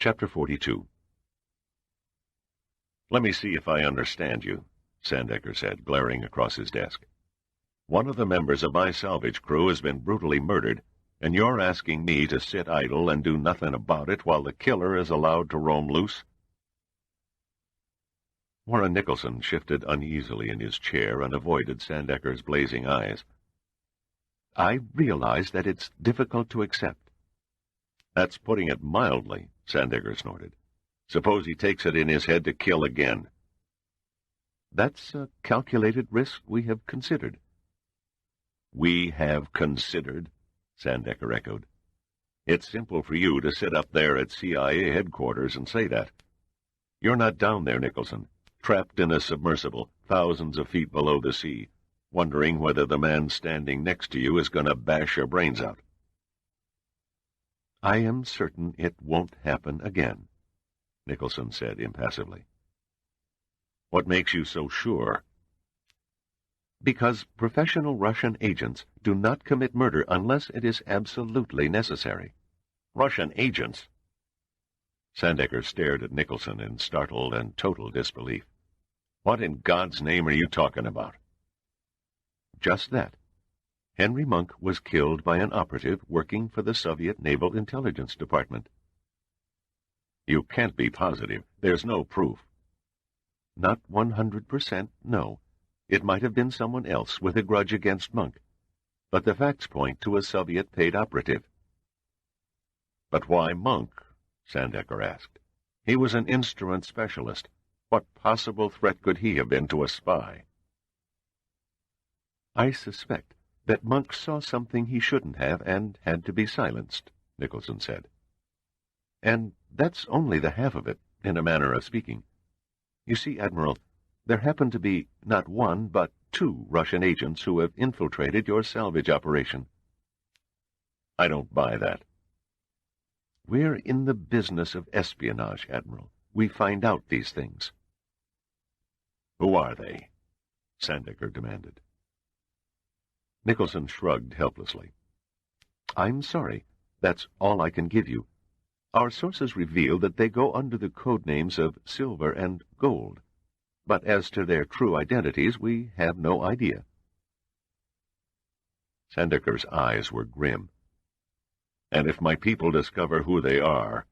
Chapter 42. "Let me see if I understand you," Sandecker said, glaring across his desk. "One of the members of my salvage crew has been brutally murdered, and you're asking me to sit idle and do nothing about it while the killer is allowed to roam loose?" Warren Nicholson shifted uneasily in his chair and avoided Sandecker's blazing eyes. "I realize that it's difficult to accept." "That's putting it mildly," Sandecker snorted. "Suppose he takes it in his head to kill again?" "That's a calculated risk we have considered." "We have considered," Sandecker echoed. "It's simple for you to sit up there at CIA headquarters and say that. You're not down there, Nicholson, trapped in a submersible thousands of feet below the sea, wondering whether the man standing next to you is going to bash your brains out." "I am certain it won't happen again," Nicholson said impassively. "What makes you so sure?" "Because professional Russian agents do not commit murder unless it is absolutely necessary." "Russian agents?" Sandecker stared at Nicholson in startled and total disbelief. "What in God's name are you talking about?" "Just that. Henry Monk was killed by an operative working for the Soviet Naval Intelligence Department." "You can't be positive. There's no proof." "Not 100%, no. It might have been someone else with a grudge against Monk. But the facts point to a Soviet-paid operative." "But why Monk?" Sandecker asked. "He was an instrument specialist. What possible threat could he have been to a spy?" "I suspect that Monk saw something he shouldn't have and had to be silenced," Nicholson said. "And that's only the half of it, in a manner of speaking. You see, Admiral, there happen to be not one but two Russian agents who have infiltrated your salvage operation." "I don't buy that." "We're in the business of espionage, Admiral. We find out these things." "Who are they?" Sandecker demanded. Nicholson shrugged helplessly. "I'm sorry. That's all I can give you. Our sources reveal that they go under the code names of Silver and Gold. But as to their true identities, we have no idea." Sandecker's eyes were grim. "And if my people discover who they are?"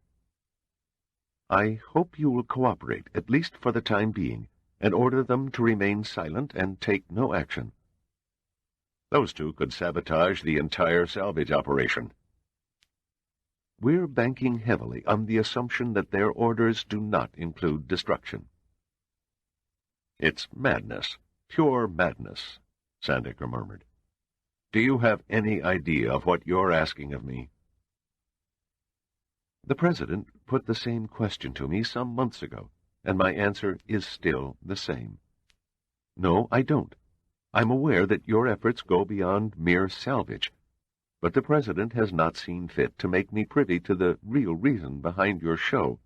"I hope you will cooperate, at least for the time being, and order them to remain silent and take no action." "Those two could sabotage the entire salvage operation." "We're banking heavily on the assumption that their orders do not include destruction." "It's madness, pure madness," Sandecker murmured. "Do you have any idea of what you're asking of me?" "The President put the same question to me some months ago, and my answer is still the same. No, I don't. I'm aware that your efforts go beyond mere salvage, but the President has not seen fit to make me privy to the real reason behind your show."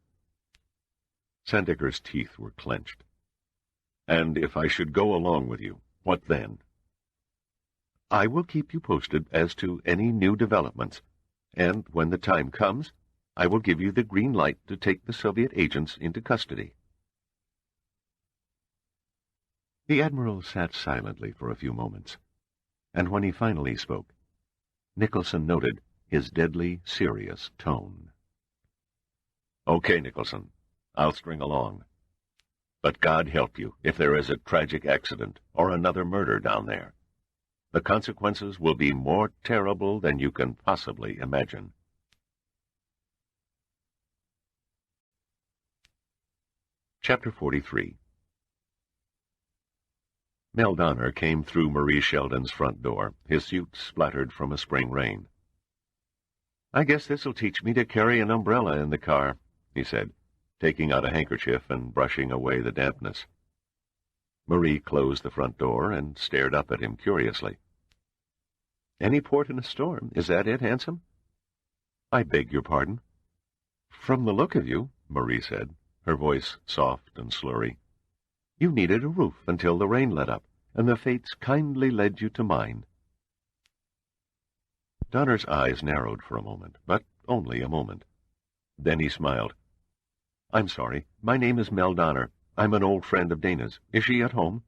Sandecker's teeth were clenched. "And if I should go along with you, what then?" "I will keep you posted as to any new developments, and when the time comes, I will give you the green light to take the Soviet agents into custody." The Admiral sat silently for a few moments, and when he finally spoke, Nicholson noted his deadly serious tone. "Okay, Nicholson, I'll string along. But God help you if there is a tragic accident or another murder down there. The consequences will be more terrible than you can possibly imagine." Chapter 43. Mel Donner came through Marie Sheldon's front door, his suit splattered from a spring rain. "I guess this'll teach me to carry an umbrella in the car," he said, taking out a handkerchief and brushing away the dampness. Marie closed the front door and stared up at him curiously. "Any port in a storm, is that it, handsome?" "I beg your pardon?" "From the look of you," Marie said, her voice soft and slurry, "you needed a roof until the rain let up, and the fates kindly led you to mine." Donner's eyes narrowed for a moment, but only a moment. Then he smiled. I'm sorry. My name is Mel Donner. I'm an old friend of Dana's. Is she at home?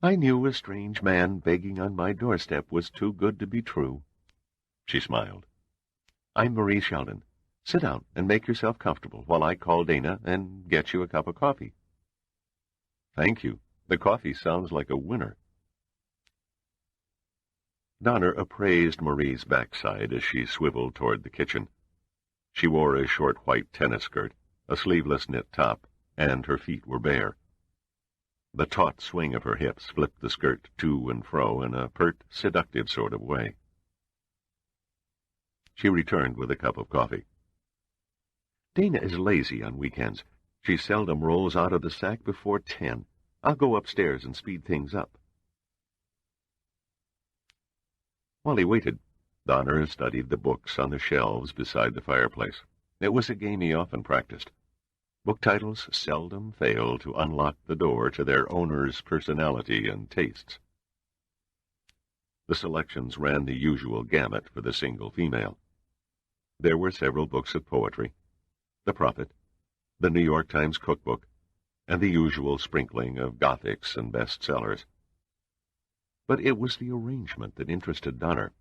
I knew a strange man begging on my doorstep was too good to be true. She smiled. I'm Marie Sheldon. Sit down and make yourself comfortable while I call Dana and get you a cup of coffee. Thank you. The coffee sounds like a winner. Donner appraised Marie's backside as she swiveled toward the kitchen. She wore a short white tennis skirt, a sleeveless knit top, and her feet were bare. The taut swing of her hips flipped the skirt to and fro in a pert, seductive sort of way. She returned with a cup of coffee. Dana is lazy on weekends. She seldom rolls out of the sack before 10. I'll go upstairs and speed things up. While he waited, Donner studied the books on the shelves beside the fireplace. It was a game he often practiced. Book titles seldom failed to unlock the door to their owner's personality and tastes. The selections ran the usual gamut for the single female. There were several books of poetry, The Prophet, the New York Times cookbook, and the usual sprinkling of Gothics and bestsellers. But it was the arrangement that interested Donner.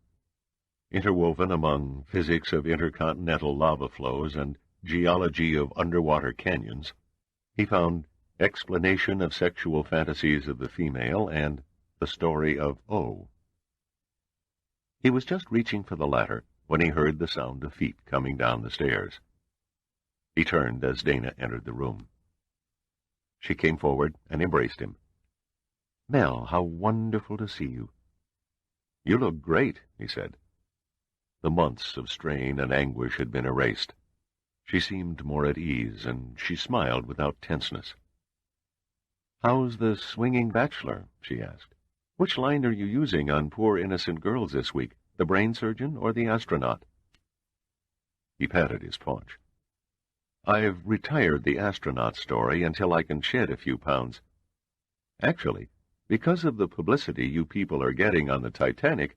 Interwoven among physics of intercontinental lava flows and geology of underwater canyons, he found Explanation of Sexual Fantasies of the Female and The Story of O. He was just reaching for the latter when he heard the sound of feet coming down the stairs. He turned as Dana entered the room. She came forward and embraced him. Mel, how wonderful to see you. You look great, he said. The months of strain and anguish had been erased. She seemed more at ease, and she smiled without tenseness. How's the swinging bachelor? She asked. Which line are you using on poor innocent girls this week, the brain surgeon or the astronaut? He patted his paunch. I've retired the astronaut story until I can shed a few pounds. Actually, because of the publicity you people are getting on the Titanic,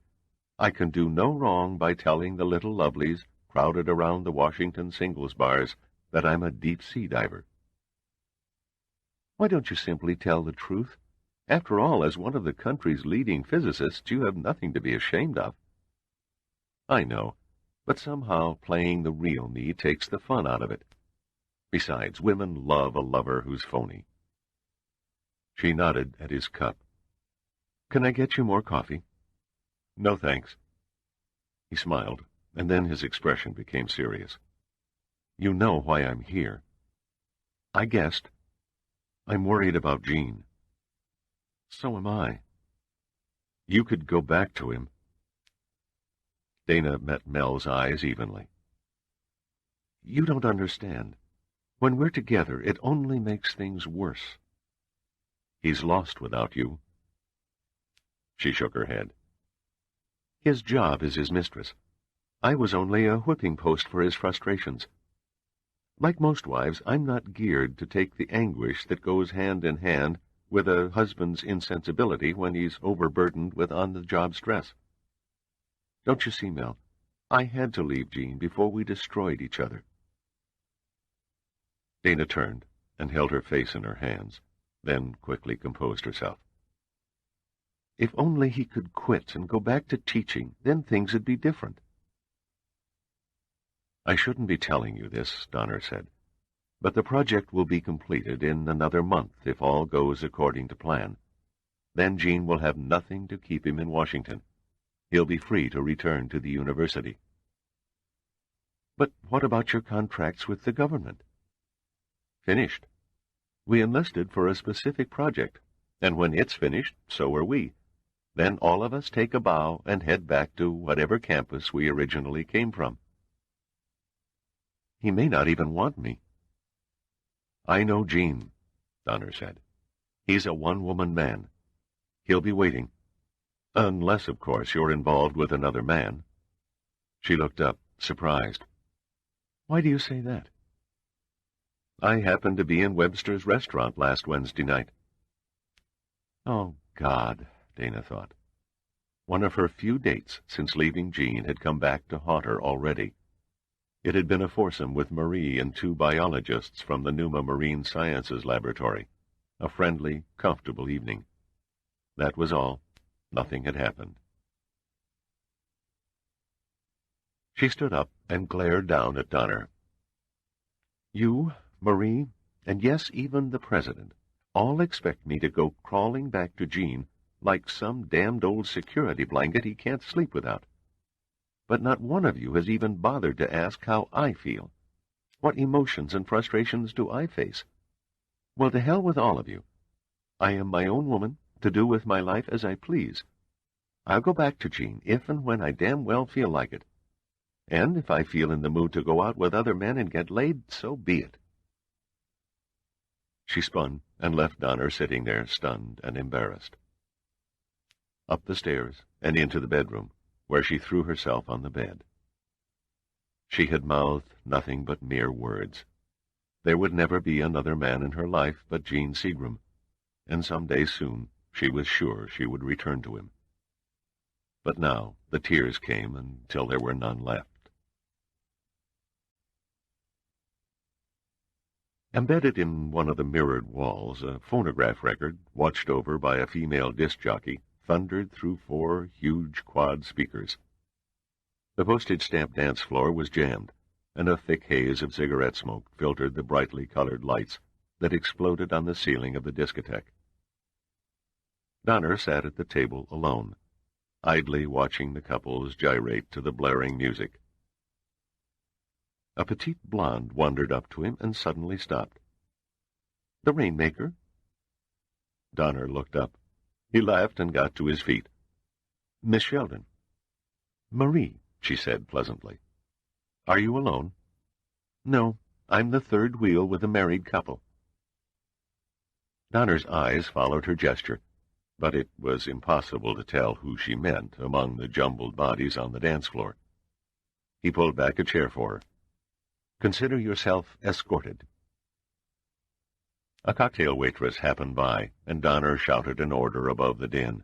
I can do no wrong by telling the little lovelies crowded around the Washington singles bars that I'm a deep-sea diver. Why don't you simply tell the truth? After all, as one of the country's leading physicists, you have nothing to be ashamed of. I know, but somehow playing the real me takes the fun out of it. Besides, women love a lover who's phony. She nodded at his cup. Can I get you more coffee? No, thanks. He smiled, and then his expression became serious. You know why I'm here. I guessed. I'm worried about Jean. So am I. You could go back to him. Dana met Mel's eyes evenly. You don't understand. When we're together, it only makes things worse. He's lost without you. She shook her head. His job is his mistress. I was only a whipping post for his frustrations. Like most wives, I'm not geared to take the anguish that goes hand in hand with a husband's insensibility when he's overburdened with on-the-job stress. Don't you see, Mel? I had to leave Jean before we destroyed each other. Dana turned and held her face in her hands, then quickly composed herself. If only he could quit and go back to teaching, then things would be different. I shouldn't be telling you this, Donner said, but the project will be completed in another month if all goes according to plan. Then Jean will have nothing to keep him in Washington. He'll be free to return to the university. But what about your contracts with the government? Finished. We enlisted for a specific project, and when it's finished, so are we. Then all of us take a bow and head back to whatever campus we originally came from. He may not even want me. I know Jean, Donner said. He's a one-woman man. He'll be waiting. Unless, of course, you're involved with another man. She looked up, surprised. Why do you say that? I happened to be in Webster's restaurant last Wednesday night. Oh, God, Dana thought. One of her few dates since leaving Jean had come back to haunt her already. It had been a foursome with Marie and two biologists from the Numa Marine Sciences Laboratory. A friendly, comfortable evening. That was all. Nothing had happened. She stood up and glared down at Donner. You, Marie, and yes, even the President, all expect me to go crawling back to Gene like some damned old security blanket he can't sleep without. But not one of you has even bothered to ask how I feel. What emotions and frustrations do I face? Well, to hell with all of you. I am my own woman, to do with my life as I please. I'll go back to Gene if and when I damn well feel like it. And if I feel in the mood to go out with other men and get laid, so be it. She spun and left Donner sitting there, stunned and embarrassed. Up the stairs and into the bedroom, where she threw herself on the bed. She had mouthed nothing but mere words. There would never be another man in her life but Gene Seagram, and some day soon she was sure she would return to him. But now the tears came until there were none left. Embedded in one of the mirrored walls, a phonograph record, watched over by a female disc jockey, thundered through 4 huge quad speakers. The postage-stamp dance floor was jammed, and a thick haze of cigarette smoke filtered the brightly colored lights that exploded on the ceiling of the discotheque. Donner sat at the table alone, idly watching the couples gyrate to the blaring music. A petite blonde wandered up to him and suddenly stopped. "The Rainmaker?" Donner looked up. He laughed and got to his feet. "Miss Sheldon." "Marie," she said pleasantly. "Are you alone?" "No, I'm the third wheel with a married couple." Donner's eyes followed her gesture, but it was impossible to tell who she meant among the jumbled bodies on the dance floor. He pulled back a chair for her. "Consider yourself escorted." A cocktail waitress happened by, and Donner shouted an order above the din.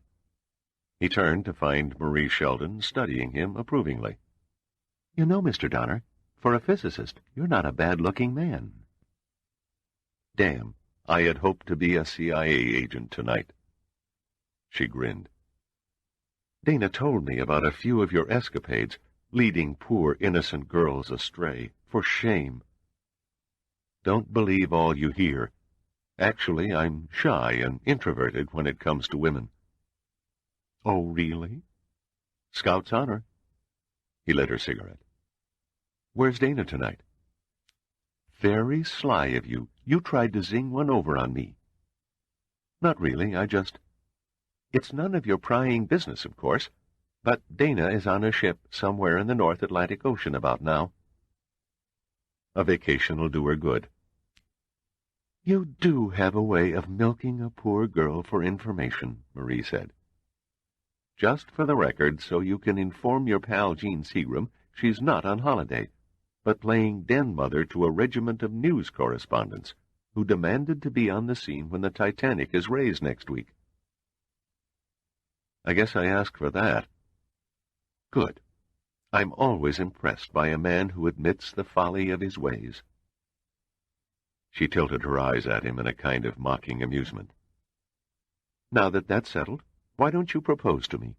He turned to find Marie Sheldon studying him approvingly. "You know, Mr. Donner, for a physicist, you're not a bad-looking man." "Damn, I had hoped to be a CIA agent tonight." She grinned. "Dana told me about a few of your escapades, leading poor innocent girls astray. For shame." "Don't believe all you hear. Actually, I'm shy and introverted when it comes to women." "Oh, really?" "Scout's honor." He lit her cigarette. "Where's Dana tonight?" "Very sly of you. You tried to zing one over on me." "Not really. It's none of your prying business, of course, but Dana is on a ship somewhere in the North Atlantic Ocean about now." "A vacation'll do her good." "You do have a way of milking a poor girl for information," Marie said. "Just for the record, so you can inform your pal Gene Seagram, she's not on holiday, but playing den mother to a regiment of news correspondents who demanded to be on the scene when the Titanic is raised next week." "I guess I asked for that." "Good. I'm always impressed by a man who admits the folly of his ways." She tilted her eyes at him in a kind of mocking amusement. "Now that that's settled, why don't you propose to me?"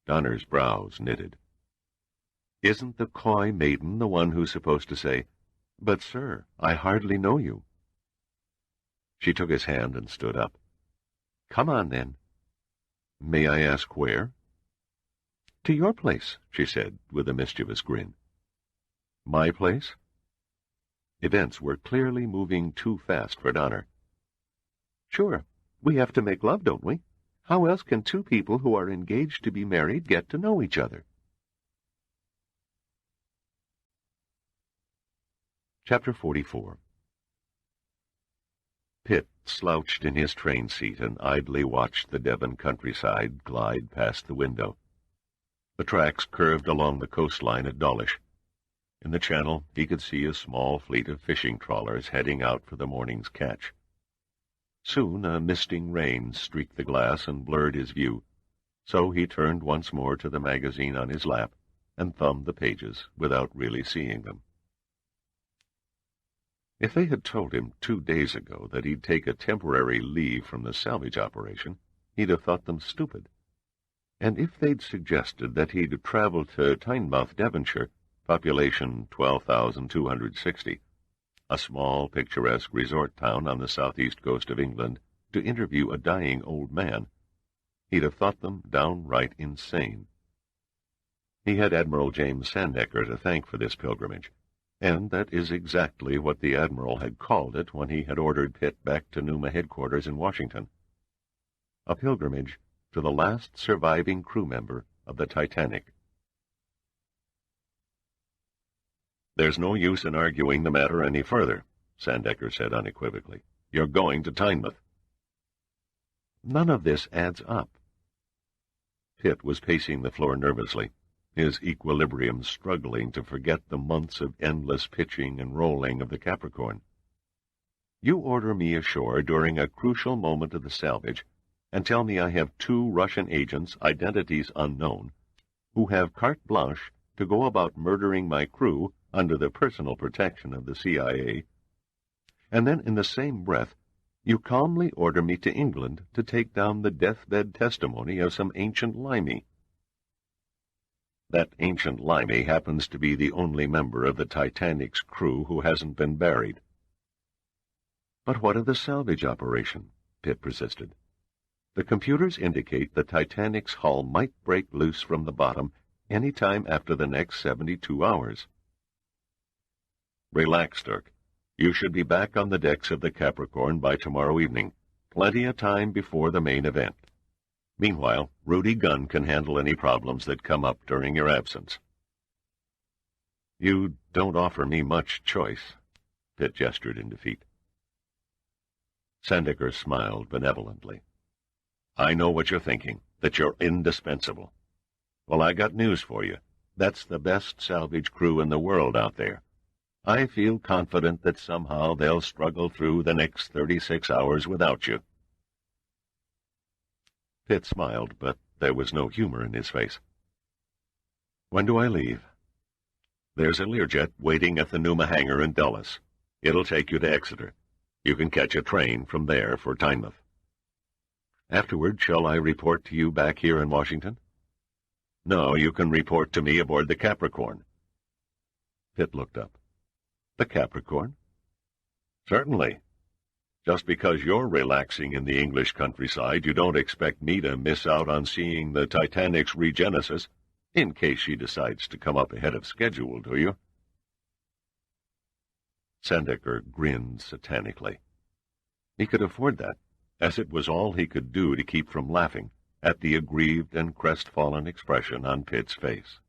Donner's brows knitted. "Isn't the coy maiden the one who's supposed to say, 'But, sir, I hardly know you'?" She took his hand and stood up. "Come on, then." "May I ask where?" "To your place," she said, with a mischievous grin. "My place?" Events were clearly moving too fast for Donner. "Sure. We have to make love, don't we? How else can two people who are engaged to be married get to know each other?" Chapter 44. Pitt slouched in his train seat and idly watched the Devon countryside glide past the window. The tracks curved along the coastline at Dawlish. In the channel he could see a small fleet of fishing trawlers heading out for the morning's catch. Soon a misting rain streaked the glass and blurred his view, so he turned once more to the magazine on his lap and thumbed the pages without really seeing them. If they had told him 2 days ago that he'd take a temporary leave from the salvage operation, he'd have thought them stupid. And if they'd suggested that he'd travel to Tynemouth, Devonshire, population 12,260, a small, picturesque resort town on the southeast coast of England, to interview a dying old man, he'd have thought them downright insane. He had Admiral James Sandecker to thank for this pilgrimage, and that is exactly what the Admiral had called it when he had ordered Pitt back to Numa headquarters in Washington. A pilgrimage to the last surviving crew member of the Titanic. "There's no use in arguing the matter any further," Sandecker said unequivocally. "You're going to Tynemouth." "None of this adds up." Pitt was pacing the floor nervously, his equilibrium struggling to forget the months of endless pitching and rolling of the Capricorn. "You order me ashore during a crucial moment of the salvage and tell me I have 2 Russian agents, identities unknown, who have carte blanche to go about murdering my crew under the personal protection of the CIA, and then in the same breath you calmly order me to England to take down the deathbed testimony of some ancient limey. That ancient limey happens to be the only member of the Titanic's crew who hasn't been buried." "But what of the salvage operation?" Pitt persisted. "The computers indicate the Titanic's hull might break loose from the bottom any time after the next 72 hours. "Relax, Dirk. You should be back on the decks of the Capricorn by tomorrow evening, plenty of time before the main event. Meanwhile, Rudy Gunn can handle any problems that come up during your absence." "You don't offer me much choice," Pitt gestured in defeat. Sandecker smiled benevolently. "I know what you're thinking, that you're indispensable. Well, I got news for you. That's the best salvage crew in the world out there. I feel confident that somehow they'll struggle through the next 36 hours without you." Pitt smiled, but there was no humor in his face. "When do I leave?" "There's a Learjet waiting at the Numa hangar in Dulles. It'll take you to Exeter. You can catch a train from there for Tynemouth." "Afterward, shall I report to you back here in Washington?" "No, you can report to me aboard the Capricorn." Pitt looked up. "The Capricorn?" "Certainly. Just because you're relaxing in the English countryside, you don't expect me to miss out on seeing the Titanic's regenesis, in case she decides to come up ahead of schedule, do you?" Sandecker grinned satanically. He could afford that, as it was all he could do to keep from laughing at the aggrieved and crestfallen expression on Pitt's face.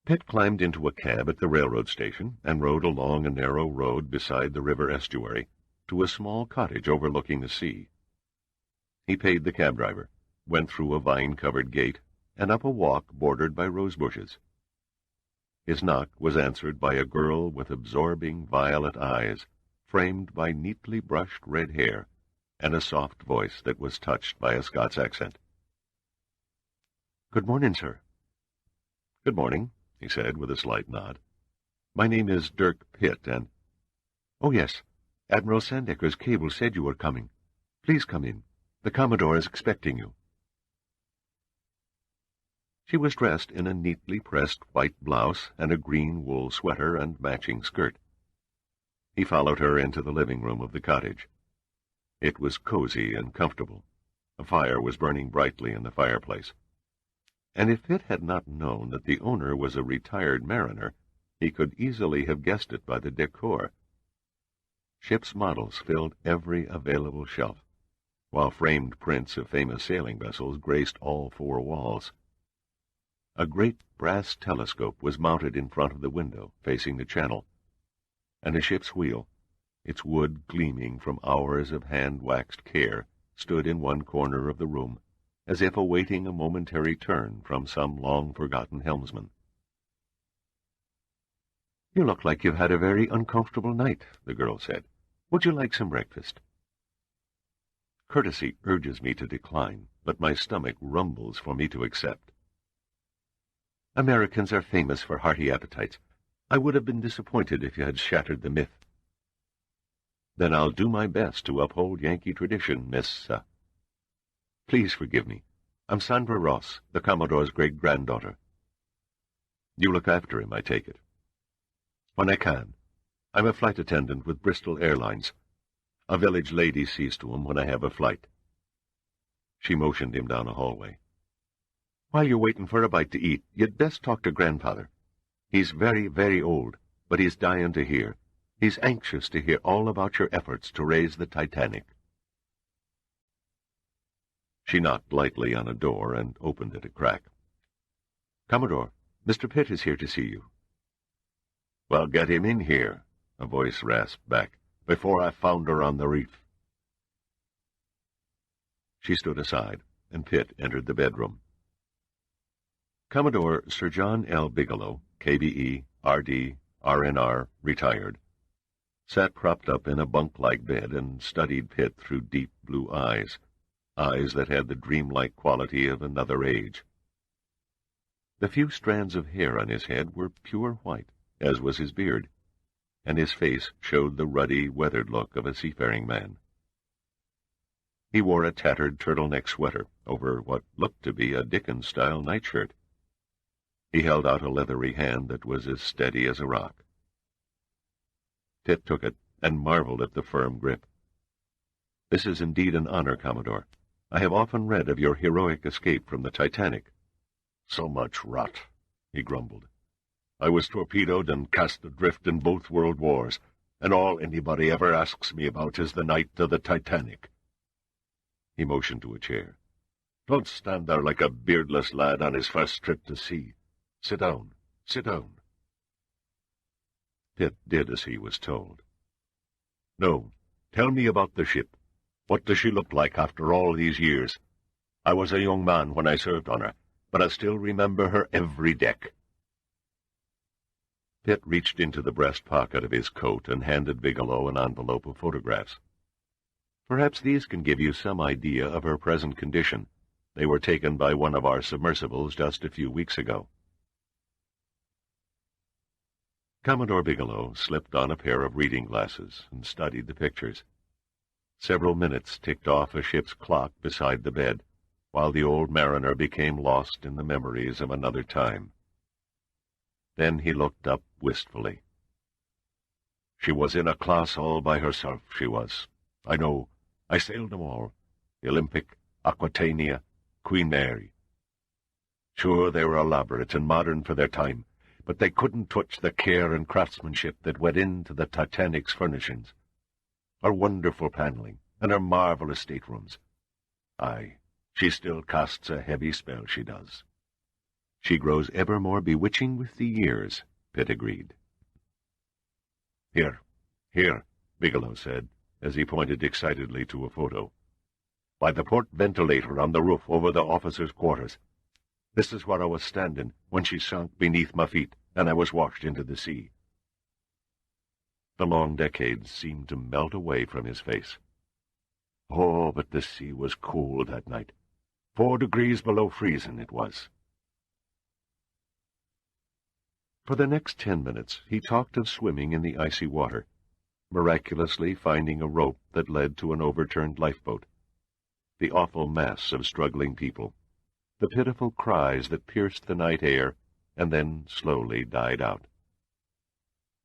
Pitt climbed into a cab at the railroad station and rode along a narrow road beside the river estuary to a small cottage overlooking the sea. He paid the cab driver, went through a vine-covered gate, and up a walk bordered by rose bushes. His knock was answered by a girl with absorbing violet eyes, framed by neatly brushed red hair, and a soft voice that was touched by a Scots accent. "Good morning, sir." "Good morning," he said with a slight nod. "My name is Dirk Pitt, and—" "Oh, yes. Admiral Sandecker's cable said you were coming. Please come in. The Commodore is expecting you." She was dressed in a neatly pressed white blouse and a green wool sweater and matching skirt. He followed her into the living room of the cottage. It was cozy and comfortable. A fire was burning brightly in the fireplace. And if Pitt had not known that the owner was a retired mariner, he could easily have guessed it by the decor. Ship's models filled every available shelf, while framed prints of famous sailing vessels graced all 4 walls. A great brass telescope was mounted in front of the window, facing the channel, and a ship's wheel, its wood gleaming from hours of hand-waxed care, stood in one corner of the room, as if awaiting a momentary turn from some long-forgotten helmsman. "You look like you've had a very uncomfortable night," the girl said. "Would you like some breakfast?" "Courtesy urges me to decline," but my stomach rumbles for me to accept. Americans are famous for hearty appetites. I would have been disappointed if you had shattered the myth. Then I'll do my best to uphold Yankee tradition, Miss... Please forgive me. I'm Sandra Ross, the Commodore's great-granddaughter. You look after him, I take it. When I can. I'm a flight attendant with Bristol Airlines. A village lady sees to him when I have a flight. She motioned him down a hallway. While you're waiting for a bite to eat, you'd best talk to Grandfather. He's very, very old, but he's dying to hear. He's anxious to hear all about your efforts to raise the Titanic. She knocked lightly on a door and opened it a crack. Commodore, Mr. Pitt is here to see you. Well, get him in here, a voice rasped back, before I founder on the reef. She stood aside, and Pitt entered the bedroom. Commodore Sir John L. Bigelow, KBE, RD, RNR, retired, sat propped up in a bunk-like bed and studied Pitt through deep blue eyes, eyes that had the dreamlike quality of another age. The few strands of hair on his head were pure white, as was his beard, and his face showed the ruddy, weathered look of a seafaring man. He wore a tattered turtleneck sweater over what looked to be a Dickens-style nightshirt. He held out a leathery hand that was as steady as a rock. Pitt took it and marveled at the firm grip. This is indeed an honor, Commodore. I have often read of your heroic escape from the Titanic. So much rot, he grumbled. I was torpedoed and cast adrift in both world wars, and all anybody ever asks me about is the night of the Titanic. He motioned to a chair. Don't stand there like a beardless lad on his first trip to sea. Sit down, sit down. Pitt did as he was told. No, tell me about the ship. What does she look like after all these years? I was a young man when I served on her, but I still remember her every deck. Pitt reached into the breast pocket of his coat and handed Bigelow an envelope of photographs. Perhaps these can give you some idea of her present condition. They were taken by one of our submersibles just a few weeks ago. Commodore Bigelow slipped on a pair of reading glasses and studied the pictures. Several minutes ticked off a ship's clock beside the bed, while the old mariner became lost in the memories of another time. Then he looked up wistfully. She was in a class all by herself, she was. I know. I sailed them all. The Olympic, Aquitania, Queen Mary. Sure, they were elaborate and modern for their time, but they couldn't touch the care and craftsmanship that went into the Titanic's furnishings. Her wonderful paneling, and her marvelous staterooms. Aye, she still casts a heavy spell, she does. She grows ever more bewitching with the years, Pitt agreed. Here, Bigelow said, as he pointed excitedly to a photo. By the port ventilator on the roof over the officers' quarters. This is where I was standing when she sank beneath my feet, and I was washed into the sea. The long decades seemed to melt away from his face. Oh, but the sea was cool that night. 4 degrees below freezing it was. For the next 10 minutes he talked of swimming in the icy water, miraculously finding a rope that led to an overturned lifeboat, the awful mass of struggling people, the pitiful cries that pierced the night air and then slowly died out.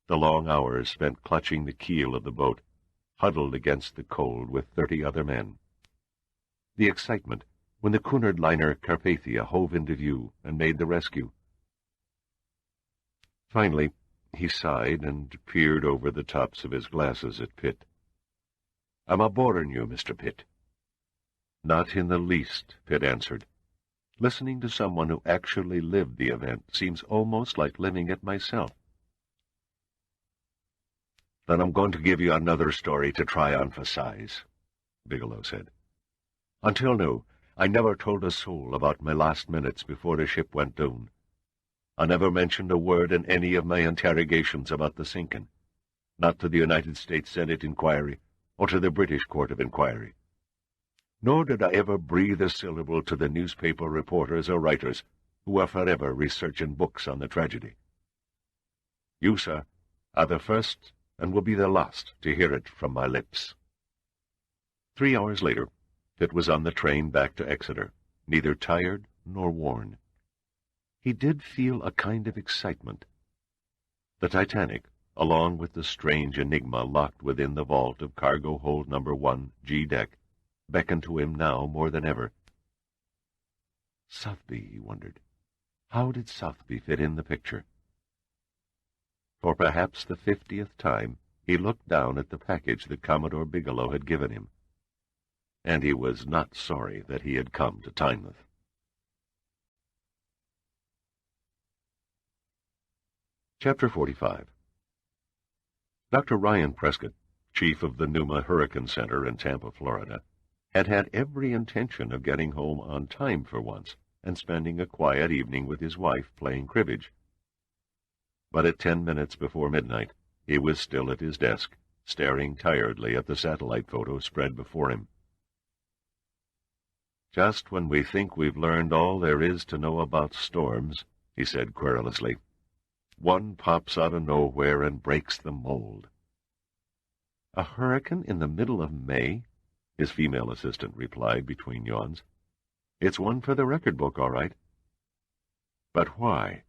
The long hours spent clutching the keel of the boat, huddled against the cold with 30 other men. The excitement when the Cunard liner Carpathia hove into view and made the rescue. Finally, he sighed and peered over the tops of his glasses at Pitt. "Am I boring you, Mr. Pitt?" "Not in the least," Pitt answered. "Listening to someone who actually lived the event seems almost like living it myself." "Then I'm going to give you another story to try on for size," Bigelow said. "Until now, I never told a soul about my last minutes before the ship went down. I never mentioned a word in any of my interrogations about the sinking, not to the United States Senate inquiry or to the British Court of Inquiry. Nor did I ever breathe a syllable to the newspaper reporters or writers who are forever researching books on the tragedy. You, sir, are the first and will be the last to hear it from my lips." 3 hours later, Pitt was on the train back to Exeter, neither tired nor worn. He did feel a kind of excitement. The Titanic, along with the strange enigma locked within the vault of cargo hold number 1, G deck, beckoned to him now more than ever. Southby, he wondered. How did Southby fit in the picture? For perhaps the 50th time, he looked down at the package that Commodore Bigelow had given him, and he was not sorry that he had come to Tynemouth. Chapter 45. Dr. Ryan Prescott, chief of the Numa Hurricane Center in Tampa, Florida, had had every intention of getting home on time for once and spending a quiet evening with his wife playing cribbage. But at 10 minutes before midnight, he was still at his desk, staring tiredly at the satellite photo spread before him. "Just when we think we've learned all there is to know about storms," he said querulously, "one pops out of nowhere and breaks the mold." "A hurricane in the middle of May?" his female assistant replied between yawns. "It's one for the record book, all right." "But why?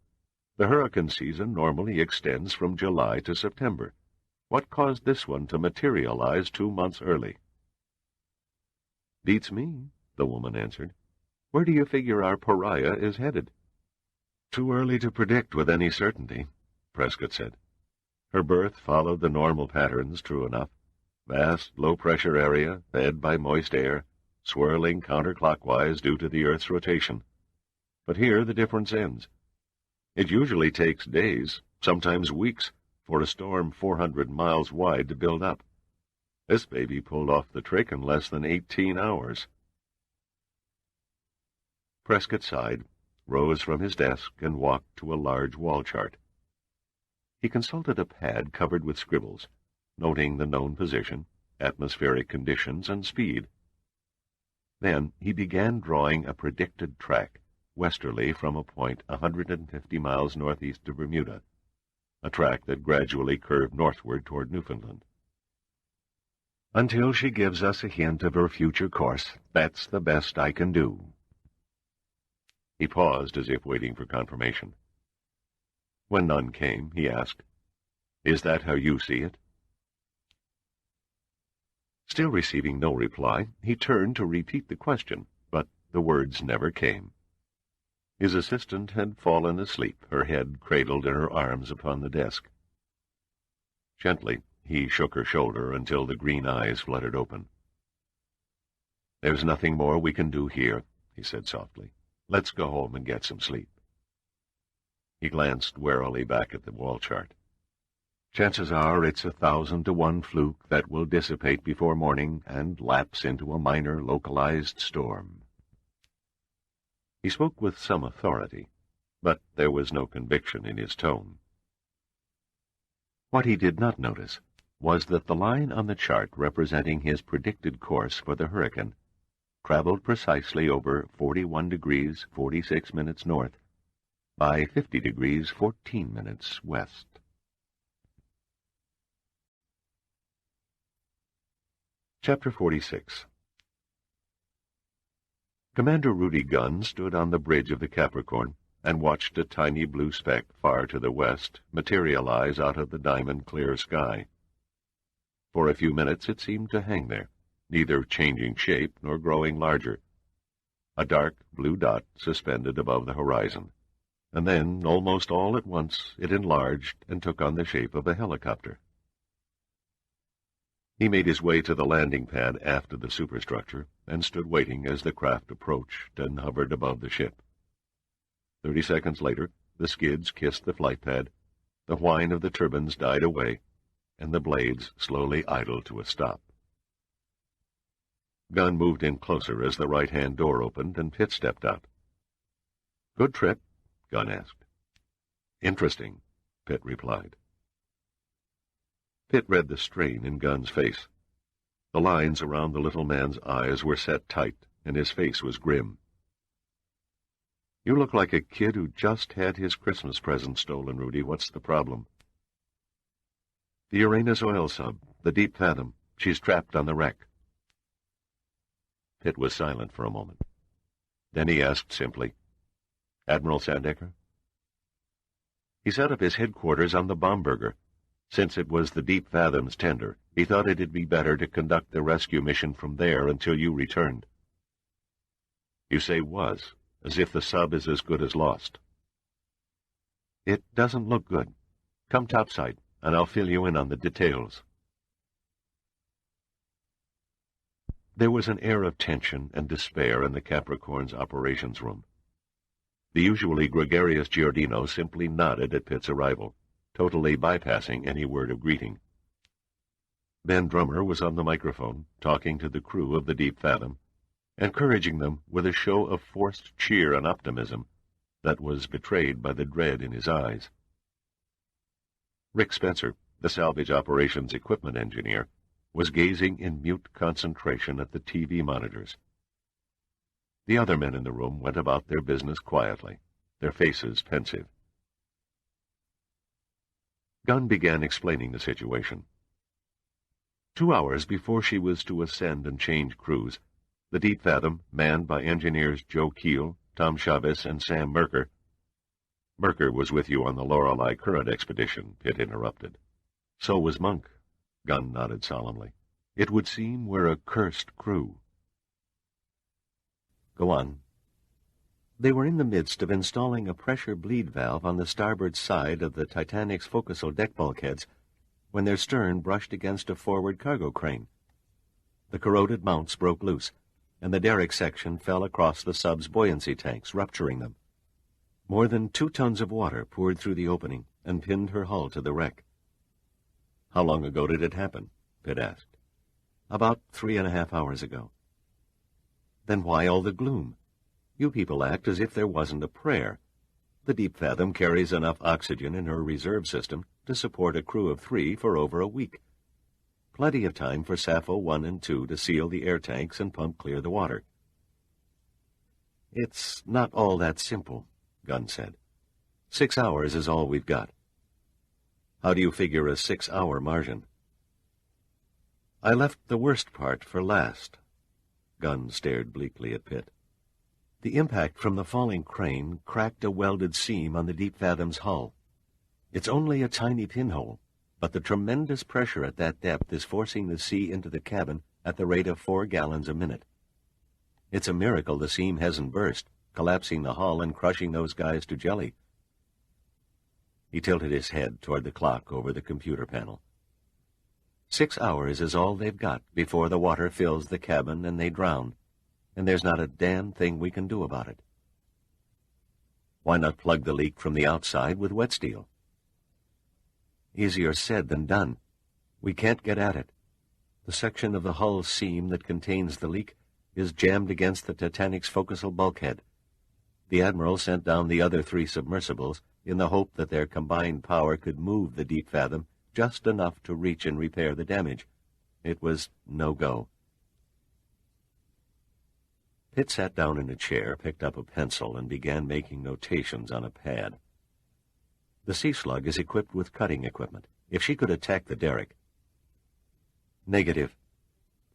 The hurricane season normally extends from July to September. What caused this one to materialize 2 months early?" "Beats me," the woman answered. "Where do you figure our pariah is headed?" "Too early to predict with any certainty," Prescott said. "Her berth followed the normal patterns, true enough. Vast low-pressure area, fed by moist air, swirling counterclockwise due to the Earth's rotation. But here the difference ends. It usually takes days, sometimes weeks, for a storm 400 miles wide to build up. This baby pulled off the trick in less than 18 hours. Prescott sighed, rose from his desk, and walked to a large wall chart. He consulted a pad covered with scribbles, noting the known position, atmospheric conditions, and speed. Then he began drawing a predicted track, westerly from a point 150 miles northeast of Bermuda, a track that gradually curved northward toward Newfoundland. "Until she gives us a hint of her future course, that's the best I can do." He paused as if waiting for confirmation. When none came, he asked, "Is that how you see it?" Still receiving no reply, he turned to repeat the question, but the words never came. His assistant had fallen asleep, her head cradled in her arms upon the desk. Gently, he shook her shoulder until the green eyes fluttered open. "There's nothing more we can do here," he said softly. "Let's go home and get some sleep." He glanced warily back at the wall chart. "Chances are it's 1,000 to 1 fluke that will dissipate before morning and lapse into a minor localized storm." He spoke with some authority, but there was no conviction in his tone. What he did not notice was that the line on the chart representing his predicted course for the hurricane traveled precisely over 41 degrees 46 minutes north by 50 degrees 14 minutes west. Chapter 46. Commander Rudy Gunn stood on the bridge of the Capricorn and watched a tiny blue speck far to the west materialize out of the diamond-clear sky. For a few minutes it seemed to hang there, neither changing shape nor growing larger. A dark blue dot suspended above the horizon, and then, almost all at once, it enlarged and took on the shape of a helicopter. He made his way to the landing pad aft of the superstructure and stood waiting as the craft approached and hovered above the ship. 30 seconds later, the skids kissed the flight pad, the whine of the turbines died away, and the blades slowly idled to a stop. Gunn moved in closer as the right-hand door opened and Pitt stepped out. "Good trip?" Gunn asked. "Interesting," Pitt replied. Pitt read the strain in Gunn's face. The lines around the little man's eyes were set tight, and his face was grim. "You look like a kid who just had his Christmas present stolen, Rudy. What's the problem?" "The Uranus oil sub, the Deep Fathom. She's trapped on the wreck." Pitt was silent for a moment. Then he asked simply, "Admiral Sandecker?" He set up his headquarters on the Bomberger. Since it was the Deep Fathom's tender, he thought it'd be better to conduct the rescue mission from there until you returned. "You say was, as if the sub is as good as lost." "It doesn't look good. Come topside, and I'll fill you in on the details." There was an air of tension and despair in the Capricorn's operations room. The usually gregarious Giordino simply nodded at Pitt's arrival, totally bypassing any word of greeting. Ben Drummer was on the microphone, talking to the crew of the Deep Fathom, encouraging them with a show of forced cheer and optimism that was betrayed by the dread in his eyes. Rick Spencer, the salvage operations equipment engineer, was gazing in mute concentration at the TV monitors. The other men in the room went about their business quietly, their faces pensive. Gunn began explaining the situation. 2 hours before she was to ascend and change crews, the Deep Fathom, manned by engineers Joe Keel, Tom Chavez, and Sam Merker. "Merker was with you on the Lorelei Current expedition," Pitt interrupted. "So was Monk." Gunn nodded solemnly. "It would seem we're a cursed crew." "Go on." They were in the midst of installing a pressure bleed valve on the starboard side of the Titanic's forecastle deck bulkheads when their stern brushed against a forward cargo crane. The corroded mounts broke loose, and the derrick section fell across the sub's buoyancy tanks, rupturing them. More than 2 tons of water poured through the opening and pinned her hull to the wreck. "How long ago did it happen?" Pitt asked. "About 3.5 hours ago." "Then why all the gloom? You people act as if there wasn't a prayer. The Deep Fathom carries enough oxygen in her reserve system to support a crew of 3 for over a week. Plenty of time for Sappho 1 and 2 to seal the air tanks and pump clear the water." "It's not all that simple," Gunn said. 6 hours is all we've got." "How do you figure a 6-hour margin?" "I left the worst part for last." Gunn stared bleakly at Pitt. The impact from the falling crane cracked a welded seam on the Deep Fathom's hull. It's only a tiny pinhole, but the tremendous pressure at that depth is forcing the sea into the cabin at the rate of 4 gallons a minute. It's a miracle the seam hasn't burst, collapsing the hull and crushing those guys to jelly. He tilted his head toward the clock over the computer panel. 6 hours is all they've got before the water fills the cabin and they drown, and there's not a damn thing we can do about it. Why not plug the leak from the outside with wet steel? Easier said than done. We can't get at it. The section of the hull seam that contains the leak is jammed against the Titanic's forecastle bulkhead. The Admiral sent down the other 3 submersibles in the hope that their combined power could move the Deep Fathom just enough to reach and repair the damage. It was no go. Pitt sat down in a chair, picked up a pencil, and began making notations on a pad. The Sea Slug is equipped with cutting equipment. If she could attack the derrick... Negative.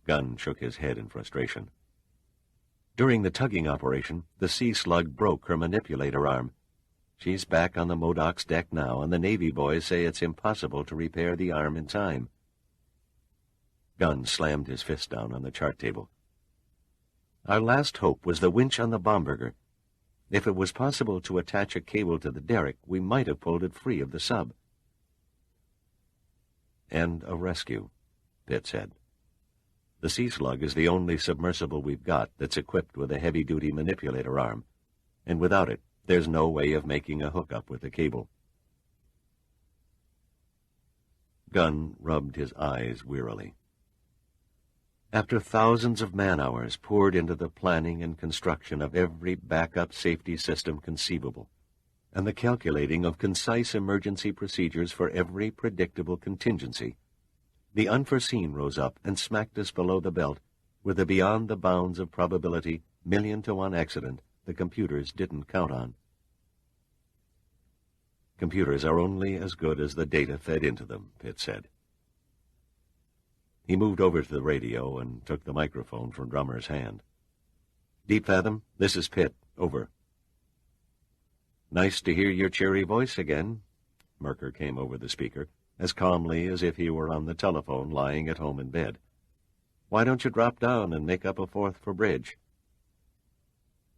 Gunn shook his head in frustration. During the tugging operation, the Sea Slug broke her manipulator arm. She's back on the Modoc's deck now, and the Navy boys say it's impossible to repair the arm in time. Gunn slammed his fist down on the chart table. Our last hope was the winch on the Bomberger. If it was possible to attach a cable to the derrick, we might have pulled it free of the sub. And a rescue, Pitt said. The Sea Slug is the only submersible we've got that's equipped with a heavy-duty manipulator arm, and without it, there's no way of making a hookup with the cable. Gunn rubbed his eyes wearily. After thousands of man-hours poured into the planning and construction of every backup safety system conceivable, and the calculating of concise emergency procedures for every predictable contingency, The unforeseen rose up and smacked us below the belt with a beyond the bounds of probability, 1,000,000-to-1 accident the computers didn't count on. Computers are only as good as the data fed into them, Pitt said. He moved over to the radio and took the microphone from Drummer's hand. Deep Fathom, this is Pitt. Over. Nice to hear your cheery voice again. Merker came over the speaker, as calmly as if he were on the telephone lying at home in bed. Why don't you drop down and make up a fourth for bridge?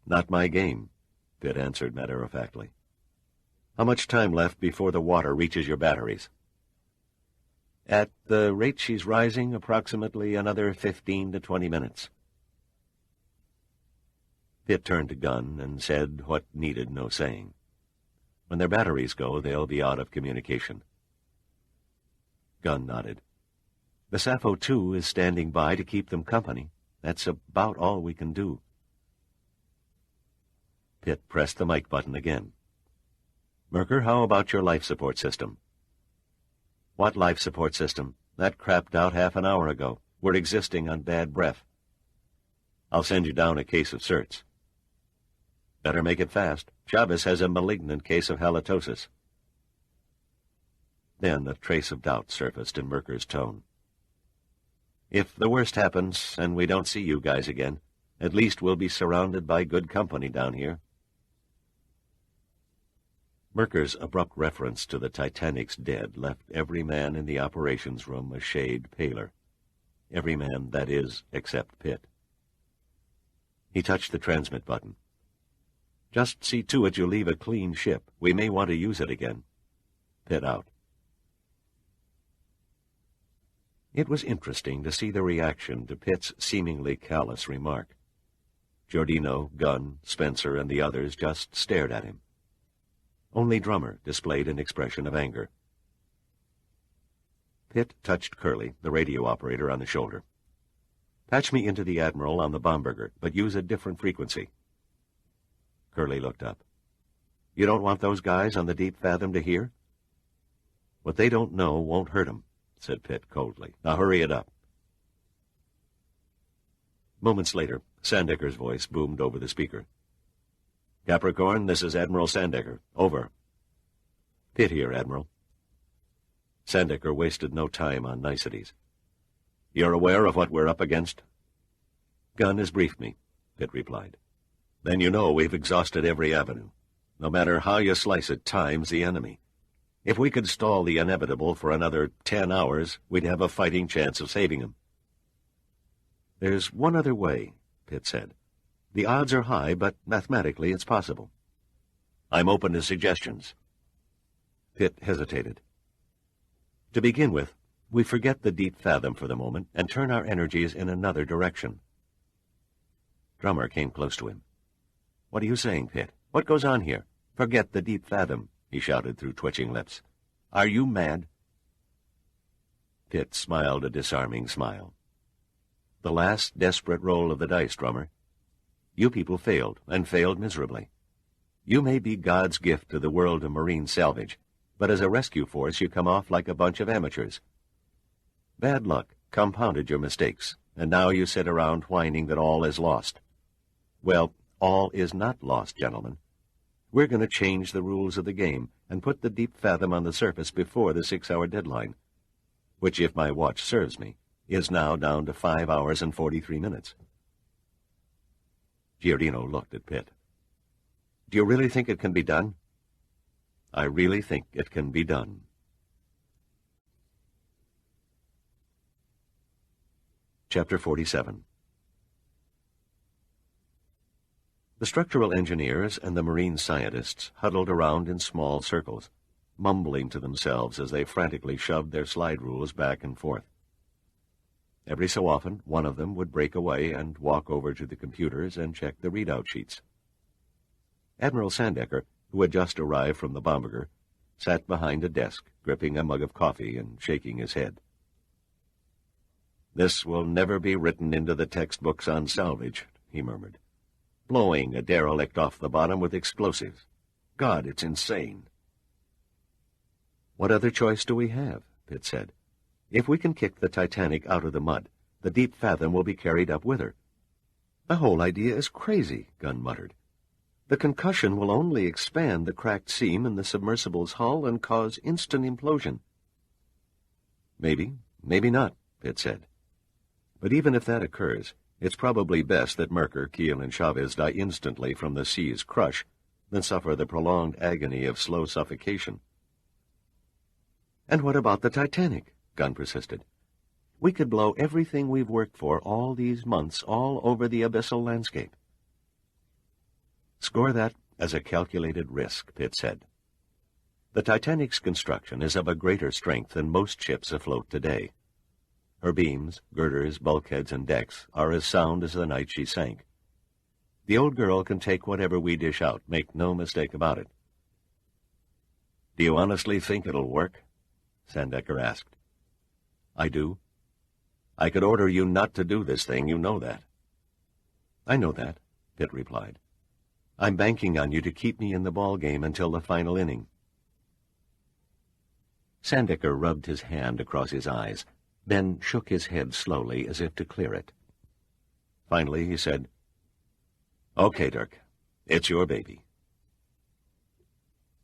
Not my game, Pitt answered matter-of-factly. How much time left before the water reaches your batteries? At the rate she's rising, approximately another 15 to 20 minutes. Pitt turned to Gunn and said what needed no saying. When their batteries go, they'll be out of communication. Gunn nodded. The Sappho 2 is standing by to keep them company. That's about all we can do. Pitt pressed the mic button again. Merker, how about your life support system? What life support system? That crapped out half an hour ago. We're existing on bad breath. I'll send you down a case of certs. Better make it fast. Chavez has a malignant case of halitosis. Then a trace of doubt surfaced in Merker's tone. If the worst happens and we don't see you guys again, at least we'll be surrounded by good company down here. Merker's abrupt reference to the Titanic's dead left every man in the operations room a shade paler. Every man, that is, except Pitt. He touched the transmit button. Just see to it you leave a clean ship. We may want to use it again. Pitt out. It was interesting to see the reaction to Pitt's seemingly callous remark. Giordino, Gunn, Spencer, and the others just stared at him. Only Drummer displayed an expression of anger. Pitt touched Curly, the radio operator, on the shoulder. Patch me into the Admiral on the Bomberger, but use a different frequency. Curly looked up. You don't want those guys on the Deep Fathom to hear? What they don't know won't hurt 'em, said Pitt coldly. Now hurry it up. Moments later, Sandecker's voice boomed over the speaker. Capricorn, this is Admiral Sandecker. Over. Pitt here, Admiral. Sandecker wasted no time on niceties. You're aware of what we're up against? Gunn has briefed me, Pitt replied. Then you know we've exhausted every avenue. No matter how you slice it, time's the enemy. If we could stall the inevitable for another 10 hours, we'd have a fighting chance of saving him. There's one other way, Pitt said. The odds are high, but mathematically it's possible. I'm open to suggestions. Pitt hesitated. To begin with, we forget the Deep Fathom for the moment and turn our energies in another direction. Drummer came close to him. What are you saying, Pitt? What goes on here? Forget the Deep Fathom, he shouted through twitching lips. Are you mad? Pitt smiled a disarming smile. The last desperate roll of the dice, Drummer. You people failed, and failed miserably. You may be God's gift to the world of marine salvage, but as a rescue force you come off like a bunch of amateurs. Bad luck compounded your mistakes, and now you sit around whining that all is lost. Well, all is not lost, gentlemen. We're going to change the rules of the game and put the Deep Fathom on the surface before the 6-hour deadline, which, if my watch serves me, is now down to 5 hours and 43 minutes. Giordino looked at Pitt. Do you really think it can be done? I really think it can be done. Chapter 47. The structural engineers and the marine scientists huddled around in small circles, mumbling to themselves as they frantically shoved their slide rules back and forth. Every so often, one of them would break away and walk over to the computers and check the readout sheets. Admiral Sandecker, who had just arrived from the Bomberger, sat behind a desk, gripping a mug of coffee and shaking his head. This will never be written into the textbooks on salvage, he murmured. Blowing a derelict off the bottom with explosives. God, it's insane. What other choice do we have? Pitt said. If we can kick the Titanic out of the mud, the deep fathom will be carried up with her. The whole idea is crazy, Gunn muttered. The concussion will only expand the cracked seam in the submersible's hull and cause instant implosion. Maybe, maybe not, Pitt said. But even if that occurs, it's probably best that Merker, Keel, and Chavez die instantly from the sea's crush than suffer the prolonged agony of slow suffocation. And what about the Titanic? Gunn persisted. We could blow everything we've worked for all these months all over the abyssal landscape. Score that as a calculated risk, Pitt said. The Titanic's construction is of a greater strength than most ships afloat today. Her beams, girders, bulkheads, and decks are as sound as the night she sank. The old girl can take whatever we dish out, make no mistake about it. Do you honestly think it'll work? Sandecker asked. I do. I could order you not to do this thing, you know that. I know that, Pitt replied. I'm banking on you to keep me in the ball game until the final inning. Sandecker rubbed his hand across his eyes, then shook his head slowly as if to clear it. Finally, he said, Okay, Dirk, it's your baby.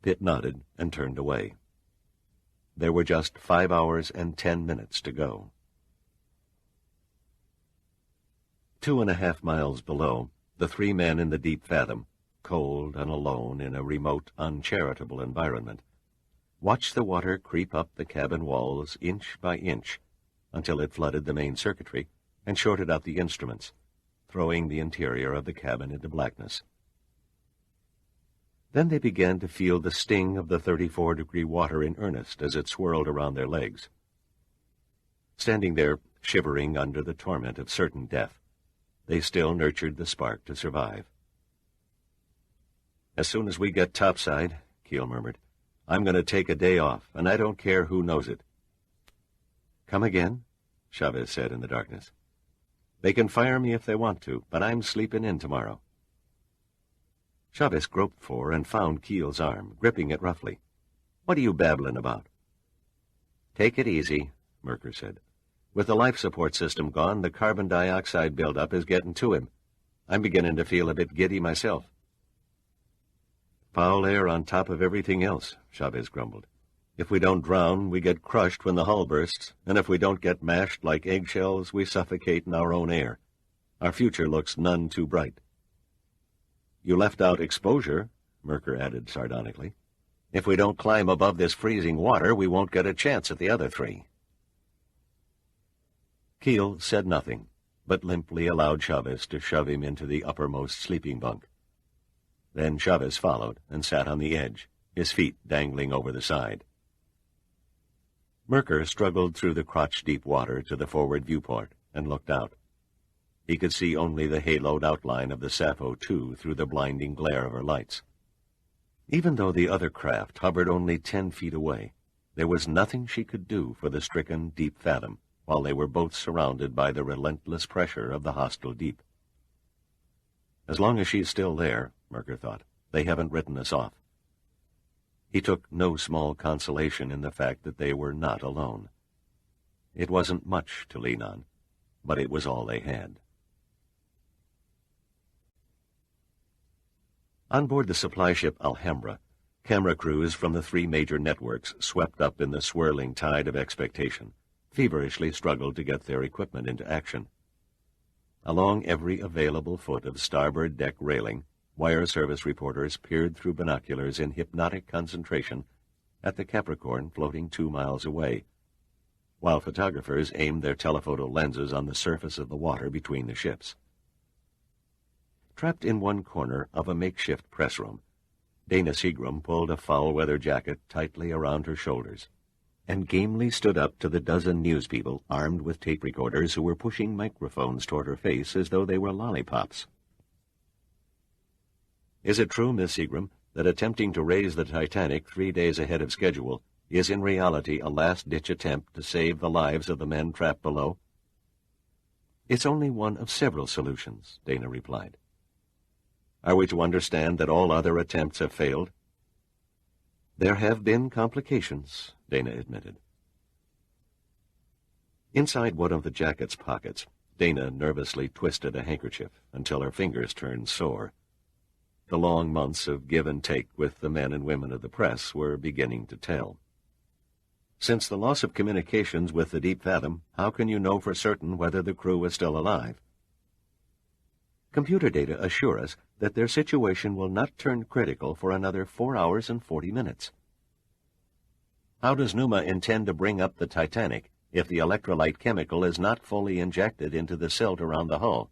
Pitt nodded and turned away. There were just 5 hours and 10 minutes to go. 2.5 miles below, the 3 men in the deep fathom, cold and alone in a remote, uncharitable environment, watched the water creep up the cabin walls inch by inch until it flooded the main circuitry and shorted out the instruments, throwing the interior of the cabin into blackness. Then they began to feel the sting of the 34-degree water in earnest as it swirled around their legs. Standing there, shivering under the torment of certain death, they still nurtured the spark to survive. As soon as we get topside, Keel murmured, I'm going to take a day off, and I don't care who knows it. Come again, Chavez said in the darkness. They can fire me if they want to, but I'm sleeping in tomorrow. Chavez groped for and found Keel's arm, gripping it roughly. What are you babbling about? Take it easy, Merker said. With the life support system gone, the carbon dioxide buildup is getting to him. I'm beginning to feel a bit giddy myself. Foul air on top of everything else, Chavez grumbled. If we don't drown, we get crushed when the hull bursts, and if we don't get mashed like eggshells, we suffocate in our own air. Our future looks none too bright. You left out exposure, Merker added sardonically. If we don't climb above this freezing water, we won't get a chance at the other 3. Keel said nothing, but limply allowed Chavez to shove him into the uppermost sleeping bunk. Then Chavez followed and sat on the edge, his feet dangling over the side. Merker struggled through the crotch-deep water to the forward viewport and looked out. He could see only the haloed outline of the Sappho II through the blinding glare of her lights. Even though the other craft hovered only 10 feet away, there was nothing she could do for the stricken deep fathom, while they were both surrounded by the relentless pressure of the hostile deep. As long as she's still there, Merker thought, they haven't written us off. He took no small consolation in the fact that they were not alone. It wasn't much to lean on, but it was all they had. On board the supply ship Alhambra, camera crews from the 3 major networks swept up in the swirling tide of expectation, feverishly struggled to get their equipment into action. Along every available foot of starboard deck railing, wire service reporters peered through binoculars in hypnotic concentration at the Capricorn floating 2 miles away, while photographers aimed their telephoto lenses on the surface of the water between the ships. Trapped in one corner of a makeshift press room, Dana Seagram pulled a foul-weather jacket tightly around her shoulders and gamely stood up to the dozen newspeople armed with tape recorders who were pushing microphones toward her face as though they were lollipops. Is it true, Miss Seagram, that attempting to raise the Titanic 3 days ahead of schedule is in reality a last-ditch attempt to save the lives of the men trapped below? It's only one of several solutions, Dana replied. Are we to understand that all other attempts have failed? There have been complications, Dana admitted. Inside one of the jacket's pockets, Dana nervously twisted a handkerchief until her fingers turned sore. The long months of give and take with the men and women of the press were beginning to tell. Since the loss of communications with the Deep Fathom, how can you know for certain whether the crew is still alive? Computer data assure us that their situation will not turn critical for another 4 hours and 40 minutes. How does Numa intend to bring up the Titanic if the electrolyte chemical is not fully injected into the silt around the hull?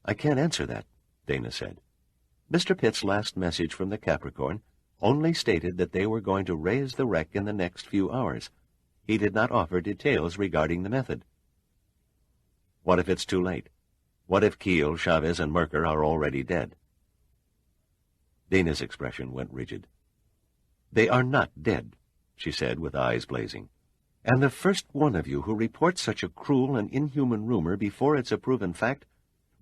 I can't answer that, Dana said. Mr. Pitt's last message from the Capricorn only stated that they were going to raise the wreck in the next few hours. He did not offer details regarding the method. What if it's too late? What if Keel, Chavez, and Merker are already dead? Dana's expression went rigid. They are not dead, she said with eyes blazing. And the first one of you who reports such a cruel and inhuman rumor before it's a proven fact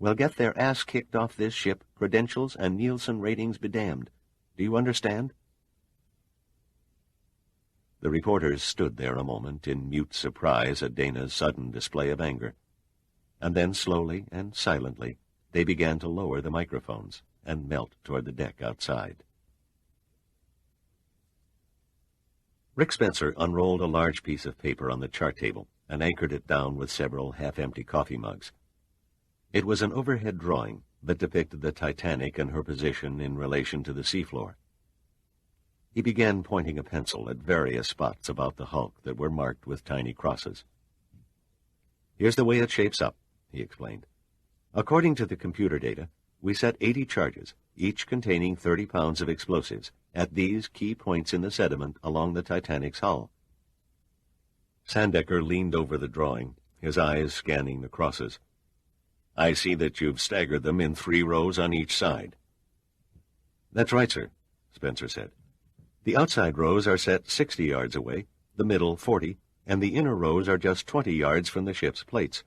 will get their ass kicked off this ship, credentials and Nielsen ratings bedamned. Do you understand? The reporters stood there a moment in mute surprise at Dana's sudden display of anger, and then slowly and silently they began to lower the microphones and melt toward the deck outside. Rick Spencer unrolled a large piece of paper on the chart table and anchored it down with several half-empty coffee mugs. It was an overhead drawing that depicted the Titanic and her position in relation to the seafloor. He began pointing a pencil at various spots about the hulk that were marked with tiny crosses. Here's the way it shapes up, he explained. According to the computer data, we set 80 charges, each containing 30 pounds of explosives, at these key points in the sediment along the Titanic's hull. Sandecker leaned over the drawing, his eyes scanning the crosses. I see that you've staggered them in 3 rows on each side. That's right, sir, Spencer said. The outside rows are set 60 yards away, the middle 40, and the inner rows are just 20 yards from the ship's plates.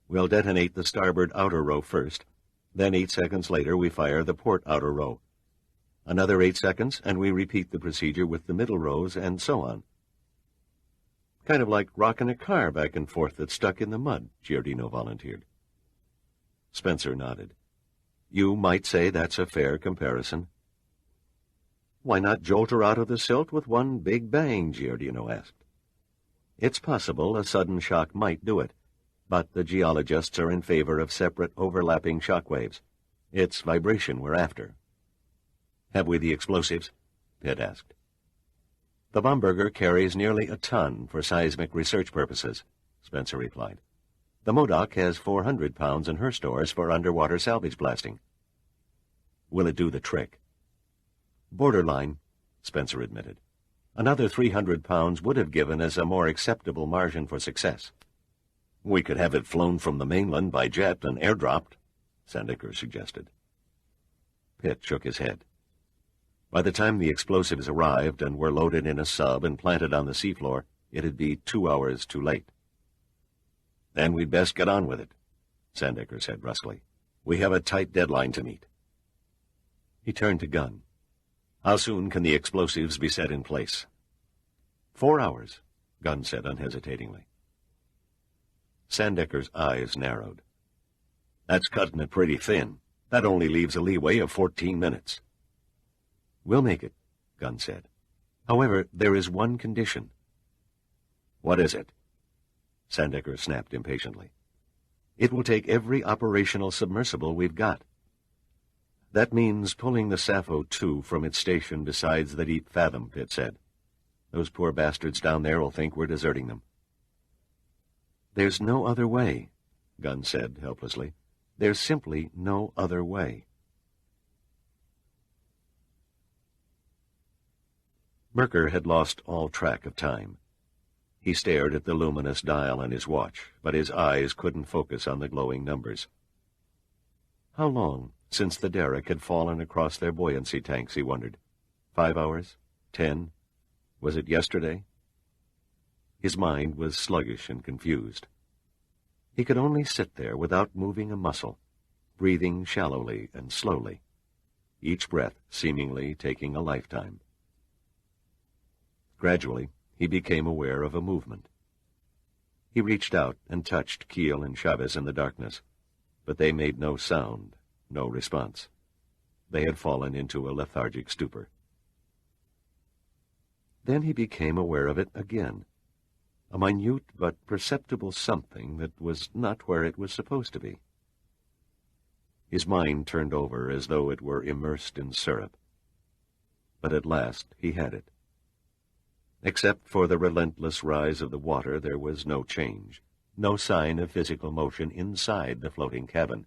We'll detonate the starboard outer row first, then 8 seconds later we fire the port outer row. Another 8 seconds, and we repeat the procedure with the middle rows, and so on. Kind of like rocking a car back and forth that's stuck in the mud, Giordino volunteered. Spencer nodded. You might say that's a fair comparison. Why not jolt her out of the silt with one big bang, Giordino asked. It's possible a sudden shock might do it, but the geologists are in favor of separate overlapping shock waves. It's vibration we're after. Have we the explosives? Pitt asked. The Bomberger carries nearly a ton for seismic research purposes, Spencer replied. The Modoc has 400 pounds in her stores for underwater salvage blasting. Will it do the trick? Borderline, Spencer admitted. Another 300 pounds would have given us a more acceptable margin for success. We could have it flown from the mainland by jet and airdropped, Sandecker suggested. Pitt shook his head. By the time the explosives arrived and were loaded in a sub and planted on the seafloor, it'd be 2 hours too late. Then we'd best get on with it, Sandecker said brusquely. We have a tight deadline to meet. He turned to Gunn. How soon can the explosives be set in place? 4 hours, Gunn said unhesitatingly. Sandecker's eyes narrowed. That's cutting it pretty thin. That only leaves a leeway of 14 minutes. We'll make it, Gunn said. However, there is one condition. What is it? Sandecker snapped impatiently. It will take every operational submersible we've got. That means pulling the Sappho II from its station beside the Deep Fathom, Pitt said. Those poor bastards down there will think we're deserting them. There's no other way, Gunn said helplessly. There's simply no other way. Merker had lost all track of time. He stared at the luminous dial on his watch, but his eyes couldn't focus on the glowing numbers. How long since the derrick had fallen across their buoyancy tanks, he wondered. 5 hours? 10? Was it yesterday? His mind was sluggish and confused. He could only sit there without moving a muscle, breathing shallowly and slowly, each breath seemingly taking a lifetime. Gradually, he became aware of a movement, He reached out and touched Keel and Chavez in the darkness, but they made no sound, no response. They had fallen into a lethargic stupor. Then he became aware of it again, a minute but perceptible something that was not where it was supposed to be. His mind turned over as though it were immersed in syrup. But at last he had it. Except for the relentless rise of the water, there was no change, no sign of physical motion inside the floating cabin.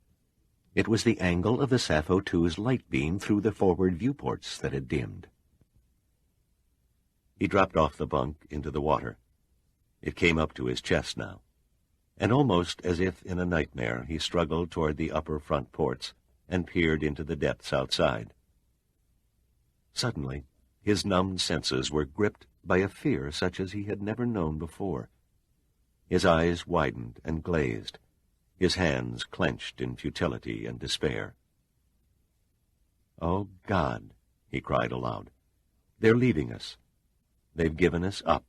It was the angle of the Sappho II's light beam through the forward viewports that had dimmed. He dropped off the bunk into the water. It came up to his chest now, and almost as if in a nightmare he struggled toward the upper front ports and peered into the depths outside. Suddenly, his numbed senses were gripped by a fear such as he had never known before. His eyes widened and glazed, his hands clenched in futility and despair. "Oh, God," he cried aloud, "they're leaving us. They've given us up."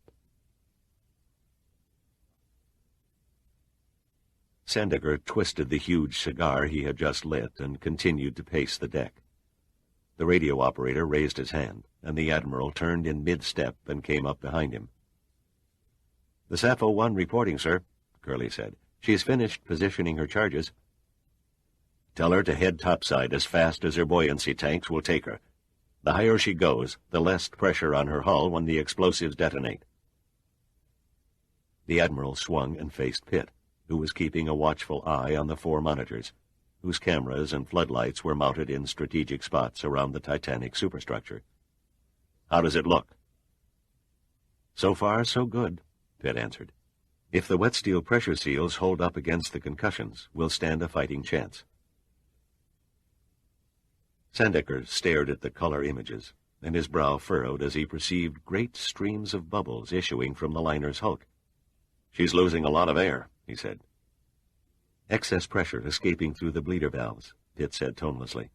Sandecker twisted the huge cigar he had just lit and continued to pace the deck. The radio operator raised his hand, and the Admiral turned in mid-step and came up behind him. "The Sappho 1 reporting, sir," Curly said. "She's finished positioning her charges." "Tell her to head topside as fast as her buoyancy tanks will take her. The higher she goes, the less pressure on her hull when the explosives detonate." The Admiral swung and faced Pitt, who was keeping a watchful eye on the 4 monitors, whose cameras and floodlights were mounted in strategic spots around the Titanic superstructure. "How does it look?" "So far, so good," Pitt answered. "If the wet steel pressure seals hold up against the concussions, we'll stand a fighting chance." Sandecker stared at the color images, and his brow furrowed as he perceived great streams of bubbles issuing from the liner's hulk. "She's losing a lot of air," he said. "Excess pressure escaping through the bleeder valves," Pitt said tonelessly.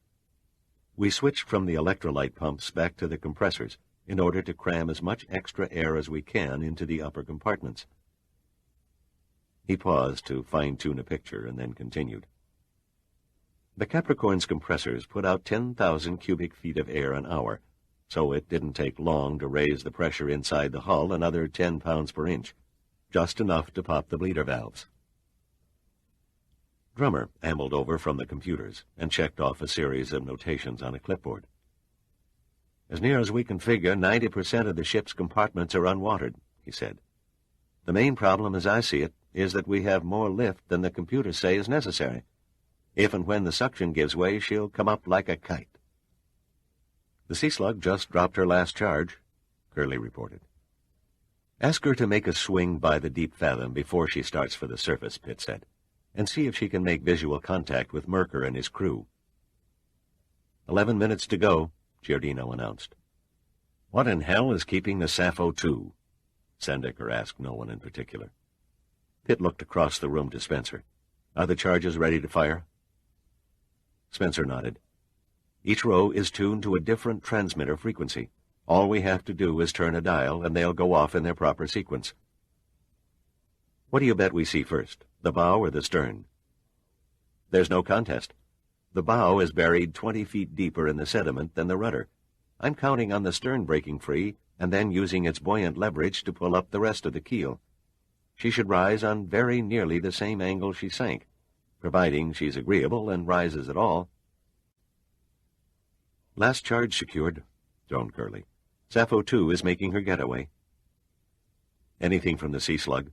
"We switched from the electrolyte pumps back to the compressors in order to cram as much extra air as we can into the upper compartments." He paused to fine-tune a picture and then continued. "The Capricorn's compressors put out 10,000 cubic feet of air an hour, so it didn't take long to raise the pressure inside the hull another 10 pounds per inch, just enough to pop the bleeder valves." Drummer ambled over from the computers and checked off a series of notations on a clipboard. "As near as we can figure, 90% of the ship's compartments are unwatered," he said. "The main problem, as I see it, is that we have more lift than the computers say is necessary. If and when the suction gives way, she'll come up like a kite." "The Sea Slug just dropped her last charge," Curly reported. "Ask her to make a swing by the deep fathom before she starts for the surface," Pitt said, "and see if she can make visual contact with Merker and his crew." 11 minutes to go," Giardino announced. "What in hell is keeping the Sappho 2? Sandecker asked no one in particular. Pitt looked across the room to Spencer. "Are the charges ready to fire?" Spencer nodded. "Each row is tuned to a different transmitter frequency. All we have to do is turn a dial, and they'll go off in their proper sequence." "What do you bet we see first, the bow or the stern?" "There's no contest. The bow is buried 20 feet deeper in the sediment than the rudder. I'm counting on the stern breaking free and then using its buoyant leverage to pull up the rest of the keel. She should rise on very nearly the same angle she sank, providing she's agreeable and rises at all." "Last charge secured," droned Curly. "Sappho 2 is making her getaway." "Anything from the Sea Slug?"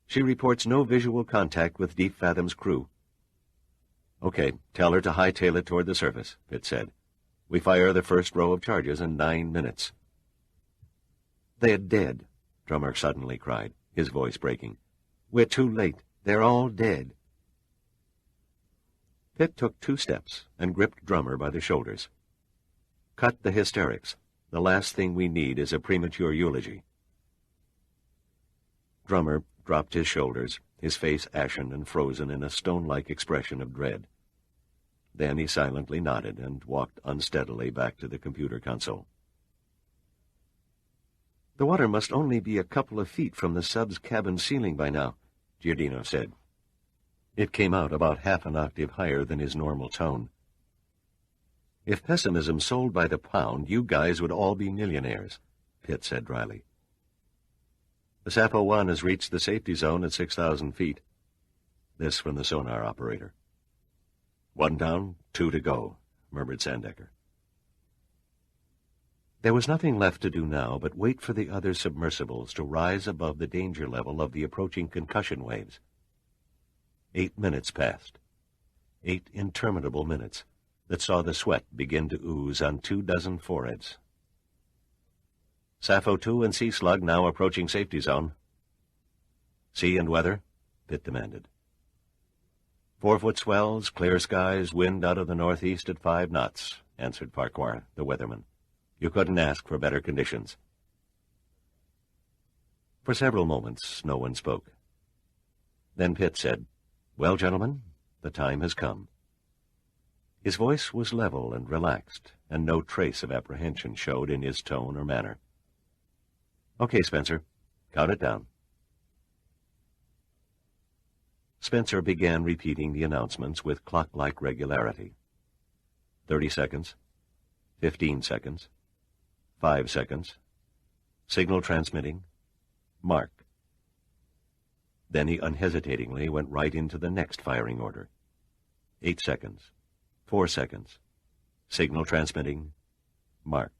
"She reports no visual contact with Deep Fathom's crew." "Okay, tell her to hightail it toward the surface," Pitt said. "We fire the first row of charges in 9 minutes. "They're dead," Drummer suddenly cried, his voice breaking. "We're too late. They're all dead." Pitt took 2 steps and gripped Drummer by the shoulders. "Cut the hysterics. The last thing we need is a premature eulogy." Drummer dropped his shoulders, his face ashen and frozen in a stone-like expression of dread. Then he silently nodded and walked unsteadily back to the computer console. The water must only be a couple of feet from the sub's cabin ceiling by now, Giordino said. It came out about half an octave higher than his normal tone. If pessimism sold by the pound, you guys would all be millionaires, Pitt said dryly. The Sappho 1 has reached the safety zone at 6,000 feet. This from the sonar operator. 1 down, 2 to go, murmured Sandecker. There was nothing left to do now but wait for the other submersibles to rise above the danger level of the approaching concussion waves. 8 minutes passed. 8 interminable minutes that saw the sweat begin to ooze on 24 foreheads. Sappho 2 and Sea Slug now approaching safety zone. Sea and weather? Pitt demanded. 4-foot swells, clear skies, wind out of the northeast at 5 knots, answered Farquhar, the weatherman. You couldn't ask for better conditions. For several moments, no one spoke. Then Pitt said, Well, gentlemen, the time has come. His voice was level and relaxed, and no trace of apprehension showed in his tone or manner. Okay, Spencer, count it down. Spencer began repeating the announcements with clock-like regularity. 30 seconds, 15 seconds, 5 seconds, signal transmitting, mark. Then he unhesitatingly went right into the next firing order. 8 seconds, 4 seconds, signal transmitting, mark.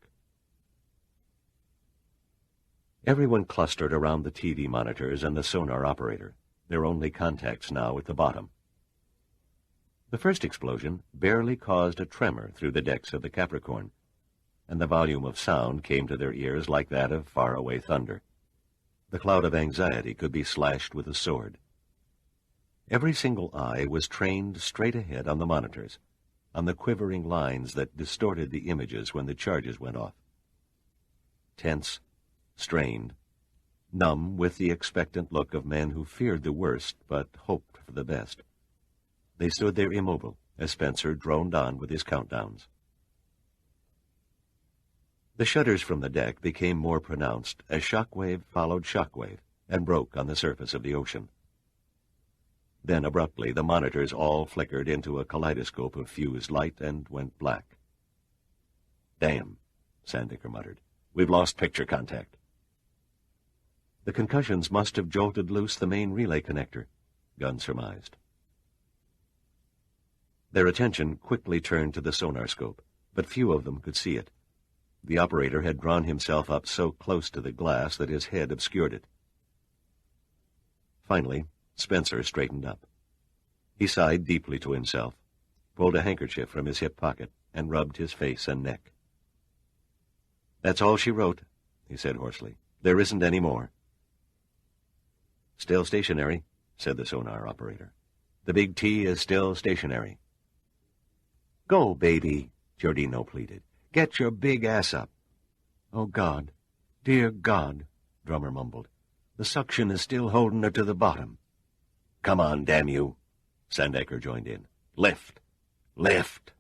Everyone clustered around the TV monitors and the sonar operator, their only contacts now at the bottom. The first explosion barely caused a tremor through the decks of the Capricorn, and the volume of sound came to their ears like that of faraway thunder. The cloud of anxiety could be slashed with a sword. Every single eye was trained straight ahead on the monitors, on the quivering lines that distorted the images when the charges went off. Tense, strained, numb with the expectant look of men who feared the worst but hoped for the best. They stood there immobile as Spencer droned on with his countdowns. The shudders from the deck became more pronounced as shockwave followed shockwave and broke on the surface of the ocean. Then abruptly the monitors all flickered into a kaleidoscope of fused light and went black. Damn, Sandecker muttered. We've lost picture contact. The concussions must have jolted loose the main relay connector, Gunn surmised. Their attention quickly turned to the sonar scope, but few of them could see it. The operator had drawn himself up so close to the glass that his head obscured it. Finally, Spencer straightened up. He sighed deeply to himself, pulled a handkerchief from his hip pocket, and rubbed his face and neck. That's all she wrote, he said hoarsely. There isn't any more. Still stationary, said the sonar operator. The big T is still stationary. Go, baby, Giordino pleaded. Get your big ass up. Oh, God, dear God, Drummer mumbled. The suction is still holding her to the bottom. Come on, damn you, Sandecker joined in. Lift, lift.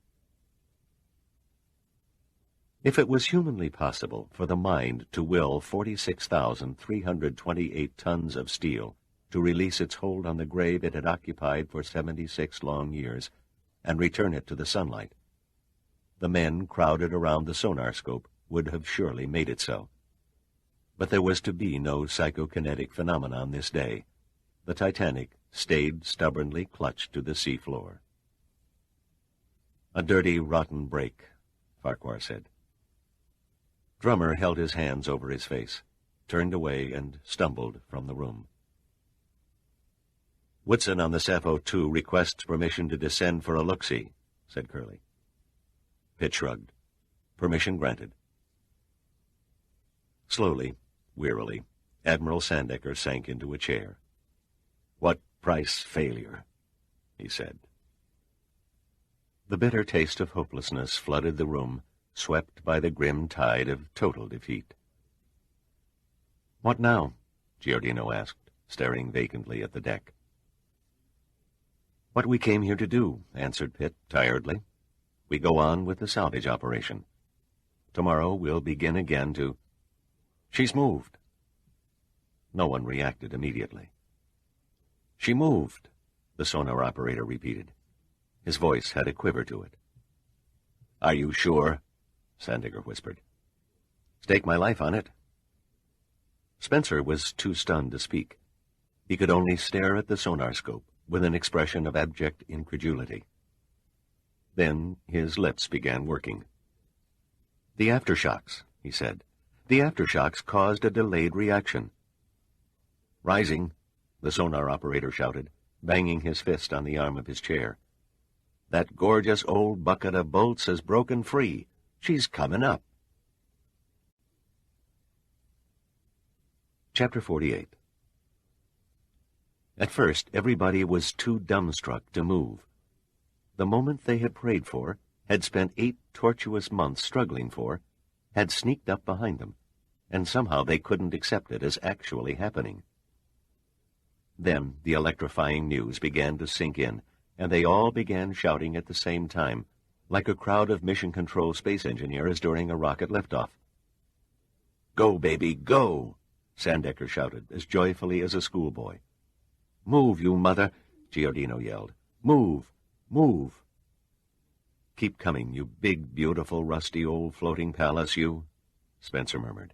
If it was humanly possible for the mind to will 46,328 tons of steel to release its hold on the grave it had occupied for 76 long years and return it to the sunlight, the men crowded around the sonar scope would have surely made it so. But there was to be no psychokinetic phenomenon this day. The Titanic stayed stubbornly clutched to the sea floor. A dirty, rotten break, Farquhar said. Drummer held his hands over his face, turned away, and stumbled from the room. Woodson on the Sappho 2 requests permission to descend for a look-see, said Curley. Pitt shrugged. Permission granted. Slowly, wearily, Admiral Sandecker sank into a chair. What price failure, he said. The bitter taste of hopelessness flooded the room, swept by the grim tide of total defeat. What now? Giordino asked, staring vacantly at the deck. What we came here to do, answered Pitt tiredly. We go on with the salvage operation. Tomorrow we'll begin again to... She's moved. No one reacted immediately. She moved, the sonar operator repeated. His voice had a quiver to it. Are you sure? Sandecker whispered. Stake my life on it. Spencer was too stunned to speak. He could only stare at the sonar scope with an expression of abject incredulity. Then his lips began working. The aftershocks, he said. The aftershocks caused a delayed reaction. Rising, the sonar operator shouted, banging his fist on the arm of his chair. That gorgeous old bucket of bolts has broken free. She's coming up. Chapter 48. At first, everybody was too dumbstruck to move. The moment they had prayed for, had spent 8 tortuous months struggling for, had sneaked up behind them, and somehow they couldn't accept it as actually happening. Then the electrifying news began to sink in, and they all began shouting at the same time, like a crowd of Mission Control space engineers during a rocket liftoff. Go, baby, go! Sandecker shouted, as joyfully as a schoolboy. Move, you mother! Giordino yelled. Move! Move! Keep coming, you big, beautiful, rusty old floating palace, you, Spencer murmured.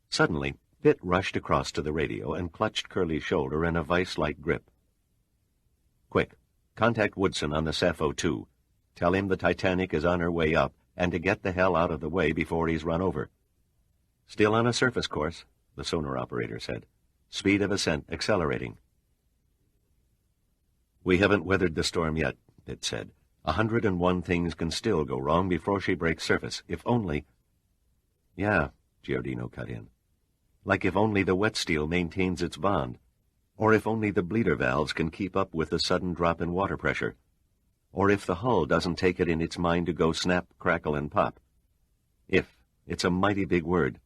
Suddenly, Pitt rushed across to the radio and clutched Curly's shoulder in a vice-like grip. Quick, contact Woodson on the Sappho 2. Tell him the Titanic is on her way up, and to get the hell out of the way before he's run over. Still on a surface course, the sonar operator said. Speed of ascent accelerating. We haven't weathered the storm yet, Pitt said. 101 things can still go wrong before she breaks surface, if only... Yeah, Giordino cut in. Like if only the wet steel maintains its bond, or if only the bleeder valves can keep up with the sudden drop in water pressure, or if the hull doesn't take it in its mind to go snap, crackle, and pop. If, it's a mighty big word.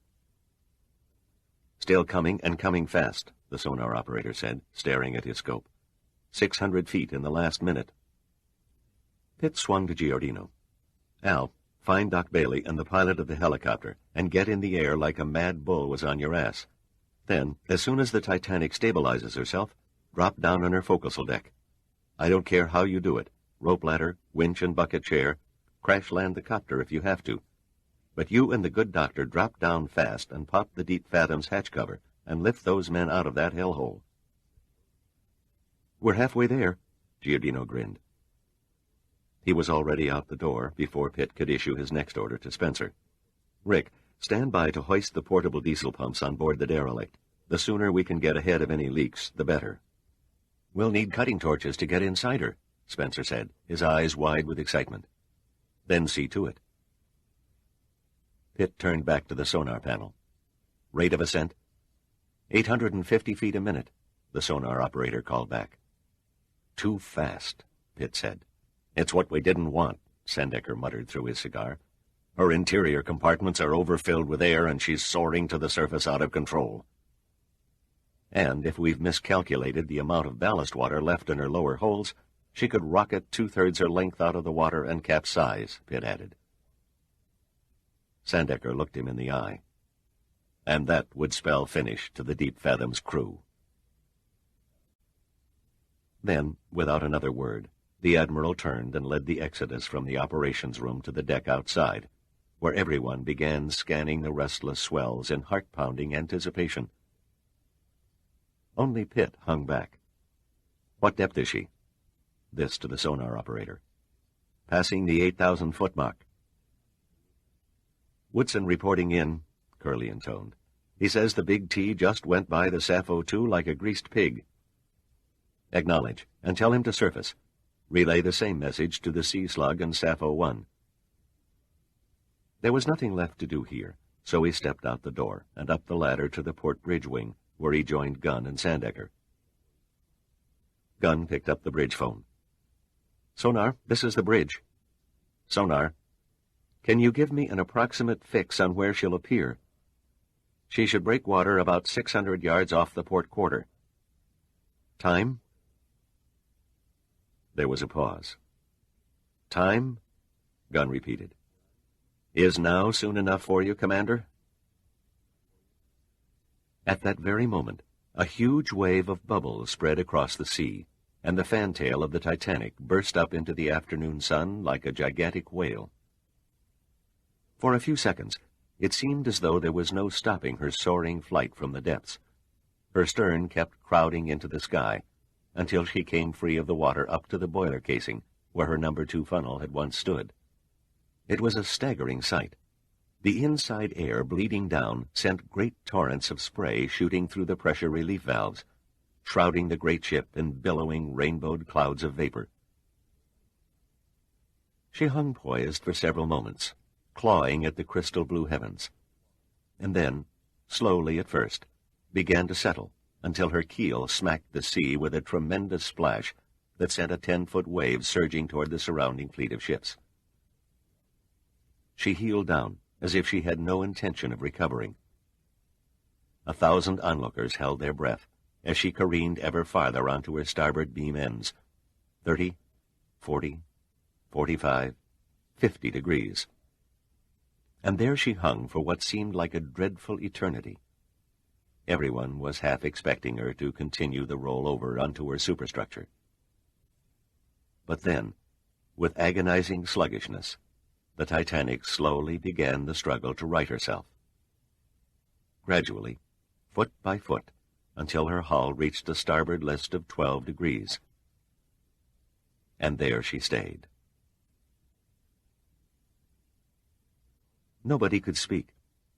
Still coming, and coming fast, the sonar operator said, staring at his scope. 600 feet in the last minute. Pitt swung to Giordino. Al, find Doc Bailey and the pilot of the helicopter, and get in the air like a mad bull was on your ass. Then, as soon as the Titanic stabilizes herself, drop down on her forecastle deck. I don't care how you do it. Rope ladder, winch and bucket chair. Crash land the copter if you have to. But you and the good doctor drop down fast and pop the Deep Fathom's hatch cover and lift those men out of that hellhole. We're halfway there, Giordino grinned. He was already out the door before Pitt could issue his next order to Spencer. Rick, stand by to hoist the portable diesel pumps on board the derelict. The sooner we can get ahead of any leaks, the better. We'll need cutting torches to get inside her, Spencer said, his eyes wide with excitement. Then see to it. Pitt turned back to the sonar panel. Rate of ascent? 850 feet a minute, the sonar operator called back. Too fast, Pitt said. It's what we didn't want, Sandecker muttered through his cigar. Her interior compartments are overfilled with air, and she's soaring to the surface out of control. And if we've miscalculated the amount of ballast water left in her lower holds, she could rocket 2/3 her length out of the water and capsize, Pitt added. Sandecker looked him in the eye. And that would spell finish to the Deep Fathom's crew. Then, without another word, the Admiral turned and led the Exodus from the operations room to the deck outside, where everyone began scanning the restless swells in heart-pounding anticipation. Only Pitt hung back. What depth is she? This to the sonar operator. Passing the 8,000-foot mark. Woodson reporting in, Curly intoned. He says the Big T just went by the Sappho 2 like a greased pig. Acknowledge, and tell him to surface. Relay the same message to the Sea Slug and Sappho 1. There was nothing left to do here, so he stepped out the door and up the ladder to the port bridge wing, where he joined Gunn and Sandecker. Gunn picked up the bridge phone. Sonar, this is the bridge. Sonar, can you give me an approximate fix on where she'll appear? She should break water about 600 yards off the port quarter. Time? There was a pause. Time? Gunn repeated. Is now soon enough for you, Commander? At that very moment, a huge wave of bubbles spread across the sea, and the fantail of the Titanic burst up into the afternoon sun like a gigantic whale. For a few seconds, it seemed as though there was no stopping her soaring flight from the depths. Her stern kept crowding into the sky, until she came free of the water up to the boiler casing, where her number 2 funnel had once stood. It was a staggering sight. The inside air bleeding down sent great torrents of spray shooting through the pressure relief valves, shrouding the great ship in billowing rainbowed clouds of vapor. She hung poised for several moments, clawing at the crystal blue heavens, and then, slowly at first, began to settle until her keel smacked the sea with a tremendous splash that sent a 10-foot wave surging toward the surrounding fleet of ships. She heeled down as if she had no intention of recovering. 1,000 onlookers held their breath as she careened ever farther onto her starboard beam ends, 30, 40, 45, 50 degrees. And there she hung for what seemed like a dreadful eternity. Everyone was half expecting her to continue the roll over onto her superstructure. But then, with agonizing sluggishness, the Titanic slowly began the struggle to right herself. Gradually, foot by foot, until her hull reached a starboard list of 12 degrees. And there she stayed. Nobody could speak.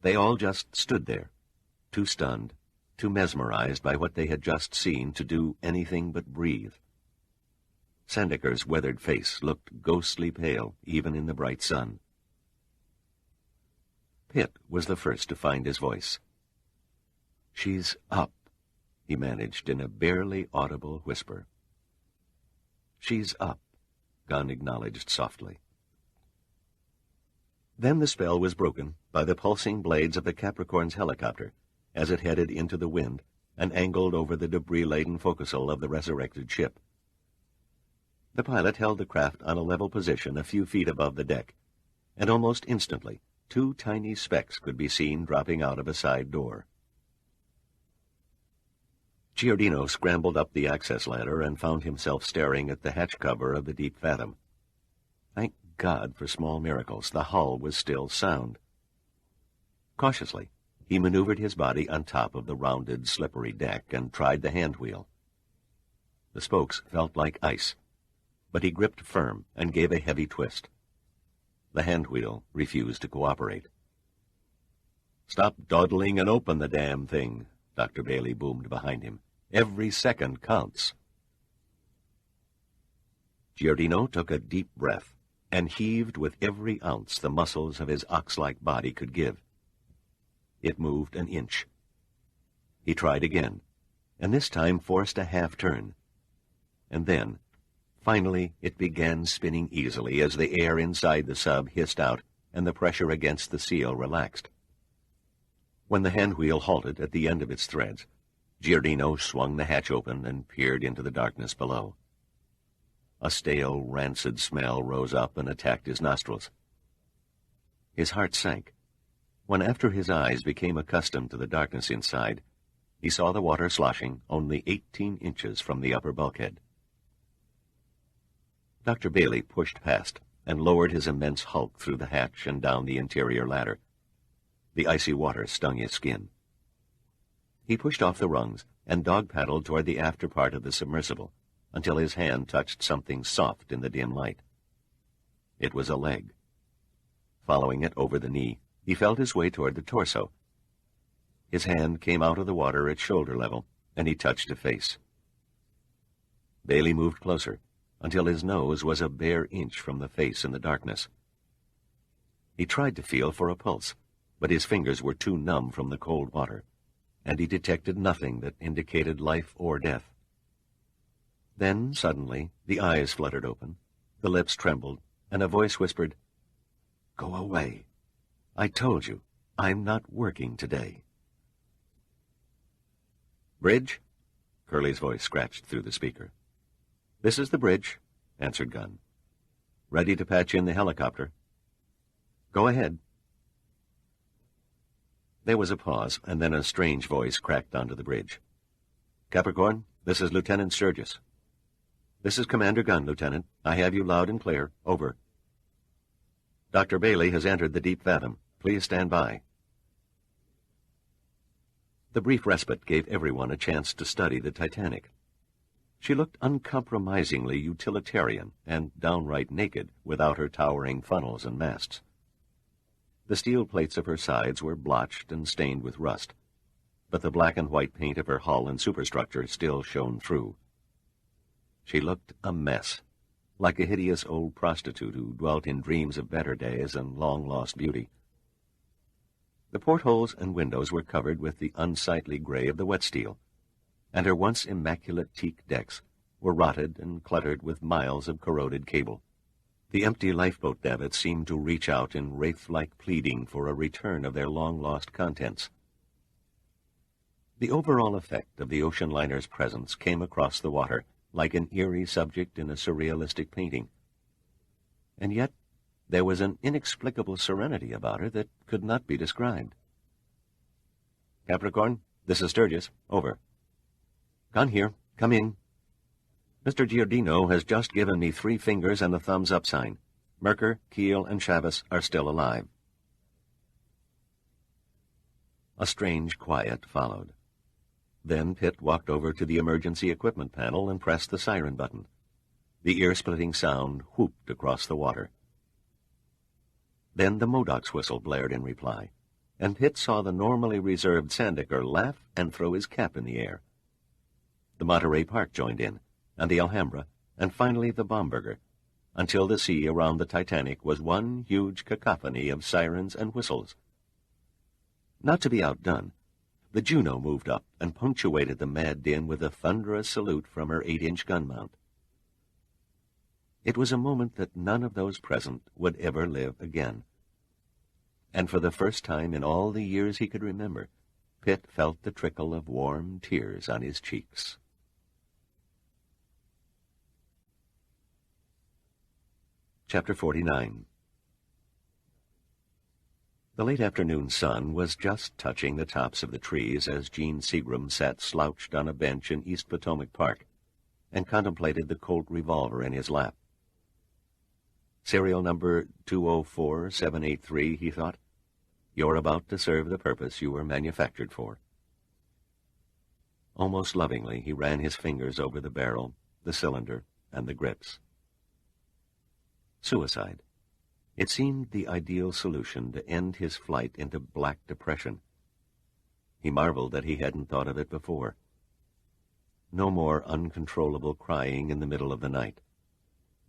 They all just stood there, too stunned, too mesmerized by what they had just seen to do anything but breathe. Sandeker's weathered face looked ghostly pale even in the bright sun. Pitt was the first to find his voice. "She's up," he managed in a barely audible whisper. "She's up," Gunn acknowledged softly. Then the spell was broken by the pulsing blades of the Capricorn's helicopter as it headed into the wind and angled over the debris-laden forecastle of the resurrected ship. The pilot held the craft on a level position a few feet above the deck, and almost instantly 2 tiny specks could be seen dropping out of a side door. Giordino scrambled up the access ladder and found himself staring at the hatch cover of the deep fathom. Thank God for small miracles, the hull was still sound. Cautiously, he maneuvered his body on top of the rounded, slippery deck and tried the hand wheel. The spokes felt like ice, but he gripped firm and gave a heavy twist. The hand wheel refused to cooperate. "Stop dawdling and open the damn thing," Dr. Bailey boomed behind him. "Every second counts." Giordino took a deep breath and heaved with every ounce the muscles of his ox-like body could give. It moved an inch. He tried again, and this time forced a half-turn. And then, finally, it began spinning easily as the air inside the sub hissed out and the pressure against the seal relaxed. When the hand wheel halted at the end of its threads, Giordino swung the hatch open and peered into the darkness below. A stale, rancid smell rose up and attacked his nostrils. His heart sank when, after his eyes became accustomed to the darkness inside, he saw the water sloshing only 18 inches from the upper bulkhead. Dr. Bailey pushed past and lowered his immense hulk through the hatch and down the interior ladder. The icy water stung his skin. He pushed off the rungs and dog-paddled toward the after part of the submersible until his hand touched something soft in the dim light. It was a leg. Following it over the knee, he felt his way toward the torso. His hand came out of the water at shoulder level, and he touched a face. Bailey moved closer until his nose was a bare inch from the face in the darkness. He tried to feel for a pulse, but his fingers were too numb from the cold water, and he detected nothing that indicated life or death. Then, suddenly, the eyes fluttered open, the lips trembled, and a voice whispered, "Go away. I told you, I'm not working today." "Bridge?" Curly's voice scratched through the speaker. "This is the bridge," answered Gunn. "Ready to patch in the helicopter." "Go ahead." There was a pause, and then a strange voice cracked onto the bridge. "Capricorn, this is Lieutenant Sturgis." "This is Commander Gunn, Lieutenant. I have you loud and clear. Over." "Dr. Bailey has entered the deep fathom. Please stand by." The brief respite gave everyone a chance to study the Titanic. She looked uncompromisingly utilitarian and downright naked without her towering funnels and masts. The steel plates of her sides were blotched and stained with rust, but the black and white paint of her hull and superstructure still shone through. She looked a mess, like a hideous old prostitute who dwelt in dreams of better days and long-lost beauty. The portholes and windows were covered with the unsightly gray of the wet steel, and her once immaculate teak decks were rotted and cluttered with miles of corroded cable. The empty lifeboat davits seemed to reach out in wraith-like pleading for a return of their long-lost contents. The overall effect of the ocean liner's presence came across the water like an eerie subject in a surrealistic painting. And yet there was an inexplicable serenity about her that could not be described. "Capricorn, this is Sturgis. Over." "Gunn here. Come in." "Mr. Giordino has just given me 3 fingers and the thumbs-up sign. Merker, Keel, and Chavez are still alive." A strange quiet followed. Then Pitt walked over to the emergency equipment panel and pressed the siren button. The ear-splitting sound whooped across the water. Then the Modoc's whistle blared in reply, and Pitt saw the normally reserved Sandecker laugh and throw his cap in the air. The Monterey Park joined in, and the Alhambra, and finally the Baumburger, until the sea around the Titanic was one huge cacophony of sirens and whistles. Not to be outdone, the Juno moved up and punctuated the mad din with a thunderous salute from her 8-inch gun mount. It was a moment that none of those present would ever live again. And for the first time in all the years he could remember, Pitt felt the trickle of warm tears on his cheeks. Chapter 49. The late afternoon sun was just touching the tops of the trees as Gene Seagram sat slouched on a bench in East Potomac Park and contemplated the Colt revolver in his lap. "Serial number 204783, he thought. "You're about to serve the purpose you were manufactured for." Almost lovingly, he ran his fingers over the barrel, the cylinder, and the grips. Suicide. It seemed the ideal solution to end his flight into black depression. He marveled that he hadn't thought of it before. No more uncontrollable crying in the middle of the night.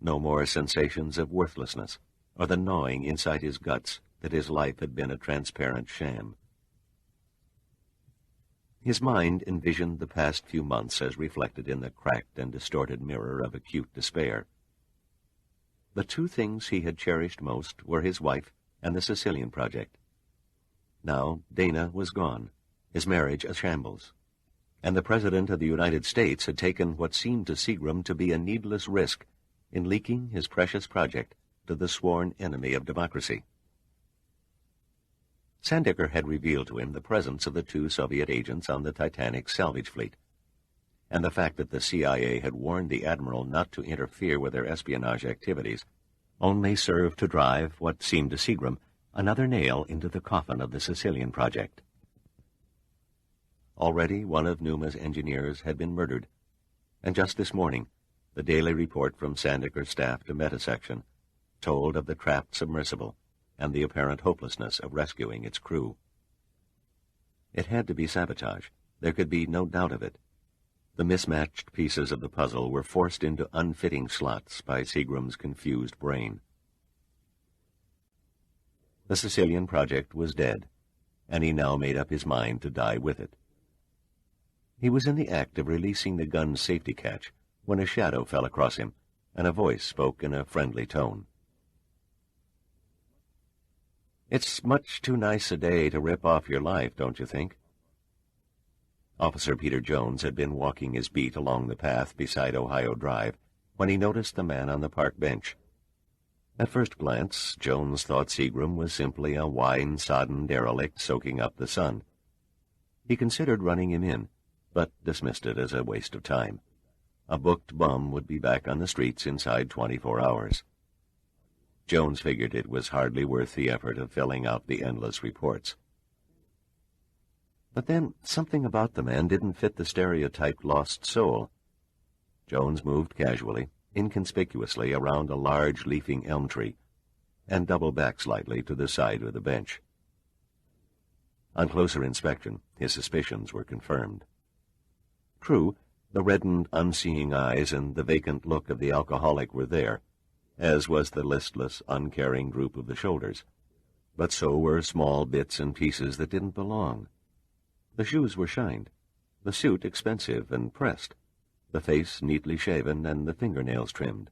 No more sensations of worthlessness, or the gnawing inside his guts that his life had been a transparent sham. His mind envisioned the past few months as reflected in the cracked and distorted mirror of acute despair. The 2 things he had cherished most were his wife and the Sicilian project. Now Dana was gone, his marriage a shambles, and the President of the United States had taken what seemed to Seagram to be a needless risk in leaking his precious project to the sworn enemy of democracy. Sandecker had revealed to him the presence of the 2 Soviet agents on the Titanic's salvage fleet, and the fact that the CIA had warned the admiral not to interfere with their espionage activities only served to drive what seemed to Seagram another nail into the coffin of the Sicilian project. Already one of Numa's engineers had been murdered, and just this morning the daily report from Sandecker's staff to Metasection told of the trapped submersible and the apparent hopelessness of rescuing its crew. It had to be sabotage. There could be no doubt of it. The mismatched pieces of the puzzle were forced into unfitting slots by Seagram's confused brain. The Sicilian project was dead, and he now made up his mind to die with it. He was in the act of releasing the gun's safety catch when a shadow fell across him, and a voice spoke in a friendly tone. "It's much too nice a day to rip off your life, don't you think?" Officer Peter Jones had been walking his beat along the path beside Ohio Drive when he noticed the man on the park bench. At first glance, Jones thought Seagram was simply a wine-sodden derelict soaking up the sun. He considered running him in, but dismissed it as a waste of time. A booked bum would be back on the streets inside 24 hours. Jones figured it was hardly worth the effort of filling out the endless reports. But then something about the man didn't fit the stereotyped lost soul. Jones moved casually, inconspicuously around a large leafing elm tree, and doubled back slightly to the side of the bench. On closer inspection, his suspicions were confirmed. True, the reddened, unseeing eyes and the vacant look of the alcoholic were there, as was the listless, uncaring droop of the shoulders, but so were small bits and pieces that didn't belong. The shoes were shined, the suit expensive and pressed, the face neatly shaven and the fingernails trimmed.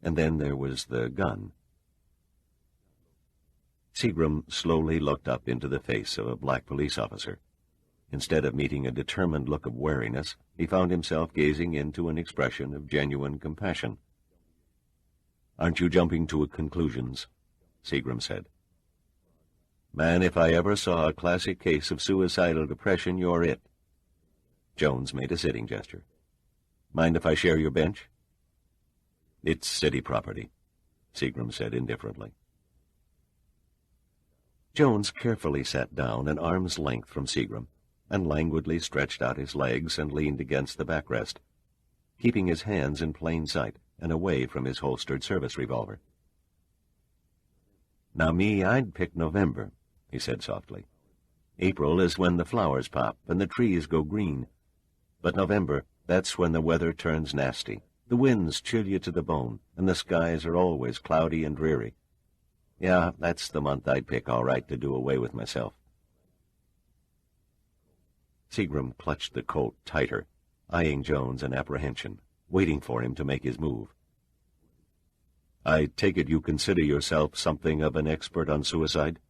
And then there was the gun. Seagram slowly looked up into the face of a black police officer. Instead of meeting a determined look of wariness, he found himself gazing into an expression of genuine compassion. "Aren't you jumping to conclusions?" Seagram said. "Man, if I ever saw a classic case of suicidal depression, you're it." Jones made a sitting gesture. "Mind if I share your bench?" "It's city property," Seagram said indifferently. Jones carefully sat down an arm's length from Seagram, and languidly stretched out his legs and leaned against the backrest, keeping his hands in plain sight and away from his holstered service revolver. "Now me, I'd pick November," he said softly. "April is when the flowers pop and the trees go green. But November, that's when the weather turns nasty. The winds chill you to the bone, and the skies are always cloudy and dreary. Yeah, that's the month I'd pick all right to do away with myself." Seagram clutched the Colt tighter, eyeing Jones in apprehension, waiting for him to make his move. "I take it you consider yourself something of an expert on suicide?"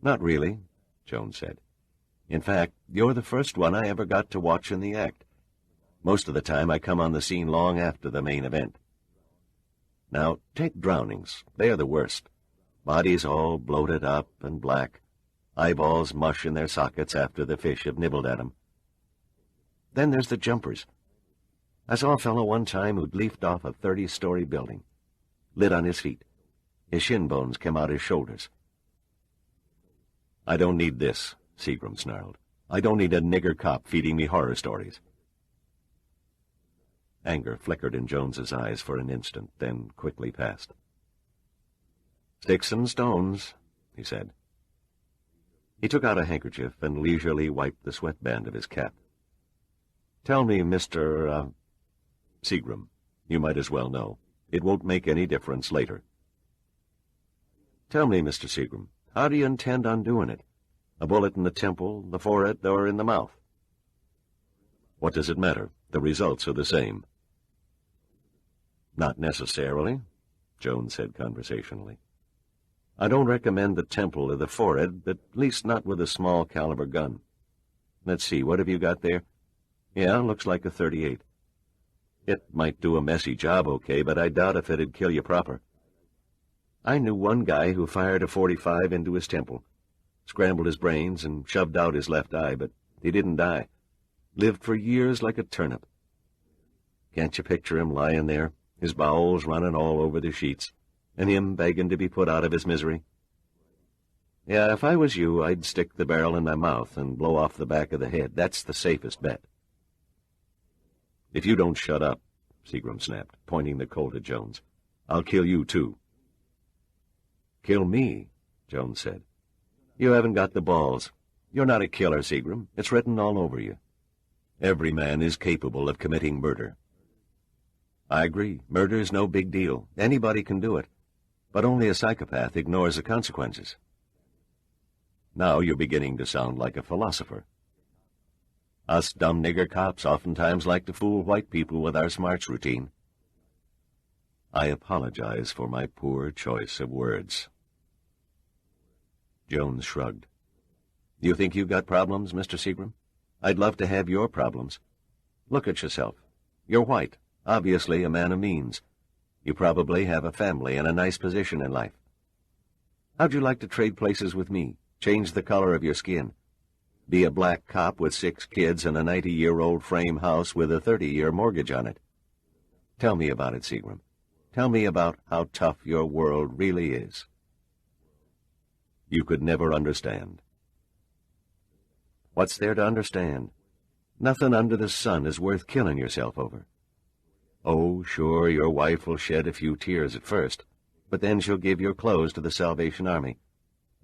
"Not really," Jones said. "In fact, you're the first one I ever got to watch in the act. Most of the time I come on the scene long after the main event. Now, take drownings. They are the worst. Bodies all bloated up and black, eyeballs mush in their sockets after the fish have nibbled at 'em. Then there's the jumpers. I saw a fellow one time who'd leaped off a 30-story building, lit on his feet. His shin bones came out his shoulders. "I don't need this," Seagram snarled. "I don't need a nigger cop feeding me horror stories." Anger flickered in Jones's eyes for an instant, then quickly passed. "Sticks and stones," he said. He took out a handkerchief and leisurely wiped the sweatband of his cap. "Tell me, Mr. Seagram, you might as well know. It won't make any difference later. Tell me, Mr. Seagram, how do you intend on doing it? A bullet in the temple, the forehead, or in the mouth?" "What does it matter? The results are the same." "Not necessarily," Jones said conversationally. "I don't recommend the temple or the forehead, at least not with a small-caliber gun. Let's see, what have you got there? Yeah, looks like a .38. It might do a messy job okay, but I doubt if it'd kill you proper. I knew one guy who fired a .45 into his temple, scrambled his brains and shoved out his left eye, but he didn't die. Lived for years like a turnip. Can't you picture him lying there, his bowels running all over the sheets, and him begging to be put out of his misery? Yeah, if I was you, I'd stick the barrel in my mouth and blow off the back of the head. That's the safest bet." "If you don't shut up," Seagram snapped, pointing the Colt at Jones, "I'll kill you, too." "Kill me?" Jones said. "You haven't got the balls. You're not a killer, Seagram. It's written all over you. Every man is capable of committing murder." "I agree. Murder's no big deal. Anybody can do it. But only a psychopath ignores the consequences." "Now you're beginning to sound like a philosopher." "Us dumb nigger cops oftentimes like to fool white people with our smarts routine." "I apologize for my poor choice of words." Jones shrugged. "You think you've got problems, Mr. Seagram? I'd love to have your problems. Look at yourself. You're white, obviously a man of means. You probably have a family and a nice position in life. How'd you like to trade places with me? Change the color of your skin? Be a black cop with 6 kids and a 90-year-old frame house with a 30-year mortgage on it? Tell me about it, Seagram. Tell me about how tough your world really is. You could never understand. What's there to understand? Nothing under the sun is worth killing yourself over. Oh, sure, your wife will shed a few tears at first, but then she'll give your clothes to the Salvation Army.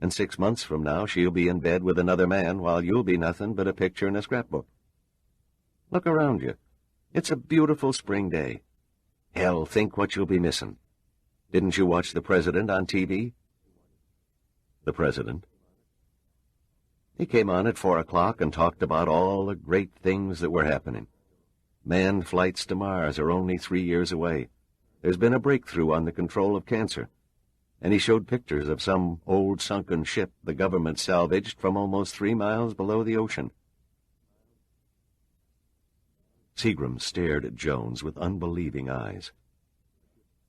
And 6 months from now, she'll be in bed with another man while you'll be nothing but a picture in a scrapbook. Look around you. It's a beautiful spring day. Hell, think what you'll be missing. Didn't you watch the president on TV? The president? He came on at 4 o'clock and talked about all the great things that were happening. Manned flights to Mars are only 3 years away. There's been a breakthrough on the control of cancer. And he showed pictures of some old sunken ship the government salvaged from almost 3 miles below the ocean. Seagram stared at Jones with unbelieving eyes.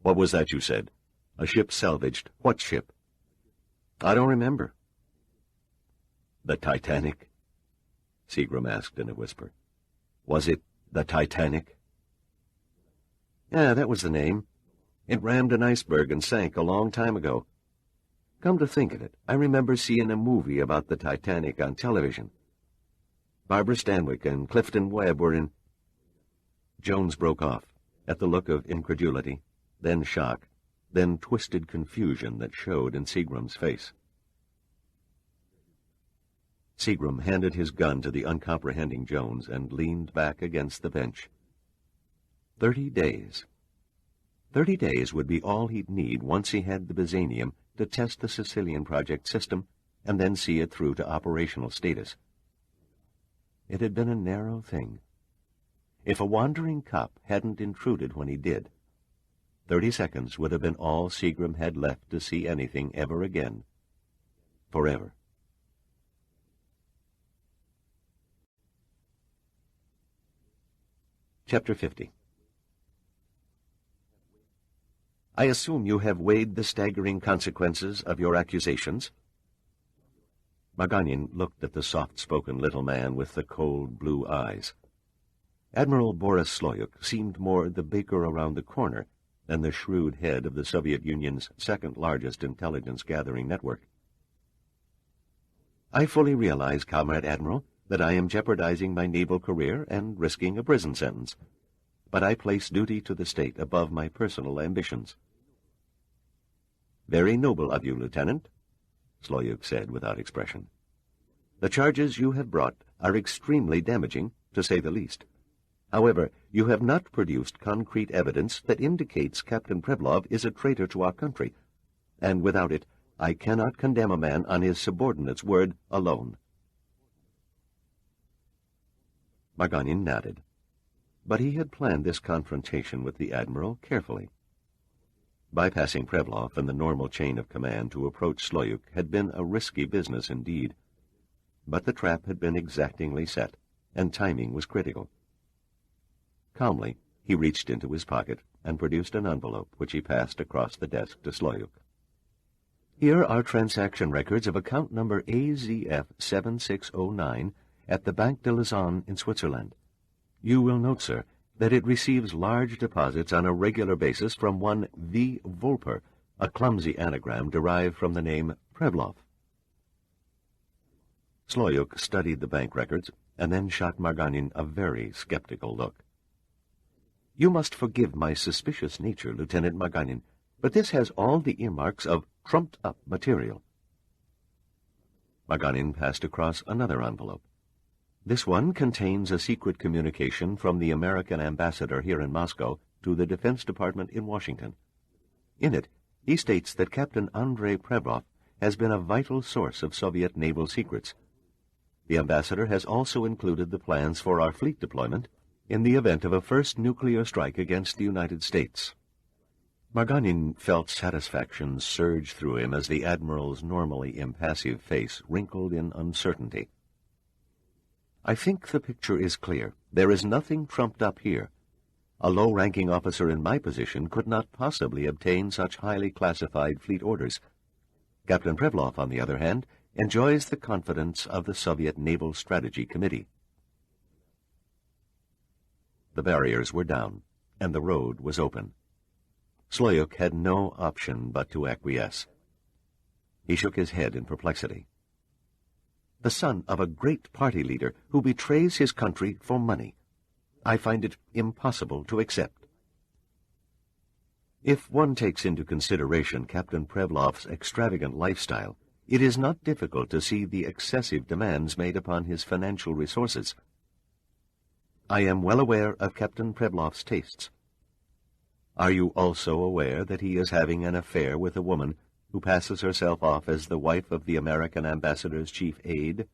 What was that you said? A ship salvaged. What ship? I don't remember. The Titanic? Seagram asked in a whisper. Was it the Titanic? Yeah, that was the name. It rammed an iceberg and sank a long time ago. Come to think of it, I remember seeing a movie about the Titanic on television. Barbara Stanwyck and Clifton Webb were in... Jones broke off, at the look of incredulity, then shock, then twisted confusion that showed in Seagram's face. Seagram handed his gun to the uncomprehending Jones and leaned back against the bench. 30 days. 30 days would be all he'd need once he had the Byzanium to test the Sicilian Project system and then see it through to operational status. It had been a narrow thing. If a wandering cop hadn't intruded when he did, 30 seconds would have been all Seagram had left to see anything ever again. Forever. Chapter 50. I assume you have weighed the staggering consequences of your accusations? Margonian looked at the soft-spoken little man with the cold blue eyes. Admiral Boris Sloyuk seemed more the baker around the corner than the shrewd head of the Soviet Union's second-largest intelligence-gathering network. I fully realize, Comrade Admiral, that I am jeopardizing my naval career and risking a prison sentence, but I place duty to the state above my personal ambitions. Very noble of you, Lieutenant, Sloyuk said without expression. The charges you have brought are extremely damaging, to say the least. However, you have not produced concrete evidence that indicates Captain Prevlov is a traitor to our country, and without it, I cannot condemn a man on his subordinate's word alone. Margonian nodded. But he had planned this confrontation with the Admiral carefully. Bypassing Prevlov and the normal chain of command to approach Sloyuk had been a risky business indeed. But the trap had been exactingly set, and timing was critical. Calmly, he reached into his pocket and produced an envelope which he passed across the desk to Sloyuk. Here are transaction records of account number AZF 7609 at the Banque de Lausanne in Switzerland. You will note, sir, that it receives large deposits on a regular basis from one V. Volper, a clumsy anagram derived from the name Prevlov. Sloyuk studied the bank records and then shot Margonian a very skeptical look. You must forgive my suspicious nature, Lieutenant Margonian, but this has all the earmarks of trumped-up material. Margonian passed across another envelope. This one contains a secret communication from the American ambassador here in Moscow to the Defense Department in Washington. In it, he states that Captain Andrei Prevlov has been a vital source of Soviet naval secrets. The ambassador has also included the plans for our fleet deployment in the event of a first nuclear strike against the United States. Margonian felt satisfaction surge through him as the Admiral's normally impassive face wrinkled in uncertainty. I think the picture is clear. There is nothing trumped up here. A low-ranking officer in my position could not possibly obtain such highly classified fleet orders. Captain Prevlov, on the other hand, enjoys the confidence of the Soviet Naval Strategy Committee. The barriers were down, and the road was open. Sloyuk had no option but to acquiesce. He shook his head in perplexity. The son of a great party leader who betrays his country for money. I find it impossible to accept. If one takes into consideration Captain Prevlov's extravagant lifestyle, it is not difficult to see the excessive demands made upon his financial resources. I am well aware of Captain Prevlov's tastes. Are you also aware that he is having an affair with a woman who passes herself off as the wife of the American ambassador's chief aide?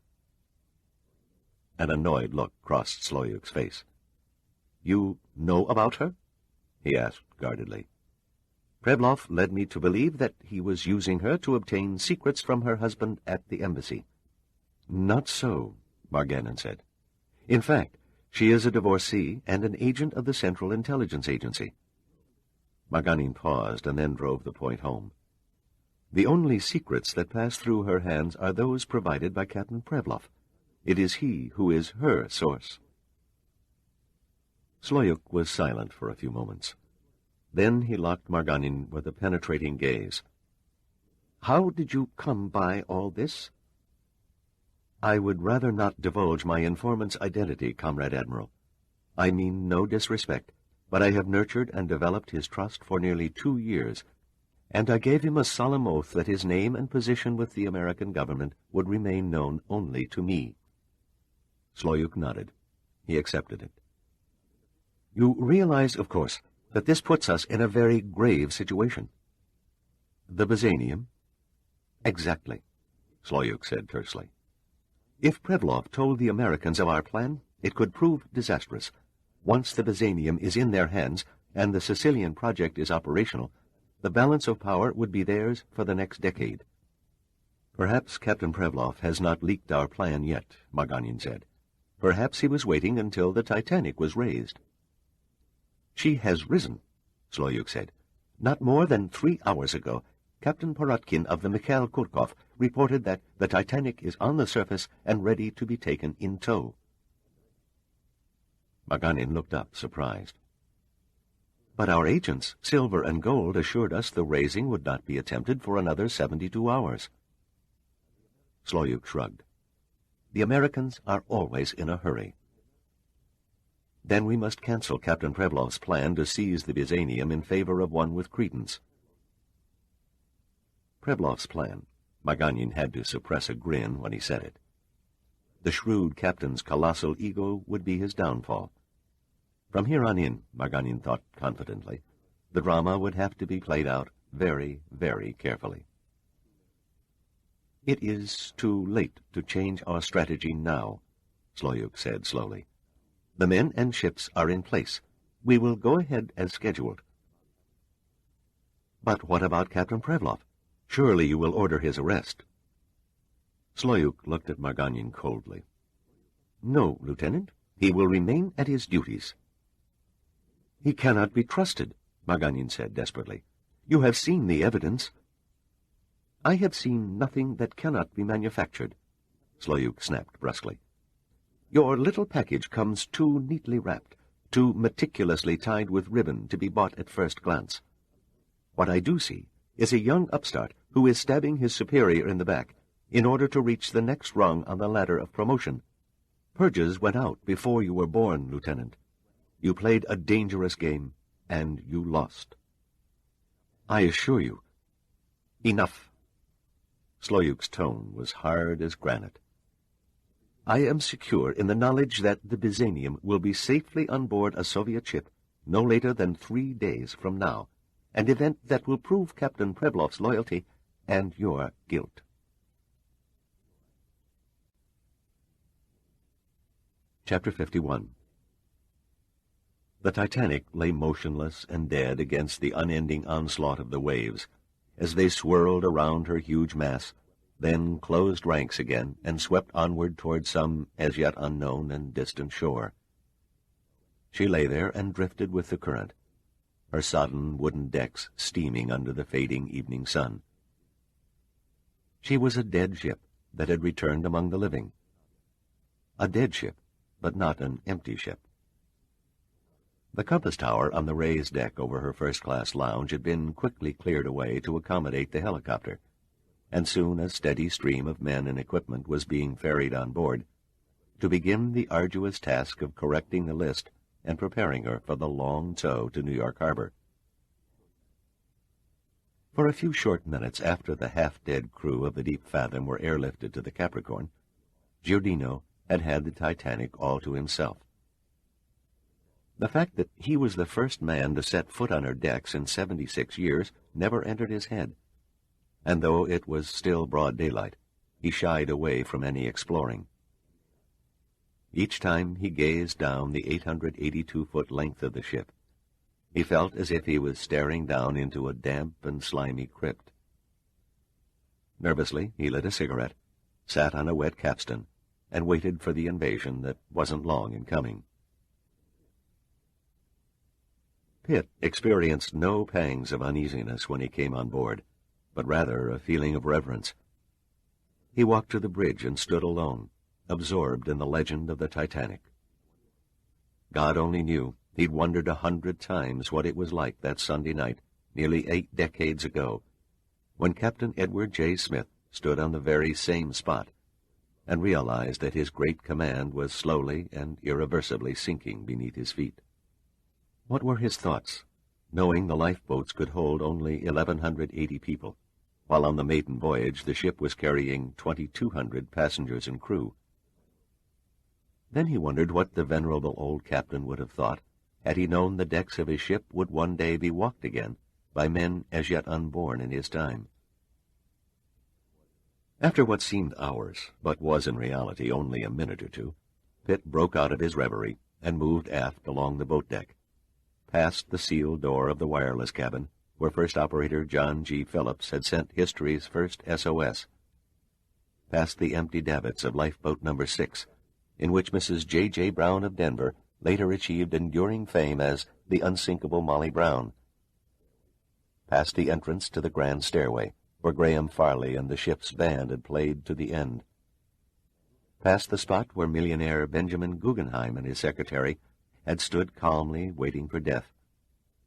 An annoyed look crossed Sloyuk's face. You know about her? He asked guardedly. Prevlov led me to believe that he was using her to obtain secrets from her husband at the embassy. Not so, Marganin said. In fact, she is a divorcee and an agent of the Central Intelligence Agency. Marganin paused and then drove the point home. The only secrets that pass through her hands are those provided by Captain Prevlov. It is he who is her source. Sloyuk was silent for a few moments. Then he locked Marganin with a penetrating gaze. How did you come by all this? I would rather not divulge my informant's identity, Comrade Admiral. I mean no disrespect, but I have nurtured and developed his trust for nearly 2 years, and I gave him a solemn oath that his name and position with the American government would remain known only to me. Sloyuk nodded. He accepted it. You realize, of course, that this puts us in a very grave situation. The Byzanium? Exactly, Sloyuk said tersely. If Prevlov told the Americans of our plan, it could prove disastrous. Once the Byzanium is in their hands and the Sicilian project is operational, the balance of power would be theirs for the next decade. Perhaps Captain Prevlov has not leaked our plan yet, Marganin said. Perhaps he was waiting until the Titanic was raised. She has risen, Sloyuk said. Not more than 3 hours ago, Captain Porotkin of the Mikhail Kurkov reported that the Titanic is on the surface and ready to be taken in tow. Marganin looked up, surprised. But our agents, Silver and Gold, assured us the raising would not be attempted for another 72 hours. Sloyuk shrugged. The Americans are always in a hurry. Then we must cancel Captain Prevlov's plan to seize the Byzanium in favor of one with credence. Prevlov's plan. Marganin had to suppress a grin when he said it. The shrewd captain's colossal ego would be his downfall. From here on in, Marganin thought confidently, the drama would have to be played out very, very carefully. It is too late to change our strategy now, Sloyuk said slowly. The men and ships are in place. We will go ahead as scheduled. But what about Captain Prevlov? Surely you will order his arrest. Sloyuk looked at Marganin coldly. No, Lieutenant. He will remain at his duties. He cannot be trusted, Marganin said desperately. You have seen the evidence. I have seen nothing that cannot be manufactured, Sloyuk snapped brusquely. Your little package comes too neatly wrapped, too meticulously tied with ribbon to be bought at first glance. What I do see is a young upstart who is stabbing his superior in the back in order to reach the next rung on the ladder of promotion. Purges went out before you were born, Lieutenant. You played a dangerous game, and you lost. I assure you. Enough. Sloyuk's tone was hard as granite. I am secure in the knowledge that the Byzanium will be safely on board a Soviet ship no later than 3 days from now, an event that will prove Captain Prevlov's loyalty and your guilt. Chapter 51. The Titanic lay motionless and dead against the unending onslaught of the waves, as they swirled around her huge mass, then closed ranks again and swept onward toward some as yet unknown and distant shore. She lay there and drifted with the current, her sodden wooden decks steaming under the fading evening sun. She was a dead ship that had returned among the living. A dead ship, but not an empty ship. The compass tower on the raised deck over her first-class lounge had been quickly cleared away to accommodate the helicopter, and soon a steady stream of men and equipment was being ferried on board to begin the arduous task of correcting the list and preparing her for the long tow to New York Harbor. For a few short minutes after the half-dead crew of the Deep Fathom were airlifted to the Capricorn, Giordino had had the Titanic all to himself. The fact that he was the first man to set foot on her decks in 76 years never entered his head, and though it was still broad daylight, he shied away from any exploring. Each time he gazed down the 882-foot length of the ship, he felt as if he was staring down into a damp and slimy crypt. Nervously, he lit a cigarette, sat on a wet capstan, and waited for the invasion that wasn't long in coming. Pitt experienced no pangs of uneasiness when he came on board, but rather a feeling of reverence. He walked to the bridge and stood alone, absorbed in the legend of the Titanic. God only knew he'd wondered 100 times what it was like that Sunday night, nearly 8 decades ago, when Captain Edward J. Smith stood on the very same spot and realized that his great command was slowly and irreversibly sinking beneath his feet. What were his thoughts, knowing the lifeboats could hold only 1,180 people, while on the maiden voyage the ship was carrying 2,200 passengers and crew? Then he wondered what the venerable old captain would have thought had he known the decks of his ship would one day be walked again by men as yet unborn in his time. After what seemed hours, but was in reality only a minute or two, Pitt broke out of his reverie and moved aft along the boat deck, past the sealed door of the wireless cabin, where First Operator John G. Phillips had sent history's first SOS, past the empty davits of Lifeboat No. 6, in which Mrs. J. Brown of Denver later achieved enduring fame as the unsinkable Molly Brown, past the entrance to the grand stairway, where Graham Farley and the ship's band had played to the end, past the spot where millionaire Benjamin Guggenheim and his secretary had stood calmly waiting for death,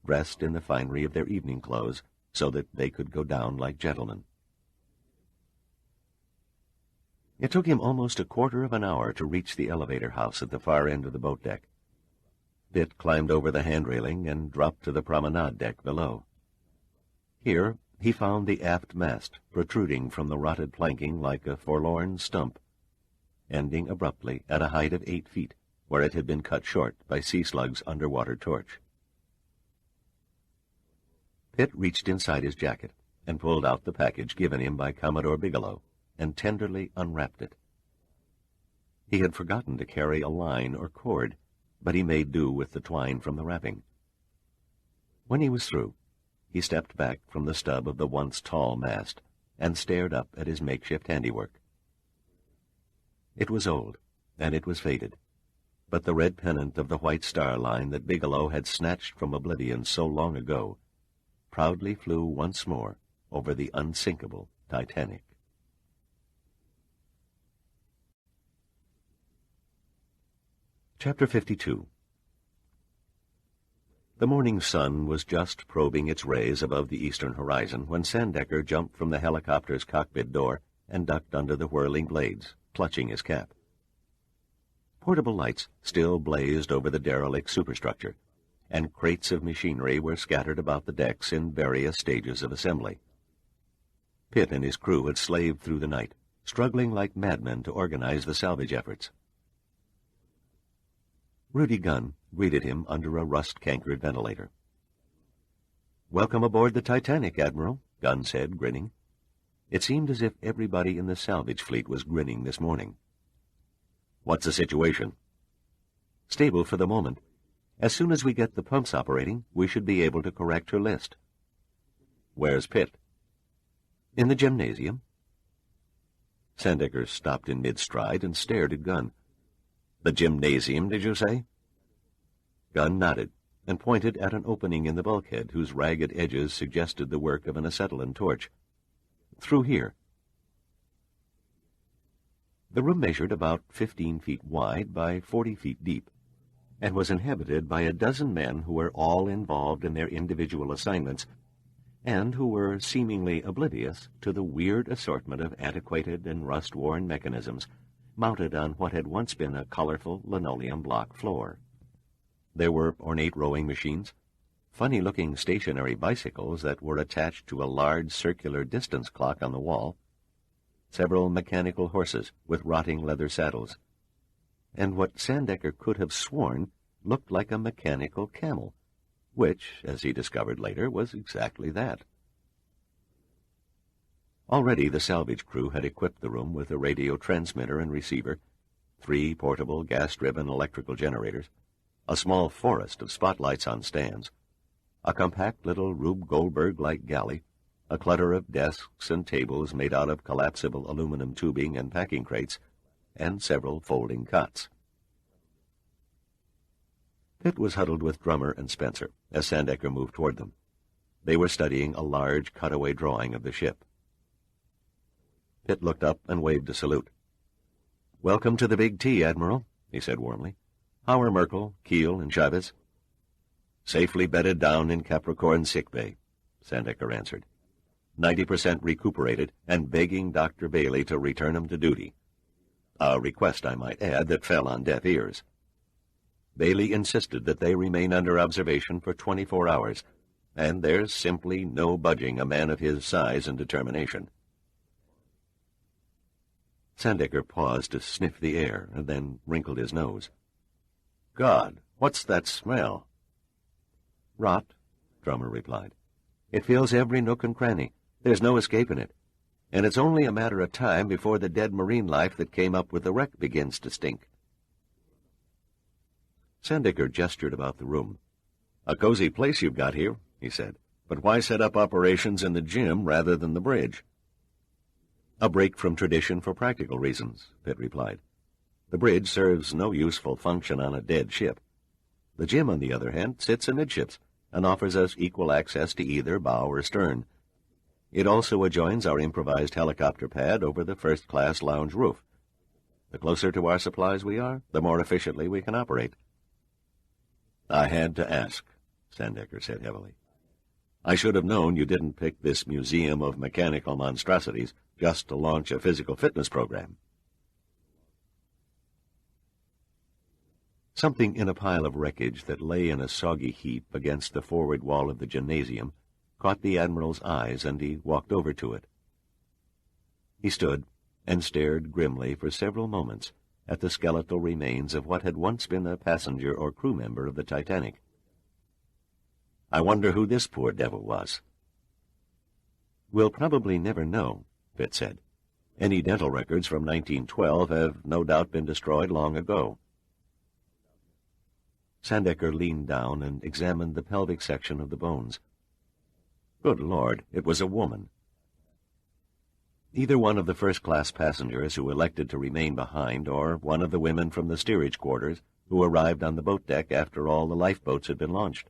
dressed in the finery of their evening clothes so that they could go down like gentlemen. It took him almost a quarter of an hour to reach the elevator house at the far end of the boat deck. Pitt climbed over the hand railing and dropped to the promenade deck below. Here he found the aft mast protruding from the rotted planking like a forlorn stump, ending abruptly at a height of 8 feet, where it had been cut short by Sea Slug's underwater torch. Pitt reached inside his jacket and pulled out the package given him by Commodore Bigelow and tenderly unwrapped it. He had forgotten to carry a line or cord, but he made do with the twine from the wrapping. When he was through, he stepped back from the stub of the once tall mast and stared up at his makeshift handiwork. It was old, and it was faded, but the red pennant of the White Star Line that Bigelow had snatched from oblivion so long ago proudly flew once more over the unsinkable Titanic. Chapter 52. The morning sun was just probing its rays above the eastern horizon when Sandecker jumped from the helicopter's cockpit door and ducked under the whirling blades, clutching his cap. Portable lights still blazed over the derelict superstructure, and crates of machinery were scattered about the decks in various stages of assembly. Pitt and his crew had slaved through the night, struggling like madmen to organize the salvage efforts. Rudy Gunn greeted him under a rust-cankered ventilator. "Welcome aboard the Titanic, Admiral," Gunn said, grinning. It seemed as if everybody in the salvage fleet was grinning this morning. "What's the situation?" "Stable for the moment. As soon as we get the pumps operating, we should be able to correct her list." "Where's Pitt?" "In the gymnasium." Sandecker stopped in mid-stride and stared at Gunn. "The gymnasium, did you say?" Gunn nodded and pointed at an opening in the bulkhead whose ragged edges suggested the work of an acetylene torch. "Through here." The room measured about 15 feet wide by 40 feet deep, and was inhabited by a dozen men who were all involved in their individual assignments, and who were seemingly oblivious to the weird assortment of antiquated and rust-worn mechanisms mounted on what had once been a colorful linoleum block floor. There were ornate rowing machines, funny-looking stationary bicycles that were attached to a large circular distance clock on the wall, several mechanical horses with rotting leather saddles, and what Sandecker could have sworn looked like a mechanical camel, which, as he discovered later, was exactly that. Already the salvage crew had equipped the room with a radio transmitter and receiver, 3 portable gas-driven electrical generators, a small forest of spotlights on stands, a compact little Rube Goldberg-like galley, a clutter of desks and tables made out of collapsible aluminum tubing and packing crates, and several folding cots. Pitt was huddled with Drummer and Spencer as Sandecker moved toward them. They were studying a large cutaway drawing of the ship. Pitt looked up and waved a salute. "Welcome to the Big T, Admiral," he said warmly. "How are Merkel, Keel, and Chavez?" "Safely bedded down in Capricorn sickbay," Sandecker answered. 90% recuperated and begging Dr. Bailey to return 'em to duty. A request, I might add, that fell on deaf ears. Bailey insisted that they remain under observation for 24 hours, and there's simply no budging a man of his size and determination. Sandecker paused to sniff the air and then wrinkled his nose. "God, what's that smell?" "Rot," Drummer replied. "It fills every nook and cranny. There's no escaping it. And it's only a matter of time before the dead marine life that came up with the wreck begins to stink." Sandecker gestured about the room. "A cozy place you've got here," he said. "But why set up operations in the gym rather than the bridge?" "A break from tradition for practical reasons," Pitt replied. "The bridge serves no useful function on a dead ship. The gym, on the other hand, sits amidships and offers us equal access to either bow or stern. It also adjoins our improvised helicopter pad over the first-class lounge roof. The closer to our supplies we are, the more efficiently we can operate." "I had to ask," Sandecker said heavily. "I should have known you didn't pick this museum of mechanical monstrosities just to launch a physical fitness program." Something in a pile of wreckage that lay in a soggy heap against the forward wall of the gymnasium caught the Admiral's eyes, and he walked over to it. He stood and stared grimly for several moments at the skeletal remains of what had once been a passenger or crew member of the Titanic. "I wonder who this poor devil was." "We'll probably never know," Pitt said. "Any dental records from 1912 have no doubt been destroyed long ago." Sandecker leaned down and examined the pelvic section of the bones. Good Lord, it was a woman. Either one of the first-class passengers who elected to remain behind, or one of the women from the steerage quarters who arrived on the boat deck after all the lifeboats had been launched.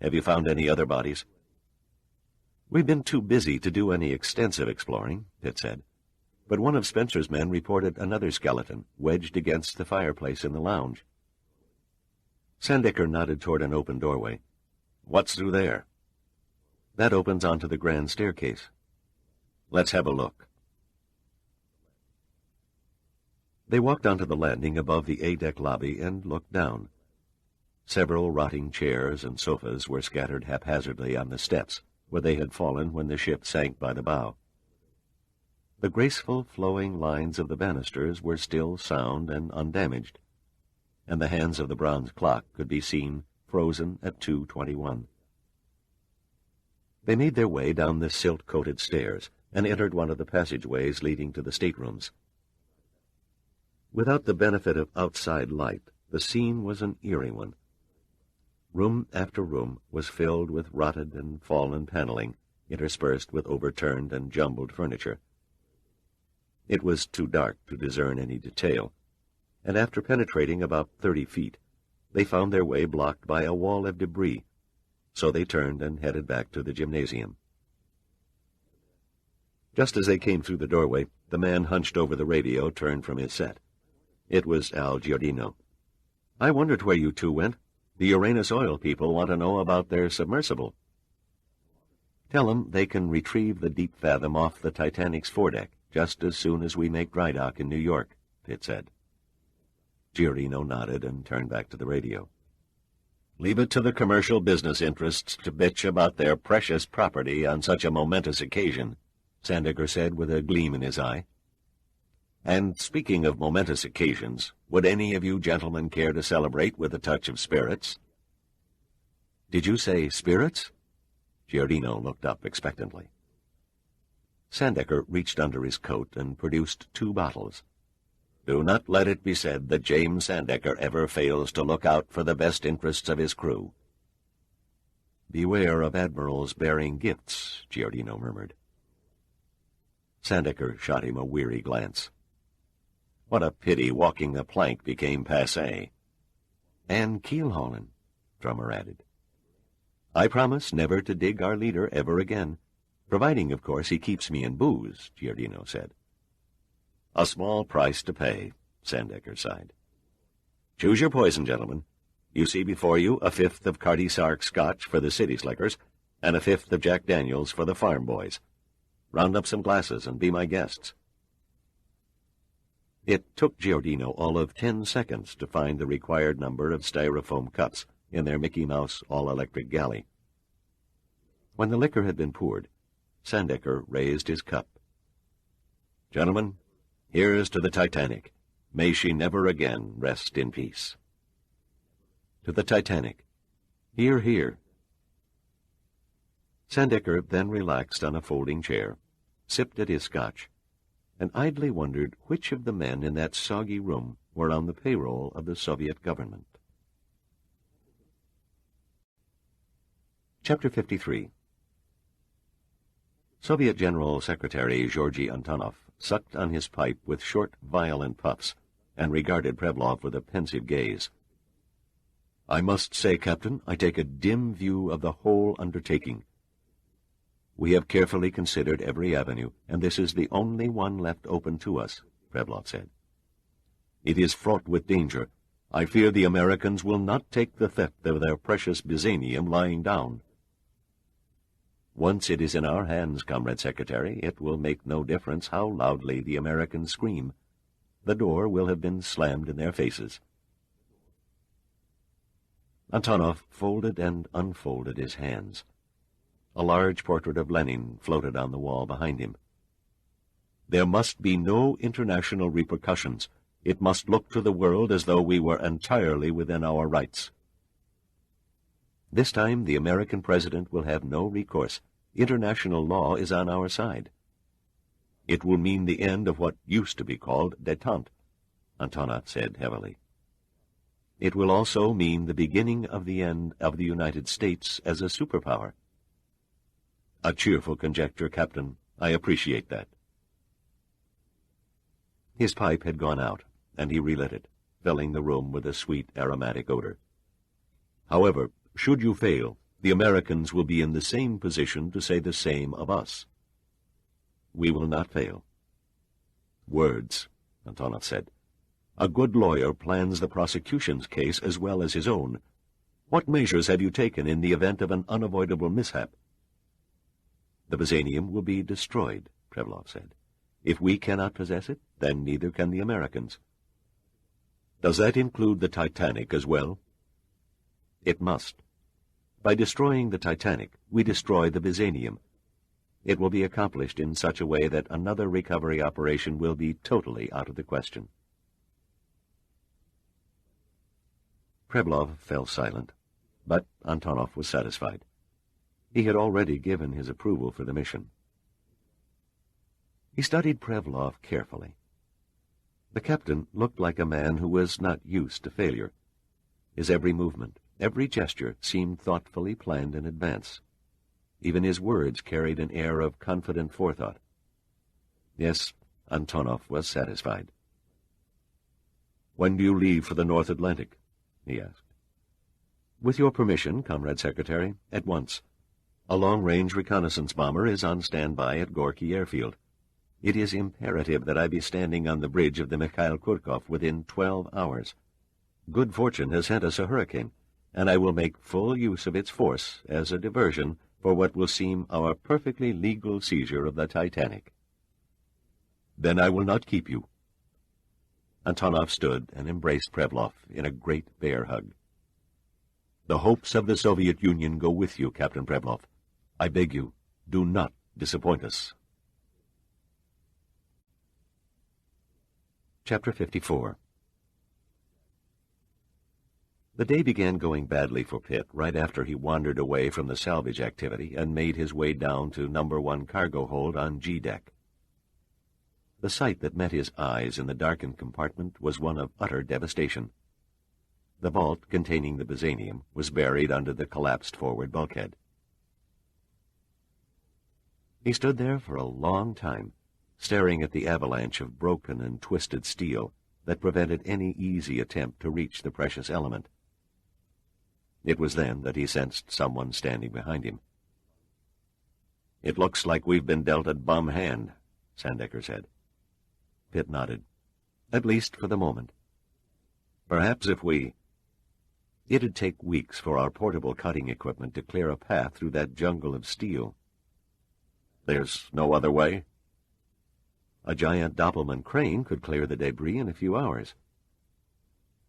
"Have you found any other bodies?" "We've been too busy to do any extensive exploring," Pitt said, "but one of Spencer's men reported another skeleton wedged against the fireplace in the lounge." Sandecker nodded toward an open doorway. "What's through there?" "That opens onto the grand staircase." "Let's have a look." They walked onto the landing above the A-deck lobby and looked down. Several rotting chairs and sofas were scattered haphazardly on the steps where they had fallen when the ship sank by the bow. The graceful, flowing lines of the banisters were still sound and undamaged, and the hands of the bronze clock could be seen frozen at 2:21. They made their way down the silt-coated stairs and entered one of the passageways leading to the staterooms. Without the benefit of outside light, the scene was an eerie one. Room after room was filled with rotted and fallen paneling, interspersed with overturned and jumbled furniture. It was too dark to discern any detail, and after penetrating about 30 feet, They found their way blocked by a wall of debris, so they turned and headed back to the gymnasium. Just as they came through the doorway, the man hunched over the radio turned from his set. It was Al Giordino. "I wondered where you two went. The Uranus oil people want to know about their submersible." "Tell them they can retrieve the deep fathom off the Titanic's foredeck just as soon as we make dry dock in New York," Pitt said. Giordino nodded and turned back to the radio. "Leave it to the commercial business interests to bitch about their precious property on such a momentous occasion," Sandecker said with a gleam in his eye. "And speaking of momentous occasions, would any of you gentlemen care to celebrate with a touch of spirits?" "Did you say spirits?" Giordino looked up expectantly. Sandecker reached under his coat and produced 2 bottles. "Do not let it be said that James Sandecker ever fails to look out for the best interests of his crew." "Beware of admirals bearing gifts," Giordino murmured. Sandecker shot him a weary glance. "What a pity walking the plank became passé." "And keel-hauling," Drummer added. "I promise never to dig our leader ever again, providing, of course, he keeps me in booze," Giordino said. "A small price to pay," Sandecker sighed. "Choose your poison, gentlemen. You see before you a 5th of Carty Sark Scotch for the city slickers, and a 5th of Jack Daniels for the farm boys. Round up some glasses and be my guests." It took Giordino all of 10 seconds to find the required number of styrofoam cups in their Mickey Mouse all-electric galley. When the liquor had been poured, Sandecker raised his cup. "Gentlemen, here's to the Titanic. May she never again rest in peace." "To the Titanic. Hear, hear." Sandecker then relaxed on a folding chair, sipped at his scotch, and idly wondered which of the men in that soggy room were on the payroll of the Soviet government. Chapter 53. Soviet General Secretary Georgy Antonov sucked on his pipe with short, violent puffs and regarded Prevlov with a pensive gaze. "I must say, Captain, I take a dim view of the whole undertaking. We have carefully considered every avenue, and this is the only one left open to us," Prevlov said. "It is fraught with danger. I fear the Americans will not take the theft of their precious byzanium lying down." "Once it is in our hands, Comrade Secretary, it will make no difference how loudly the Americans scream. The door will have been slammed in their faces." Antonov folded and unfolded his hands. A large portrait of Lenin floated on the wall behind him. "There must be no international repercussions. It must look to the world as though we were entirely within our rights." "This time the American president will have no recourse. International law is on our side." "It will mean the end of what used to be called détente," Antonov said heavily. "It will also mean the beginning of the end of the United States as a superpower." "A cheerful conjecture, Captain. I appreciate that." His pipe had gone out, and he relit it, filling the room with a sweet, aromatic odor. "However, should you fail, the Americans will be in the same position to say the same of us." "We will not fail." "Words," Antonov said. "A good lawyer plans the prosecution's case as well as his own. What measures have you taken in the event of an unavoidable mishap?" "The byzanium will be destroyed," Prevlov said. "If we cannot possess it, then neither can the Americans." "Does that include the Titanic as well?" "It must. By destroying the Titanic, we destroy the byzanium. It will be accomplished in such a way that another recovery operation will be totally out of the question." Prevlov fell silent, but Antonov was satisfied. He had already given his approval for the mission. He studied Prevlov carefully. The captain looked like a man who was not used to failure. His every movement, every gesture seemed thoughtfully planned in advance. Even his words carried an air of confident forethought. Yes, Antonov was satisfied. "When do you leave for the North Atlantic?" he asked. With your permission, Comrade Secretary, at once. A long-range reconnaissance bomber is on standby at Gorky Airfield. It is imperative that I be standing on the bridge of the Mikhail Kurkov within 12 hours. Good fortune has sent us a hurricane, and I will make full use of its force as a diversion for what will seem our perfectly legal seizure of the Titanic. Then I will not keep you. Antonov stood and embraced Prevlov in a great bear hug. The hopes of the Soviet Union go with you, Captain Prevlov. I beg you, do not disappoint us. Chapter 54. The day began going badly for Pitt right after he wandered away from the salvage activity and made his way down to No. 1 cargo hold on G-deck. The sight that met his eyes in the darkened compartment was one of utter devastation. The vault containing the Byzanium was buried under the collapsed forward bulkhead. He stood there for a long time, staring at the avalanche of broken and twisted steel that prevented any easy attempt to reach the precious element. It was then that he sensed someone standing behind him. "It looks like we've been dealt a bum hand," Sandecker said. Pitt nodded. "At least for the moment. Perhaps if we—" It'd take weeks for our portable cutting equipment to clear a path through that jungle of steel. "There's no other way?" "A giant Doppelman crane could clear the debris in a few hours."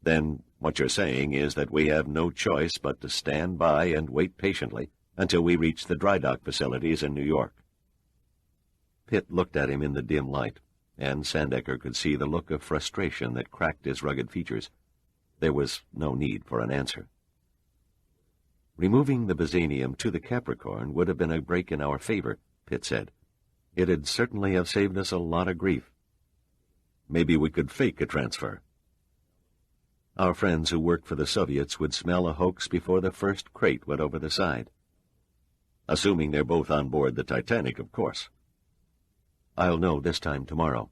"Then what you're saying is that we have no choice but to stand by and wait patiently until we reach the dry dock facilities in New York." Pitt looked at him in the dim light, and Sandecker could see the look of frustration that cracked his rugged features. There was no need for an answer. "Removing the Byzanium to the Capricorn would have been a break in our favor," Pitt said. "It'd certainly have saved us a lot of grief." "Maybe we could fake a transfer." "Our friends who work for the Soviets would smell a hoax before the first crate went over the side." "Assuming they're both on board the Titanic, of course." "I'll know this time tomorrow."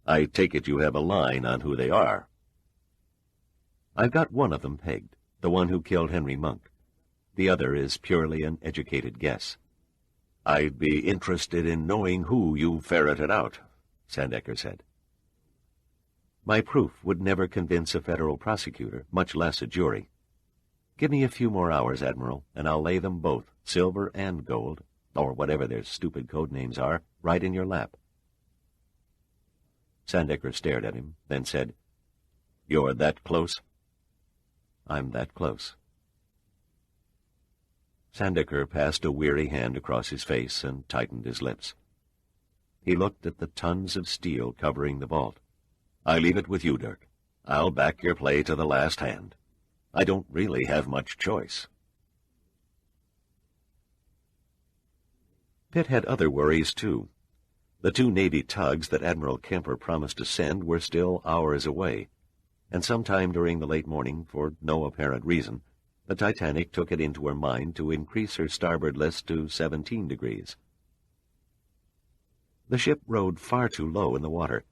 "I take it you have a line on who they are." "I've got one of them pegged, the one who killed Henry Monk. The other is purely an educated guess." "I'd be interested in knowing who you ferreted out," Sandecker said. "My proof would never convince a federal prosecutor, much less a jury. Give me a few more hours, Admiral, and I'll lay them both, silver and gold, or whatever their stupid code names are, right in your lap." Sandecker stared at him, then said, "You're that close?" "I'm that close." Sandecker passed a weary hand across his face and tightened his lips. He looked at the tons of steel covering the vault. "I leave it with you, Dirk. I'll back your play to the last hand. I don't really have much choice." Pitt had other worries, too. The 2 Navy tugs that Admiral Kemper promised to send were still hours away, and sometime during the late morning, for no apparent reason, the Titanic took it into her mind to increase her starboard list to 17 degrees. The ship rode far too low in the water.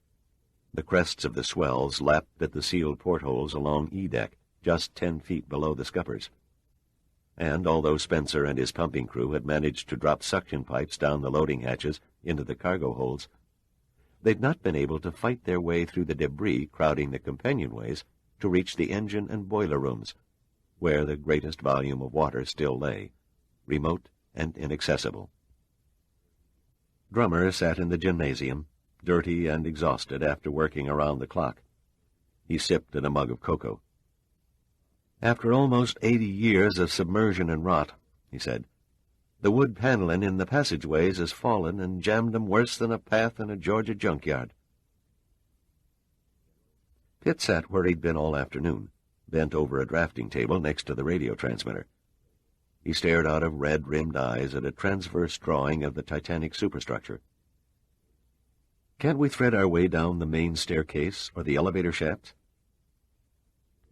The crests of the swells lapped at the sealed portholes along E-deck, just 10 feet below the scuppers. And although Spencer and his pumping crew had managed to drop suction pipes down the loading hatches into the cargo holds, they'd not been able to fight their way through the debris crowding the companionways to reach the engine and boiler rooms, where the greatest volume of water still lay, remote and inaccessible. Drummer sat in the gymnasium, dirty and exhausted after working around the clock. He sipped at a mug of cocoa. "After almost 80 years of submersion and rot," he said, "the wood paneling in the passageways has fallen and jammed 'em worse than a path in a Georgia junkyard." Pitt sat where he'd been all afternoon, bent over a drafting table next to the radio transmitter. He stared out of red-rimmed eyes at a transverse drawing of the Titanic superstructure. "Can't we thread our way down the main staircase or the elevator shafts?"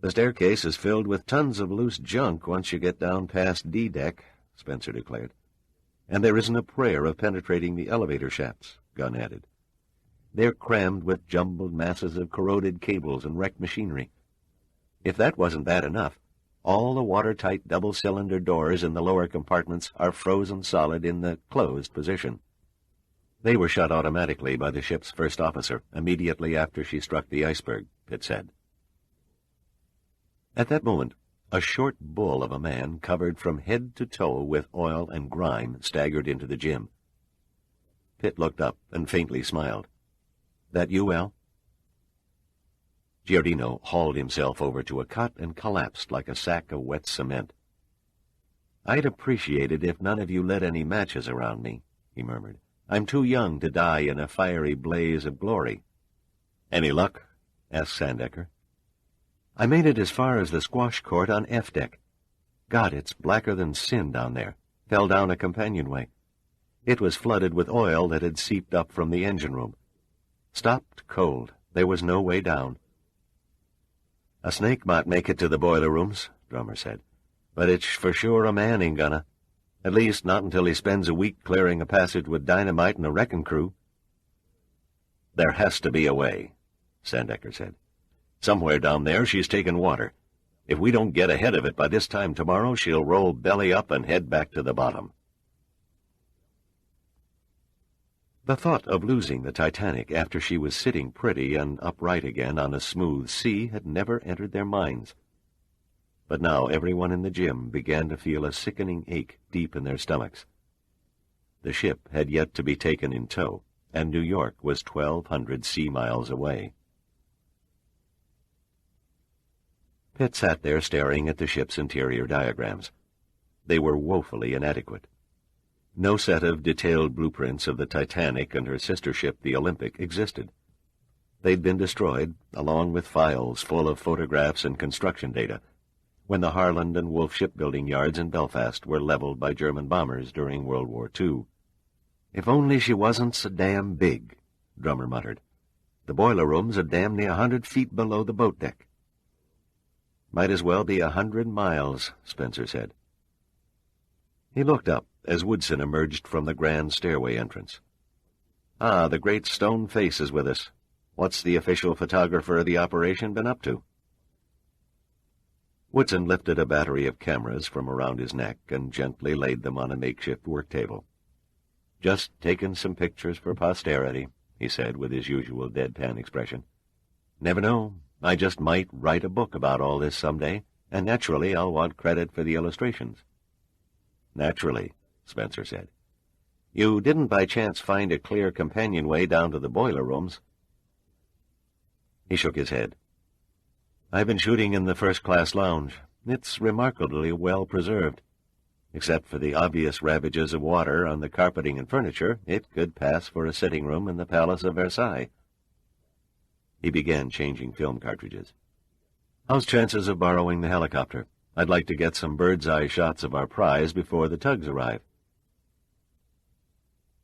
"The staircase is filled with tons of loose junk once you get down past D-deck," Spencer declared. "And there isn't a prayer of penetrating the elevator shafts," Gunn added. "They're crammed with jumbled masses of corroded cables and wrecked machinery. If that wasn't bad enough, All the watertight double-cylinder doors in the lower compartments are frozen solid in the closed position. They were shut automatically by the ship's first officer immediately after she struck the iceberg, Pitt said. At that moment, a short bull of a man, covered from head to toe with oil and grime, staggered into the gym. Pitt looked up and faintly smiled. "That you, Al?" Giardino hauled himself over to a cot and collapsed like a sack of wet cement. "I'd appreciate it if none of you lit any matches around me," he murmured. "I'm too young to die in a fiery blaze of glory." "Any luck?" asked Sandecker. "I made it as far as the squash court on F deck. God, it's blacker than sin down there. Fell down a companionway. It was flooded with oil that had seeped up from the engine room. Stopped cold. There was no way down." "A snake might make it to the boiler rooms," Drummer said, "but it's for sure a man ain't gonna. At least not until he spends a week clearing a passage with dynamite and a wrecking crew." "There has to be a way," Sandecker said. "Somewhere down there she's taken water. If we don't get ahead of it by this time tomorrow, she'll roll belly up and head back to the bottom." The thought of losing the Titanic after she was sitting pretty and upright again on a smooth sea had never entered their minds. But now everyone in the gym began to feel a sickening ache deep in their stomachs. The ship had yet to be taken in tow, and New York was 1,200 sea miles away. Pitt sat there staring at the ship's interior diagrams. They were woefully inadequate. No set of detailed blueprints of the Titanic and her sister ship, the Olympic, existed. They'd been destroyed, along with files full of photographs and construction data, when the Harland and Wolff shipbuilding yards in Belfast were leveled by German bombers during World War II. "If only she wasn't so damn big," Drummer muttered. "The boiler rooms are damn near 100 feet below the boat deck." "Might as well be 100 miles, Spencer said. He looked up as Woodson emerged from the grand stairway entrance. "Ah, the great stone face is with us. What's the official photographer of the operation been up to?" Woodson lifted a battery of cameras from around his neck and gently laid them on a makeshift work table. "Just taking some pictures for posterity," he said with his usual deadpan expression. "Never know. I just might write a book about all this someday, and naturally I'll want credit for the illustrations." "Naturally," Spencer said. "You didn't by chance find a clear companionway down to the boiler rooms?" He shook his head. "I've been shooting in the first-class lounge. It's remarkably well preserved. Except for the obvious ravages of water on the carpeting and furniture, it could pass for a sitting room in the Palace of Versailles." He began changing film cartridges. "How's chances of borrowing the helicopter? I'd like to get some bird's-eye shots of our prize before the tugs arrive."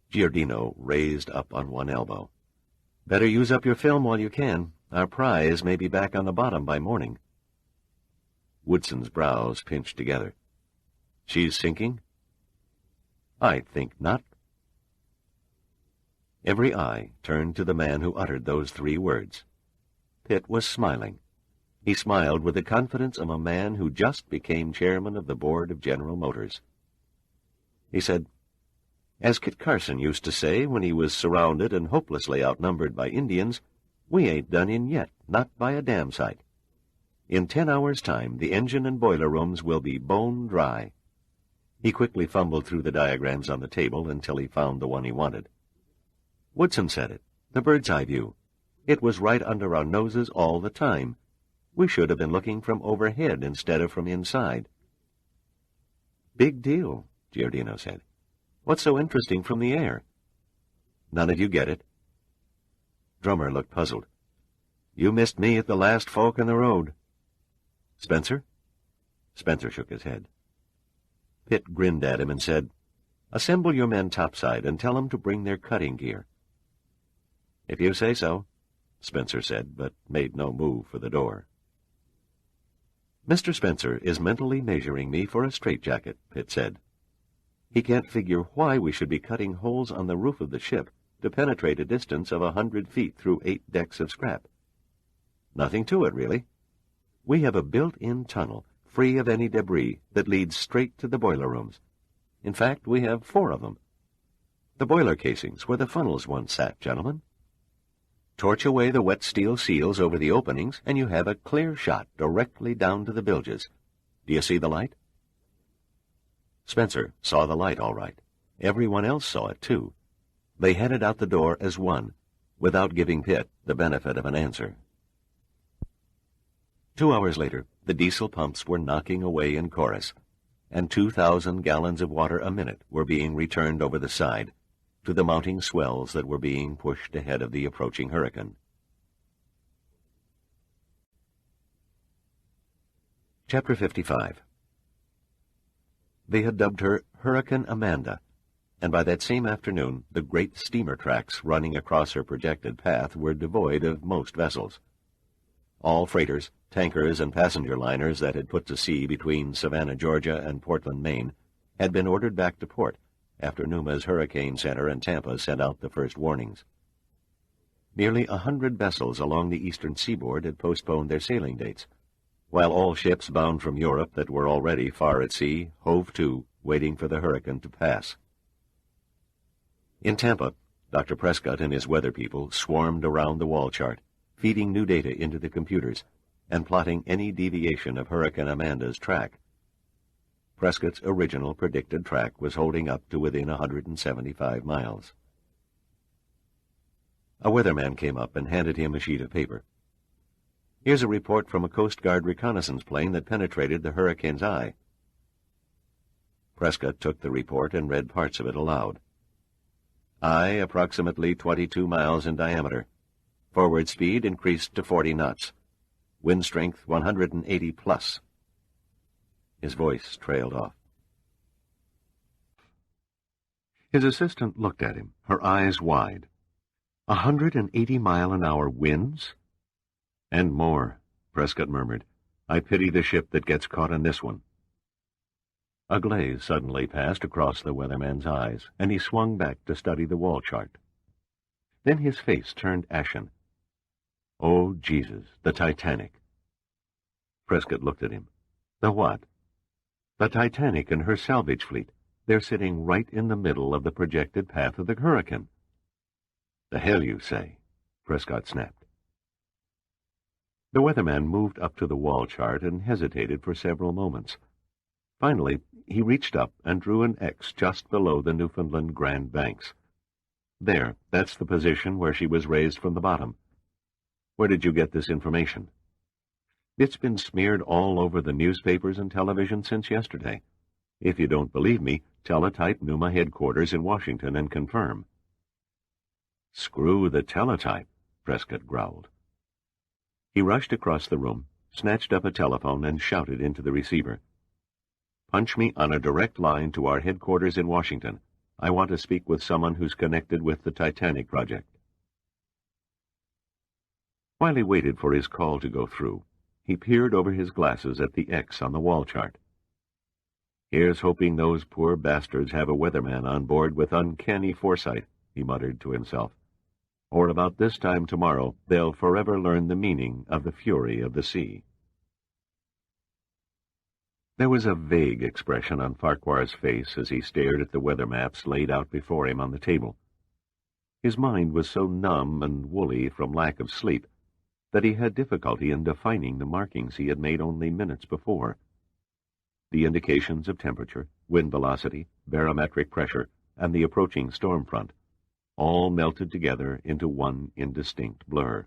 Giardino raised up on one elbow. "Better use up your film while you can. Our prize may be back on the bottom by morning." Woodson's brows pinched together. "She's sinking?" "I think not." Every eye turned to the man who uttered those 3 words. Pitt was smiling. He smiled with the confidence of a man who just became chairman of the board of General Motors. He said, "As Kit Carson used to say when he was surrounded and hopelessly outnumbered by Indians, we ain't done in yet, not by a damn sight. In 10 hours' time, the engine and boiler rooms will be bone dry." He quickly fumbled through the diagrams on the table until he found the one he wanted. "Woodson said it, the bird's-eye view. It was right under our noses all the time. We should have been looking from overhead instead of from inside." "Big deal," Giardino said. "What's so interesting from the air?" "None of you get it." Drummer looked puzzled. "You missed me at the last fork in the road." "Spencer?" Spencer shook his head. Pitt grinned at him and said, "Assemble your men topside and tell them to bring their cutting gear." "If you say so," Spencer said, but made no move for the door. "Mr. Spencer is mentally measuring me for a straitjacket," Pitt said. "He can't figure why we should be cutting holes on the roof of the ship to penetrate a distance of 100 feet through 8 decks of scrap. Nothing to it, really. We have a built-in tunnel free of any debris, that leads straight to the boiler rooms. In fact, we have 4 of them. The boiler casings where the funnels once sat, gentlemen. Torch away the wet steel seals over the openings, and you have a clear shot directly down to the bilges. Do you see the light? Spencer saw the light all right. Everyone else saw it, too. They headed out the door as one, without giving Pitt the benefit of an answer. 2 hours later, the diesel pumps were knocking away in chorus, and 2,000 gallons of water a minute were being returned over the side to the mounting swells that were being pushed ahead of the approaching hurricane. Chapter 55. They had dubbed her Hurricane Amanda, and by that same afternoon the great steamer tracks running across her projected path were devoid of most vessels. All freighters, tankers, and passenger liners that had put to sea between Savannah, Georgia, and Portland, Maine, had been ordered back to port after Numa's Hurricane Center in Tampa sent out the first warnings. Nearly 100 vessels along the eastern seaboard had postponed their sailing dates, while all ships bound from Europe that were already far at sea hove to, waiting for the hurricane to pass. In Tampa, Dr. Prescott and his weather people swarmed around the wall chart, feeding new data into the computers and plotting any deviation of Hurricane Amanda's track. Prescott's original predicted track was holding up to within 175 miles. A weatherman came up and handed him a sheet of paper. Here's a report from a Coast Guard reconnaissance plane that penetrated the hurricane's eye. Prescott took the report and read parts of it aloud. Eye approximately 22 miles in diameter. Forward speed increased to 40 knots. Wind strength 180 plus. His voice trailed off. His assistant looked at him, her eyes wide. 180-mile-an-hour winds? And more, Prescott murmured. I pity the ship that gets caught in this one. A glaze suddenly passed across the weatherman's eyes, and he swung back to study the wall chart. Then his face turned ashen. Oh, Jesus, the Titanic. Prescott looked at him. The what? The Titanic and her salvage fleet. They're sitting right in the middle of the projected path of the hurricane. The hell you say, Prescott snapped. The weatherman moved up to the wall chart and hesitated for several moments. Finally, he reached up and drew an X just below the Newfoundland Grand Banks. There, that's the position where she was raised from the bottom. Where did you get this information? It's been smeared all over the newspapers and television since yesterday. If you don't believe me, teletype Numa headquarters in Washington and confirm. Screw the teletype, Prescott growled. He rushed across the room, snatched up a telephone, and shouted into the receiver. Punch me on a direct line to our headquarters in Washington. I want to speak with someone who's connected with the Titanic project. While he waited for his call to go through, he peered over his glasses at the X on the wall chart. Here's hoping those poor bastards have a weatherman on board with uncanny foresight, he muttered to himself. Or about this time tomorrow, they'll forever learn the meaning of the fury of the sea. There was a vague expression on Farquhar's face as he stared at the weather maps laid out before him on the table. His mind was so numb and woolly from lack of sleep that he had difficulty in defining the markings he had made only minutes before. The indications of temperature, wind velocity, barometric pressure, and the approaching storm front all melted together into one indistinct blur.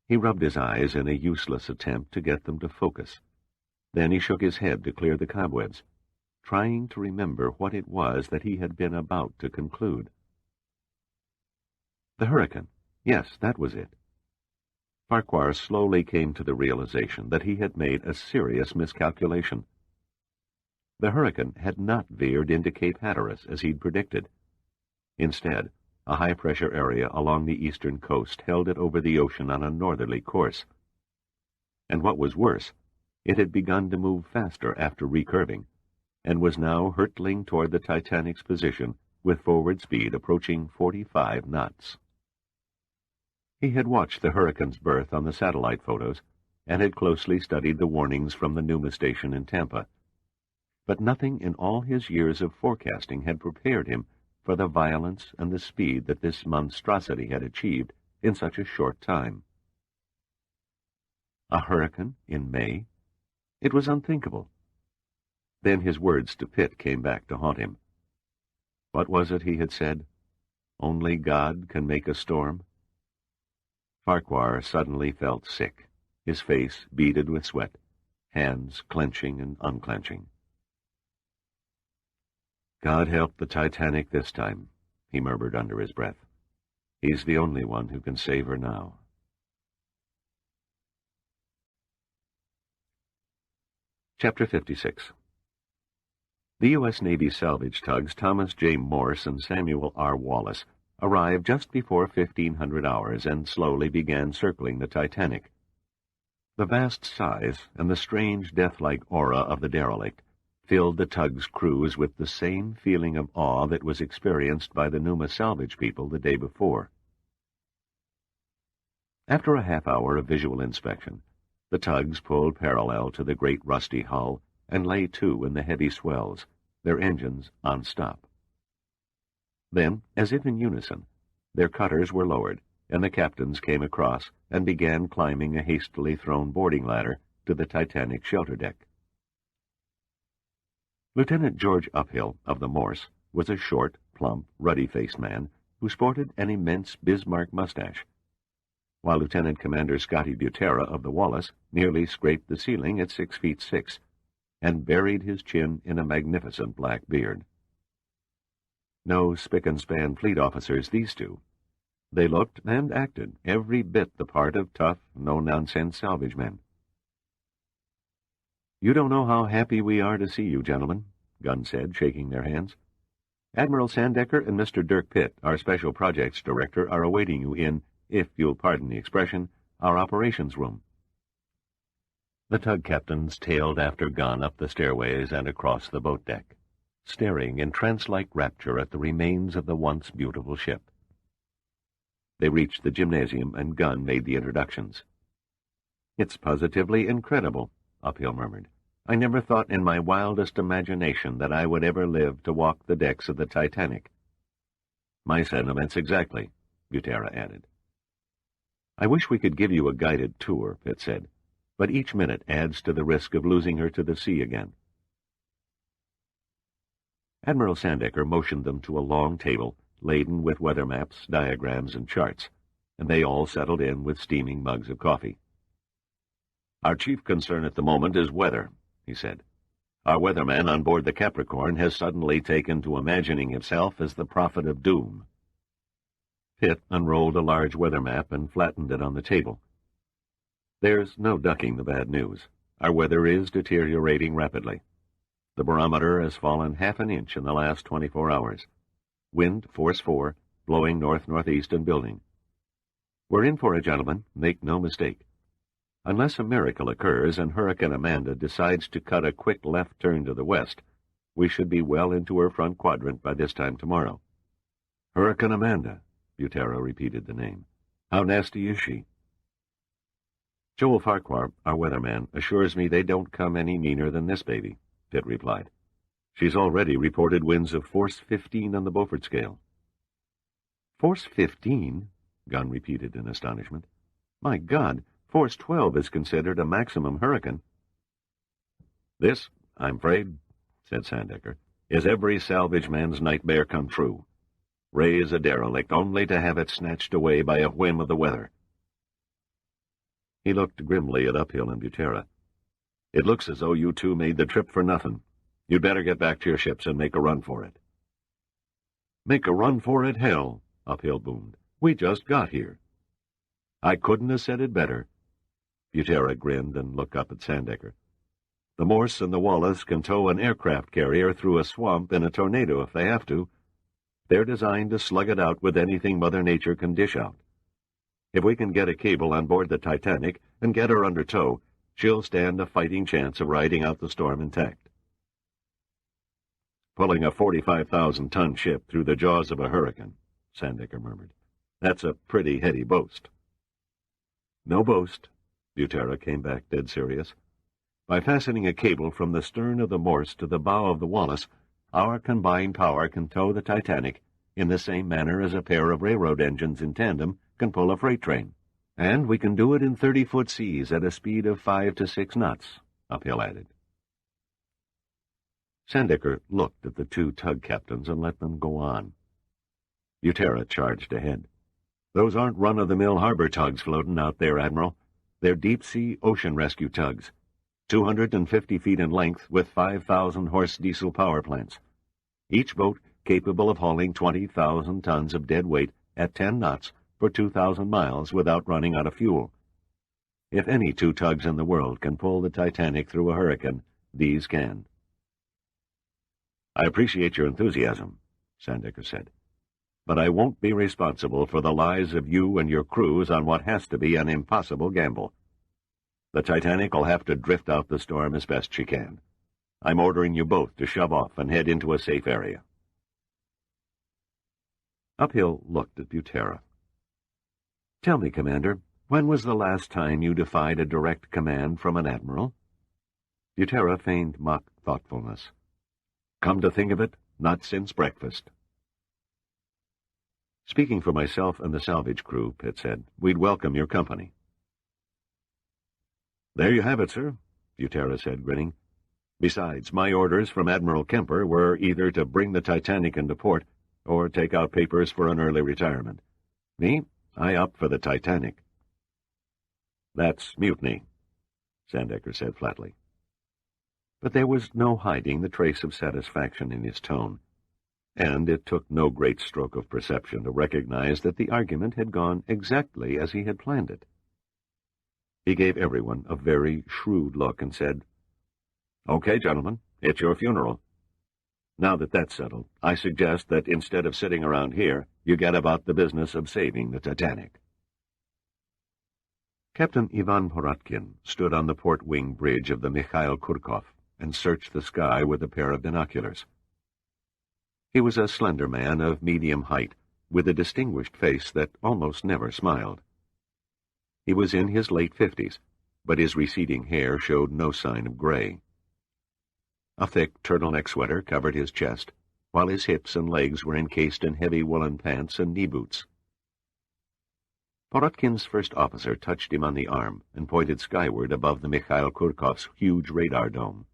He rubbed his eyes in a useless attempt to get them to focus. Then he shook his head to clear the cobwebs, trying to remember what it was that he had been about to conclude. The hurricane. Yes, that was it. Farquhar slowly came to the realization that he had made a serious miscalculation. The hurricane had not veered into Cape Hatteras as he'd predicted. Instead, a high-pressure area along the eastern coast held it over the ocean on a northerly course. And what was worse, it had begun to move faster after recurving, and was now hurtling toward the Titanic's position with forward speed approaching 45 knots. He had watched the hurricane's birth on the satellite photos, and had closely studied the warnings from the Numa station in Tampa. But nothing in all his years of forecasting had prepared him for the violence and the speed that this monstrosity had achieved in such a short time. A hurricane in May? It was unthinkable. Then his words to Pitt came back to haunt him. What was it he had said? Only God can make a storm? Farquhar suddenly felt sick, his face beaded with sweat, hands clenching and unclenching. God help the Titanic this time, he murmured under his breath. He's the only one who can save her now. Chapter 56. The U.S. Navy salvage tugs Thomas J. Morse and Samuel R. Wallace arrived just before 1500 hours and slowly began circling the Titanic. The vast size and the strange death-like aura of the derelict filled the tug's crews with the same feeling of awe that was experienced by the Numa salvage people the day before. After a half-hour of visual inspection, the tugs pulled parallel to the great rusty hull and lay to in the heavy swells, their engines on stop. Then, as if in unison, their cutters were lowered, and the captains came across and began climbing a hastily thrown boarding ladder to the Titanic's shelter deck. Lieutenant George Uphill of the Morse was a short, plump, ruddy-faced man who sported an immense Bismarck mustache, while Lieutenant Commander Scotty Butera of the Wallace nearly scraped the ceiling at 6'6" and buried his chin in a magnificent black beard. No spick-and-span fleet officers, these two. They looked and acted every bit the part of tough, no-nonsense salvage men. "You don't know how happy we are to see you, gentlemen," Gunn said, shaking their hands. "Admiral Sandecker and Mr. Dirk Pitt, our Special Projects Director, are awaiting you in, if you'll pardon the expression, our operations room." The tug captains tailed after Gunn up the stairways and across the boat deck, staring in trance-like rapture at the remains of the once beautiful ship. They reached the gymnasium, and Gunn made the introductions. "It's positively incredible," Uphill murmured. "I never thought in my wildest imagination that I would ever live to walk the decks of the Titanic." "My sentiments exactly," Butera added. "I wish we could give you a guided tour," Pitt said, "but each minute adds to the risk of losing her to the sea again." Admiral Sandecker motioned them to a long table laden with weather maps, diagrams, and charts, and they all settled in with steaming mugs of coffee. "Our chief concern at the moment is weather," he said. "Our weatherman on board the Capricorn has suddenly taken to imagining himself as the prophet of doom." Pitt unrolled a large weather map and flattened it on the table. "There's no ducking the bad news. Our weather is deteriorating rapidly. The barometer has fallen half an inch in the last 24 hours. Wind force 4, blowing north-northeast and building. We're in for it, gentlemen, make no mistake. Unless a miracle occurs and Hurricane Amanda decides to cut a quick left turn to the west, we should be well into her front quadrant by this time tomorrow." "Hurricane Amanda," Butera repeated the name. "How nasty is she?" "Joel Farquhar, our weatherman, assures me they don't come any meaner than this baby," Pitt replied. "She's already reported winds of force 15 on the Beaufort scale." "Force 15?" Gunn repeated in astonishment. "My God, force 12 is considered a maximum hurricane." "This, I'm afraid," said Sandecker, "is every salvage man's nightmare come true. Raise a derelict only to have it snatched away by a whim of the weather." He looked grimly at Uphill and Butera. "It looks as though you two made the trip for nothing. You'd better get back to your ships and make a run for it." "Make a run for it, hell," Uphill boomed. "We just got here." "I couldn't have said it better." Butera grinned and looked up at Sandecker. "The Morse and the Wallace can tow an aircraft carrier through a swamp in a tornado if they have to. They're designed to slug it out with anything Mother Nature can dish out. If we can get a cable on board the Titanic and get her under tow, she'll stand a fighting chance of riding out the storm intact." "Pulling a 45,000-ton ship through the jaws of a hurricane," Sandecker murmured. "That's a pretty heady boast." "No boast," Butera came back dead serious. "By fastening a cable from the stern of the Morse to the bow of the Wallace, our combined power can tow the Titanic in the same manner as a pair of railroad engines in tandem can pull a freight train. And we can do it in 30-foot seas at a speed of 5 to 6 knots, Uphill added. Sandecker looked at the two tug captains and let them go on. Butera charged ahead. "Those aren't run-of-the-mill harbor tugs floating out there, Admiral. They're deep-sea ocean rescue tugs, 250 feet in length with 5,000-horse diesel power plants. Each boat capable of hauling 20,000 tons of dead weight at 10 knots for 2,000 miles without running out of fuel. If any two tugs in the world can pull the Titanic through a hurricane, these can." "I appreciate your enthusiasm," Sandecker said, "but I won't be responsible for the lives of you and your crews on what has to be an impossible gamble. The Titanic will have to drift out the storm as best she can. I'm ordering you both to shove off and head into a safe area." Uphill looked at Butera. "Tell me, Commander, when was the last time you defied a direct command from an admiral?" Butera feigned mock thoughtfulness. "Come to think of it, not since breakfast." "Speaking for myself and the salvage crew," Pitt said, "we'd welcome your company." "There you have it, sir," Butera said, grinning. "Besides, my orders from Admiral Kemper were either to bring the Titanic into port or take out papers for an early retirement. Me, I opt for the Titanic." "That's mutiny," Sandecker said flatly. But there was no hiding the trace of satisfaction in his tone, and it took no great stroke of perception to recognize that the argument had gone exactly as he had planned it. He gave everyone a very shrewd look and said, "Okay, gentlemen, it's your funeral. Now that that's settled, I suggest that instead of sitting around here, you get about the business of saving the Titanic." Captain Ivan Poratkin stood on the port wing bridge of the Mikhail Kurkov and searched the sky with a pair of binoculars. He was a slender man of medium height, with a distinguished face that almost never smiled. He was in his late 50s, but his receding hair showed no sign of gray. A thick turtleneck sweater covered his chest, while his hips and legs were encased in heavy woolen pants and knee boots. Poratkin's first officer touched him on the arm and pointed skyward above the Mikhail Kurkov's huge radar dome.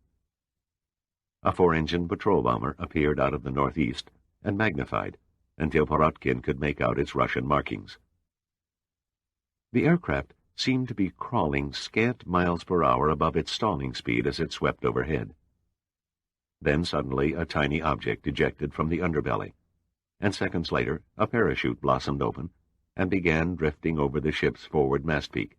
A 4-engine patrol bomber appeared out of the northeast and magnified until Poratkin could make out its Russian markings. The aircraft seemed to be crawling scant miles per hour above its stalling speed as it swept overhead. Then suddenly a tiny object ejected from the underbelly, and seconds later a parachute blossomed open and began drifting over the ship's forward mastpeak,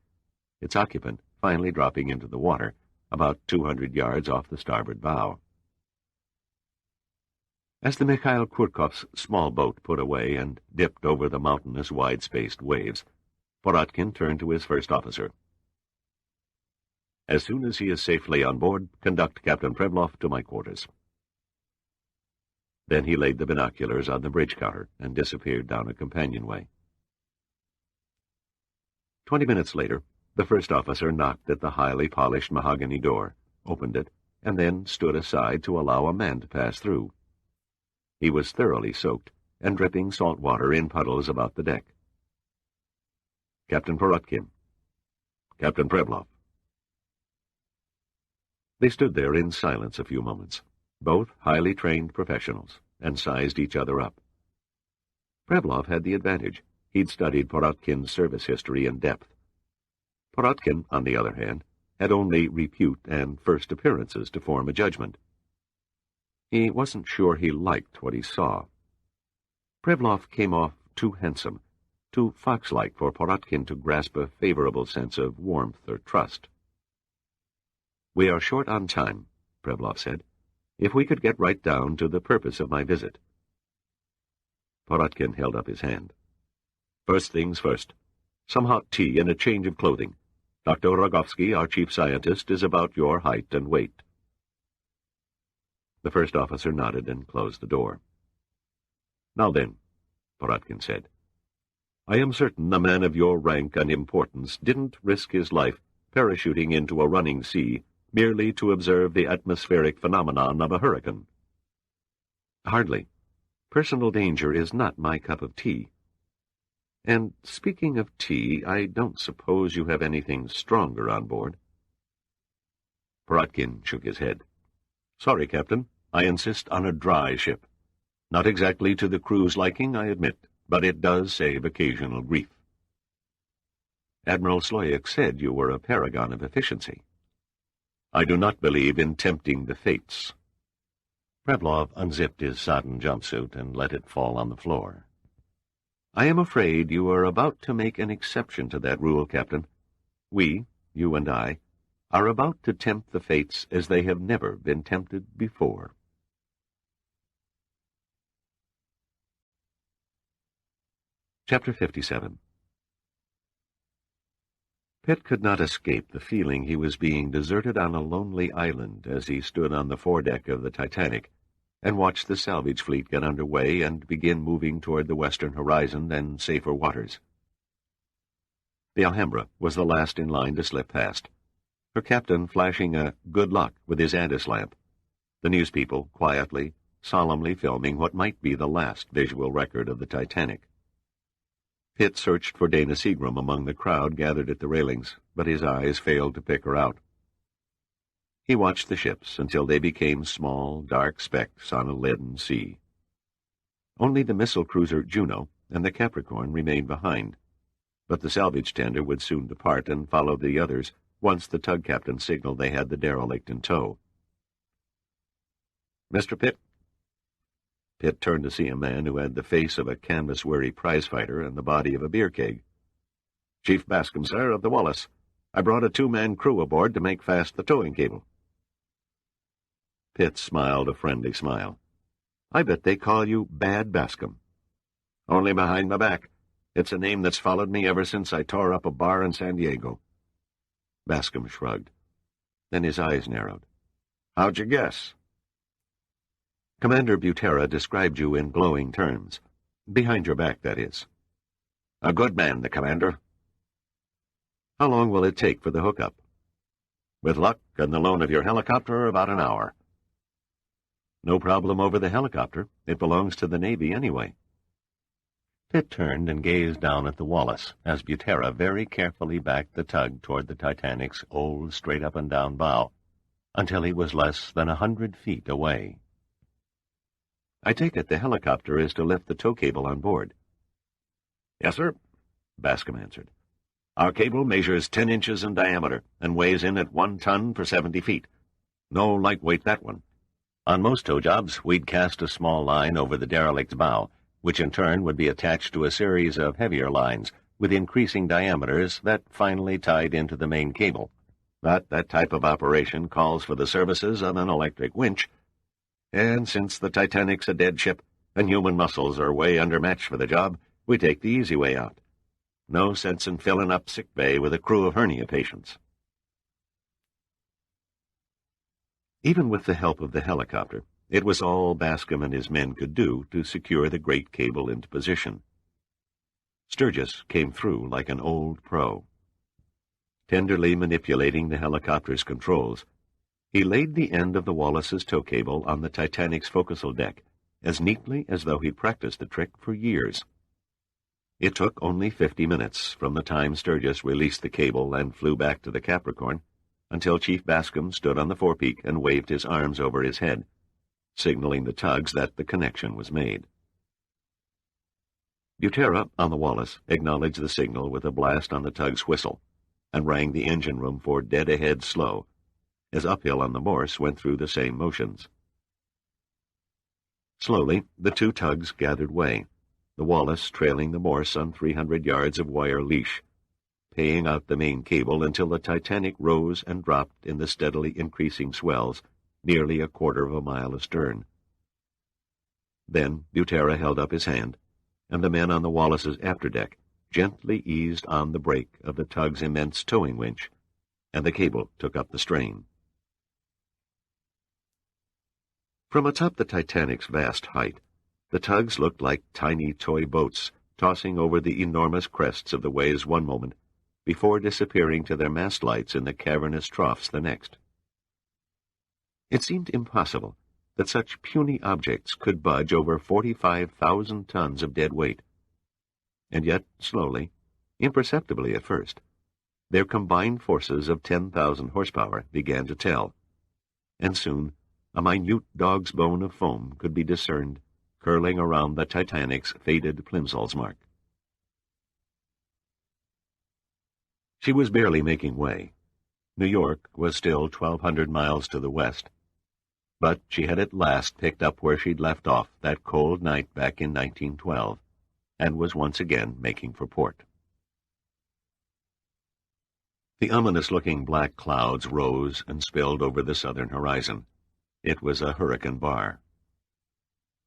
its occupant finally dropping into the water about 200 yards off the starboard bow. As the Mikhail Kurkov's small boat put away and dipped over the mountainous, wide-spaced waves, Poratkin turned to his first officer. "As soon as he is safely on board, conduct Captain Prevlov to my quarters." Then he laid the binoculars on the bridge counter and disappeared down a companionway. 20 minutes later, the first officer knocked at the highly polished mahogany door, opened it, and then stood aside to allow a man to pass through. He was thoroughly soaked and dripping salt water in puddles about the deck. "Captain Poratkin." "Captain Prevlov." They stood there in silence a few moments, both highly trained professionals, and sized each other up. Prevlov had the advantage. He'd studied Poratkin's service history in depth. Poratkin, on the other hand, had only repute and first appearances to form a judgment. He wasn't sure he liked what he saw. Prevlov came off too handsome, too fox-like for Poratkin to grasp a favorable sense of warmth or trust. "We are short on time," Prevlov said. "If we could get right down to the purpose of my visit." Poratkin held up his hand. "First things first. Some hot tea and a change of clothing. Dr. Rogovsky, our chief scientist, is about your height and weight." The first officer nodded and closed the door. "Now then," Poratkin said, "I am certain a man of your rank and importance didn't risk his life parachuting into a running sea merely to observe the atmospheric phenomenon of a hurricane? Hardly. Personal danger is not my cup of tea. And speaking of tea, I don't suppose you have anything stronger on board. Poratkin shook his head. Sorry, Captain. I insist on a dry ship. Not exactly to the crew's liking, I admit, but it does save occasional grief. Admiral Sloyik said you were a paragon of efficiency. I do not believe in tempting the fates. Prevlov unzipped his sodden jumpsuit and let it fall on the floor. I am afraid you are about to make an exception to that rule, Captain. We, you and I, are about to tempt the fates as they have never been tempted before. Chapter 57. Pitt could not escape the feeling he was being deserted on a lonely island as he stood on the foredeck of the Titanic and watched the salvage fleet get under way and begin moving toward the western horizon and safer waters. The Alhambra was the last in line to slip past, her captain flashing a good luck with his Andis lamp, the newspeople quietly, solemnly filming what might be the last visual record of the Titanic. Pitt searched for Dana Seagram among the crowd gathered at the railings, but his eyes failed to pick her out. He watched the ships until they became small, dark specks on a leaden sea. Only the missile cruiser Juno and the Capricorn remained behind, but the salvage tender would soon depart and follow the others once the tug captain signaled they had the derelict in tow. Mr. Pitt. Pitt turned to see a man who had the face of a canvas-weary prizefighter and the body of a beer keg. Chief Bascom, sir, of the Wallace. I brought a two-man crew aboard to make fast the towing cable. Pitt smiled a friendly smile. I bet they call you Bad Bascom. Only behind my back. It's a name that's followed me ever since I tore up a bar in San Diego. Bascom shrugged. Then his eyes narrowed. How'd you guess? Commander Butera described you in glowing terms. Behind your back, that is. A good man, the commander. How long will it take for the hookup? With luck and the loan of your helicopter, about an hour. No problem over the helicopter. It belongs to the Navy anyway. Pitt turned and gazed down at the Wallace as Butera very carefully backed the tug toward the Titanic's old straight-up-and-down bow until he was less than 100 feet away. I take it the helicopter is to lift the tow cable on board. Yes, sir, Bascom answered. Our cable measures 10 inches in diameter and weighs in at 1 ton for 70 feet. No lightweight, that one. On most tow jobs, we'd cast a small line over the derelict's bow, which in turn would be attached to a series of heavier lines with increasing diameters that finally tied into the main cable. But that type of operation calls for the services of an electric winch, and since the Titanic's a dead ship and human muscles are way undermatched for the job, we take the easy way out. No sense in filling up sick bay with a crew of hernia patients. Even with the help of the helicopter, it was all Bascom and his men could do to secure the great cable into position. Sturgis came through like an old pro. Tenderly manipulating the helicopter's controls, he laid the end of the Wallace's tow cable on the Titanic's forecastle deck as neatly as though he'd practiced the trick for years. It took only 50 minutes from the time Sturgis released the cable and flew back to the Capricorn until Chief Bascom stood on the forepeak and waved his arms over his head, signaling the tugs that the connection was made. Butera, on the Wallace, acknowledged the signal with a blast on the tug's whistle and rang the engine room for dead ahead slow, as Uphill on the Morse went through the same motions. Slowly, the two tugs gathered way, the Wallace trailing the Morse on 300 yards of wire leash, paying out the main cable until the Titanic rose and dropped in the steadily increasing swells nearly a quarter of a mile astern. Then Butera held up his hand, and the men on the Wallace's afterdeck gently eased on the brake of the tug's immense towing winch, and the cable took up the strain. From atop the Titanic's vast height, the tugs looked like tiny toy boats tossing over the enormous crests of the waves one moment before disappearing to their mast lights in the cavernous troughs the next. It seemed impossible that such puny objects could budge over 45,000 tons of dead weight. And yet, slowly, imperceptibly at first, their combined forces of 10,000 horsepower began to tell, and soon a minute dog's bone of foam could be discerned curling around the Titanic's faded Plimsollsmark. She was barely making way. New York was still 1,200 miles to the west, but she had at last picked up where she'd left off that cold night back in 1912, and was once again making for port. The ominous-looking black clouds rose and spilled over the southern horizon. It was a hurricane bar.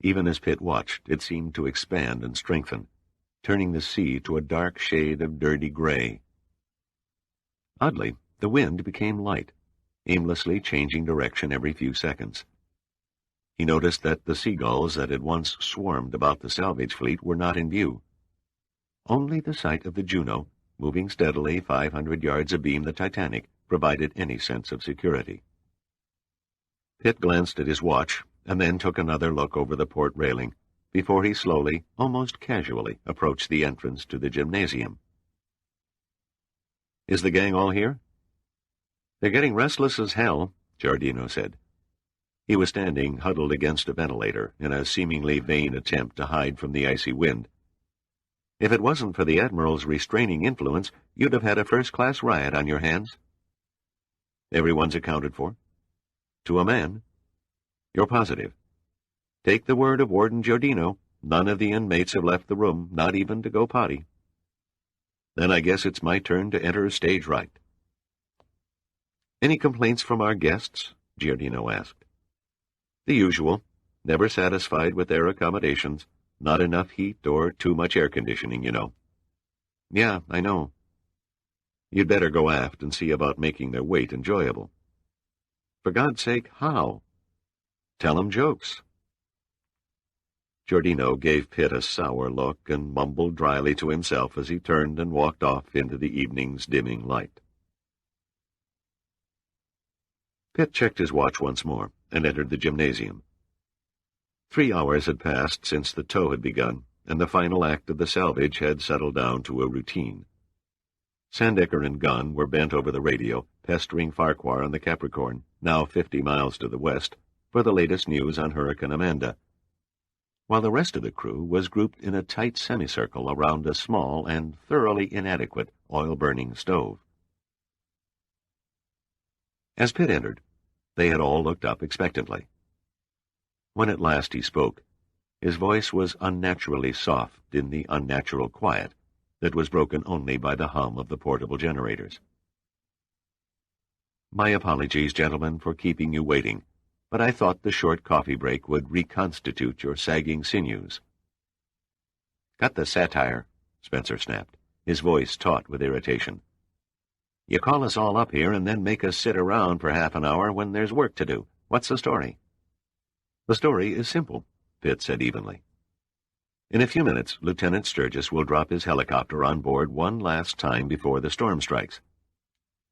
Even as Pitt watched, it seemed to expand and strengthen, turning the sea to a dark shade of dirty gray. Oddly, the wind became light, aimlessly changing direction every few seconds. He noticed that the seagulls that had once swarmed about the salvage fleet were not in view. Only the sight of the Juno, moving steadily 500 yards abeam the Titanic, provided any sense of security. Pitt glanced at his watch, and then took another look over the port railing, before he slowly, almost casually, approached the entrance to the gymnasium. "Is the gang all here?" "They're getting restless as hell," Giardino said. He was standing huddled against a ventilator in a seemingly vain attempt to hide from the icy wind. "If it wasn't for the Admiral's restraining influence, you'd have had a first-class riot on your hands." "Everyone's accounted for?" "To a man." "You're positive?" "Take the word of Warden Giardino. None of the inmates have left the room, not even to go potty." "Then I guess it's my turn to enter stage right." "Any complaints from our guests?" Giardino asked. "The usual. Never satisfied with their accommodations. Not enough heat or too much air conditioning, you know." "Yeah, I know." "You'd better go aft and see about making their wait enjoyable." "For God's sake, how?" "Tell 'em jokes." Giardino gave Pitt a sour look and mumbled dryly to himself as he turned and walked off into the evening's dimming light. Pitt checked his watch once more and entered the gymnasium. 3 hours had passed since the tow had begun, and the final act of the salvage had settled down to a routine. Sandecker and Gunn were bent over the radio, pestering Farquhar on the Capricorn, now 50 miles to the west, for the latest news on Hurricane Amanda, while the rest of the crew was grouped in a tight semicircle around a small and thoroughly inadequate oil-burning stove. As Pitt entered, they had all looked up expectantly. When at last he spoke, his voice was unnaturally soft in the unnatural quiet that was broken only by the hum of the portable generators. "My apologies, gentlemen, for keeping you waiting, but I thought the short coffee break would reconstitute your sagging sinews." "Cut the satire," Spencer snapped, his voice taut with irritation. "You call us all up here and then make us sit around for half an hour when there's work to do. What's the story?" "The story is simple," Pitt said evenly. "In a few minutes, Lieutenant Sturgis will drop his helicopter on board one last time before the storm strikes.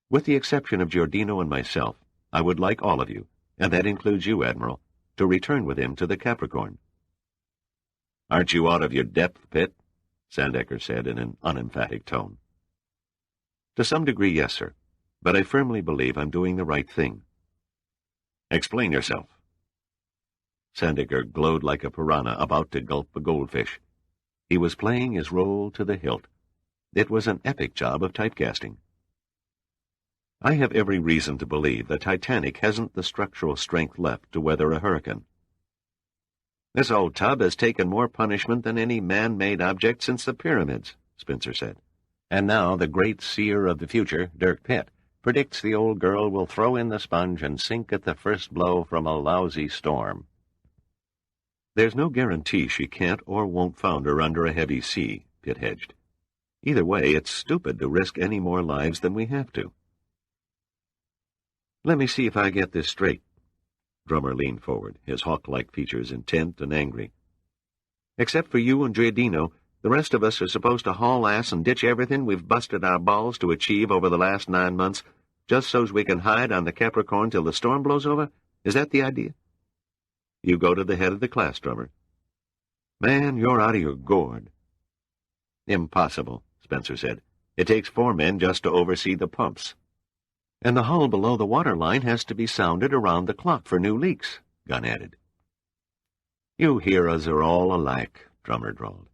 With the exception of Giardino and myself, I would like all of you, and that includes you, Admiral, to return with him to the Capricorn." "Aren't you out of your depth, Pitt?" Sandecker said in an unemphatic tone. "To some degree, yes, sir, but I firmly believe I'm doing the right thing." "Explain yourself." Sandecker glowed like a piranha about to gulp a goldfish. He was playing his role to the hilt. It was an epic job of typecasting. "I have every reason to believe the Titanic hasn't the structural strength left to weather a hurricane." "This old tub has taken more punishment than any man-made object since the pyramids," Spencer said. "And now the great seer of the future, Dirk Pitt, predicts the old girl will throw in the sponge and sink at the first blow from a lousy storm." "There's no guarantee she can't or won't founder under a heavy sea," Pitt hedged. "Either way, it's stupid to risk any more lives than we have to." "Let me see if I get this straight." Drummer leaned forward, his hawk-like features intent and angry. "Except for you and Giardino, The rest of us are supposed to haul ass and ditch everything we've busted our balls to achieve over the last 9 months, just so's we can hide on the Capricorn till the storm blows over? Is that the idea? You go to the head of the class, drummer. Man, you're out of your gourd. Impossible, Spencer said. It takes 4 men just to oversee the pumps. And the hull below the waterline has to be sounded around the clock for new leaks, Gunn added. You heroes are all alike, Drummer drawled.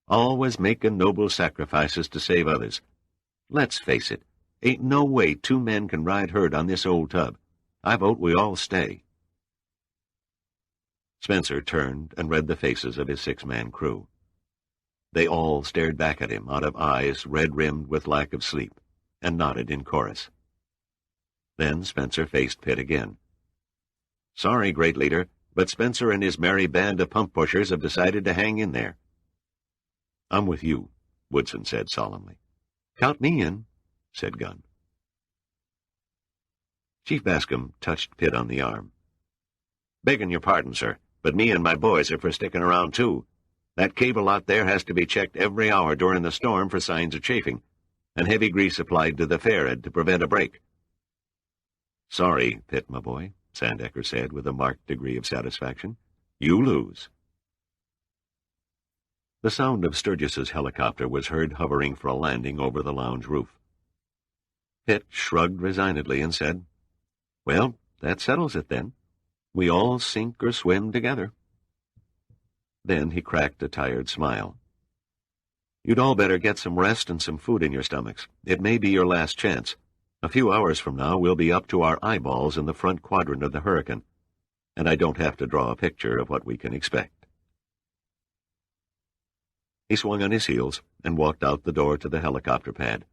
Always making noble sacrifices to save others. Let's face it, ain't no way 2 men can ride herd on this old tub. I vote we all stay. Spencer turned and read the faces of his 6-man crew. They all stared back at him out of eyes red-rimmed with lack of sleep, and nodded in chorus. Then Spencer faced Pitt again. Sorry, great leader, but Spencer and his merry band of pump pushers have decided to hang in there. I'm with you, Woodson said solemnly. Count me in, said Gunn. Chief Bascom touched Pitt on the arm. Begging your pardon, sir, but me and my boys are for sticking around, too. That cable out there has to be checked every hour during the storm for signs of chafing, and heavy grease applied to the fairhead to prevent a break. Sorry, Pitt, my boy, Sandecker said with a marked degree of satisfaction. You lose. The sound of Sturgis's helicopter was heard hovering for a landing over the lounge roof. Pitt shrugged resignedly and said, Well, that settles it, then. We all sink or swim together. Then he cracked a tired smile. You'd all better get some rest and some food in your stomachs. It may be your last chance. A few hours from now, we'll be up to our eyeballs in the front quadrant of the hurricane, and I don't have to draw a picture of what we can expect. He swung on his heels and walked out the door to the helicopter pad.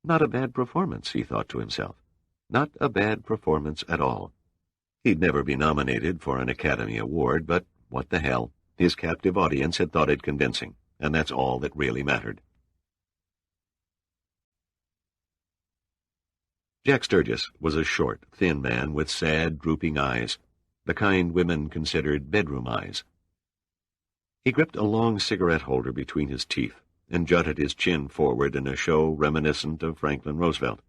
Not a bad performance, he thought to himself. Not a bad performance at all. He'd never be nominated for an Academy Award, but what the hell? His captive audience had thought it convincing, and that's all that really mattered. Jack Sturgis was a short, thin man with sad, drooping eyes, the kind women considered bedroom eyes. He gripped a long cigarette holder between his teeth and jutted his chin forward in a show reminiscent of Franklin Roosevelt.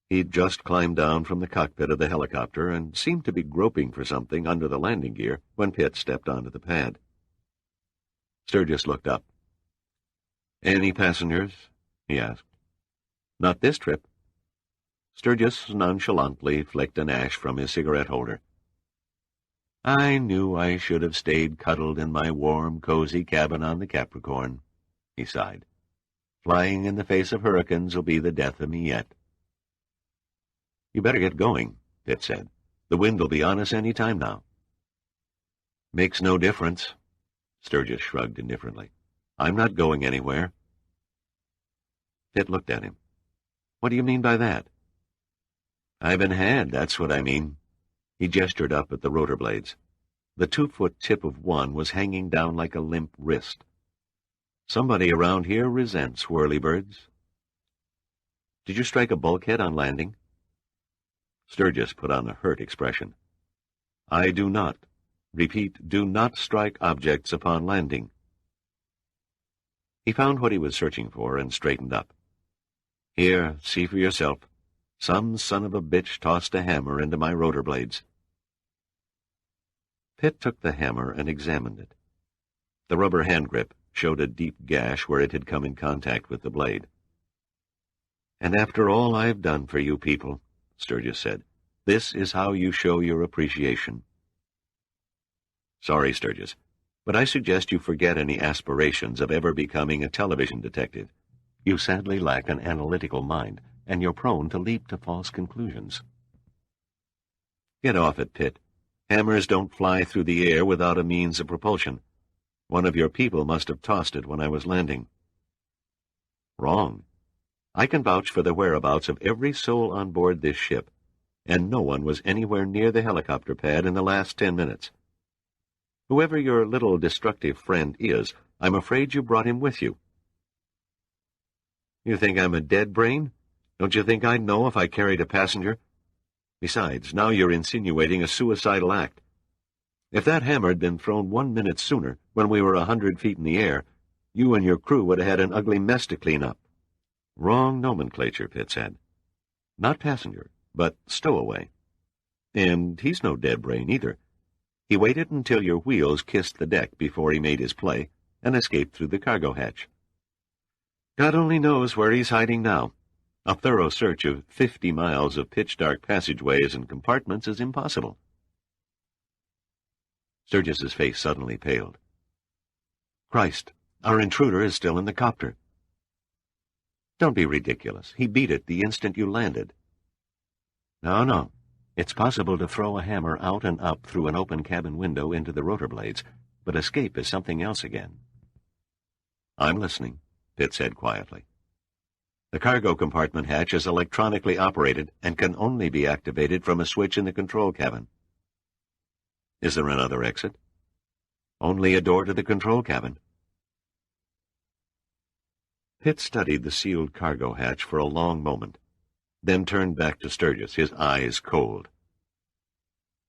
He'd just climbed down from the cockpit of the helicopter and seemed to be groping for something under the landing gear when Pitt stepped onto the pad. Sturgis looked up. Any passengers? He asked. Not this trip. Sturgis nonchalantly flicked an ash from his cigarette holder. I knew I should have stayed cuddled in my warm, cozy cabin on the Capricorn, he sighed. Flying in the face of hurricanes will be the death of me yet. You better get going, Pitt said. The wind will be on us any time now. Makes no difference, Sturgis shrugged indifferently. I'm not going anywhere. Pitt looked at him. What do you mean by that? I've been had, that's what I mean. He gestured up at the rotor blades. The 2-foot tip of one was hanging down like a limp wrist. Somebody around here resents whirlybirds. Did you strike a bulkhead on landing? Sturgis put on a hurt expression. I do not. Repeat, do not strike objects upon landing. He found what he was searching for and straightened up. Here, see for yourself. Some son of a bitch tossed a hammer into my rotor blades. Pitt took the hammer and examined it. The rubber hand grip showed a deep gash where it had come in contact with the blade. And after all I've done for you people, Sturgis said, this is how you show your appreciation. Sorry, Sturgis, but I suggest you forget any aspirations of ever becoming a television detective. You sadly lack an analytical mind, and you're prone to leap to false conclusions. Get off it, Pitt. Hammers don't fly through the air without a means of propulsion. One of your people must have tossed it when I was landing. Wrong. I can vouch for the whereabouts of every soul on board this ship, and no one was anywhere near the helicopter pad in the last 10 minutes. Whoever your little destructive friend is, I'm afraid you brought him with you. You think I'm a dead brain? Don't you think I'd know if I carried a passenger? Besides, now you're insinuating a suicidal act. If that hammer had been thrown 1 minute sooner, when we were 100 feet in the air, You and your crew would have had an ugly mess to clean up. Wrong nomenclature, Pitt said. Not passenger, but stowaway. And he's no dead brain either. He waited until your wheels kissed the deck before he made his play and escaped through the cargo hatch. God only knows where he's hiding now. A thorough search of 50 miles of pitch-dark passageways and compartments is impossible. Sturgis's face suddenly paled. Christ, our intruder is still in the copter. Don't be ridiculous. He beat it the instant you landed. No. It's possible to throw a hammer out and up through an open cabin window into the rotor blades, but escape is something else again. I'm listening, Pitt said quietly. The cargo compartment hatch is electronically operated and can only be activated from a switch in the control cabin. Is there another exit? Only a door to the control cabin. Pitt studied the sealed cargo hatch for a long moment, then turned back to Sturgis, his eyes cold.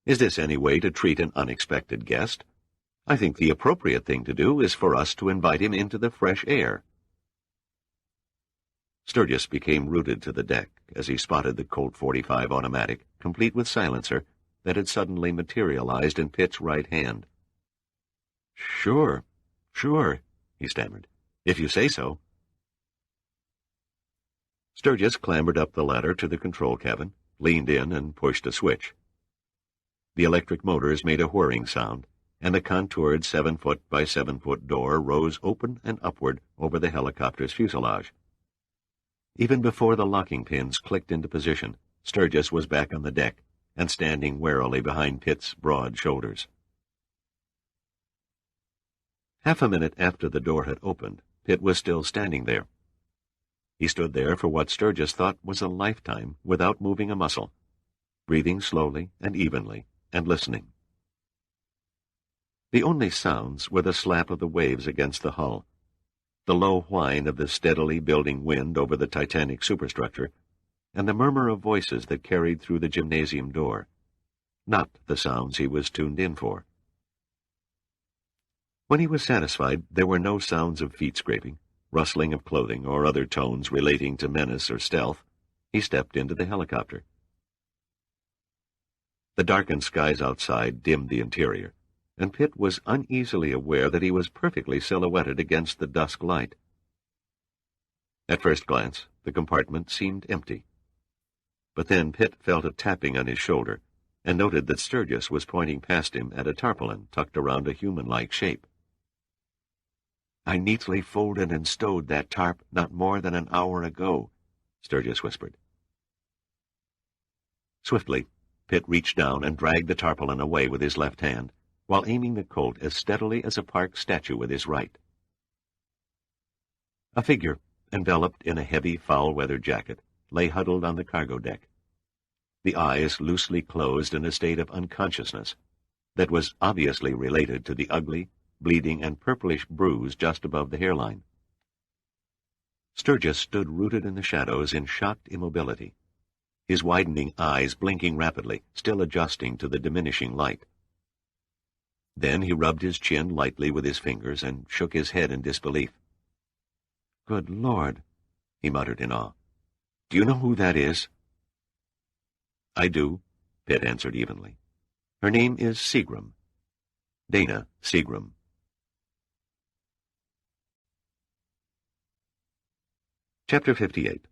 Is this any way to treat an unexpected guest? I think the appropriate thing to do is for us to invite him into the fresh air. Sturgis became rooted to the deck as he spotted the Colt .45 automatic, complete with silencer, that had suddenly materialized in Pitt's right hand. Sure, he stammered. If you say so. Sturgis clambered up the ladder to the control cabin, leaned in, and pushed a switch. The electric motors made a whirring sound, and the contoured 7-foot by 7-foot door rose open and upward over the helicopter's fuselage. Even before the locking pins clicked into position, Sturgis was back on the deck and standing warily behind Pitt's broad shoulders. Half a minute after the door had opened, Pitt was still standing there. He stood there for what Sturgis thought was a lifetime without moving a muscle, breathing slowly and evenly and listening. The only sounds were the slap of the waves against the hull, the low whine of the steadily building wind over the Titanic superstructure, and the murmur of voices that carried through the gymnasium door, not the sounds he was tuned in for. When he was satisfied, there were no sounds of feet scraping, rustling of clothing, or other tones relating to menace or stealth. He stepped into the helicopter. The darkened skies outside dimmed the interior, and Pitt was uneasily aware that he was perfectly silhouetted against the dusk light. At first glance, the compartment seemed empty. But then Pitt felt a tapping on his shoulder, and noted that Sturgis was pointing past him at a tarpaulin tucked around a human-like shape. I neatly folded and stowed that tarp not more than an hour ago, Sturgis whispered. Swiftly, Pitt reached down and dragged the tarpaulin away with his left hand, while aiming the Colt as steadily as a park statue with his right. A figure, enveloped in a heavy foul-weather jacket, lay huddled on the cargo deck, the eyes loosely closed in a state of unconsciousness that was obviously related to the ugly, bleeding, and purplish bruise just above the hairline. Sturgis stood rooted in the shadows in shocked immobility, his widening eyes blinking rapidly, still adjusting to the diminishing light. Then he rubbed his chin lightly with his fingers and shook his head in disbelief. Good Lord, he muttered in awe. Do you know who that is? I do, Pitt answered evenly. Her name is Seagram. Dana Seagram. Chapter 58.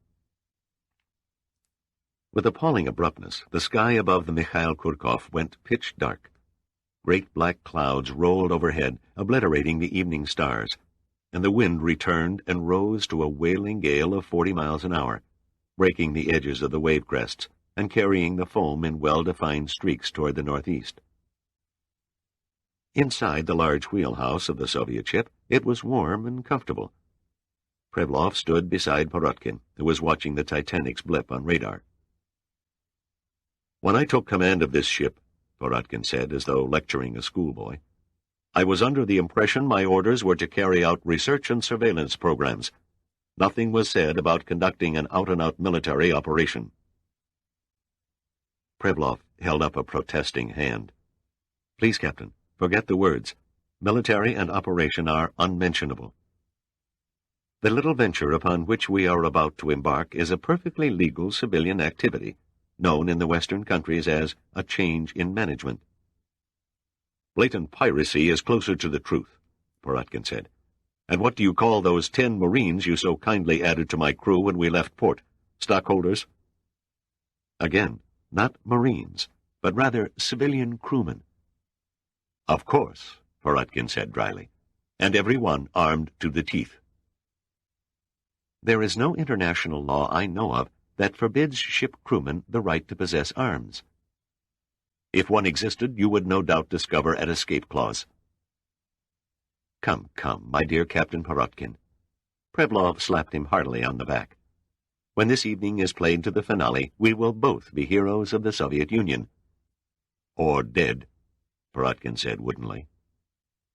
With appalling abruptness, the sky above the Mikhail Kurkov went pitch dark. Great black clouds rolled overhead, obliterating the evening stars, and the wind returned and rose to a wailing gale of 40 miles an hour, breaking the edges of the wave crests and carrying the foam in well-defined streaks toward the northeast. Inside the large wheelhouse of the Soviet ship, it was warm and comfortable. Prevlov stood beside Porotkin, who was watching the Titanic's blip on radar. When I took command of this ship, Porotkin said, as though lecturing a schoolboy, I was under the impression my orders were to carry out research and surveillance programs. Nothing was said about conducting an out-and-out military operation. Prevlov held up a protesting hand. Please, Captain, forget the words. Military and operation are unmentionable. The little venture upon which we are about to embark is a perfectly legal civilian activity, known in the Western countries as a change in management. Blatant piracy is closer to the truth, Poratkin said. And what do you call those 10 Marines you so kindly added to my crew when we left port? Stockholders? Again, not Marines, but rather civilian crewmen. Of course, Poratkin said dryly, and every one armed to the teeth. There is no international law I know of that forbids ship crewmen the right to possess arms. If one existed, you would no doubt discover an escape clause. Come, my dear Captain Poratkin. Prevlov slapped him heartily on the back. When this evening is played to the finale, we will both be heroes of the Soviet Union. Or dead, Poratkin said woodenly.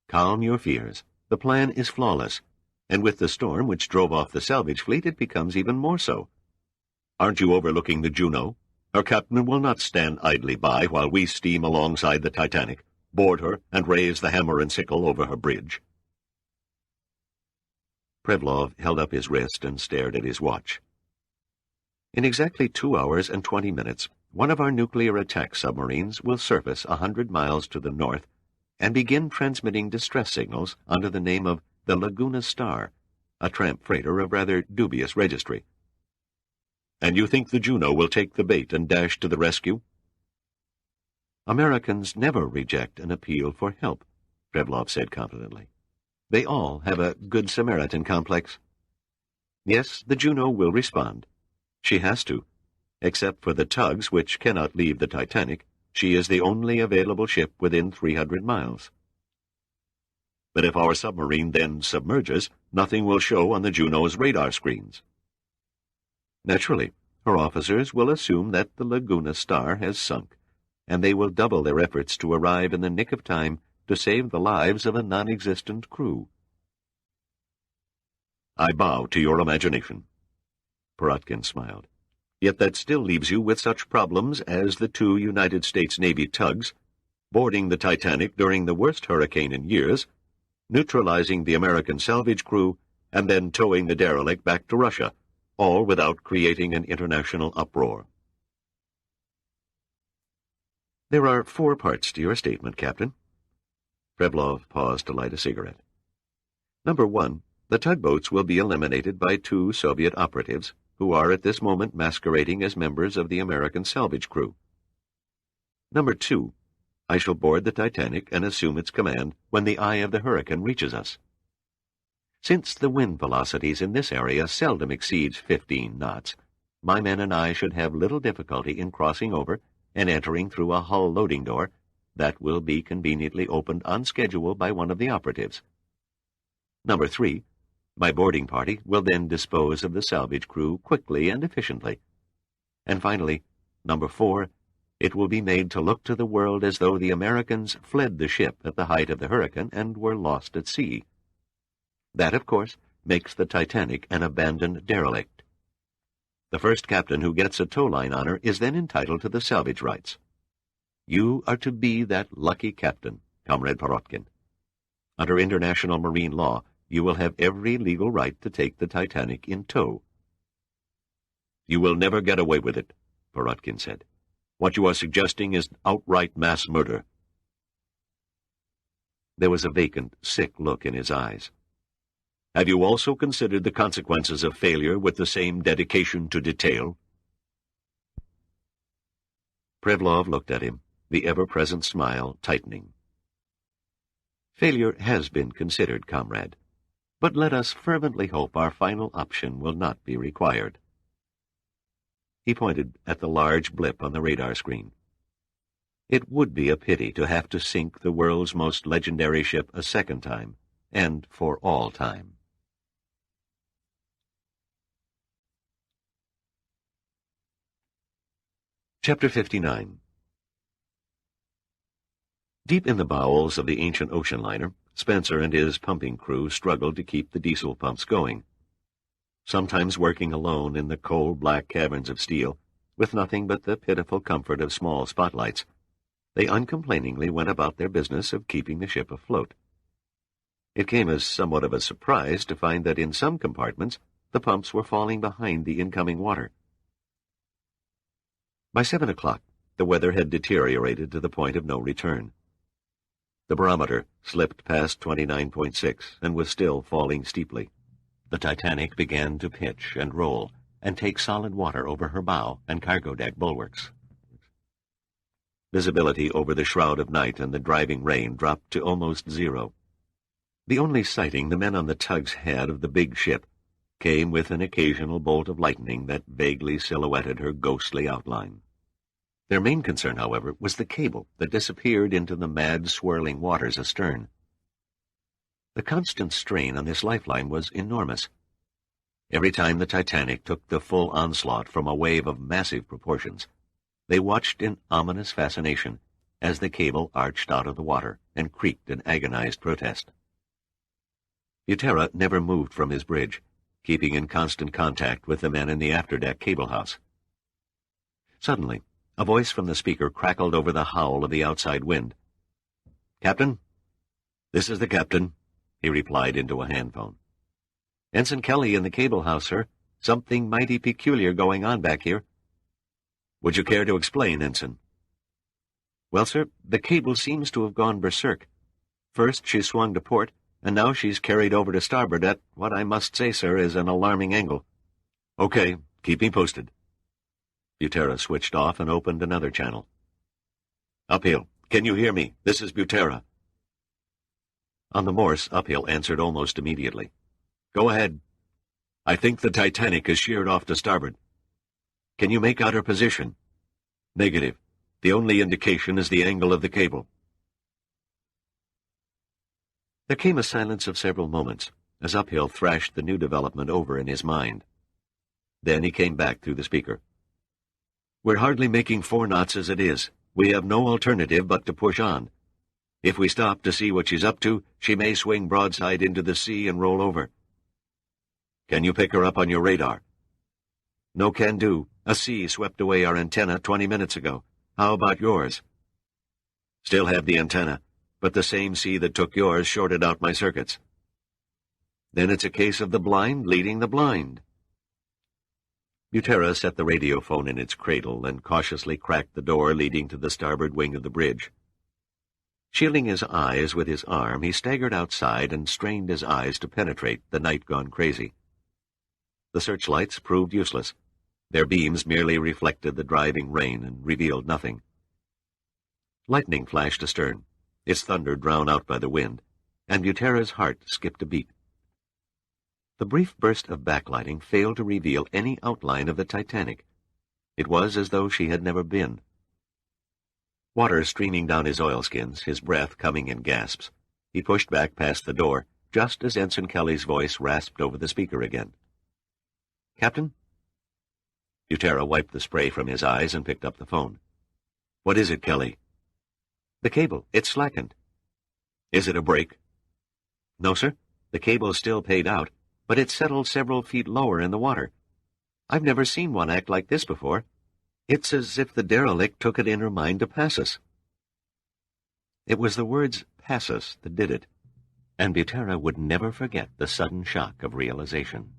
Calm your fears. The plan is flawless, and with the storm which drove off the salvage fleet, it becomes even more so. Aren't you overlooking the Juno? Her captain will not stand idly by while we steam alongside the Titanic, board her, and raise the hammer and sickle over her bridge. Prevlov held up his wrist and stared at his watch. In exactly 2 hours and 20 minutes, one of our nuclear attack submarines will surface 100 miles to the north and begin transmitting distress signals under the name of the Laguna Star, a tramp freighter of rather dubious registry. And you think the Juno will take the bait and dash to the rescue? Americans never reject an appeal for help, Prevlov said confidently. They all have a Good Samaritan complex. Yes, the Juno will respond. She has to. Except for the tugs which cannot leave the Titanic, she is the only available ship within 300 miles. But if our submarine then submerges, nothing will show on the Juno's radar screens. Naturally, her officers will assume that the Laguna Star has sunk, and they will double their efforts to arrive in the nick of time to save the lives of a non-existent crew. I bow to your imagination. Poratkin smiled. Yet that still leaves you with such problems as the 2 United States Navy tugs, boarding the Titanic during the worst hurricane in years, neutralizing the American salvage crew, and then towing the derelict back to Russia, all without creating an international uproar. There are 4 parts to your statement, Captain. Prevlov paused to light a cigarette. Number 1, the tugboats will be eliminated by 2 Soviet operatives who are at this moment masquerading as members of the American salvage crew. Number 2, I shall board the Titanic and assume its command when the eye of the hurricane reaches us. Since the wind velocities in this area seldom exceeds 15 knots, my men and I should have little difficulty in crossing over and entering through a hull loading door that will be conveniently opened on schedule by one of the operatives. Number 3, my boarding party will then dispose of the salvage crew quickly and efficiently. And finally, Number 4, it will be made to look to the world as though the Americans fled the ship at the height of the hurricane and were lost at sea. That, of course, makes the Titanic an abandoned derelict. The first captain who gets a tow line honor is then entitled to the salvage rights. You are to be that lucky captain, Comrade Poratkin. Under international marine law, you will have every legal right to take the Titanic in tow. You will never get away with it, Poratkin said. What you are suggesting is outright mass murder. There was a vacant, sick look in his eyes. Have you also considered the consequences of failure with the same dedication to detail? Prevlov looked at him, the ever-present smile tightening. Failure has been considered, comrade, but let us fervently hope our final option will not be required. He pointed at the large blip on the radar screen. It would be a pity to have to sink the world's most legendary ship a second time, and for all time. Chapter 59. Deep in the bowels of the ancient ocean liner, Spencer and his pumping crew struggled to keep the diesel pumps going. Sometimes working alone in the cold black caverns of steel, with nothing but the pitiful comfort of small spotlights, they uncomplainingly went about their business of keeping the ship afloat. It came as somewhat of a surprise to find that in some compartments the pumps were falling behind the incoming water. By 7 o'clock, the weather had deteriorated to the point of no return. The barometer slipped past 29.6 and was still falling steeply. The Titanic began to pitch and roll and take solid water over her bow and cargo deck bulwarks. Visibility over the shroud of night and the driving rain dropped to almost zero. The only sighting the men on the tugs had of the big ship came with an occasional bolt of lightning that vaguely silhouetted her ghostly outline. Their main concern, however, was the cable that disappeared into the mad, swirling waters astern. The constant strain on this lifeline was enormous. Every time the Titanic took the full onslaught from a wave of massive proportions, they watched in ominous fascination as the cable arched out of the water and creaked in agonized protest. Butera never moved from his bridge, keeping in constant contact with the men in the afterdeck cable house. Suddenly, a voice from the speaker crackled over the howl of the outside wind. "Captain?" "This is the captain," he replied into a handphone. "Ensign Kelly in the cable house, sir. Something mighty peculiar going on back here." "Would you care to explain, Ensign?" "Well, sir, the cable seems to have gone berserk. First she swung to port, and now she's carried over to starboard at what I must say, sir, is an alarming angle." "Okay, keep me posted." Butera switched off and opened another channel. "Uphill, can you hear me? This is Butera." On the Morse, Uphill answered almost immediately. "Go ahead." "I think the Titanic is sheared off to starboard." "Can you make out her position?" "Negative. The only indication is the angle of the cable." There came a silence of several moments as Uphill thrashed the new development over in his mind. Then he came back through the speaker. "We're hardly making 4 knots as it is. We have no alternative but to push on. If we stop to see what she's up to, she may swing broadside into the sea and roll over." "Can you pick her up on your radar?" "No can do. A sea swept away our antenna 20 minutes ago. How about yours?" "Still have the antenna, but the same sea that took yours shorted out my circuits." "Then it's a case of the blind leading the blind." Butera set the radio phone in its cradle and cautiously cracked the door leading to the starboard wing of the bridge. Shielding his eyes with his arm, he staggered outside and strained his eyes to penetrate the night gone crazy. The searchlights proved useless. Their beams merely reflected the driving rain and revealed nothing. Lightning flashed astern, its thunder drowned out by the wind, and Butera's heart skipped a beat. The brief burst of backlighting failed to reveal any outline of the Titanic. It was as though she had never been. Water streaming down his oilskins, his breath coming in gasps, he pushed back past the door, just as Ensign Kelly's voice rasped over the speaker again. "Captain?" Butera wiped the spray from his eyes and picked up the phone. "What is it, Kelly?" "The cable. It's slackened." "Is it a break?" "No, sir. The cable's still paid out, but it's settled several feet lower in the water. I've never seen one act like this before. It's as if the derelict took it in her mind to pass us." It was the words "pass us" that did it, and Butera would never forget the sudden shock of realization.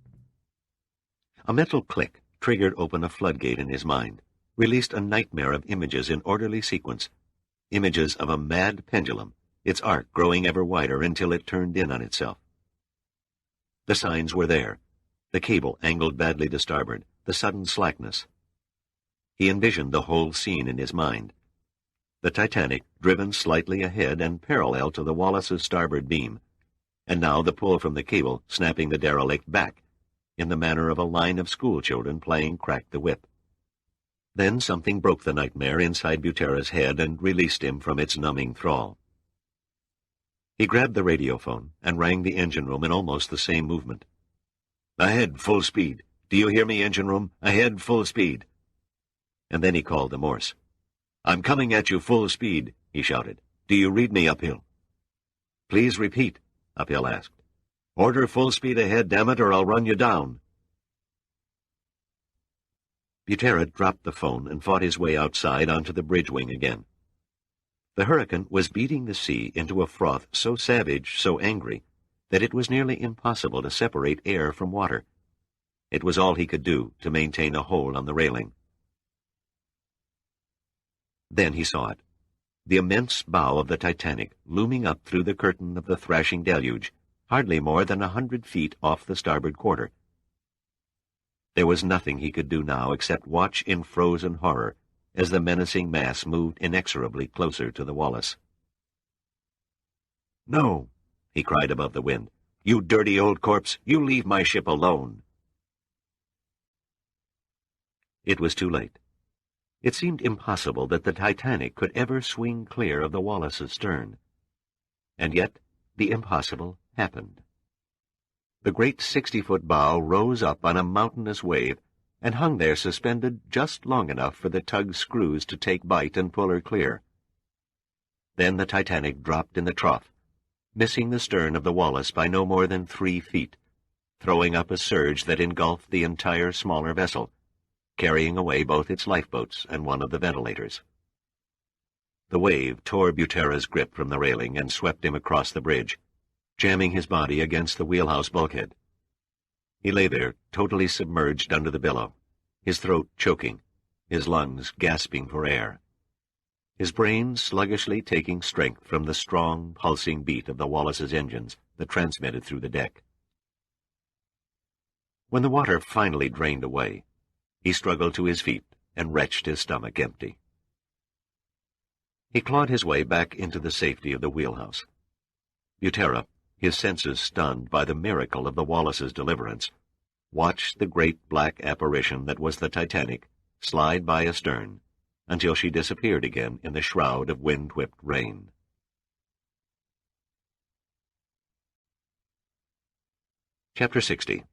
A mental click triggered open a floodgate in his mind, released a nightmare of images in orderly sequence, images of a mad pendulum, its arc growing ever wider until it turned in on itself. The signs were there. The cable angled badly to starboard, the sudden slackness. He envisioned the whole scene in his mind. The Titanic driven slightly ahead and parallel to the Wallace's starboard beam, and now the pull from the cable snapping the derelict back, in the manner of a line of schoolchildren playing crack the whip. Then something broke the nightmare inside Butera's head and released him from its numbing thrall. He grabbed the radiophone and rang the engine room in almost the same movement. "Ahead, full speed. Do you hear me, engine room? Ahead, full speed." And then he called the Morse. "I'm coming at you full speed," he shouted. "Do you read me, Uphill?" "Please repeat," Uphill asked. "Order full speed ahead, damn it, or I'll run you down." Butera dropped the phone and fought his way outside onto the bridge wing again. The hurricane was beating the sea into a froth so savage, so angry, that it was nearly impossible to separate air from water. It was all he could do to maintain a hold on the railing. Then he saw it, the immense bow of the Titanic looming up through the curtain of the thrashing deluge, hardly more than 100 feet off the starboard quarter. There was nothing he could do now except watch in frozen horror as the menacing mass moved inexorably closer to the Wallis. "No," he cried above the wind. "You dirty old corpse, you leave my ship alone." It was too late. It seemed impossible that the Titanic could ever swing clear of the Wallis's stern. And yet the impossible happened. The great 60-foot bow rose up on a mountainous wave and hung there suspended just long enough for the tug's screws to take bite and pull her clear. Then the Titanic dropped in the trough, missing the stern of the Wallis by no more than 3 feet, throwing up a surge that engulfed the entire smaller vessel, carrying away both its lifeboats and one of the ventilators. The wave tore Butera's grip from the railing and swept him across the bridge, jamming his body against the wheelhouse bulkhead. He lay there, totally submerged under the billow, his throat choking, his lungs gasping for air, his brain sluggishly taking strength from the strong, pulsing beat of the Wallis's engines that transmitted through the deck. When the water finally drained away, he struggled to his feet and wrenched his stomach empty. He clawed his way back into the safety of the wheelhouse. Butera, his senses stunned by the miracle of the Wallis's deliverance, watched the great black apparition that was the Titanic slide by astern until she disappeared again in the shroud of wind-whipped rain. Chapter 60.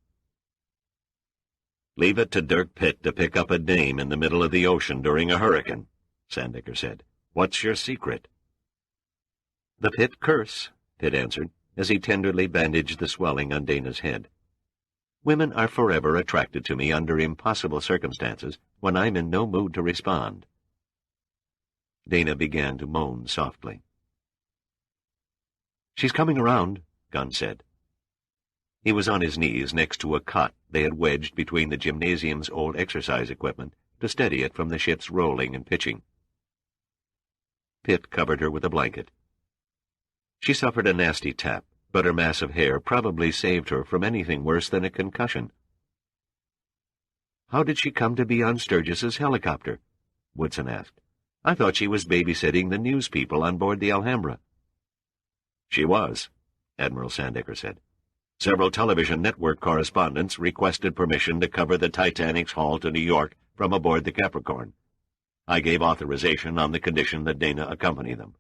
"Leave it to Dirk Pitt to pick up a dame in the middle of the ocean during a hurricane," Sandecker said. "What's your secret?" "The Pitt curse," Pitt answered, as he tenderly bandaged the swelling on Dana's head. "Women are forever attracted to me under impossible circumstances when I'm in no mood to respond." Dana began to moan softly. "She's coming around," Gunn said. He was on his knees next to a cot they had wedged between the gymnasium's old exercise equipment to steady it from the ship's rolling and pitching. Pitt covered her with a blanket. She suffered a nasty tap, but her mass of hair probably saved her from anything worse than a concussion. "How did she come to be on Sturgis's helicopter?" Woodson asked. "I thought she was babysitting the news people on board the Alhambra." "She was," Admiral Sandecker said. "Several television network correspondents requested permission to cover the Titanic's haul to New York from aboard the Capricorn. I gave authorization on the condition that Dana accompany them."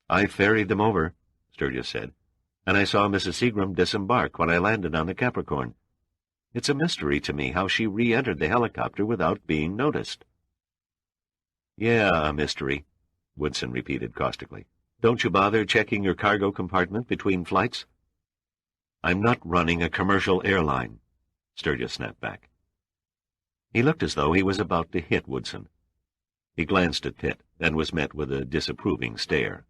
"I ferried them over," Sturgis said, "and I saw Mrs. Seagram disembark when I landed on the Capricorn. It's a mystery to me how she re-entered the helicopter without being noticed." "Yeah, a mystery," Woodson repeated caustically. "Don't you bother checking your cargo compartment between flights?" "I'm not running a commercial airline," Sturgis snapped back. He looked as though he was about to hit Woodson. He glanced at Pitt and was met with a disapproving stare.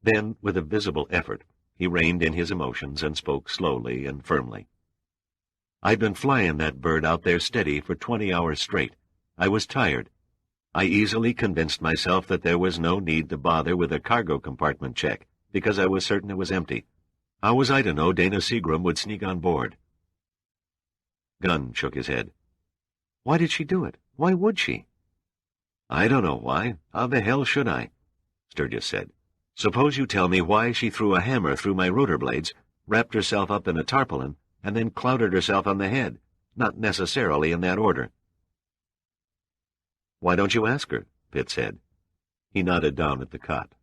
Then, with a visible effort, he reined in his emotions and spoke slowly and firmly. "I've been flying that bird out there steady for 20 hours straight. I was tired. I easily convinced myself that there was no need to bother with a cargo compartment check, because I was certain it was empty. How was I to know Dana Seagram would sneak on board?" Gunn shook his head. "Why did she do it? Why would she?" "I don't know why. How the hell should I?" Sturgis said. "Suppose you tell me why she threw a hammer through my rotor blades, wrapped herself up in a tarpaulin, and then clouted herself on the head, not necessarily in that order." "Why don't you ask her?" Pitt said. He nodded down at the cot.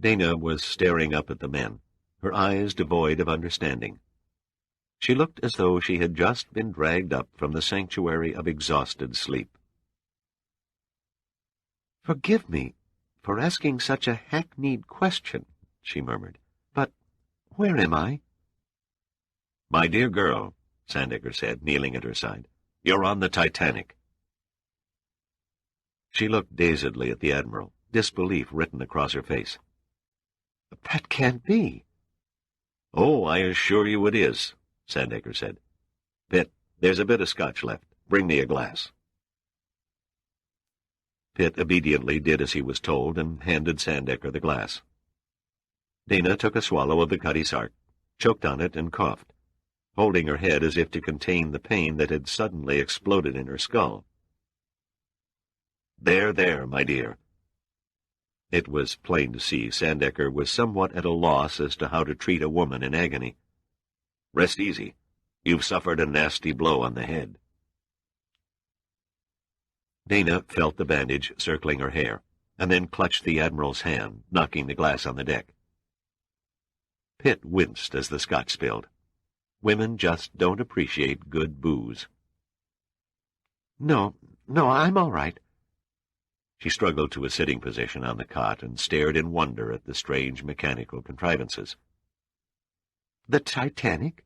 Dana was staring up at the men, her eyes devoid of understanding. She looked as though she had just been dragged up from the sanctuary of exhausted sleep. "Forgive me for asking such a hackneyed question," she murmured, "but where am I?" "My dear girl," Sandecker said, kneeling at her side, "you're on the Titanic." She looked dazedly at the Admiral, disbelief written across her face. That can't be. Oh, I assure you it is, Sandecker said. Pitt, there's a bit of scotch left. Bring me a glass. Pitt obediently did as he was told and handed Sandecker the glass. Dana took a swallow of the Cutty Sark, choked on it, and coughed, holding her head as if to contain the pain that had suddenly exploded in her skull. There, my dear. It was plain to see Sandecker was somewhat at a loss as to how to treat a woman in agony. Rest easy. You've suffered a nasty blow on the head. Dana felt the bandage circling her hair, and then clutched the Admiral's hand, knocking the glass on the deck. Pitt winced as the scotch spilled. Women just don't appreciate good booze. No, I'm all right. She struggled to a sitting position on the cot and stared in wonder at the strange mechanical contrivances. The Titanic?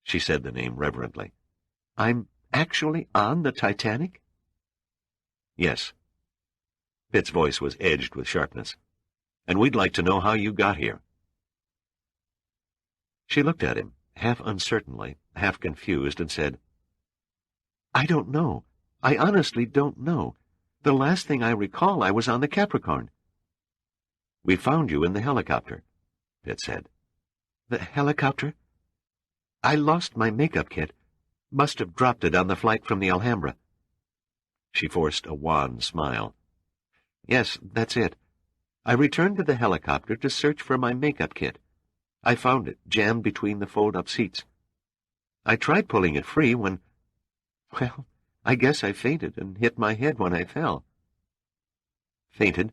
She said the name reverently. I'm actually on the Titanic? Yes. Pitt's voice was edged with sharpness. And we'd like to know how you got here. She looked at him, half uncertainly, half confused, and said, I don't know. I honestly don't know. The last thing I recall, I was on the Capricorn. We found you in the helicopter, Pitt said. The helicopter? I lost my makeup kit. Must have dropped it on the flight from the Alhambra. She forced a wan smile. Yes, that's it. I returned to the helicopter to search for my makeup kit. I found it, jammed between the fold-up seats. I tried pulling it free when... Well, I guess I fainted and hit my head when I fell. Fainted?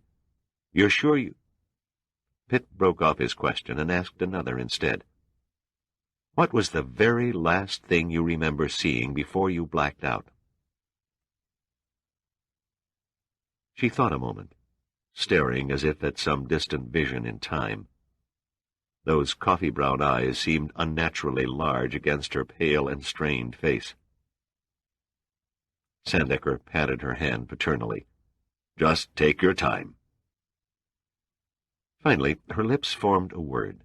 You're sure you... Pitt broke off his question and asked another instead. What was the very last thing you remember seeing before you blacked out? She thought a moment, staring as if at some distant vision in time. Those coffee-brown eyes seemed unnaturally large against her pale and strained face. Sandecker patted her hand paternally. Just take your time. Finally, her lips formed a word.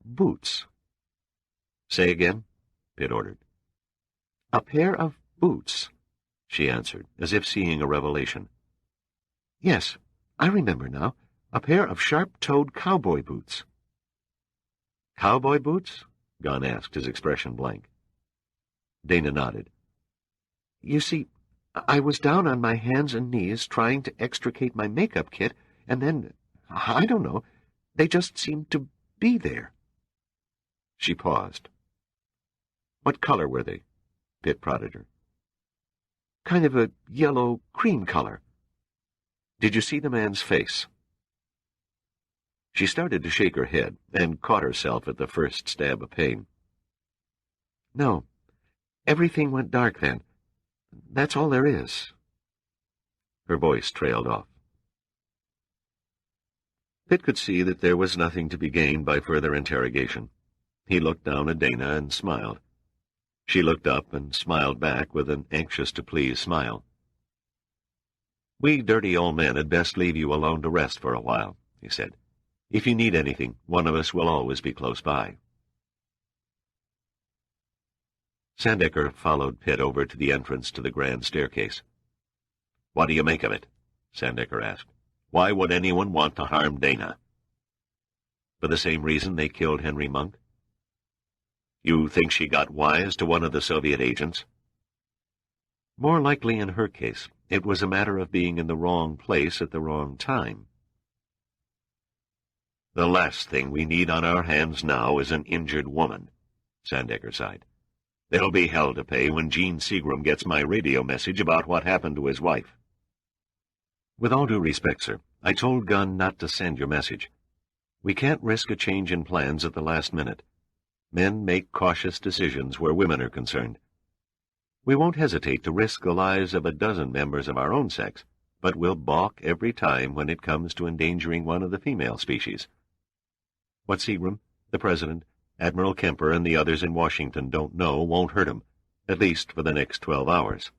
Boots. Say again, Pitt ordered. A pair of boots, she answered, as if seeing a revelation. Yes, I remember now. A pair of sharp-toed cowboy boots. Cowboy boots? Gunn asked, his expression blank. Dana nodded. You see, I was down on my hands and knees trying to extricate my makeup kit, and then, I don't know, they just seemed to be there. She paused. What color were they? Pitt prodded her. Kind of a yellow-cream color. Did you see the man's face? She started to shake her head and caught herself at the first stab of pain. No, everything went dark then. That's all there is. Her voice trailed off. Pitt could see that there was nothing to be gained by further interrogation. He looked down at Dana and smiled. She looked up and smiled back with an anxious-to-please smile. We dirty old men had best leave you alone to rest for a while, he said. If you need anything, one of us will always be close by. Sandecker followed Pitt over to the entrance to the grand staircase. What do you make of it? Sandecker asked. Why would anyone want to harm Dana? For the same reason they killed Henry Monk? You think she got wise to one of the Soviet agents? More likely in her case, it was a matter of being in the wrong place at the wrong time. The last thing we need on our hands now is an injured woman, Sandecker sighed. There'll be hell to pay when Gene Seagram gets my radio message about what happened to his wife. With all due respect, sir, I told Gunn not to send your message. We can't risk a change in plans at the last minute. Men make cautious decisions where women are concerned. We won't hesitate to risk the lives of a dozen members of our own sex, but we'll balk every time when it comes to endangering one of the female species. What Seagram, the President, Admiral Kemper, and the others in Washington don't know won't hurt 'em, at least for the next 12 hours.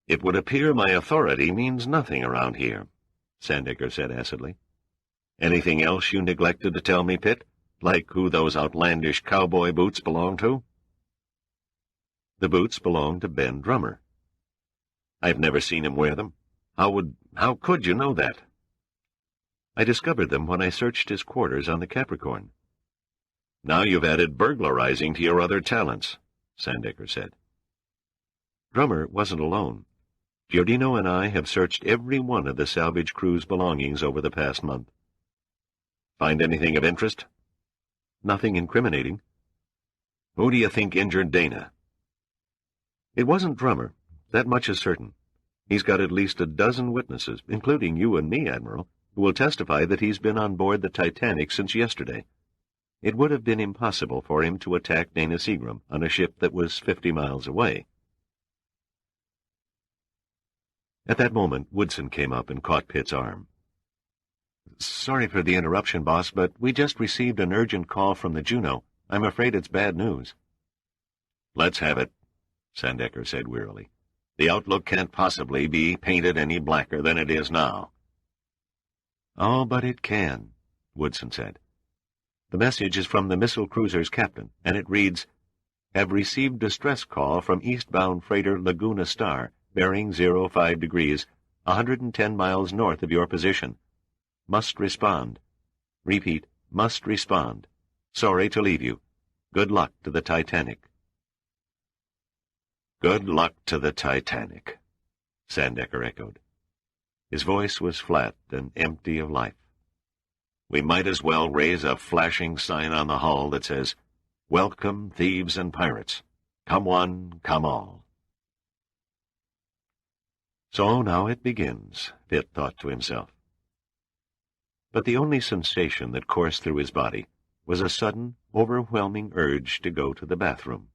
It would appear my authority means nothing around here, Sandecker said acidly. Anything else you neglected to tell me, Pitt? Like who those outlandish cowboy boots belong to? The boots belong to Ben Drummer. I've never seen him wear them. How could you know that? I discovered them when I searched his quarters on the Capricorn. Now you've added burglarizing to your other talents, Sandecker said. Drummer wasn't alone. Giordino and I have searched every one of the salvage crew's belongings over the past month. Find anything of interest? Nothing incriminating. Who do you think injured Dana? It wasn't Drummer. That much is certain. He's got at least a dozen witnesses, including you and me, Admiral, who will testify that he's been on board the Titanic since yesterday. It would have been impossible for him to attack Dana Seagram on a ship that was 50 miles away. At that moment, Woodson came up and caught Pitt's arm. "Sorry for the interruption, boss, but we just received an urgent call from the Juno. I'm afraid it's bad news." "Let's have it," Sandecker said wearily. "The outlook can't possibly be painted any blacker than it is now." "Oh, but it can," Woodson said. "The message is from the missile cruiser's captain, and it reads, 'Have received distress call from eastbound freighter Laguna Star, bearing 05 degrees, 110 miles north of your position. Must respond. Repeat, must respond. Sorry to leave you. Good luck to the Titanic.'" "Good luck to the Titanic," Sandecker echoed. His voice was flat and empty of life. "We might as well raise a flashing sign on the hull that says, 'Welcome, thieves and pirates. Come one, come all.'" So now it begins, Pitt thought to himself. But the only sensation that coursed through his body was a sudden, overwhelming urge to go to the bathroom.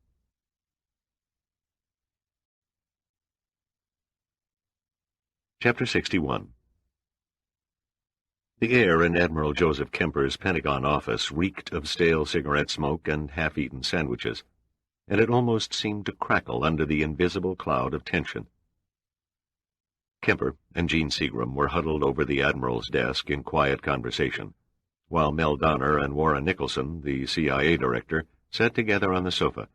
Chapter 61. The air in Admiral Joseph Kemper's Pentagon office reeked of stale cigarette smoke and half-eaten sandwiches, and it almost seemed to crackle under the invisible cloud of tension. Kemper and Gene Seagram were huddled over the Admiral's desk in quiet conversation, while Mel Donner and Warren Nicholson, the CIA director, sat together on the sofa,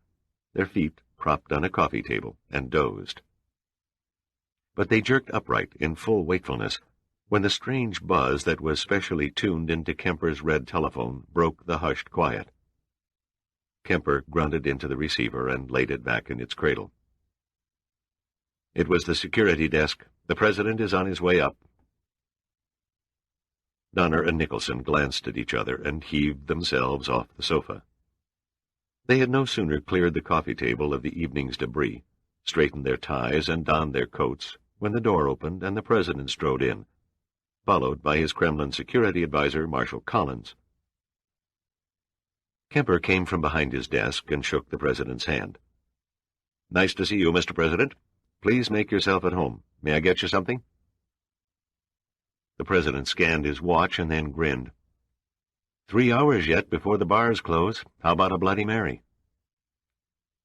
their feet propped on a coffee table, and dozed. But they jerked upright in full wakefulness when the strange buzz that was specially tuned into Kemper's red telephone broke the hushed quiet. Kemper grunted into the receiver and laid it back in its cradle. "It was the security desk. The President is on his way up." Donner and Nicholson glanced at each other and heaved themselves off the sofa. They had no sooner cleared the coffee table of the evening's debris, straightened their ties, and donned their coats, when the door opened and the President strode in, followed by his Kremlin security advisor, Marshal Collins. Kemper came from behind his desk and shook the President's hand. "Nice to see you, Mr. President. Please make yourself at home. May I get you something?" The President scanned his watch and then grinned. 3 hours yet before the bars close. How about a Bloody Mary?"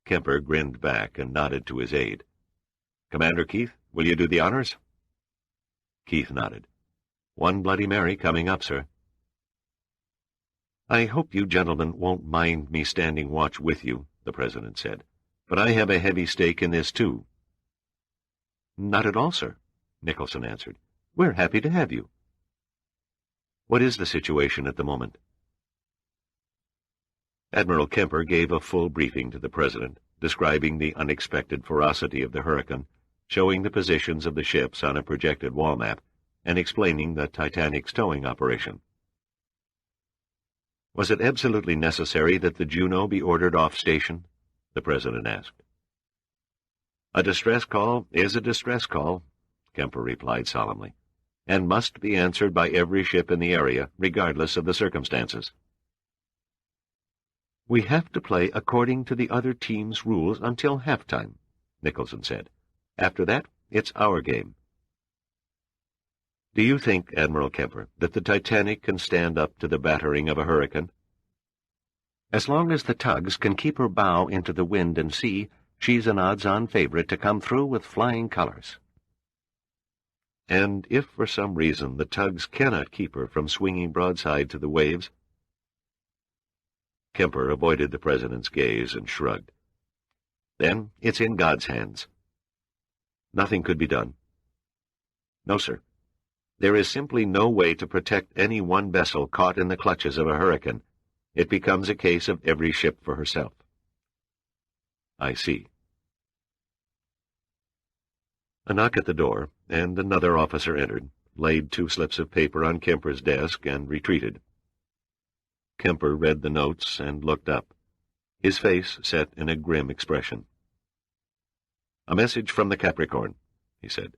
Kemper grinned back and nodded to his aide. "Commander Keith, will you do the honors?" Keith nodded. "One Bloody Mary coming up, sir." "I hope you gentlemen won't mind me standing watch with you," the President said, "but I have a heavy stake in this, too." "Not at all, sir," Nicholson answered. "We're happy to have you." "What is the situation at the moment?" Admiral Kemper gave a full briefing to the President, describing the unexpected ferocity of the hurricane, showing the positions of the ships on a projected wall map, and explaining the Titanic's towing operation. "Was it absolutely necessary that the Juno be ordered off station?" the President asked. "A distress call is a distress call," Kemper replied solemnly, "and must be answered by every ship in the area, regardless of the circumstances." "We have to play according to the other team's rules until halftime," Nicholson said. "After that, it's our game." "Do you think, Admiral Kemper, that the Titanic can stand up to the battering of a hurricane?" "As long as the tugs can keep her bow into the wind and sea, she's an odds-on favorite to come through with flying colors." And if for some reason the tugs cannot keep her from swinging broadside to the waves... Kemper avoided the president's gaze and shrugged. Then it's in God's hands. Nothing could be done. No, sir. There is simply no way to protect any one vessel caught in the clutches of a hurricane. It becomes a case of every ship for herself. I see. A knock at the door, and another officer entered, laid 2 slips of paper on Kemper's desk, and retreated. Kemper read the notes and looked up, his face set in a grim expression. "A message from the Capricorn," he said.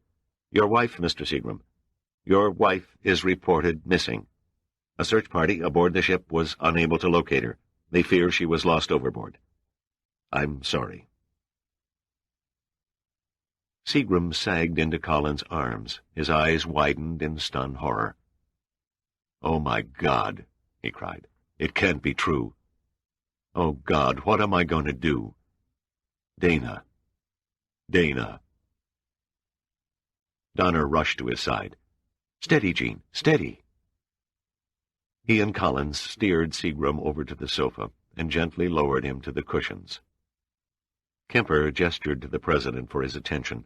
"Your wife, Mr. Seagram. Your wife is reported missing. A search party aboard the ship was unable to locate her. They fear she was lost overboard. I'm sorry." Seagram sagged into Collins' arms, his eyes widened in stunned horror. "Oh, my God!" he cried. "It can't be true. Oh, God, what am I going to do? Dana! Dana!" Donner rushed to his side. "Steady, Gene, steady." He and Collins steered Seagram over to the sofa and gently lowered him to the cushions. Kemper gestured to the president for his attention.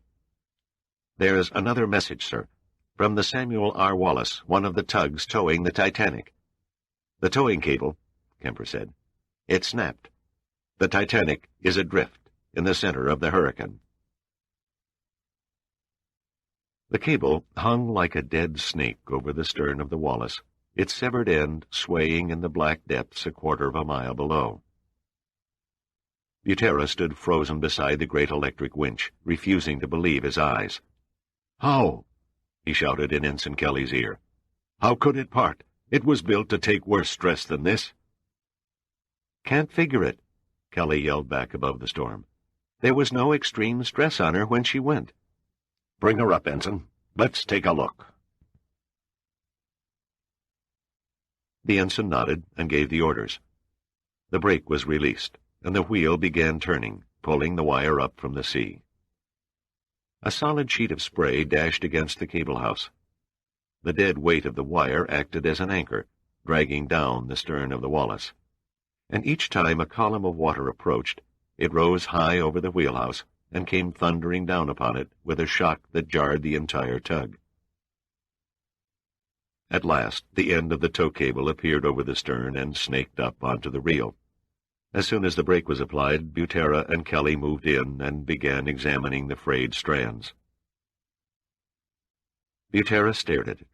"There's another message, sir, from the Samuel R. Wallace, one of the tugs towing the Titanic." "The towing cable," Kemper said. "It snapped. The Titanic is adrift in the center of the hurricane." The cable hung like a dead snake over the stern of the Wallace, its severed end swaying in the black depths a quarter of a mile below. Butera stood frozen beside the great electric winch, refusing to believe his eyes. "How?" he shouted in Ensign Kelly's ear. "How could it part? It was built to take worse stress than this." "Can't figure it," Kelly yelled back above the storm. "There was no extreme stress on her when she went." "Bring her up, Ensign. Let's take a look." The ensign nodded and gave the orders. The brake was released, and the wheel began turning, pulling the wire up from the sea. A solid sheet of spray dashed against the cable house. The dead weight of the wire acted as an anchor, dragging down the stern of the Wallace. And each time a column of water approached, it rose high over the wheelhouse and came thundering down upon it with a shock that jarred the entire tug. At last, the end of the tow cable appeared over the stern and snaked up onto the reel. As soon as the brake was applied, Butera and Kelly moved in and began examining the frayed strands. Butera stared at it,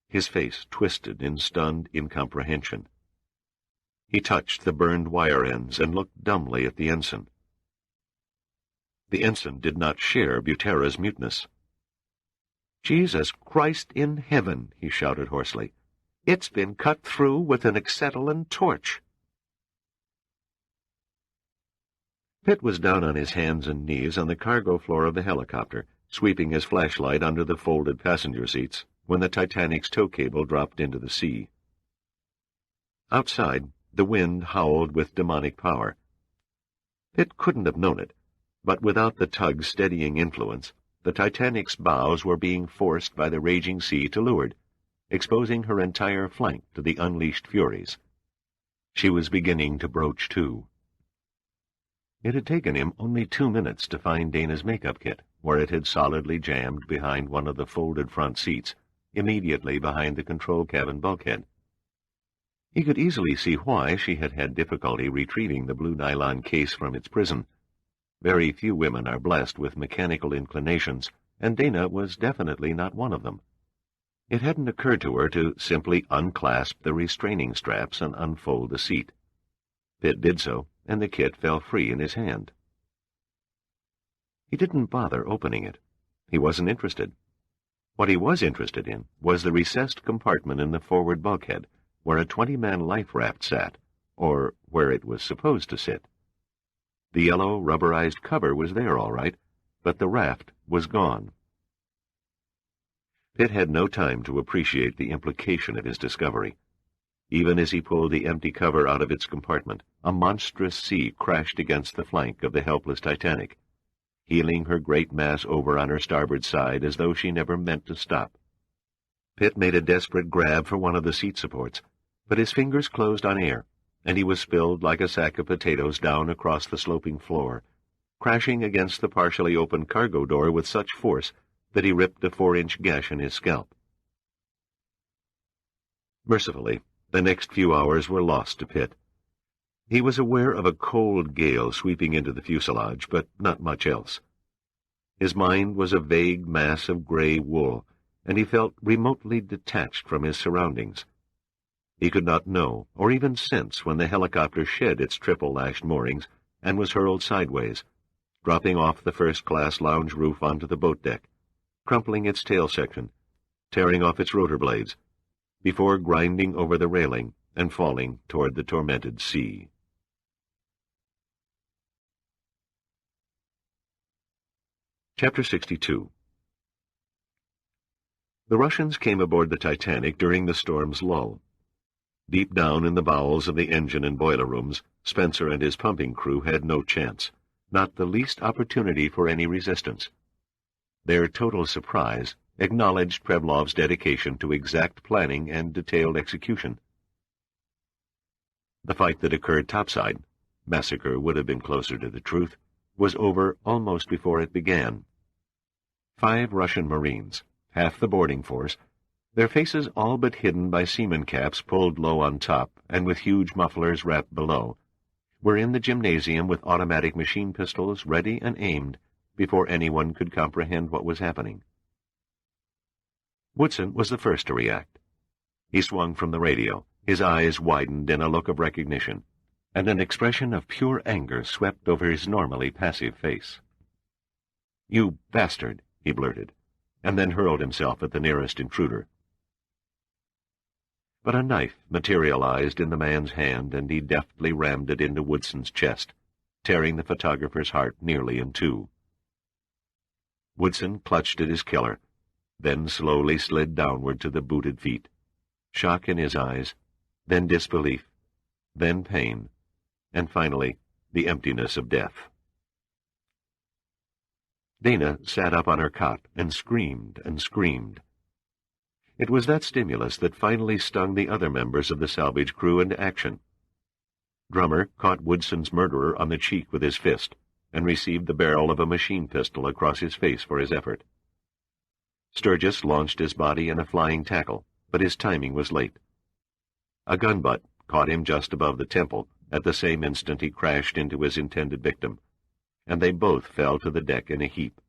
his face twisted in stunned incomprehension. He touched the burned wire ends and looked dumbly at the ensign. The ensign did not share Butera's muteness. "Jesus Christ in heaven!" he shouted hoarsely. "It's been cut through with an acetylene torch." Pitt was down on his hands and knees on the cargo floor of the helicopter, sweeping his flashlight under the folded passenger seats, when the Titanic's tow cable dropped into the sea. Outside, the wind howled with demonic power. Pitt couldn't have known it, but without the tug's steadying influence, the Titanic's bows were being forced by the raging sea to leeward, exposing her entire flank to the unleashed furies. She was beginning to broach to. It had taken him only 2 minutes to find Dana's makeup kit, where it had solidly jammed behind one of the folded front seats, immediately behind the control cabin bulkhead. He could easily see why she had had difficulty retrieving the blue nylon case from its prison. Very few women are blessed with mechanical inclinations, and Dana was definitely not one of them. It hadn't occurred to her to simply unclasp the restraining straps and unfold the seat. Pitt did so, and the kit fell free in his hand. He didn't bother opening it. He wasn't interested. What he was interested in was the recessed compartment in the forward bulkhead, where a 20-man life raft sat, or where it was supposed to sit. The yellow, rubberized cover was there all right, but the raft was gone. Pitt had no time to appreciate the implication of his discovery. Even as he pulled the empty cover out of its compartment, a monstrous sea crashed against the flank of the helpless Titanic. heeling her great mass over on her starboard side as though she never meant to stop. Pitt made a desperate grab for one of the seat supports, but his fingers closed on air, and he was spilled like a sack of potatoes down across the sloping floor, crashing against the partially open cargo door with such force that he ripped a 4-inch gash in his scalp. Mercifully, the next few hours were lost to Pitt. He was aware of a cold gale sweeping into the fuselage, but not much else. His mind was a vague mass of gray wool, and he felt remotely detached from his surroundings. He could not know, or even sense, when the helicopter shed its triple-lashed moorings and was hurled sideways, dropping off the first-class lounge roof onto the boat deck, crumpling its tail section, tearing off its rotor blades, before grinding over the railing and falling toward the tormented sea. Chapter 62. The Russians came aboard the Titanic during the storm's lull. Deep down in the bowels of the engine and boiler rooms, Spencer and his pumping crew had no chance, not the least opportunity for any resistance. Their total surprise acknowledged Prevlov's dedication to exact planning and detailed execution. The fight that occurred topside, massacre would have been closer to the truth, was over almost before it began. 5 Russian Marines, half the boarding force, their faces all but hidden by seaman caps pulled low on top and with huge mufflers wrapped below, were in the gymnasium with automatic machine pistols ready and aimed before anyone could comprehend what was happening. Woodson was the first to react. He swung from the radio, his eyes widened in a look of recognition, and an expression of pure anger swept over his normally passive face. "You bastard!" he blurted, and then hurled himself at the nearest intruder. But a knife materialized in the man's hand, and he deftly rammed it into Woodson's chest, tearing the photographer's heart nearly in two. Woodson clutched at his killer, then slowly slid downward to the booted feet, shock in his eyes, then disbelief, then pain, and finally the emptiness of death. Dana sat up on her cot and screamed and screamed. It was that stimulus that finally stung the other members of the salvage crew into action. Drummer caught Woodson's murderer on the cheek with his fist and received the barrel of a machine pistol across his face for his effort. Sturgis launched his body in a flying tackle, but his timing was late. A gun butt caught him just above the temple at the same instant he crashed into his intended victim, and they both fell to the deck in a heap,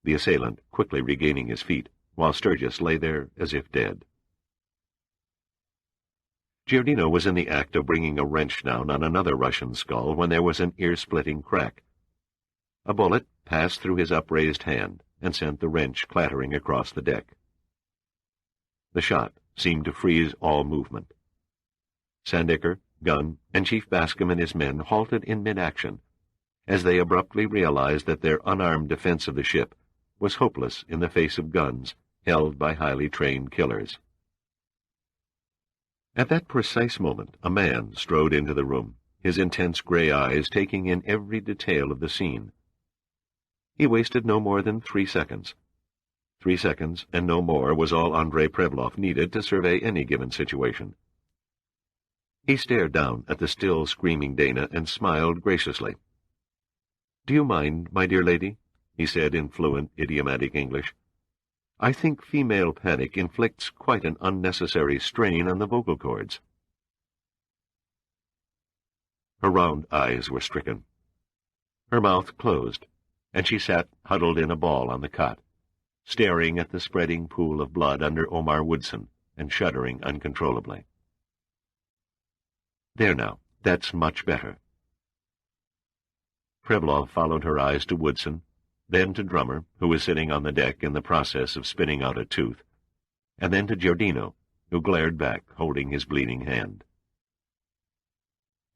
the assailant quickly regaining his feet, while Sturgis lay there as if dead. Giordino was in the act of bringing a wrench down on another Russian skull when there was an ear-splitting crack. A bullet passed through his upraised hand and sent the wrench clattering across the deck. The shot seemed to freeze all movement. Sandecker, Gunn, and Chief Bascom and his men halted in mid-action, as they abruptly realized that their unarmed defense of the ship was hopeless in the face of guns held by highly trained killers. At that precise moment, a man strode into the room, his intense gray eyes taking in every detail of the scene. He wasted no more than 3 seconds. 3 seconds, and no more, was all Andrei Prevlov needed to survey any given situation. He stared down at the still screaming Dana and smiled graciously. "Do you mind, my dear lady?" he said in fluent, idiomatic English. "I think female panic inflicts quite an unnecessary strain on the vocal cords." Her round eyes were stricken. Her mouth closed, and she sat huddled in a ball on the cot, staring at the spreading pool of blood under Omar Woodson and shuddering uncontrollably. "There now, that's much better." Prevlov followed her eyes to Woodson, then to Drummer, who was sitting on the deck in the process of spinning out a tooth, and then to Giordino, who glared back, holding his bleeding hand.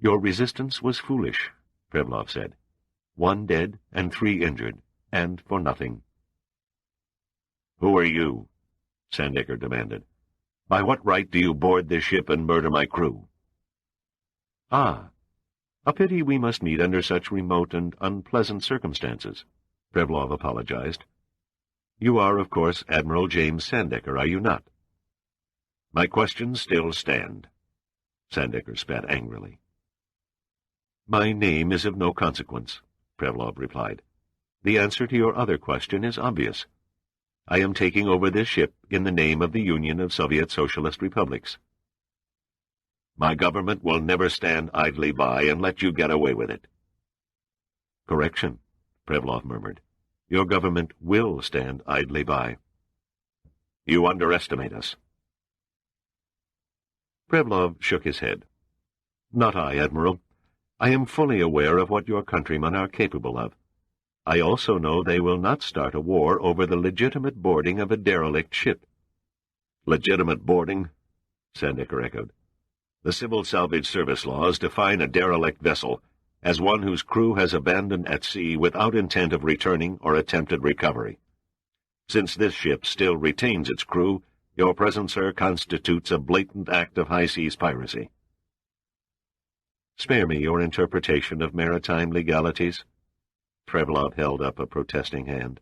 "Your resistance was foolish," Prevlov said. "1 dead and 3 injured, and for nothing." "Who are you?" Sandecker demanded. "By what right do you board this ship and murder my crew?" "Ah, a pity we must meet under such remote and unpleasant circumstances," Prevlov apologized. "You are, of course, Admiral James Sandecker, are you not?" "My questions still stand." Sandecker spat angrily. "My name is of no consequence," Prevlov replied. "The answer to your other question is obvious. I am taking over this ship in the name of the Union of Soviet Socialist Republics." "My government will never stand idly by and let you get away with it." "Correction," Prevlov murmured. "Your government will stand idly by." "You underestimate us." Prevlov shook his head. "Not I, Admiral. I am fully aware of what your countrymen are capable of. I also know they will not start a war over the legitimate boarding of a derelict ship." "Legitimate boarding?" Sandecker echoed. "The Civil Salvage Service laws define a derelict vessel as one whose crew has abandoned at sea without intent of returning or attempted recovery. Since this ship still retains its crew, your presence, sir, constitutes a blatant act of high-seas piracy." "Spare me your interpretation of maritime legalities." Prevlov held up a protesting hand.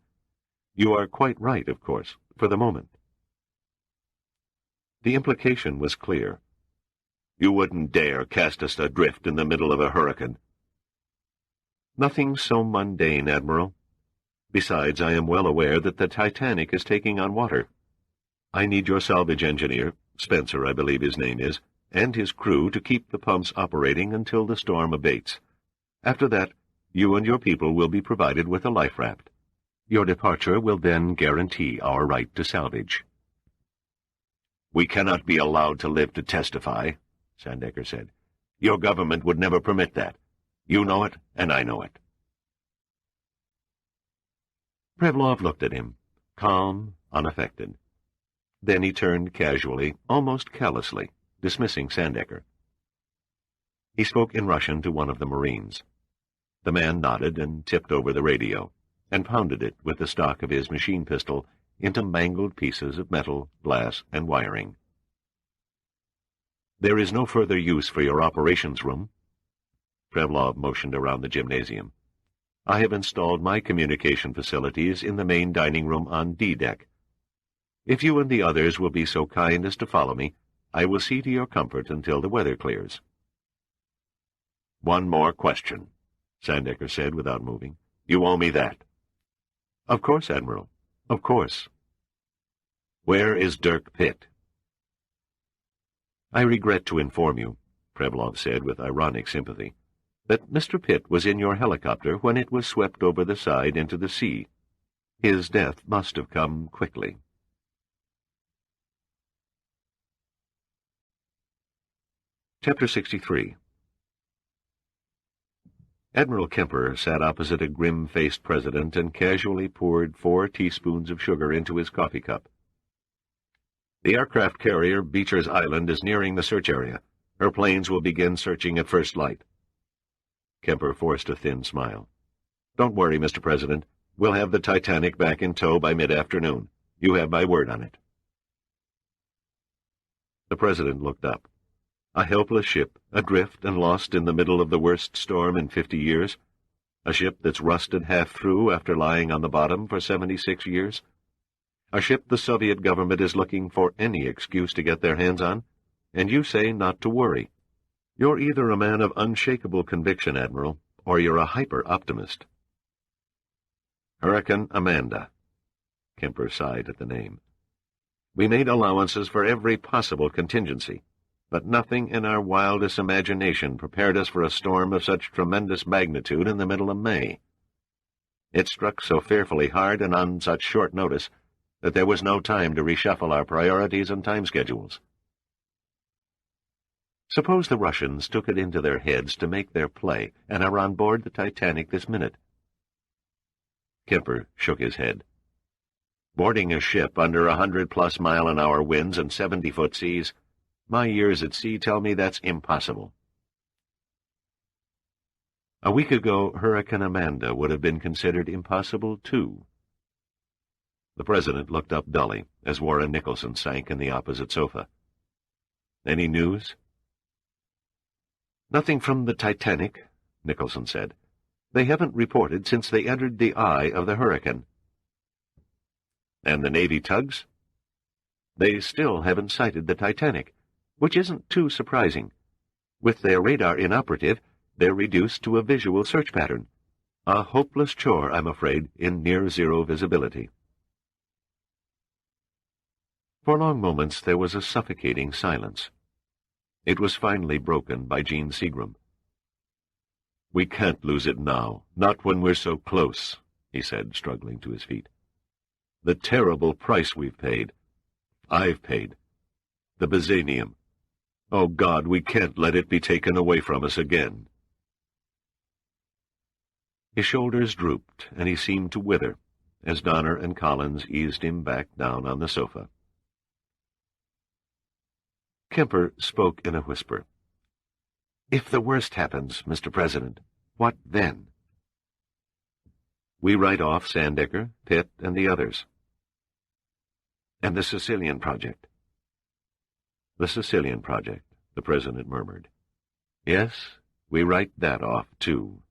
"You are quite right, of course, for the moment." The implication was clear. "You wouldn't dare cast us adrift in the middle of a hurricane." "Nothing so mundane, Admiral. Besides, I am well aware that the Titanic is taking on water. I need your salvage engineer, Spencer I believe his name is, and his crew to keep the pumps operating until the storm abates. After that, you and your people will be provided with a life raft. Your departure will then guarantee our right to salvage." "We cannot be allowed to live to testify," Sandecker said. "Your government would never permit that. You know it, and I know it." Prevlov looked at him, calm, unaffected. Then he turned casually, almost callously, dismissing Sandecker. He spoke in Russian to one of the Marines. The man nodded and tipped over the radio, and pounded it with the stock of his machine pistol into mangled pieces of metal, glass, and wiring. "There is no further use for your operations room." Prevlov motioned around the gymnasium. "I have installed my communication facilities in the main dining room on D-deck. If you and the others will be so kind as to follow me, I will see to your comfort until the weather clears." "One more question," Sandecker said without moving. "You owe me that." "Of course, Admiral. Of course." "Where is Dirk Pitt?" "I regret to inform you," Prevlov said with ironic sympathy, "that Mr. Pitt was in your helicopter when it was swept over the side into the sea. His death must have come quickly." Chapter 63. Admiral Kemper sat opposite a grim-faced president and casually poured 4 teaspoons of sugar into his coffee cup. "The aircraft carrier Beecher's Island is nearing the search area. Her planes will begin searching at first light." Kemper forced a thin smile. "Don't worry, Mr. President. We'll have the Titanic back in tow by mid-afternoon. You have my word on it." The President looked up. A helpless ship, adrift and lost in the middle of the worst storm in 50 years. A ship that's rusted half through after lying on the bottom for 76 years. A ship the Soviet government is looking for any excuse to get their hands on, and you say not to worry. You're either a man of unshakable conviction, Admiral, or you're a hyper-optimist. Hurricane Amanda. Kemper sighed at the name. We made allowances for every possible contingency, but nothing in our wildest imagination prepared us for a storm of such tremendous magnitude in the middle of May. It struck so fearfully hard and on such short notice that there was no time to reshuffle our priorities and time schedules. Suppose the Russians took it into their heads to make their play and are on board the Titanic this minute. Kemper shook his head. Boarding a ship under 100+ mile-an-hour winds and 70-foot seas, my years at sea tell me that's impossible. A week ago, Hurricane Amanda would have been considered impossible, too. The President looked up dully as Warren Nicholson sank in the opposite sofa. Any news? Nothing from the Titanic, Nicholson said. They haven't reported since they entered the eye of the hurricane. And the Navy tugs? They still haven't sighted the Titanic, which isn't too surprising. With their radar inoperative, they're reduced to a visual search pattern. A hopeless chore, I'm afraid, in near-zero visibility. For long moments there was a suffocating silence. It was finally broken by Gene Seagram. "We can't lose it now, not when we're so close," he said, struggling to his feet. "The terrible price we've paid. I've paid. The Byzanium. Oh, God, we can't let it be taken away from us again." His shoulders drooped, and he seemed to wither, as Donner and Collins eased him back down on the sofa. Kemper spoke in a whisper. "If the worst happens, Mr. President, what then?" "We write off Sandecker, Pitt, and the others." "And the Sicilian project?" "The Sicilian project," the President murmured. "Yes, we write that off, too."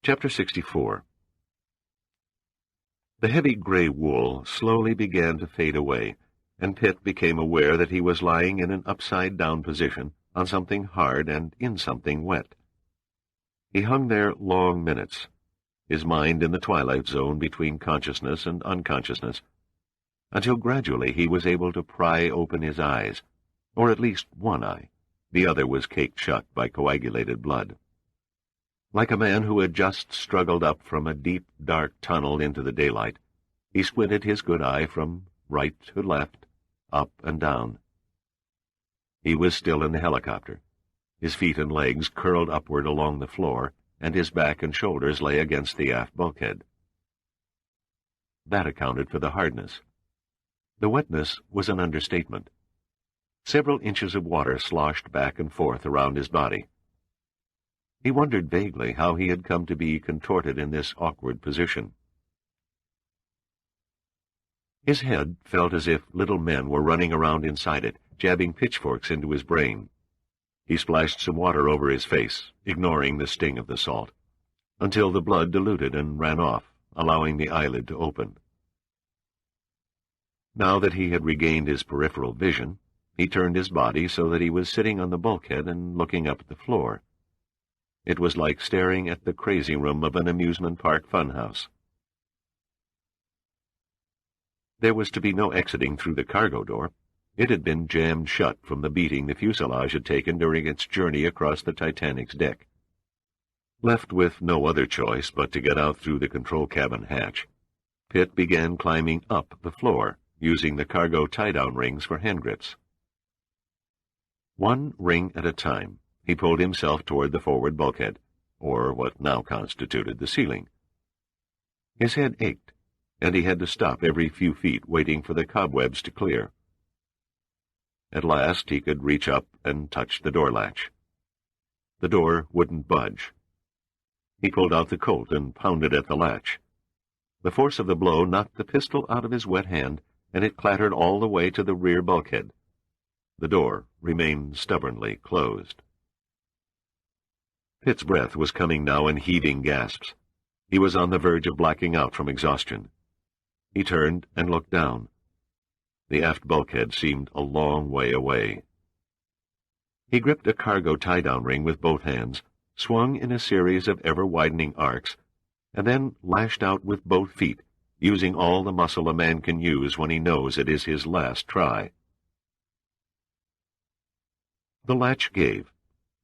Chapter 64. The heavy gray wool slowly began to fade away, and Pitt became aware that he was lying in an upside-down position on something hard and in something wet. He hung there long minutes, his mind in the twilight zone between consciousness and unconsciousness, until gradually he was able to pry open his eyes, or at least one eye. The other was caked shut by coagulated blood. Like a man who had just struggled up from a deep, dark tunnel into the daylight, he squinted his good eye from right to left, up and down. He was still in the helicopter. His feet and legs curled upward along the floor, and his back and shoulders lay against the aft bulkhead. That accounted for the hardness. The wetness was an understatement. Several inches of water sloshed back and forth around his body. He wondered vaguely how he had come to be contorted in this awkward position. His head felt as if little men were running around inside it, jabbing pitchforks into his brain. He splashed some water over his face, ignoring the sting of the salt, until the blood diluted and ran off, allowing the eyelid to open. Now that he had regained his peripheral vision, he turned his body so that he was sitting on the bulkhead and looking up at the floor. It was like staring at the crazy room of an amusement park funhouse. There was to be no exiting through the cargo door. It had been jammed shut from the beating the fuselage had taken during its journey across the Titanic's deck. Left with no other choice but to get out through the control cabin hatch, Pitt began climbing up the floor, using the cargo tie-down rings for hand grips. One ring at a time, he pulled himself toward the forward bulkhead, or what now constituted the ceiling. His head ached, and he had to stop every few feet waiting for the cobwebs to clear. At last he could reach up and touch the door latch. The door wouldn't budge. He pulled out the Colt and pounded at the latch. The force of the blow knocked the pistol out of his wet hand, and it clattered all the way to the rear bulkhead. The door remained stubbornly closed. Pitt's breath was coming now in heaving gasps. He was on the verge of blacking out from exhaustion. He turned and looked down. The aft bulkhead seemed a long way away. He gripped a cargo tie-down ring with both hands, swung in a series of ever-widening arcs, and then lashed out with both feet, using all the muscle a man can use when he knows it is his last try. The latch gave,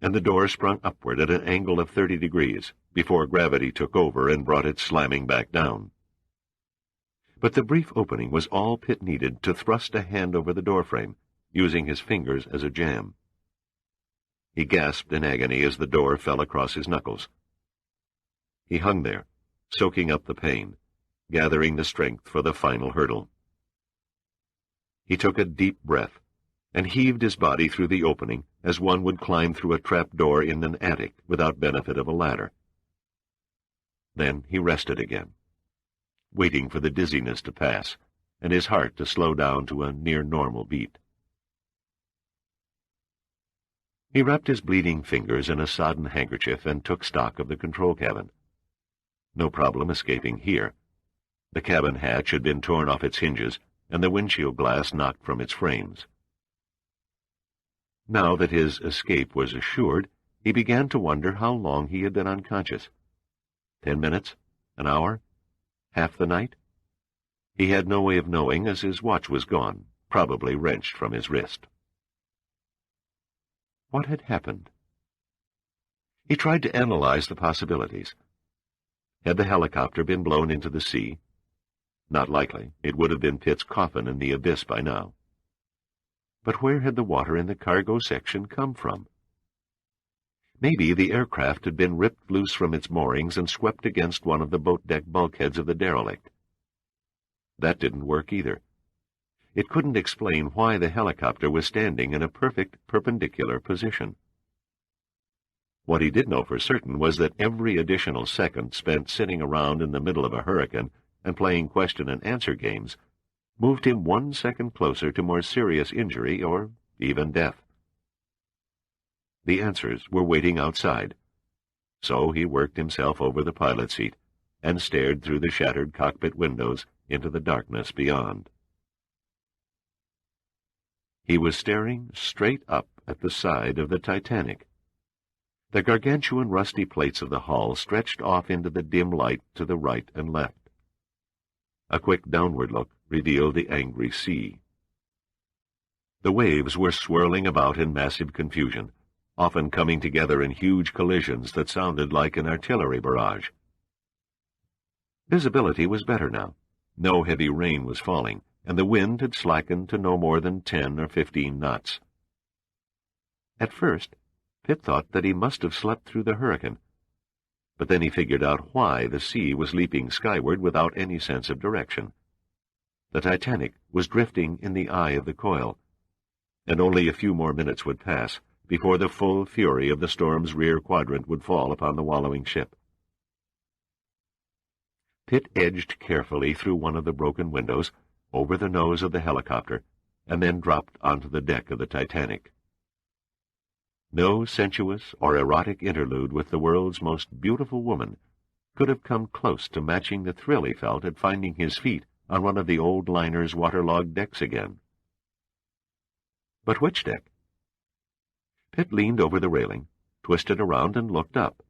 and the door sprung upward at an angle of 30 degrees before gravity took over and brought it slamming back down. But the brief opening was all Pitt needed to thrust a hand over the doorframe, using his fingers as a jam. He gasped in agony as the door fell across his knuckles. He hung there, soaking up the pain, gathering the strength for the final hurdle. He took a deep breath and heaved his body through the opening as one would climb through a trap door in an attic without benefit of a ladder. Then he rested again, waiting for the dizziness to pass and his heart to slow down to a near-normal beat. He wrapped his bleeding fingers in a sodden handkerchief and took stock of the control cabin. No problem escaping here. The cabin hatch had been torn off its hinges, and the windshield glass knocked from its frames. Now that his escape was assured, he began to wonder how long he had been unconscious. 10 minutes? An hour? Half the night? He had no way of knowing, as his watch was gone, probably wrenched from his wrist. What had happened? He tried to analyze the possibilities. Had the helicopter been blown into the sea? Not likely. It would have been Pitt's coffin in the abyss by now. But where had the water in the cargo section come from? Maybe the aircraft had been ripped loose from its moorings and swept against one of the boat deck bulkheads of the derelict. That didn't work either. It couldn't explain why the helicopter was standing in a perfect perpendicular position. What he did know for certain was that every additional second spent sitting around in the middle of a hurricane and playing question-and-answer games moved him 1 second closer to more serious injury or even death. The answers were waiting outside, so he worked himself over the pilot seat and stared through the shattered cockpit windows into the darkness beyond. He was staring straight up at the side of the Titanic. The gargantuan rusty plates of the hull stretched off into the dim light to the right and left. A quick downward look revealed the angry sea. The waves were swirling about in massive confusion, often coming together in huge collisions that sounded like an artillery barrage. Visibility was better now. No heavy rain was falling, and the wind had slackened to no more than 10 or 15 knots. At first, Pitt thought that he must have slept through the hurricane, but then he figured out why the sea was leaping skyward without any sense of direction. The Titanic was drifting in the eye of the coil, and only a few more minutes would pass before the full fury of the storm's rear quadrant would fall upon the wallowing ship. Pitt edged carefully through one of the broken windows, over the nose of the helicopter, and then dropped onto the deck of the Titanic. No sensuous or erotic interlude with the world's most beautiful woman could have come close to matching the thrill he felt at finding his feet on one of the old liner's waterlogged decks again. But which deck? Pitt leaned over the railing, twisted around, and looked up.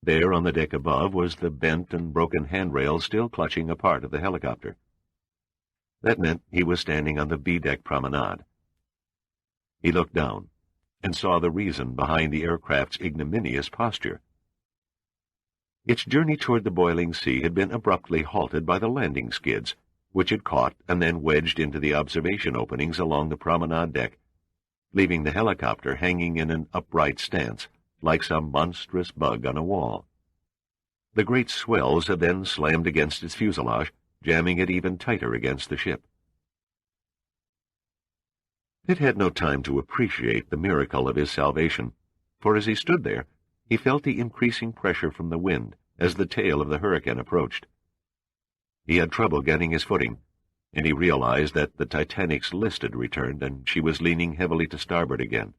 There on the deck above was the bent and broken handrail still clutching a part of the helicopter. That meant he was standing on the B-deck promenade. He looked down and saw the reason behind the aircraft's ignominious posture. Its journey toward the boiling sea had been abruptly halted by the landing skids, which had caught and then wedged into the observation openings along the promenade deck, leaving the helicopter hanging in an upright stance, like some monstrous bug on a wall. The great swells had then slammed against its fuselage, jamming it even tighter against the ship. Pitt had no time to appreciate the miracle of his salvation, for as he stood there, he felt the increasing pressure from the wind as the tail of the hurricane approached. He had trouble getting his footing, and he realized that the Titanic's list had returned and she was leaning heavily to starboard again.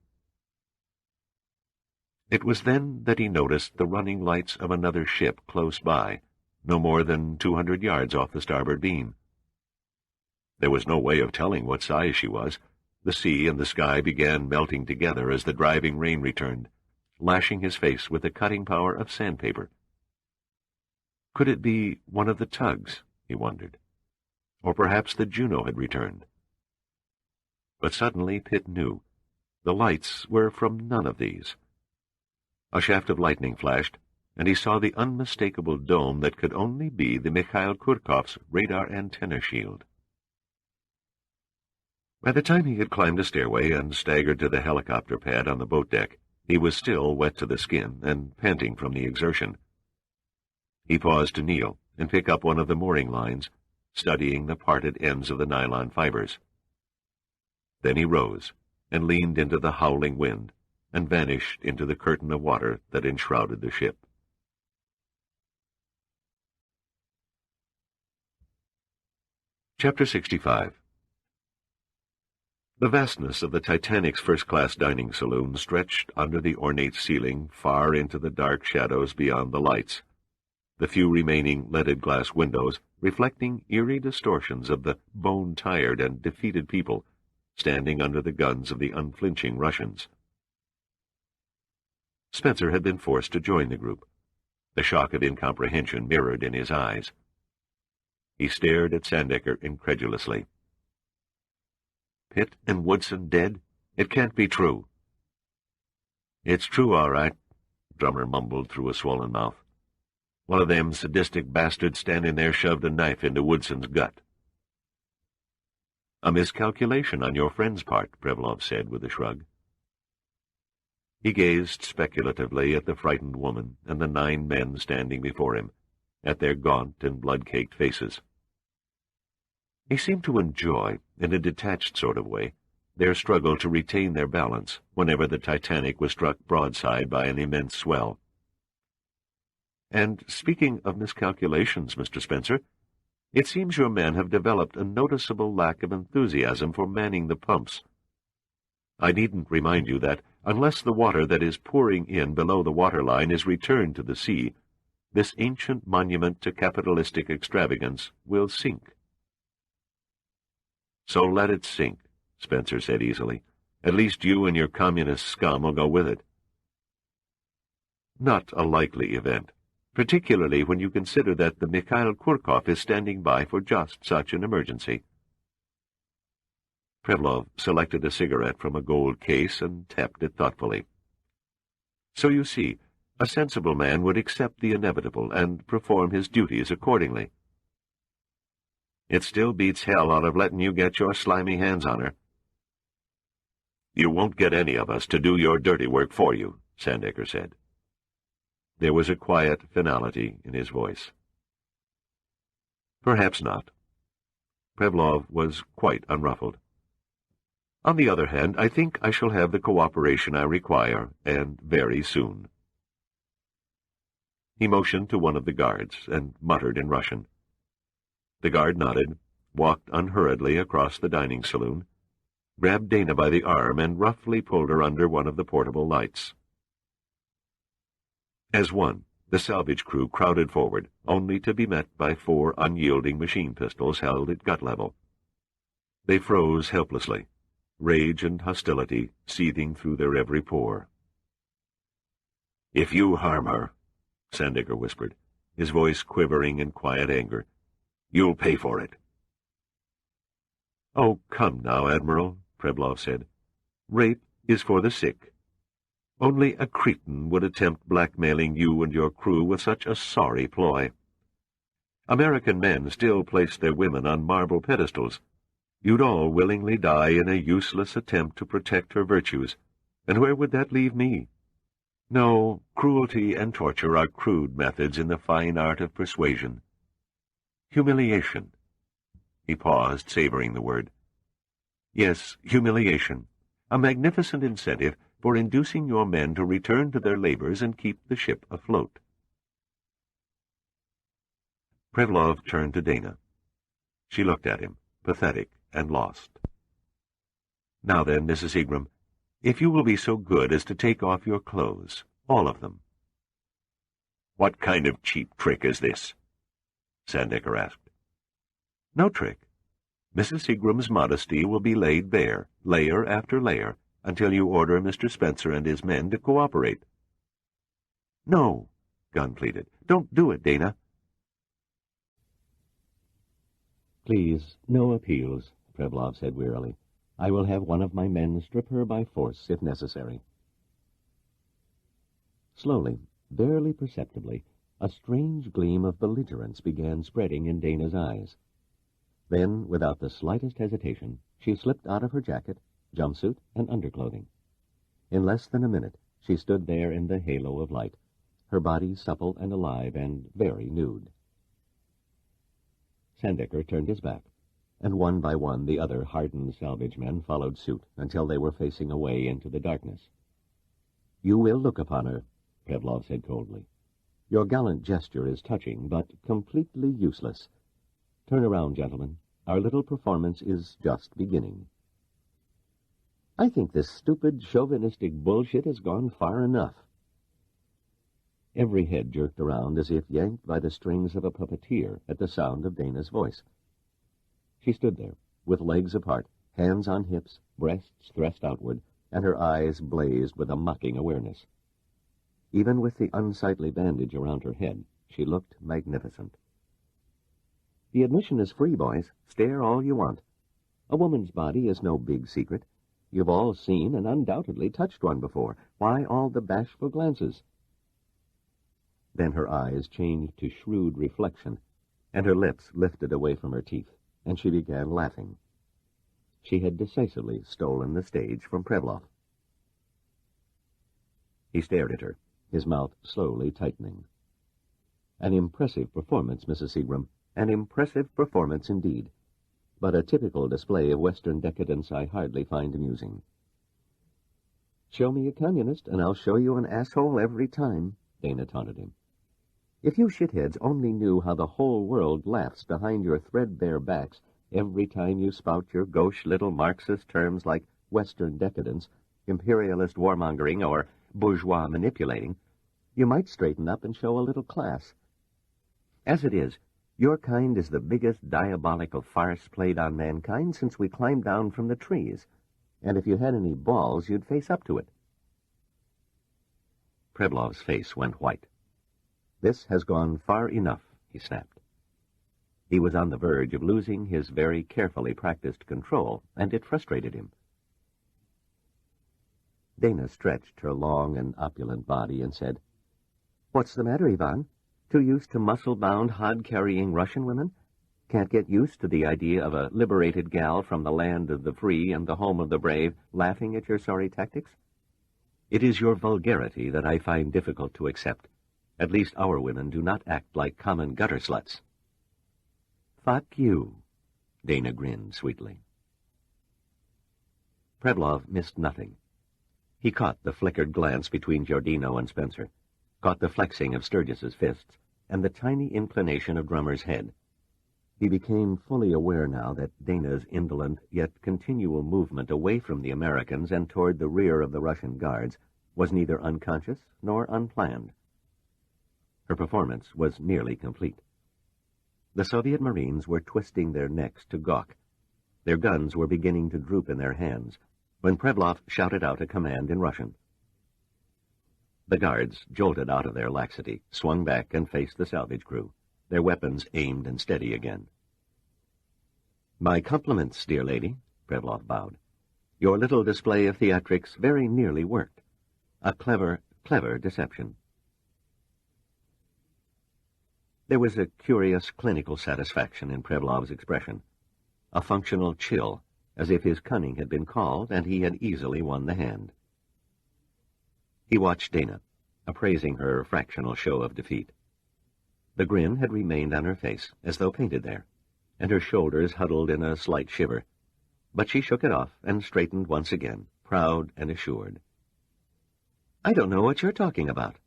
It was then that he noticed the running lights of another ship close by, no more than 200 yards off the starboard beam. There was no way of telling what size she was. The sea and the sky began melting together as the driving rain returned, lashing his face with the cutting power of sandpaper. Could it be one of the tugs, he wondered, or perhaps the Juno had returned? But suddenly Pitt knew. The lights were from none of these. A shaft of lightning flashed, and he saw the unmistakable dome that could only be the Mikhail Kurkov's radar antenna shield. By the time he had climbed a stairway and staggered to the helicopter pad on the boat deck, he was still wet to the skin and panting from the exertion. He paused to kneel and pick up one of the mooring lines, studying the parted ends of the nylon fibers. Then he rose and leaned into the howling wind and vanished into the curtain of water that enshrouded the ship. Chapter 65. The vastness of the Titanic's first-class dining saloon stretched under the ornate ceiling far into the dark shadows beyond the lights, the few remaining leaded glass windows reflecting eerie distortions of the bone-tired and defeated people standing under the guns of the unflinching Russians. Spencer had been forced to join the group, the shock of incomprehension mirrored in his eyes. He stared at Sandecker incredulously. Pitt and Woodson dead? It can't be true. It's true, all right, Drummer mumbled through a swollen mouth. One of them sadistic bastards standing there shoved a knife into Woodson's gut. A miscalculation on your friend's part, Prevlov said with a shrug. He gazed speculatively at the frightened woman and the 9 men standing before him, at their gaunt and blood-caked faces. He seemed to enjoy, in a detached sort of way, their struggle to retain their balance whenever the Titanic was struck broadside by an immense swell. And speaking of miscalculations, Mr. Spencer, it seems your men have developed a noticeable lack of enthusiasm for manning the pumps. I needn't remind you that, unless the water that is pouring in below the waterline is returned to the sea, this ancient monument to capitalistic extravagance will sink. So let it sink, Spencer said easily. At least you and your communist scum will go with it. Not a likely event, particularly when you consider that the Mikhail Kurkov is standing by for just such an emergency. Prevlov selected a cigarette from a gold case and tapped it thoughtfully. So you see, a sensible man would accept the inevitable and perform his duties accordingly. It still beats hell out of letting you get your slimy hands on her. You won't get any of us to do your dirty work for you, Sandecker said. There was a quiet finality in his voice. Perhaps not. Prevlov was quite unruffled. On the other hand, I think I shall have the cooperation I require, and very soon. He motioned to one of the guards and muttered in Russian. The guard nodded, walked unhurriedly across the dining saloon, grabbed Dana by the arm and roughly pulled her under one of the portable lights. As one, the salvage crew crowded forward, only to be met by 4 unyielding machine pistols held at gut level. They froze helplessly, rage and hostility seething through their every pore. "If you harm her," Sandecker whispered, his voice quivering in quiet anger, "you'll pay for it." "Oh, come now, Admiral," Prevlov said. "Rape is for the sick. Only a cretin would attempt blackmailing you and your crew with such a sorry ploy. American men still place their women on marble pedestals. You'd all willingly die in a useless attempt to protect her virtues, and where would that leave me? No, cruelty and torture are crude methods in the fine art of persuasion. Humiliation." He paused, savoring the word. "Yes, humiliation. A magnificent incentive for inducing your men to return to their labors and keep the ship afloat." Prevlov turned to Dana. She looked at him, pathetic and lost. "Now then, Mrs. Seagram, if you will be so good as to take off your clothes, all of them." "What kind of cheap trick is this?" Sandecker asked. "No trick. Mrs. Seagram's modesty will be laid bare, layer after layer, until you order Mr. Spencer and his men to cooperate." "No," Gunn pleaded. "Don't do it, Dana." "Please, no appeals," Prevlov said wearily. "I will have one of my men strip her by force, if necessary." Slowly, barely perceptibly, a strange gleam of belligerence began spreading in Dana's eyes. Then, without the slightest hesitation, she slipped out of her jacket, jumpsuit, and underclothing. In less than a minute, she stood there in the halo of light, her body supple and alive and very nude. Sandecker turned his back, and one by one the other hardened salvage men followed suit until they were facing away into the darkness. "You will look upon her," Prevlov said coldly. "Your gallant gesture is touching, but completely useless. Turn around, gentlemen. Our little performance is just beginning." I think this stupid, chauvinistic bullshit has gone far enough. Every head jerked around as if yanked by the strings of a puppeteer at the sound of Dana's voice. She stood there, with legs apart, hands on hips, breasts thrust outward, and her eyes blazed with a mocking awareness. Even with the unsightly bandage around her head, she looked magnificent. The admission is free, boys. Stare all you want. A woman's body is no big secret. You've all seen and undoubtedly touched one before. Why all the bashful glances? Then her eyes changed to shrewd reflection, and her lips lifted away from her teeth, and she began laughing. She had decisively stolen the stage from Prevlov. He stared at her, his mouth slowly tightening. An impressive performance, Mrs. Seagram, an impressive performance indeed, but a typical display of Western decadence I hardly find amusing. Show me a communist, and I'll show you an asshole every time, Dana taunted him. If you shitheads only knew how the whole world laughs behind your threadbare backs every time you spout your gauche little Marxist terms like Western decadence, imperialist warmongering, or bourgeois manipulating, you might straighten up and show a little class. As it is, your kind is the biggest diabolical farce played on mankind since we climbed down from the trees, and if you had any balls, you'd face up to it. Prevlov's face went white. This has gone far enough, he snapped. He was on the verge of losing his very carefully practiced control, and it frustrated him. Dana stretched her long and opulent body and said, "What's the matter, Ivan? Too used to muscle-bound, hod-carrying Russian women? Can't get used to the idea of a liberated gal from the land of the free and the home of the brave laughing at your sorry tactics? It is your vulgarity that I find difficult to accept. At least our women do not act like common gutter sluts." "Fuck you," Dana grinned sweetly. Prevlov missed nothing. He caught the flickered glance between Giordino and Spencer, caught the flexing of Sturgis's fists, and the tiny inclination of Drummer's head. He became fully aware now that Dana's indolent yet continual movement away from the Americans and toward the rear of the Russian guards was neither unconscious nor unplanned. Her performance was nearly complete. The Soviet Marines were twisting their necks to gawk. Their guns were beginning to droop in their hands when Prevlov shouted out a command in Russian. The guards, jolted out of their laxity, swung back and faced the salvage crew, their weapons aimed and steady again. "My compliments, dear lady," Prevlov bowed. "Your little display of theatrics very nearly worked. A clever, clever deception." There was a curious clinical satisfaction in Prevlov's expression, a functional chill, as if his cunning had been called and he had easily won the hand. He watched Dana, appraising her fractional show of defeat. The grin had remained on her face, as though painted there, and her shoulders huddled in a slight shiver, but she shook it off and straightened once again, proud and assured. "I don't know what you're talking about."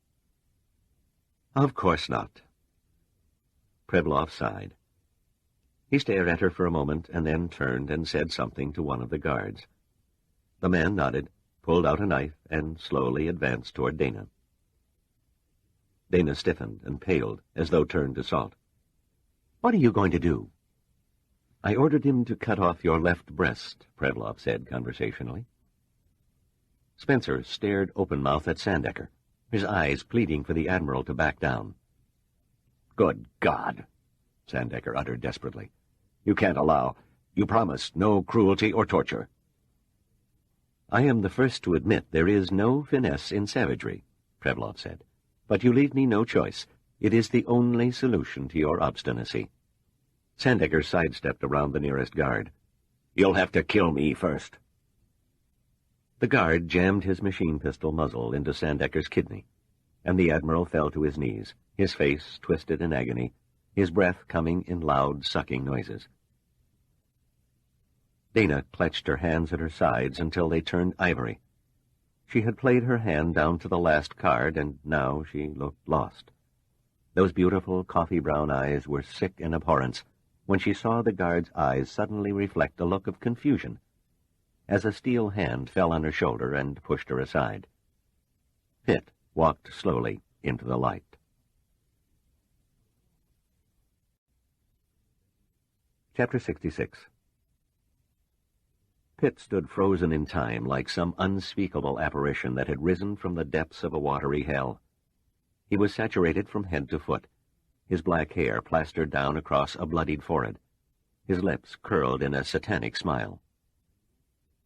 "Of course not." Prevlov sighed. He stared at her for a moment and then turned and said something to one of the guards. The man nodded, pulled out a knife, and slowly advanced toward Dana. Dana stiffened and paled, as though turned to salt. "What are you going to do?" "I ordered him to cut off your left breast," Prevlov said conversationally. Spencer stared open-mouthed at Sandecker, his eyes pleading for the Admiral to back down. "Good God!" Sandecker uttered desperately. "You can't allow... You promised no cruelty or torture." "I am the first to admit there is no finesse in savagery," Prevlov said. "But you leave me no choice. It is the only solution to your obstinacy." Sandecker sidestepped around the nearest guard. "You'll have to kill me first." The guard jammed his machine pistol muzzle into Sandecker's kidney, and the Admiral fell to his knees, his face twisted in agony, his breath coming in loud, sucking noises. Dana clutched her hands at her sides until they turned ivory. She had played her hand down to the last card, and now she looked lost. Those beautiful coffee-brown eyes were sick in abhorrence when she saw the guard's eyes suddenly reflect a look of confusion. as a steel hand fell on her shoulder and pushed her aside. Pitt walked slowly into the light. Chapter 66. Pitt stood frozen in time like some unspeakable apparition that had risen from the depths of a watery hell. He was saturated from head to foot, his black hair plastered down across a bloodied forehead, his lips curled in a satanic smile.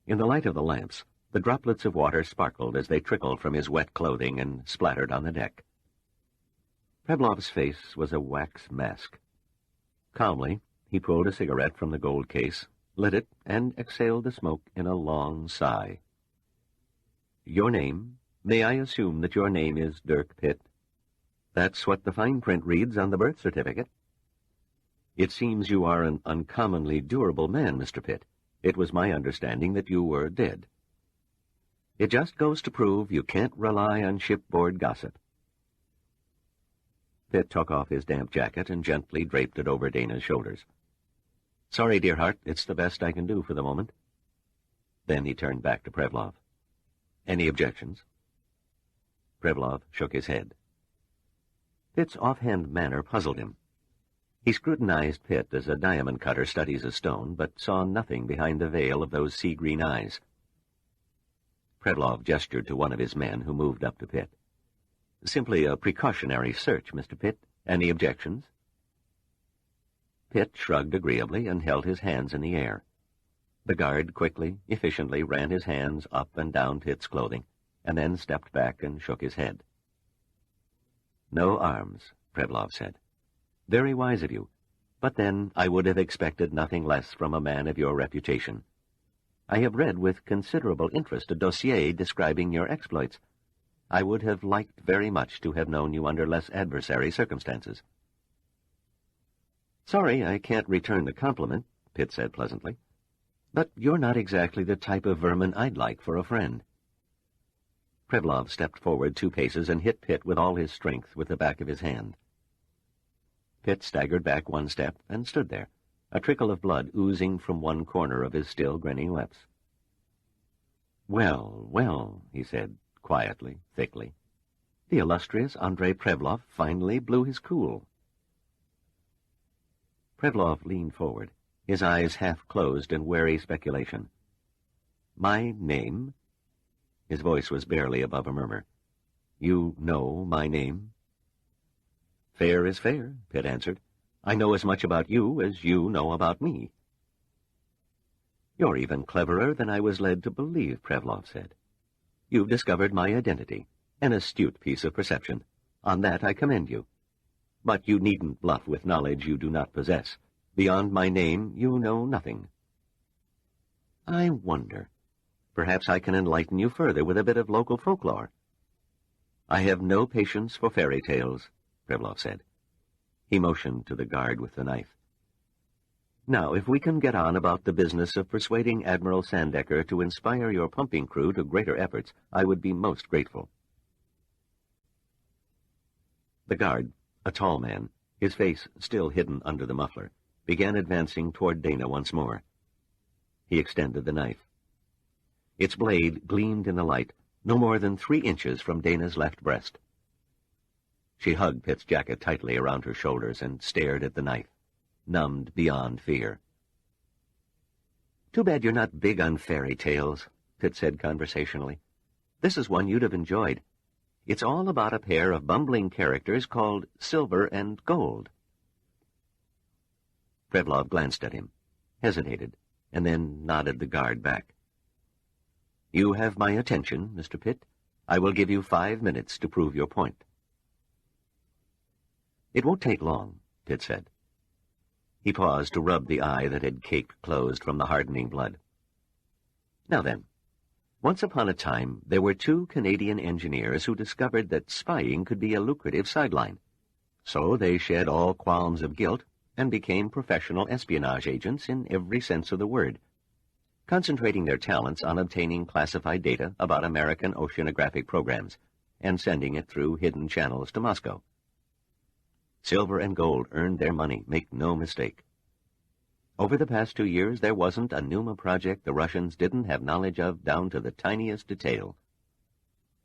In the light of the lamps, the droplets of water sparkled as they trickled from his wet clothing and splattered on the deck. Pavlov's face was a wax mask. Calmly, he pulled a cigarette from the gold case, lit it, and exhaled the smoke in a long sigh. "Your name? May I assume that your name is Dirk Pitt? That's what the fine print reads on the birth certificate." "It seems you are an uncommonly durable man, Mr. Pitt. It was my understanding that you were dead." "It just goes to prove you can't rely on shipboard gossip." Pitt took off his damp jacket and gently draped it over Dana's shoulders. "Sorry, dear heart, it's the best I can do for the moment." Then he turned back to Prevlov. "Any objections?" Prevlov shook his head. Pitt's offhand manner puzzled him. He scrutinized Pitt as a diamond cutter studies a stone, but saw nothing behind the veil of those sea-green eyes. Prevlov gestured to one of his men, who moved up to Pitt. "Simply a precautionary search, Mr. Pitt. Any objections?" Pitt shrugged agreeably and held his hands in the air. The guard quickly, efficiently ran his hands up and down Pitt's clothing, and then stepped back and shook his head. "No arms," Prevlov said. "Very wise of you. But then I would have expected nothing less from a man of your reputation. I have read with considerable interest a dossier describing your exploits. I would have liked very much to have known you under less adversary circumstances." "Sorry I can't return the compliment," Pitt said pleasantly. "But you're not exactly the type of vermin I'd like for a friend." Prevlov stepped forward 2 paces and hit Pitt with all his strength with the back of his hand. Pitt staggered back 1 step and stood there, a trickle of blood oozing from one corner of his still grinning lips. "Well, well," he said, quietly, thickly. "The illustrious Andrei Prevlov finally blew his cool." Prevlov leaned forward, his eyes half closed in wary speculation. "My name?" His voice was barely above a murmur. "You know my name?" "Fair is fair," Pitt answered. "I know as much about you as you know about me." "You're even cleverer than I was led to believe," Prevlov said. "You've discovered my identity, an astute piece of perception. On that I commend you. But you needn't bluff with knowledge you do not possess. Beyond my name, you know nothing." "I wonder. Perhaps I can enlighten you further with a bit of local folklore." "I have no patience for fairy tales," Prevlov said. He motioned to the guard with the knife. "Now, if we can get on about the business of persuading Admiral Sandecker to inspire your pumping crew to greater efforts, I would be most grateful." The guard, a tall man, his face still hidden under the muffler, began advancing toward Dana once more. He extended the knife. Its blade gleamed in the light, no more than 3 inches from Dana's left breast. She hugged Pitt's jacket tightly around her shoulders and stared at the knife, numbed beyond fear. "Too bad you're not big on fairy tales," Pitt said conversationally. "This is one you'd have enjoyed. It's all about a pair of bumbling characters called Silver and Gold." Prevlov glanced at him, hesitated, and then nodded the guard back. "You have my attention, Mr. Pitt. I will give you 5 minutes to prove your point." "It won't take long," Pitt said. He paused to rub the eye that had caked closed from the hardening blood. "Now then, once upon a time there were 2 Canadian engineers who discovered that spying could be a lucrative sideline. So they shed all qualms of guilt and became professional espionage agents in every sense of the word, concentrating their talents on obtaining classified data about American oceanographic programs and sending it through hidden channels to Moscow. Silver and Gold earned their money, make no mistake. Over the past 2 years, there wasn't a Numa project the Russians didn't have knowledge of down to the tiniest detail.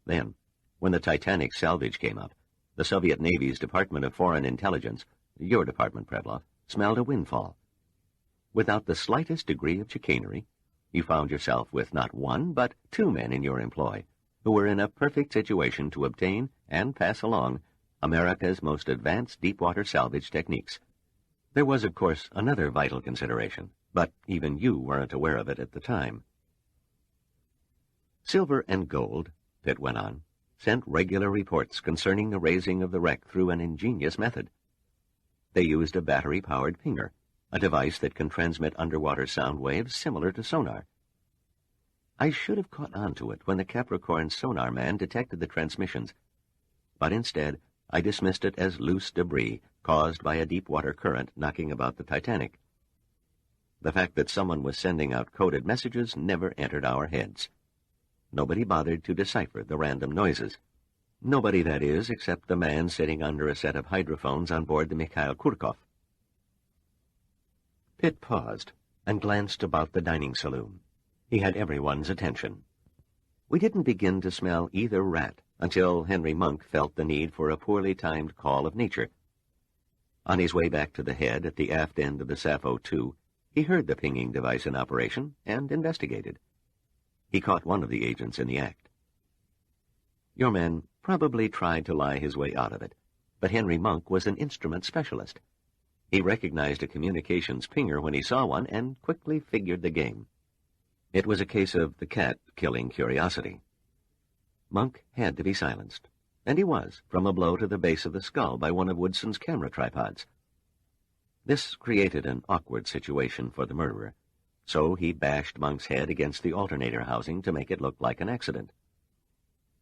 Then, when the Titanic salvage came up, the Soviet Navy's Department of Foreign Intelligence, your department, Prevlov, smelled a windfall. Without the slightest degree of chicanery, you found yourself with not one, but 2 men in your employ, who were in a perfect situation to obtain and pass along America's most advanced deep-water salvage techniques. There was, of course, another vital consideration, but even you weren't aware of it at the time. Silver and Gold, Pitt went on, sent regular reports concerning the raising of the wreck through an ingenious method. They used a battery-powered pinger, a device that can transmit underwater sound waves similar to sonar. I should have caught on to it when the Capricorn sonar man detected the transmissions, but instead I dismissed it as loose debris caused by a deep-water current knocking about the Titanic. The fact that someone was sending out coded messages never entered our heads. Nobody bothered to decipher the random noises. Nobody, that is, except the man sitting under a set of hydrophones on board the Mikhail Kurkov. Pitt paused and glanced about the dining saloon. He had everyone's attention. We didn't begin to smell either rat until Henry Monk felt the need for a poorly timed call of nature. On his way back to the head at the aft end of the Sappho II, he heard the pinging device in operation and investigated. He caught one of the agents in the act. Your man probably tried to lie his way out of it, but Henry Monk was an instrument specialist. He recognized a communications pinger when he saw one and quickly figured the game. It was a case of the cat killing curiosity. Monk had to be silenced, and he was, from a blow to the base of the skull by one of Woodson's camera tripods. This created an awkward situation for the murderer, so he bashed Monk's head against the alternator housing to make it look like an accident.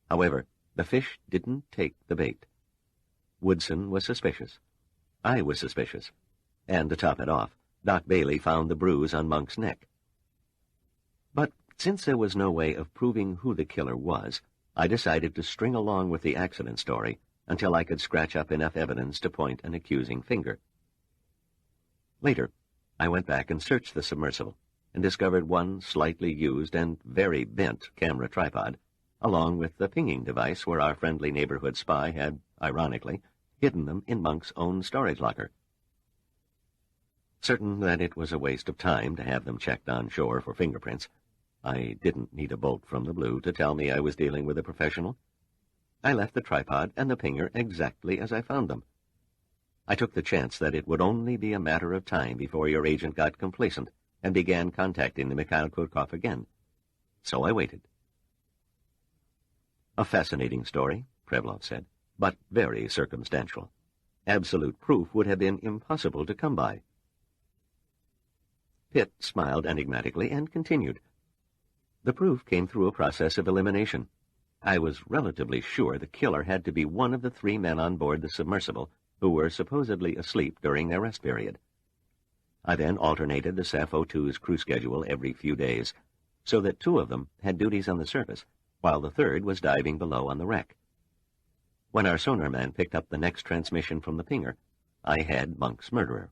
However, the fish didn't take the bait. Woodson was suspicious. I was suspicious. And to top it off, Doc Bailey found the bruise on Monk's neck. But since there was no way of proving who the killer was, I decided to string along with the accident story until I could scratch up enough evidence to point an accusing finger. Later, I went back and searched the submersible and discovered one slightly used and very bent camera tripod, along with the pinging device where our friendly neighborhood spy had, ironically, hidden them in Monk's own storage locker. Certain that it was a waste of time to have them checked on shore for fingerprints, I didn't need a bolt from the blue to tell me I was dealing with a professional. I left the tripod and the pinger exactly as I found them. I took the chance that it would only be a matter of time before your agent got complacent and began contacting the Mikhail Kurkov again. So I waited. A fascinating story, Prevlov said, but very circumstantial. Absolute proof would have been impossible to come by. Pitt smiled enigmatically and continued. The proof came through a process of elimination. I was relatively sure the killer had to be one of the 3 men on board the submersible who were supposedly asleep during their rest period. I then alternated the Sappho II's crew schedule every few days, so that 2 of them had duties on the surface, while the 3rd was diving below on the wreck. When our sonar man picked up the next transmission from the pinger, I had Monk's murderer.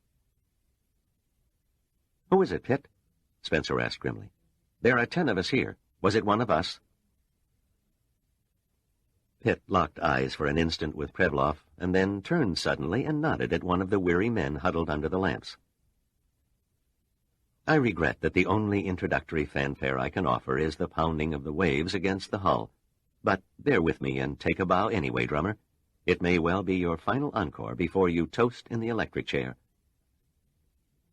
"Who is it, Pitt?" Spencer asked grimly. "There are 10 of us here. Was it one of us?" Pitt locked eyes for an instant with Prevlov, and then turned suddenly and nodded at one of the weary men huddled under the lamps. "I regret that the only introductory fanfare I can offer is the pounding of the waves against the hull. But bear with me and take a bow anyway, drummer. It may well be your final encore before you toast in the electric chair."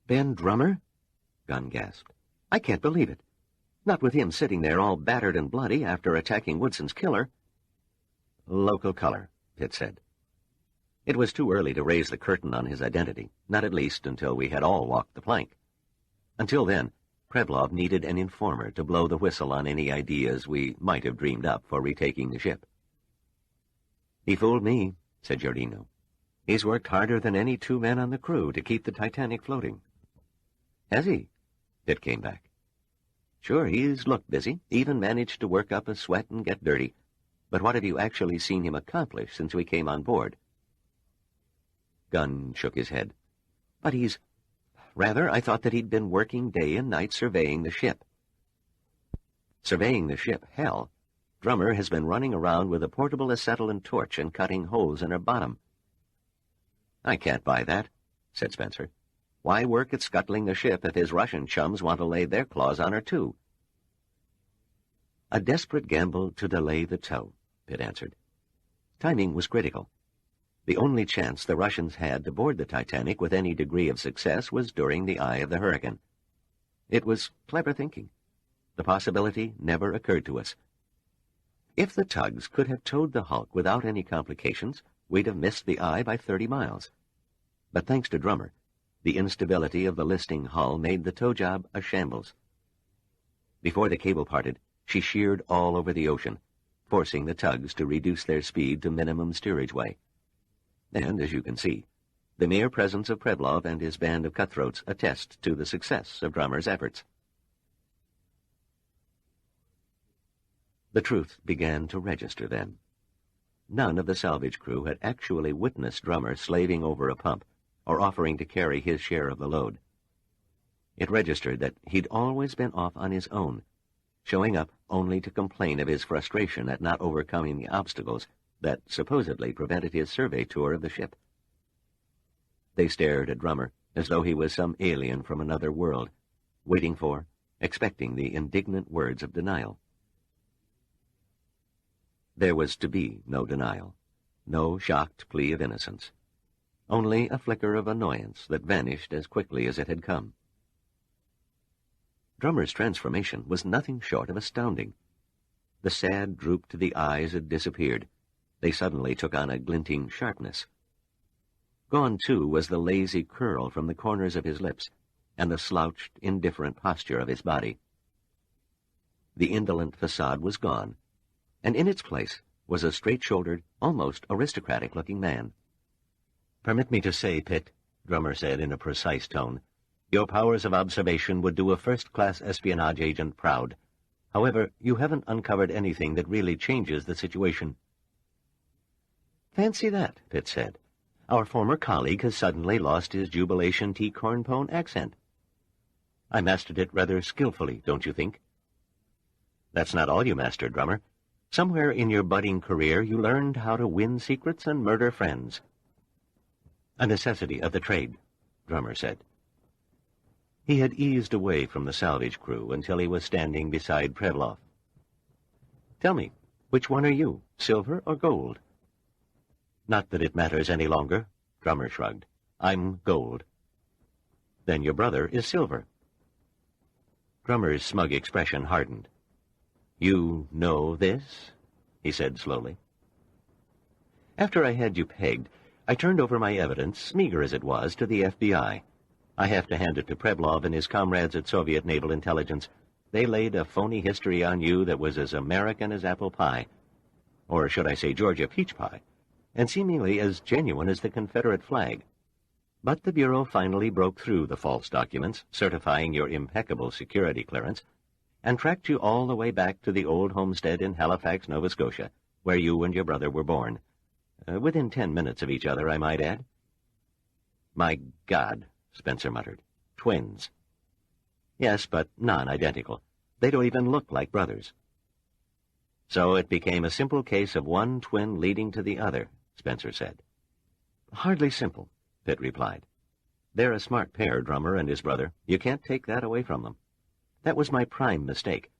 "Ben Drummer?" Gunn gasped. "I can't believe it. Not with him sitting there all battered and bloody after attacking Woodson's killer." "Local color," Pitt said. It was too early to raise the curtain on his identity, not at least until we had all walked the plank. Until then, Prevlov needed an informer to blow the whistle on any ideas we might have dreamed up for retaking the ship. "He fooled me," said Giardino. "He's worked harder than any 2 men on the crew to keep the Titanic floating." "Has he?" Pitt came back. "Sure, he's looked busy, even managed to work up a sweat and get dirty. But what have you actually seen him accomplish since we came on board?" Gunn shook his head. "But he's Rather, I thought that he'd been working day and night surveying the ship. Surveying the ship, hell. Drummer has been running around with a portable acetylene torch and cutting holes in her bottom. I can't buy that, said Spencer. Why work at scuttling the ship if his Russian chums want to lay their claws on her, too? A desperate gamble to delay the tow, Pitt answered. Timing was critical. The only chance the Russians had to board the Titanic with any degree of success was during the eye of the hurricane. It was clever thinking. The possibility never occurred to us. If the tugs could have towed the hulk without any complications, we'd have missed the eye by 30 miles. But thanks to Drummer, the instability of the listing hull made the tow job a shambles. Before the cable parted, she sheared all over the ocean, forcing the tugs to reduce their speed to minimum steerage way. And, as you can see, the mere presence of Prevlov and his band of cutthroats attest to the success of Drummer's efforts. The truth began to register then. None of the salvage crew had actually witnessed Drummer slaving over a pump or offering to carry his share of the load. It registered that he'd always been off on his own, showing up only to complain of his frustration at not overcoming the obstacles that supposedly prevented his survey tour of the ship. They stared at Drummer as though he was some alien from another world, waiting for, expecting the indignant words of denial. There was to be no denial, no shocked plea of innocence, only a flicker of annoyance that vanished as quickly as it had come. Drummer's transformation was nothing short of astounding. The sad droop to the eyes had disappeared. They suddenly took on a glinting sharpness. Gone, too, was the lazy curl from the corners of his lips and the slouched, indifferent posture of his body. The indolent facade was gone, and in its place was a straight-shouldered, almost aristocratic-looking man. "Permit me to say, Pitt," Drummer said in a precise tone, "your powers of observation would do a first-class espionage agent proud. However, you haven't uncovered anything that really changes the situation." "Fancy that," Pitt said. "Our former colleague has suddenly lost his jubilation tea cornpone accent. I mastered it rather skillfully, don't you think?" "That's not all you mastered, Drummer. Somewhere in your budding career you learned how to win secrets and murder friends." "A necessity of the trade," Drummer said. He had eased away from the salvage crew until he was standing beside Prevlov. "Tell me, which one are you, silver or gold?" "Not that it matters any longer," Drummer shrugged. "I'm gold." "Then your brother is silver." Drummer's smug expression hardened. "You know this?" he said slowly. "After I had you pegged, I turned over my evidence, meager as it was, to the FBI. I have to hand it to Prevlov and his comrades at Soviet Naval Intelligence. They laid a phony history on you that was as American as apple pie, or should I say Georgia peach pie, and seemingly as genuine as the Confederate flag. But the Bureau finally broke through the false documents, certifying your impeccable security clearance, and tracked you all the way back to the old homestead in Halifax, Nova Scotia, where you and your brother were born. Within 10 minutes of each other, I might add." "My God," Spencer muttered. "Twins." "Yes, but non-identical. They don't even look like brothers." "So it became a simple case of one twin leading to the other," Spencer said. "Hardly simple," Pitt replied. "They're a smart pair, Drummer and his brother. You can't take that away from them. That was my prime mistake,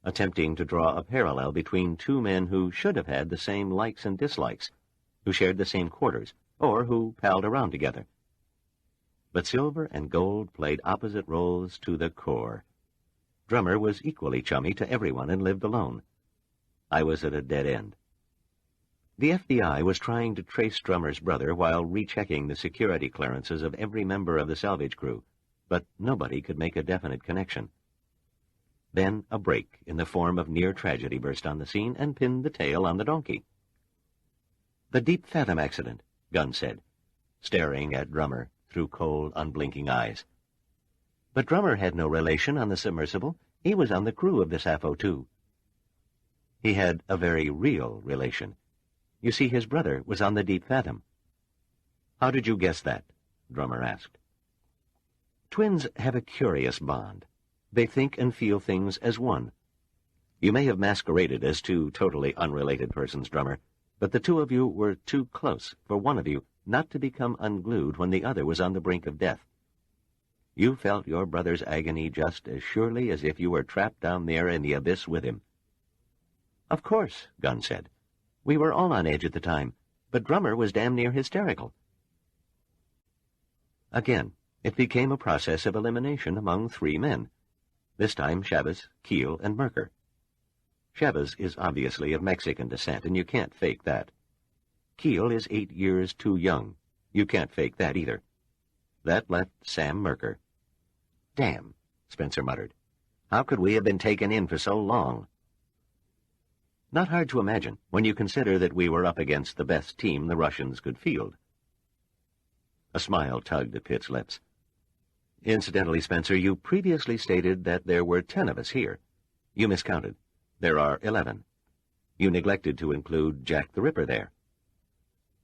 attempting to draw a parallel between two men who should have had the same likes and dislikes, who shared the same quarters, or who palled around together. But silver and gold played opposite roles to the core. Drummer was equally chummy to everyone and lived alone. I was at a dead end. The FBI was trying to trace Drummer's brother while rechecking the security clearances of every member of the salvage crew, but nobody could make a definite connection. Then a break in the form of near tragedy burst on the scene and pinned the tail on the donkey. "The Deep Fathom accident," Gunn said, staring at Drummer through cold, unblinking eyes. "But Drummer had no relation on the submersible. He was on the crew of the Sappho, too." "He had a very real relation. You see, his brother was on the Deep Fathom." "How did you guess that?" Drummer asked. Twins have a curious bond. They think and feel things as one. You may have masqueraded as two totally unrelated persons, Drummer, but the two of you were too close for one of you not to become unglued when the other was on the brink of death. You felt your brother's agony just as surely as if you were trapped down there in the abyss with him. Of course, Gunn said. We were all on edge at the time, but Drummer was damn near hysterical. Again, it became a process of elimination among three men. This time Chavez, Keel, and Merker. Chavez is obviously of Mexican descent, and you can't fake that. Keel is 8 years too young. You can't fake that either. That left Sam Merker. Damn, Spencer muttered. How could we have been taken in for so long? Not hard to imagine when you consider that we were up against the best team the Russians could field. A smile tugged at Pitt's lips. Incidentally, Spencer, you previously stated that there were 10 of us here. You miscounted. There are 11. You neglected to include Jack the Ripper there.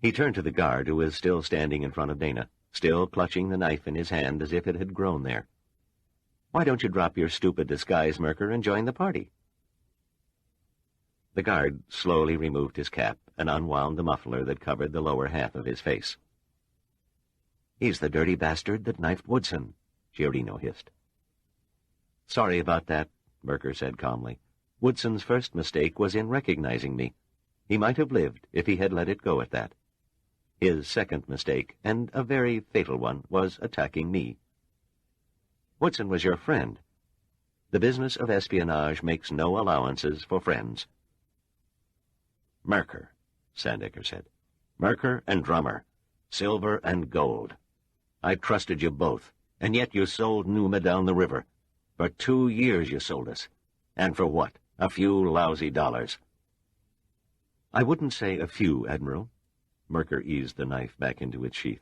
He turned to the guard, who was still standing in front of Dana, still clutching the knife in his hand as if it had grown there. Why don't you drop your stupid disguise, Merker, and join the party? The guard slowly removed his cap and unwound the muffler that covered the lower half of his face. He's the dirty bastard that knifed Woodson, Giorino hissed. Sorry about that, Merker said calmly. Woodson's first mistake was in recognizing me. He might have lived if he had let it go at that. His second mistake, and a very fatal one, was attacking me. Woodson was your friend. The business of espionage makes no allowances for friends. Merker, Sandecker said. Merker and Drummer. Silver and gold. I trusted you both, and yet you sold Numa down the river. For 2 years you sold us. And for what? A few lousy dollars. I wouldn't say a few, Admiral. Merker eased the knife back into its sheath.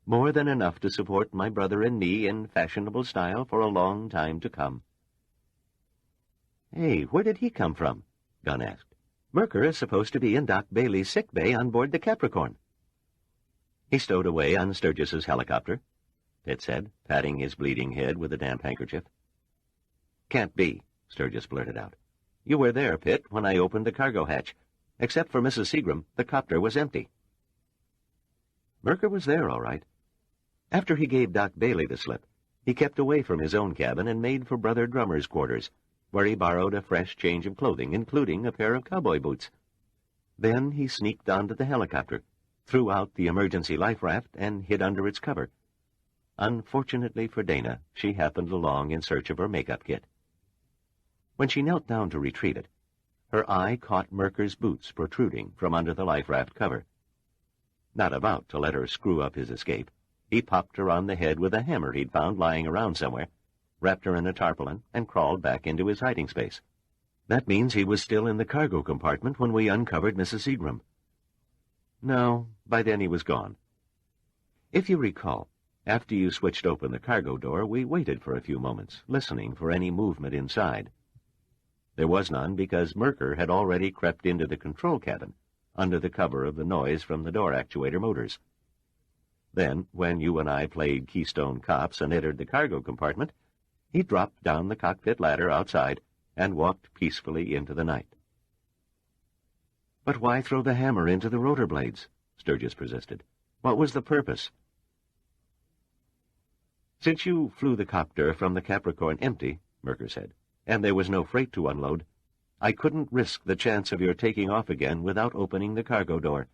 More than enough to support my brother and me in fashionable style for a long time to come. Hey, where did he come from? Gunn asked. Merker is supposed to be in Doc Bailey's sick bay on board the Capricorn. He stowed away on Sturgis's helicopter, Pitt said, patting his bleeding head with a damp handkerchief. Can't be, Sturgis blurted out. You were there, Pitt, when I opened the cargo hatch. Except for Mrs. Seagram, the copter was empty. Merker was there, all right. After he gave Doc Bailey the slip, he kept away from his own cabin and made for Brother Drummer's quarters, where he borrowed a fresh change of clothing, including a pair of cowboy boots. Then he sneaked onto the helicopter, threw out the emergency life raft, and hid under its cover. Unfortunately for Dana, she happened along in search of her makeup kit. When she knelt down to retrieve it, her eye caught Merker's boots protruding from under the life raft cover. Not about to let her screw up his escape, he popped her on the head with a hammer he'd found lying around somewhere, wrapped her in a tarpaulin, and crawled back into his hiding space. That means he was still in the cargo compartment when we uncovered Mrs. Seagram. No, by then he was gone. If you recall, after you switched open the cargo door, we waited for a few moments, listening for any movement inside. There was none because Merker had already crept into the control cabin, under the cover of the noise from the door actuator motors. Then, when you and I played Keystone Cops and entered the cargo compartment, he dropped down the cockpit ladder outside and walked peacefully into the night. But why throw the hammer into the rotor blades? Sturgis persisted. What was the purpose? Since you flew the copter from the Capricorn empty, Merker said, and there was no freight to unload, I couldn't risk the chance of your taking off again without opening the cargo door.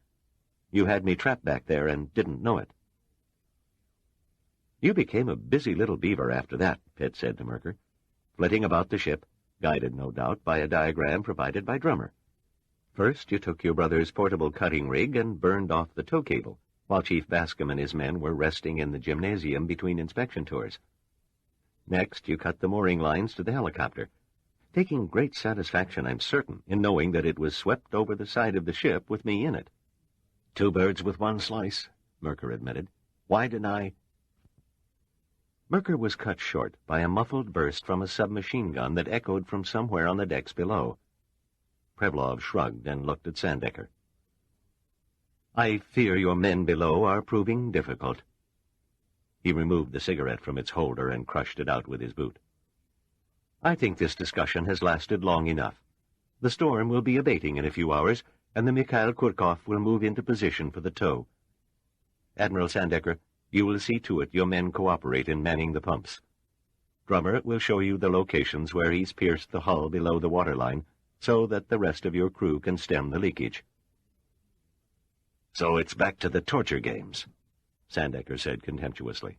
You had me trapped back there and didn't know it. You became a busy little beaver after that, Pitt said to Merker, flitting about the ship, guided, no doubt, by a diagram provided by Drummer. First, you took your brother's portable cutting rig and burned off the tow cable, while Chief Bascom and his men were resting in the gymnasium between inspection tours. Next, you cut the mooring lines to the helicopter, taking great satisfaction, I'm certain, in knowing that it was swept over the side of the ship with me in it. 2 birds with 1 slice, Merker admitted. Why didn't I... Merker was cut short by a muffled burst from a submachine gun that echoed from somewhere on the decks below. Prevlov shrugged and looked at Sandecker. I fear your men below are proving difficult. He removed the cigarette from its holder and crushed it out with his boot. "I think this discussion has lasted long enough. The storm will be abating in a few hours, and the Mikhail Kurkov will move into position for the tow. Admiral Sandecker, you will see to it your men cooperate in manning the pumps. Drummer will show you the locations where he's pierced the hull below the waterline, so that the rest of your crew can stem the leakage." "So it's back to the torture games," Sandecker said contemptuously.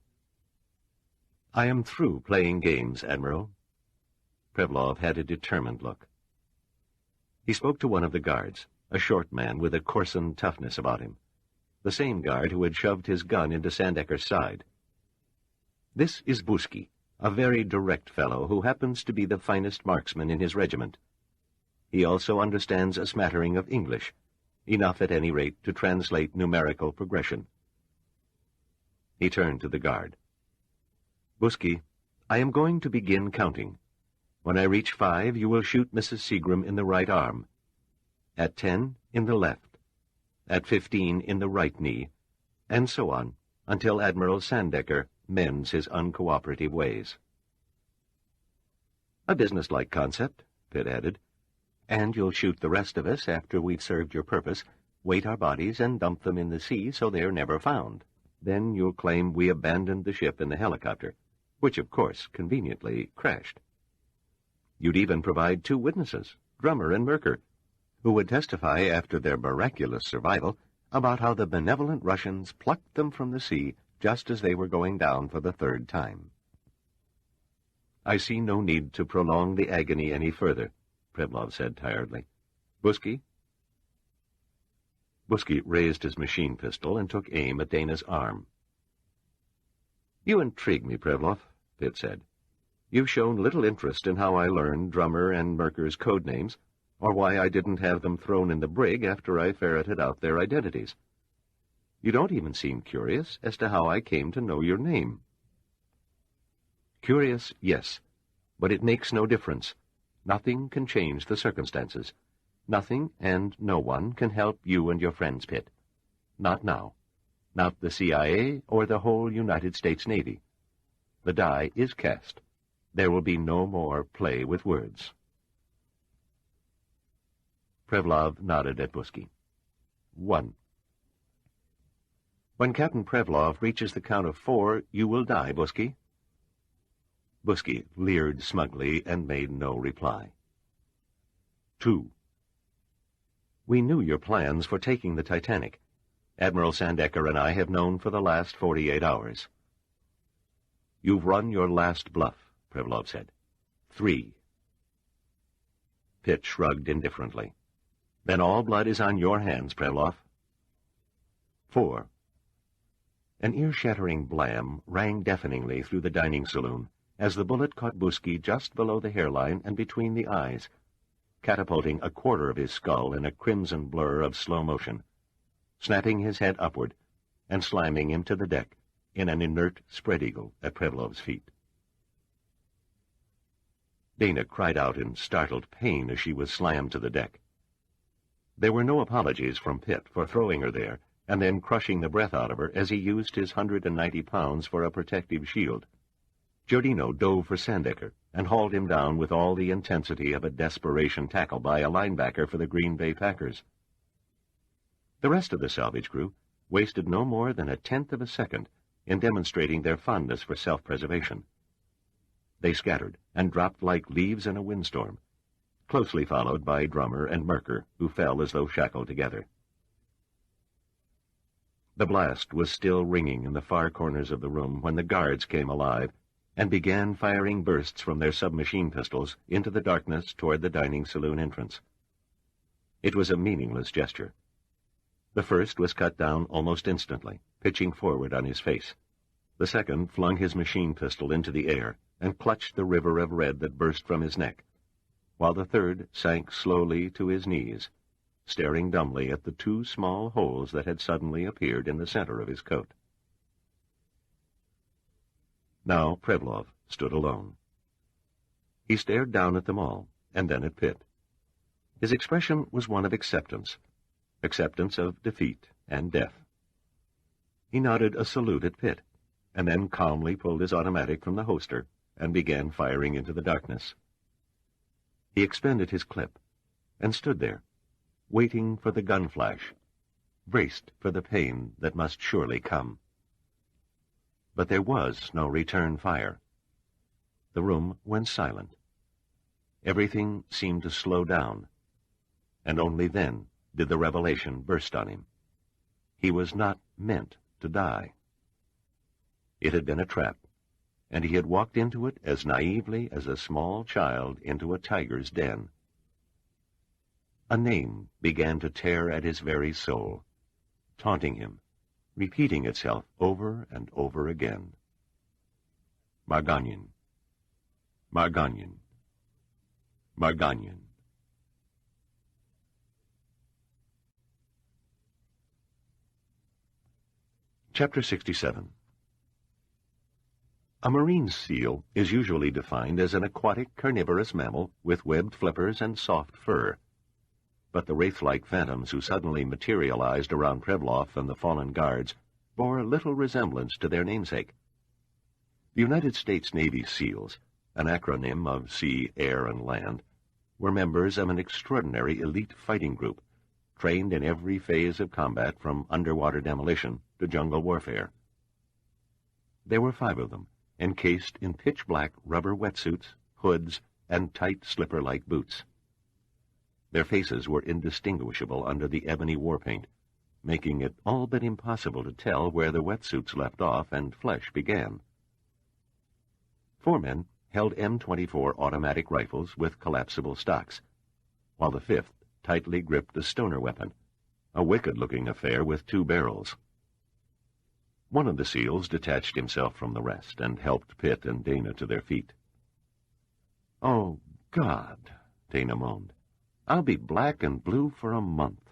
"I am through playing games, Admiral." Prevlov had a determined look. He spoke to one of the guards, a short man with a coarsened toughness about him, the same guard who had shoved his gun into Sandecker's side. "This is Buski, a very direct fellow who happens to be the finest marksman in his regiment. He also understands a smattering of English, enough at any rate to translate numerical progression." He turned to the guard. "Buski, I am going to begin counting. When I reach 5, you will shoot Mrs. Seagram in the right arm. At 10, in the left. At 15, in the right knee, and so on, until Admiral Sandecker mends his uncooperative ways." "A businesslike concept," Pitt added. "And you'll shoot the rest of us after we've served your purpose, weight our bodies and dump them in the sea so they're never found. Then you'll claim we abandoned the ship in the helicopter, which, of course, conveniently crashed. You'd even provide 2 witnesses, Drummer and Merker, who would testify after their miraculous survival about how the benevolent Russians plucked them from the sea just as they were going down for the 3rd time." "I see no need to prolong the agony any further," Prevlov said tiredly. "Buski?" Buski raised his machine pistol and took aim at Dana's arm. "You intrigue me, Prevlov," Pitt said. "You've shown little interest in how I learned Drummer and Merker's code names, or why I didn't have them thrown in the brig after I ferreted out their identities. You don't even seem curious as to how I came to know your name." "Curious, yes, but it makes no difference. Nothing can change the circumstances. Nothing and no one can help you and your friends, Pitt. Not now. Not the CIA or the whole United States Navy. The die is cast. There will be no more play with words." Prevlov nodded at Buski. 1. "When Captain Prevlov reaches the count of 4, you will die, Buski." Buski leered smugly and made no reply. 2. "We knew your plans for taking the Titanic. Admiral Sandecker and I have known for the last 48 hours. "You've run your last bluff," Prevlov said. 3. Pitt shrugged indifferently. "Then all blood is on your hands, Prevlov." 4. An ear-shattering blam rang deafeningly through the dining saloon as the bullet caught Buski just below the hairline and between the eyes, catapulting a quarter of his skull in a crimson blur of slow motion, snapping his head upward and slamming him to the deck in an inert spread-eagle at Prevlov's feet. Dana cried out in startled pain as she was slammed to the deck. There were no apologies from Pitt for throwing her there and then crushing the breath out of her as he used his 190 pounds for a protective shield. Giordino dove for Sandecker and hauled him down with all the intensity of a desperation tackle by a linebacker for the Green Bay Packers. The rest of the salvage crew wasted no more than 1/10 of a second in demonstrating their fondness for self-preservation. They scattered and dropped like leaves in a windstorm, closely followed by Drummer and Merker, who fell as though shackled together. The blast was still ringing in the far corners of the room when the guards came alive and began firing bursts from their submachine pistols into the darkness toward the dining saloon entrance. It was a meaningless gesture. The first was cut down almost instantly, pitching forward on his face. The second flung his machine pistol into the air and clutched the river of red that burst from his neck, while the third sank slowly to his knees, staring dumbly at the 2 small holes that had suddenly appeared in the center of his coat. Now Prevlov stood alone. He stared down at them all, and then at Pitt. His expression was one of acceptance of defeat and death. He nodded a salute at Pitt, and then calmly pulled his automatic from the holster and began firing into the darkness. He expended his clip and stood there, waiting for the gun flash, braced for the pain that must surely come. But there was no return fire. The room went silent. Everything seemed to slow down, and only then did the revelation burst on him. He was not meant to die. It had been a trap, and he had walked into it as naively as a small child into a tiger's den. A name began to tear at his very soul, taunting him, repeating itself over and over again. Margagnon. Margagnon. Margagnon. Chapter 67. A marine seal is usually defined as an aquatic carnivorous mammal with webbed flippers and soft fur. But the wraith-like phantoms who suddenly materialized around Prevlov and the fallen guards bore little resemblance to their namesake. The United States Navy SEALs, an acronym of sea, air, and land, were members of an extraordinary elite fighting group, trained in every phase of combat from underwater demolition to jungle warfare. There were 5 of them, encased in pitch-black rubber wetsuits, hoods, and tight slipper-like boots. Their faces were indistinguishable under the ebony war paint, making it all but impossible to tell where the wetsuits left off and flesh began. 4 men held M24 automatic rifles with collapsible stocks, while the 5th tightly gripped the stoner weapon, a wicked-looking affair with 2 barrels. One of the SEALs detached himself from the rest and helped Pitt and Dana to their feet. "Oh, God," Dana moaned. "I'll be black and blue for a month."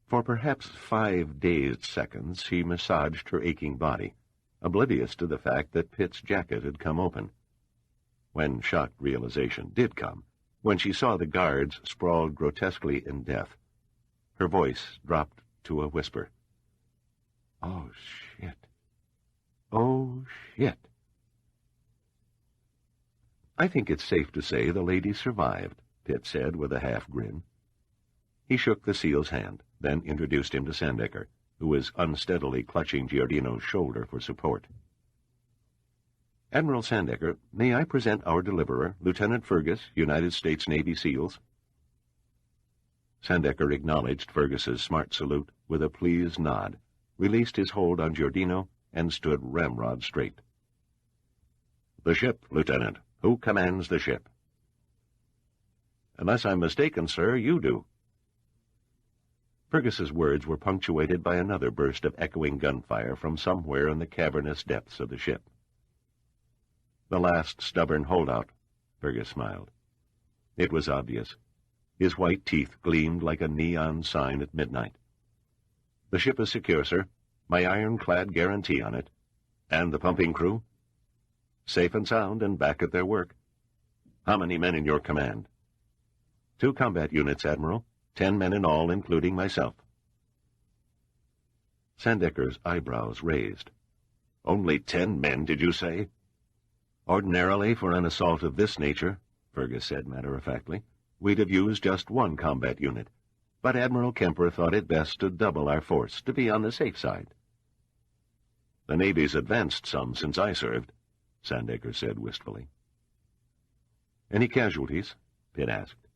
For perhaps 5 dazed seconds he massaged her aching body, oblivious to the fact that Pitt's jacket had come open. When shocked realization did come, when she saw the guards sprawled grotesquely in death, her voice dropped to a whisper. "Oh, shit. Oh, shit." "I think it's safe to say the lady survived," Pitt said with a half-grin. He shook the SEAL's hand, then introduced him to Sandecker, who was unsteadily clutching Giardino's shoulder for support. "Admiral Sandecker, may I present our deliverer, Lieutenant Fergus, United States Navy SEALs?" Sandecker acknowledged Fergus's smart salute with a pleased nod, released his hold on Giardino, and stood ramrod straight. "The ship, Lieutenant. Who commands the ship?" "Unless I'm mistaken, sir, you do." Fergus's words were punctuated by another burst of echoing gunfire from somewhere in the cavernous depths of the ship. "The last stubborn holdout," Fergus smiled. It was obvious. His white teeth gleamed like a neon sign at midnight. "The ship is secure, sir. My ironclad guarantee on it. And the pumping crew?" "Safe and sound and back at their work." "How many men in your command?" 2 combat units, Admiral. 10 men in all, including myself." Sandecker's eyebrows raised. "Only 10 men, did you say?" "Ordinarily, for an assault of this nature," Fergus said matter-of-factly, "we'd have used just 1 combat unit. But Admiral Kemper thought it best to double our force to be on the safe side." "The Navy's advanced some since I served," Sandecker said wistfully. "Any casualties?" Pitt asked.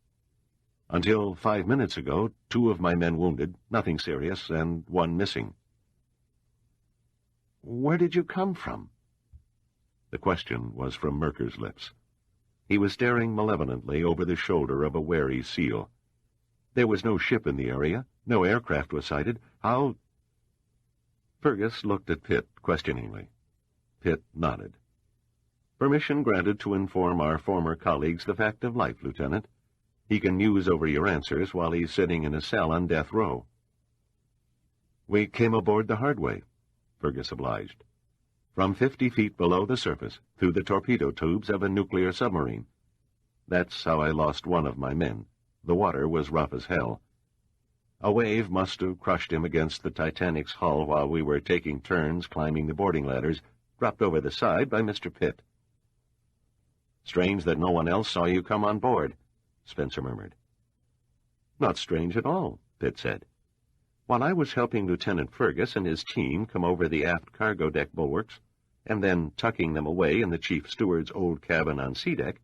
"Until 5 minutes ago, 2 of my men wounded, nothing serious, and 1 missing." "Where did you come from?" The question was from Merker's lips. He was staring malevolently over the shoulder of a wary SEAL. There was no ship in the area, no aircraft was sighted. How— Fergus looked at Pitt questioningly. Pitt nodded. "Permission granted to inform our former colleagues the fact of life, Lieutenant. He can muse over your answers while he's sitting in a cell on death row." "We came aboard the hard way," Fergus obliged. "From 50 feet below the surface, through the torpedo tubes of a nuclear submarine. That's how I lost 1 of my men. The water was rough as hell. A wave must have crushed him against the Titanic's hull while we were taking turns climbing the boarding ladders, dropped over the side by Mr. Pitt. "Strange that no one else saw you come on board," Spencer murmured. "Not strange at all," Pitt said. "While I was helping Lieutenant Fergus and his team come over the aft cargo deck bulwarks, and then tucking them away in the chief steward's old cabin on sea deck,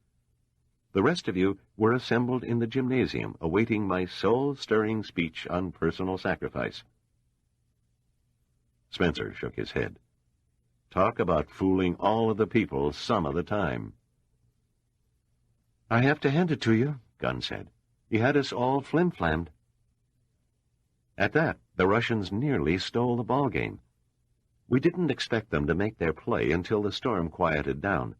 the rest of you were assembled in the gymnasium, awaiting my soul-stirring speech on personal sacrifice." Spencer shook his head. "Talk about fooling all of the people some of the time." "I have to hand it to you," Gunn said. "You had us all flim-flammed." At that, the Russians nearly stole the ball game. We didn't expect them to make their play until the storm quieted down.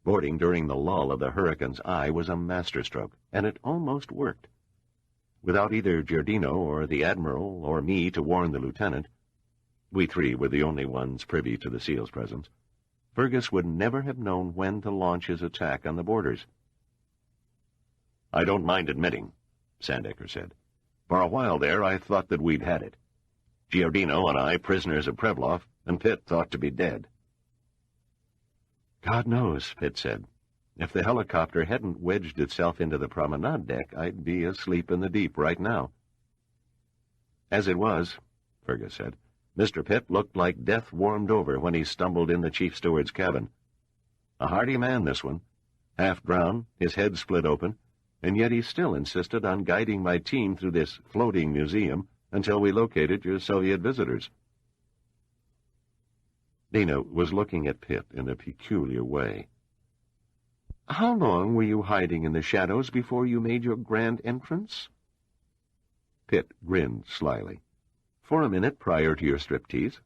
Boarding during the lull of the hurricane's eye was a masterstroke, and it almost worked. Without either Giardino or the Admiral or me to warn the lieutenant, we three were the only ones privy to the SEAL's presence, Fergus would never have known when to launch his attack on the boarders. "I don't mind admitting," Sandecker said. "For a while there I thought that we'd had it. Giardino and I prisoners of Prevlov, and Pitt thought to be dead." "God knows," Pitt said. "If the helicopter hadn't wedged itself into the promenade deck, I'd be asleep in the deep right now." "As it was," Fergus said, "Mr. Pitt looked like death warmed over when he stumbled in the chief steward's cabin. A hardy man, this one. Half drowned, his head split open, and yet he still insisted on guiding my team through this floating museum until we located your Soviet visitors." Dana was looking at Pitt in a peculiar way. "How long were you hiding in the shadows before you made your grand entrance?" Pitt grinned slyly. "For a minute prior to your striptease."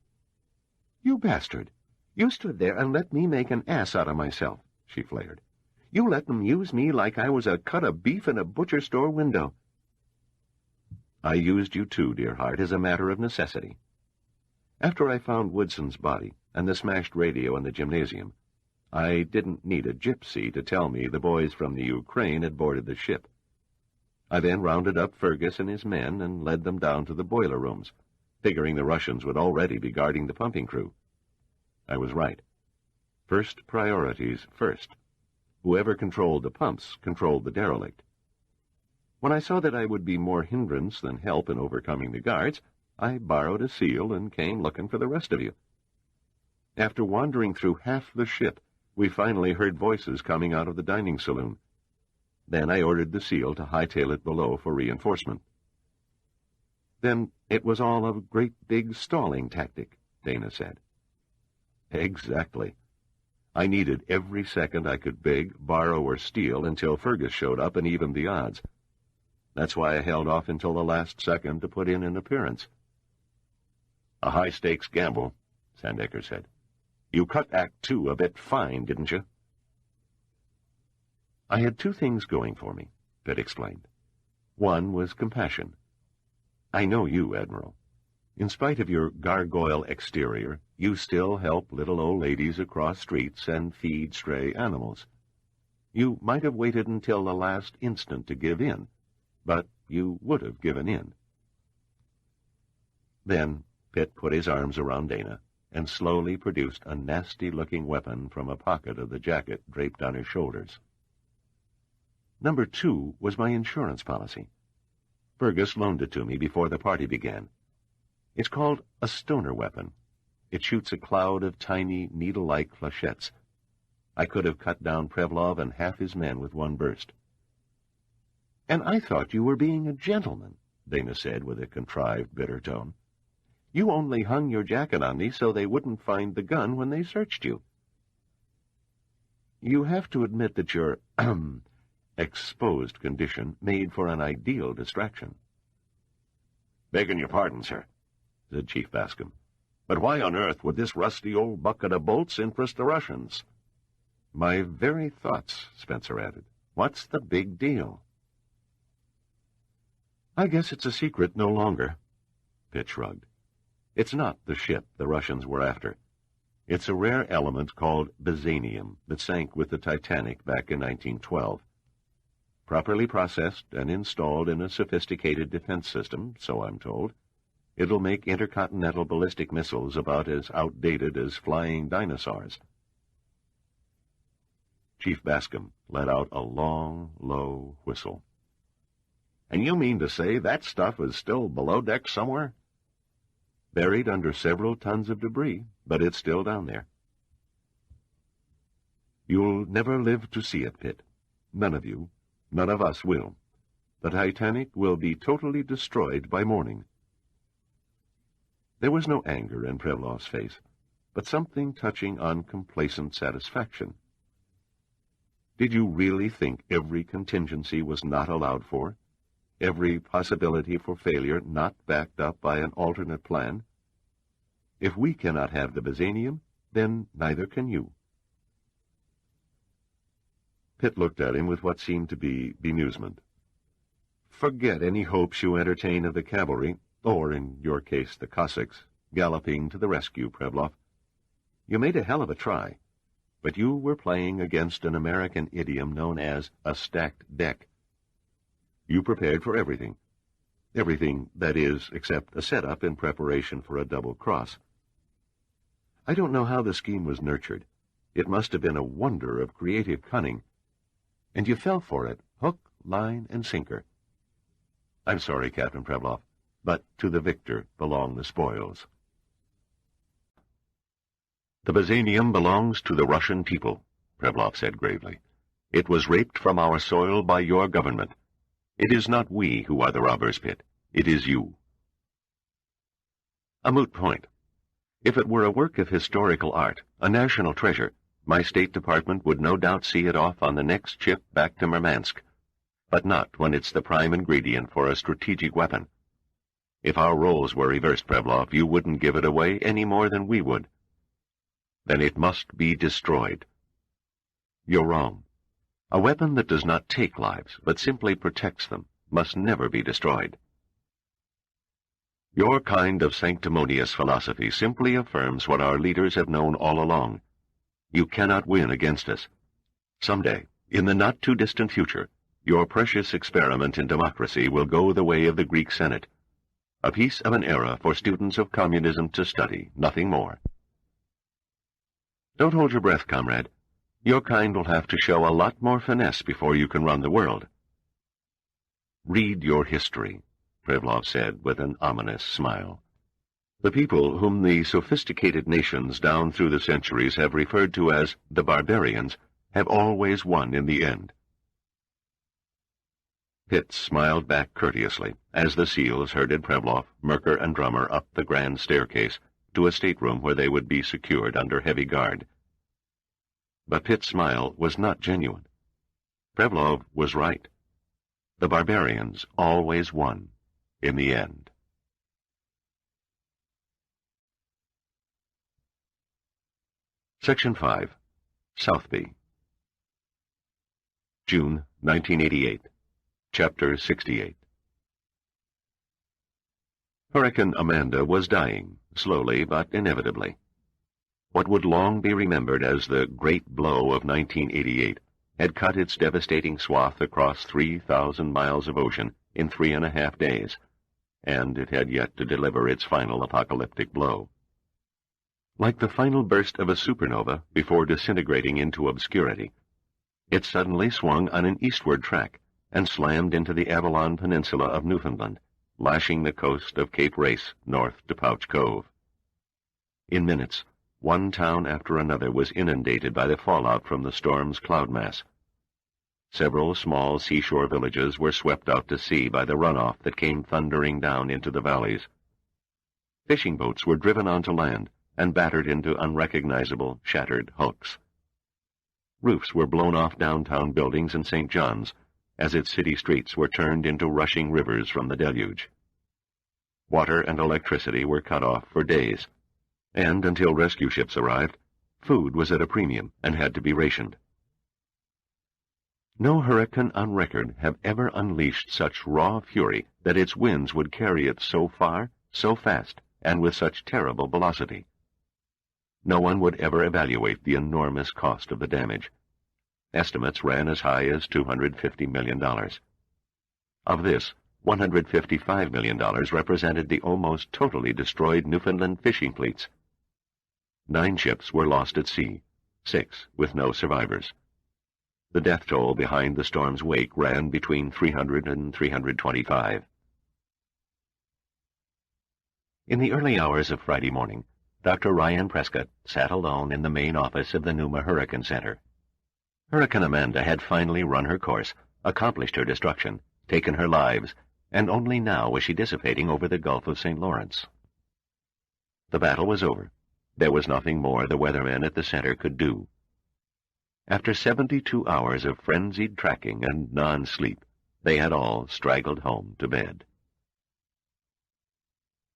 "You bastard! You stood there and let me make an ass out of myself," she flared. "You let them use me like I was a cut of beef in a butcher store window." "I used you too, dear heart, as a matter of necessity. After I found Woodson's body and the smashed radio in the gymnasium, I didn't need a gypsy to tell me the boys from the Ukraine had boarded the ship. I then rounded up Fergus and his men and led them down to the boiler rooms, figuring the Russians would already be guarding the pumping crew. I was right. First priorities first. Whoever controlled the pumps controlled the derelict. When I saw that I would be more hindrance than help in overcoming the guards, I borrowed a seal and came looking for the rest of you. After wandering through half the ship, we finally heard voices coming out of the dining saloon. Then I ordered the seal to hightail it below for reinforcement." "Then it was all a great big stalling tactic," Dana said. "Exactly. I needed every second I could beg, borrow, or steal until Fergus showed up and evened the odds. That's why I held off until the last second to put in an appearance." "A high-stakes gamble," Sandecker said. "You cut Act 2 a bit fine, didn't you?" "I had two things going for me," Pitt explained. "One was compassion. I know you, Admiral. In spite of your gargoyle exterior, you still help little old ladies across streets and feed stray animals. You might have waited until the last instant to give in, but you would have given in." Then Pitt put his arms around Dana and slowly produced a nasty-looking weapon from a pocket of the jacket draped on his shoulders. Number 2 was my insurance policy. Fergus loaned it to me before the party began. It's called a stoner weapon. It shoots a cloud of tiny, needle-like flechettes. I could have cut down Prevlov and half his men with one burst. "And I thought you were being a gentleman," Dana said with a contrived, bitter tone. "You only hung your jacket on me so they wouldn't find the gun when they searched you." "You have to admit that your, exposed condition made for an ideal distraction." "Begging your pardon, sir," said Chief Bascom, "but why on earth would this rusty old bucket of bolts interest the Russians?" "My very thoughts," Spencer added. "What's the big deal?" "I guess it's a secret no longer," Pitt shrugged. "It's not the ship the Russians were after. It's a rare element called byzanium that sank with the Titanic back in 1912. Properly processed and installed in a sophisticated defense system, so I'm told, it'll make intercontinental ballistic missiles about as outdated as flying dinosaurs. Chief Bascom let out a long, low whistle. And you mean to say that stuff is still below deck somewhere? Buried under several tons of debris, but it's still down there. You'll never live to see it, Pitt. None of you. None of us will. The Titanic will be totally destroyed by morning. There was no anger in Prevlov's face, but something touching on complacent satisfaction. Did you really think every contingency was not allowed for? Every possibility for failure not backed up by an alternate plan? If we cannot have the Byzanium, then neither can you. Pitt looked at him with what seemed to be bemusement. Forget any hopes you entertain of the cavalry, or, in your case, the Cossacks, galloping to the rescue, Prevlov. You made a hell of a try, but you were playing against an American idiom known as a stacked deck. You prepared for everything. Everything, that is, except a setup in preparation for a double cross. I don't know how the scheme was nurtured. It must have been a wonder of creative cunning. And you fell for it, hook, line, and sinker. I'm sorry, Captain Prevlov, but to the victor belong the spoils. The Byzanium belongs to the Russian people, Prevlov said gravely. It was raped from our soil by your government. It is not we who are the robbers, Pitt. It is you. A moot point. If it were a work of historical art, a national treasure, my State Department would no doubt see it off on the next ship back to Murmansk, but not when it's the prime ingredient for a strategic weapon. If our roles were reversed, Prevlov, you wouldn't give it away any more than we would. Then it must be destroyed. You're wrong. A weapon that does not take lives, but simply protects them, must never be destroyed. Your kind of sanctimonious philosophy simply affirms what our leaders have known all along. You cannot win against us. Someday, in the not-too-distant future, your precious experiment in democracy will go the way of the Greek Senate. A piece of an era for students of communism to study, nothing more. Don't hold your breath, comrade. Your kind will have to show a lot more finesse before you can run the world. Read your history, Prevlov said with an ominous smile. The people whom the sophisticated nations down through the centuries have referred to as the barbarians have always won in the end. Pitt smiled back courteously as the SEALs herded Prevlov, Merker, and Drummer up the grand staircase to a stateroom where they would be secured under heavy guard. But Pitt's smile was not genuine. Prevlov was right. The barbarians always won in the end. Section 5. Southby. June 1988. Chapter 68. Hurricane Amanda was dying, slowly but inevitably. What would long be remembered as the great blow of 1988 had cut its devastating swath across 3,000 miles of ocean in 3.5 days, and it had yet to deliver its final apocalyptic blow. Like the final burst of a supernova before disintegrating into obscurity, it suddenly swung on an eastward track and slammed into the Avalon Peninsula of Newfoundland, lashing the coast of Cape Race north to Pouch Cove. In minutes, one town after another was inundated by the fallout from the storm's cloud mass. Several small seashore villages were swept out to sea by the runoff that came thundering down into the valleys. Fishing boats were driven onto land and battered into unrecognizable, shattered hulks. Roofs were blown off downtown buildings in St. John's, as its city streets were turned into rushing rivers from the deluge. Water and electricity were cut off for days, and until rescue ships arrived, food was at a premium and had to be rationed. No hurricane on record have ever unleashed such raw fury that its winds would carry it so far, so fast, and with such terrible velocity. No one would ever evaluate the enormous cost of the damage. Estimates ran as high as $250 million. Of this, $155 million represented the almost totally destroyed Newfoundland fishing fleets. 9 ships were lost at sea, 6 with no survivors. The death toll behind the storm's wake ran between 300 and 325. In the early hours of Friday morning, Dr. Ryan Prescott sat alone in the main office of the Numa Hurricane Center. Hurricane Amanda had finally run her course, accomplished her destruction, taken her lives, and only now was she dissipating over the Gulf of St. Lawrence. The battle was over. There was nothing more the weathermen at the center could do. After 72 hours of frenzied tracking and non-sleep, they had all straggled home to bed.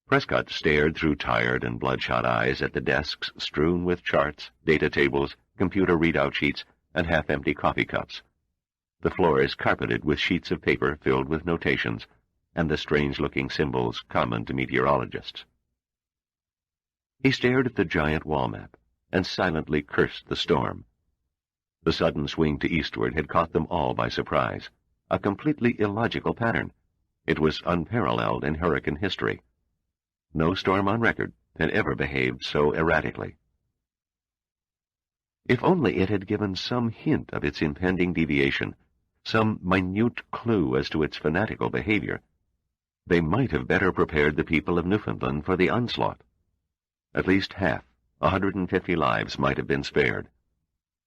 Prescott stared through tired and bloodshot eyes at the desks strewn with charts, data tables, computer readout sheets, and half-empty coffee cups. The floors carpeted with sheets of paper filled with notations, and the strange-looking symbols common to meteorologists. He stared at the giant wall map and silently cursed the storm. The sudden swing to eastward had caught them all by surprise, a completely illogical pattern. It was unparalleled in hurricane history. No storm on record had ever behaved so erratically. If only it had given some hint of its impending deviation, some minute clue as to its fanatical behavior, they might have better prepared the people of Newfoundland for the onslaught. At least half, 150 lives might have been spared.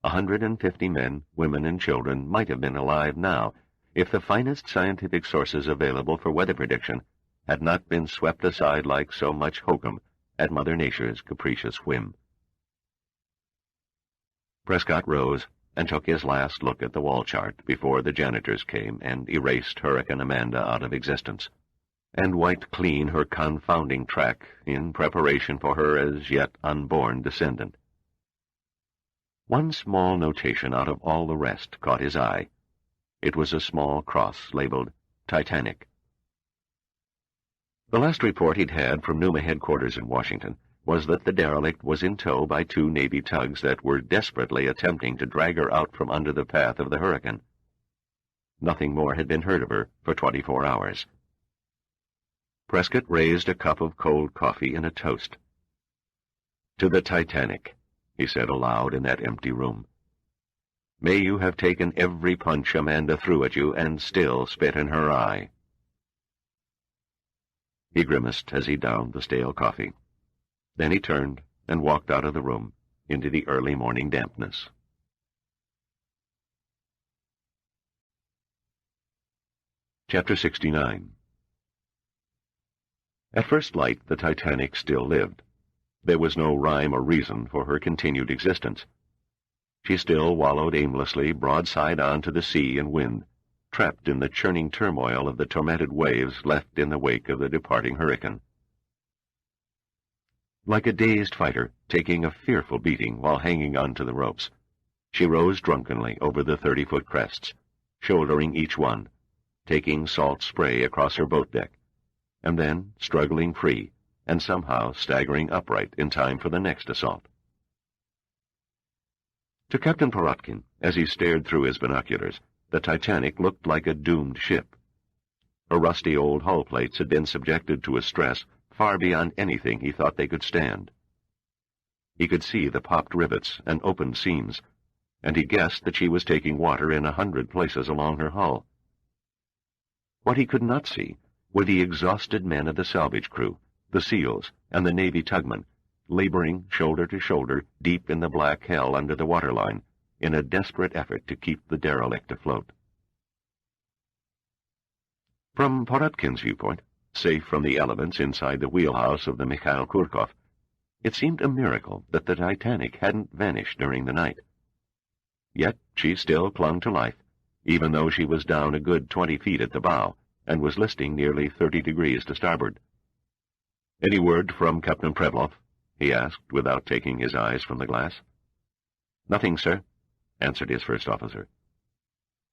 150 men, women, and children might have been alive now if the finest scientific sources available for weather prediction had not been swept aside like so much hokum at Mother Nature's capricious whim. Prescott rose and took his last look at the wall chart before the janitors came and erased Hurricane Amanda out of existence, and wiped clean her confounding track in preparation for her as yet unborn descendant. One small notation out of all the rest caught his eye. It was a small cross labeled Titanic. The last report he'd had from Numa headquarters in Washington was that the derelict was in tow by 2 Navy tugs that were desperately attempting to drag her out from under the path of the hurricane. Nothing more had been heard of her for 24 hours. Prescott raised a cup of cold coffee in a toast. "To the Titanic," he said aloud in that empty room. "May you have taken every punch Amanda threw at you and still spit in her eye." He grimaced as he downed the stale coffee. Then he turned and walked out of the room into the early morning dampness. Chapter 69. At first light, the Titanic still lived. There was no rhyme or reason for her continued existence. She still wallowed aimlessly broadside on to the sea and wind, trapped in the churning turmoil of the tormented waves left in the wake of the departing hurricane. Like a dazed fighter, taking a fearful beating while hanging on to the ropes, she rose drunkenly over the 30-foot crests, shouldering each one, taking salt spray across her boat deck, and then struggling free and somehow staggering upright in time for the next assault. To Captain Porotkin, as he stared through his binoculars, the Titanic looked like a doomed ship. Her rusty old hull plates had been subjected to a stress far beyond anything he thought they could stand. He could see the popped rivets and opened seams, and he guessed that she was taking water in 100 places along her hull. What he could not see were the exhausted men of the salvage crew, the SEALs, and the Navy tugmen, laboring shoulder to shoulder deep in the black hell under the waterline in a desperate effort to keep the derelict afloat. From Porotkin's viewpoint, safe from the elements inside the wheelhouse of the Mikhail Kurkov, it seemed a miracle that the Titanic hadn't vanished during the night. Yet she still clung to life, even though she was down a good 20 feet at the bow and was listing nearly 30 degrees to starboard. "Any word from Captain Prevlov?" he asked, without taking his eyes from the glass. "Nothing, sir," answered his first officer.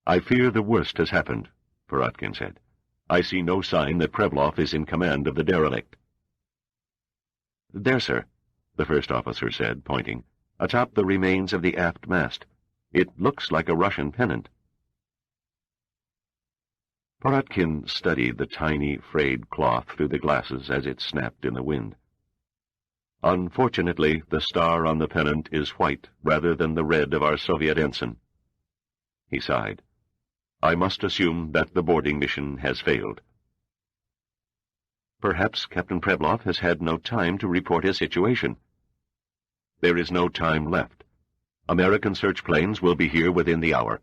"I fear the worst has happened," Porotkin said. "I see no sign that Prevlov is in command of the derelict." "There, sir," the first officer said, pointing, "atop the remains of the aft mast. It looks like a Russian pennant." Poratkin studied the tiny, frayed cloth through the glasses as it snapped in the wind. "Unfortunately, the star on the pennant is white rather than the red of our Soviet ensign." He sighed. "I must assume that the boarding mission has failed." "Perhaps Captain Prevlov has had no time to report his situation." "There is no time left. American search planes will be here within the hour."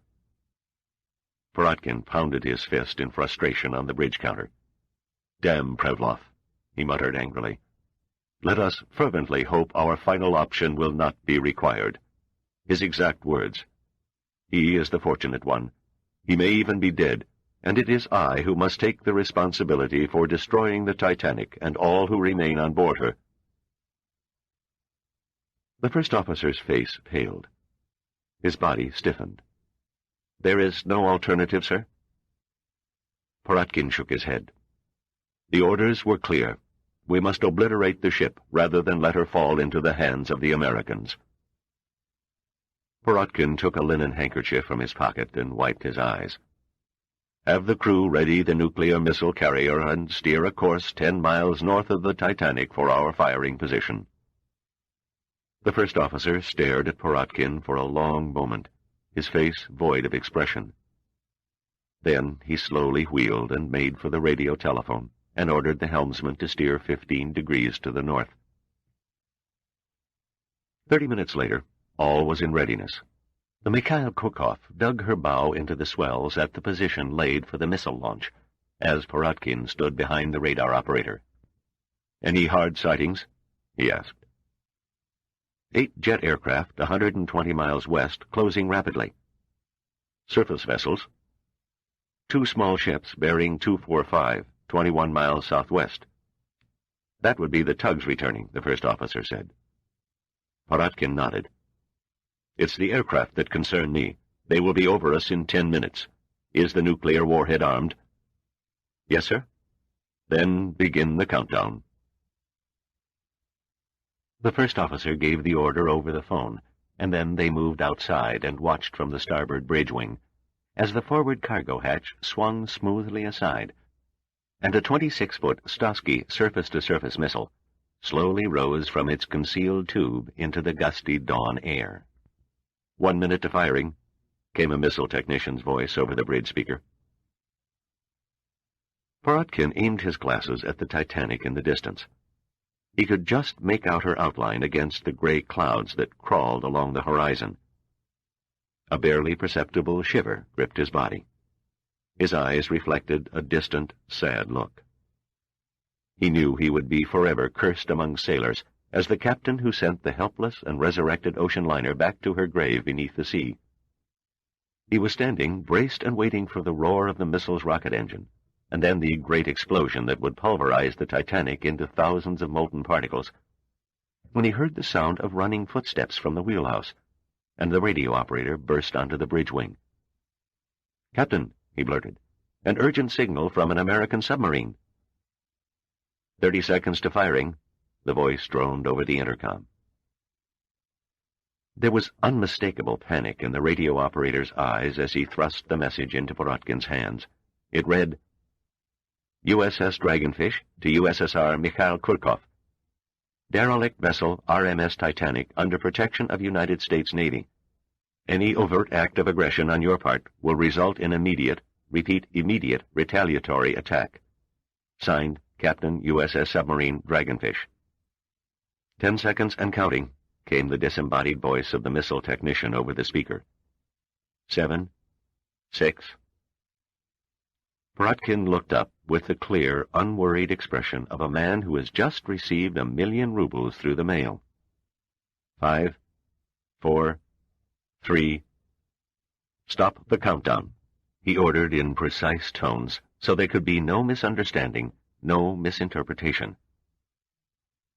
Poratkin pounded his fist in frustration on the bridge counter. "Damn Prevlov," he muttered angrily. "Let us fervently hope our final option will not be required." His exact words. "He is the fortunate one. He may even be dead, and it is I who must take the responsibility for destroying the Titanic and all who remain on board her." The first officer's face paled. His body stiffened. "There is no alternative, sir?" Poratkin shook his head. "The orders were clear. We must obliterate the ship rather than let her fall into the hands of the Americans." Poratkin took a linen handkerchief from his pocket and wiped his eyes. "Have the crew ready the nuclear missile carrier and steer a course 10 miles north of the Titanic for our firing position." The first officer stared at Poratkin for a long moment, his face void of expression. Then he slowly wheeled and made for the radio telephone and ordered the helmsman to steer 15 degrees to the north. 30 minutes later, all was in readiness. The Mikhail Kukov dug her bow into the swells at the position laid for the missile launch, as Poratkin stood behind the radar operator. "Any hard sightings?" he asked. 8 jet aircraft 120 miles west, closing rapidly. Surface vessels. 2 small ships bearing 245, 21 miles southwest. "That would be the tugs returning," the first officer said. Poratkin nodded. "It's the aircraft that concern me. They will be over us in 10 minutes. Is the nuclear warhead armed?" "Yes, sir." "Then begin the countdown." The first officer gave the order over the phone, and then they moved outside and watched from the starboard bridge wing, as the forward cargo hatch swung smoothly aside, and a 26-foot Stosky surface-to-surface missile slowly rose from its concealed tube into the gusty dawn air. 1 minute to firing, came a missile technician's voice over the bridge speaker. Poratkin aimed his glasses at the Titanic in the distance. He could just make out her outline against the gray clouds that crawled along the horizon. A barely perceptible shiver gripped his body. His eyes reflected a distant, sad look. He knew he would be forever cursed among sailors as the captain who sent the helpless and resurrected ocean liner back to her grave beneath the sea. He was standing, braced and waiting for the roar of the missile's rocket engine, and then the great explosion that would pulverize the Titanic into thousands of molten particles, when he heard the sound of running footsteps from the wheelhouse, and the radio operator burst onto the bridge wing. "Captain," he blurted, "an urgent signal from an American submarine." 30 seconds to firing, the voice droned over the intercom. There was unmistakable panic in the radio operator's eyes as he thrust the message into Poratkin's hands. It read, "USS Dragonfish to USSR Mikhail Kukov. Derelict vessel RMS Titanic under protection of United States Navy. Any overt act of aggression on your part will result in immediate, repeat immediate, retaliatory attack. Signed, Captain USS Submarine Dragonfish." 10 seconds and counting, came the disembodied voice of the missile technician over the speaker. 7, 6. Poratkin looked up with the clear, unworried expression of a man who has just received 1,000,000 rubles through the mail. 5, 4, 3. "Stop the countdown," he ordered in precise tones, so there could be no misunderstanding, no misinterpretation.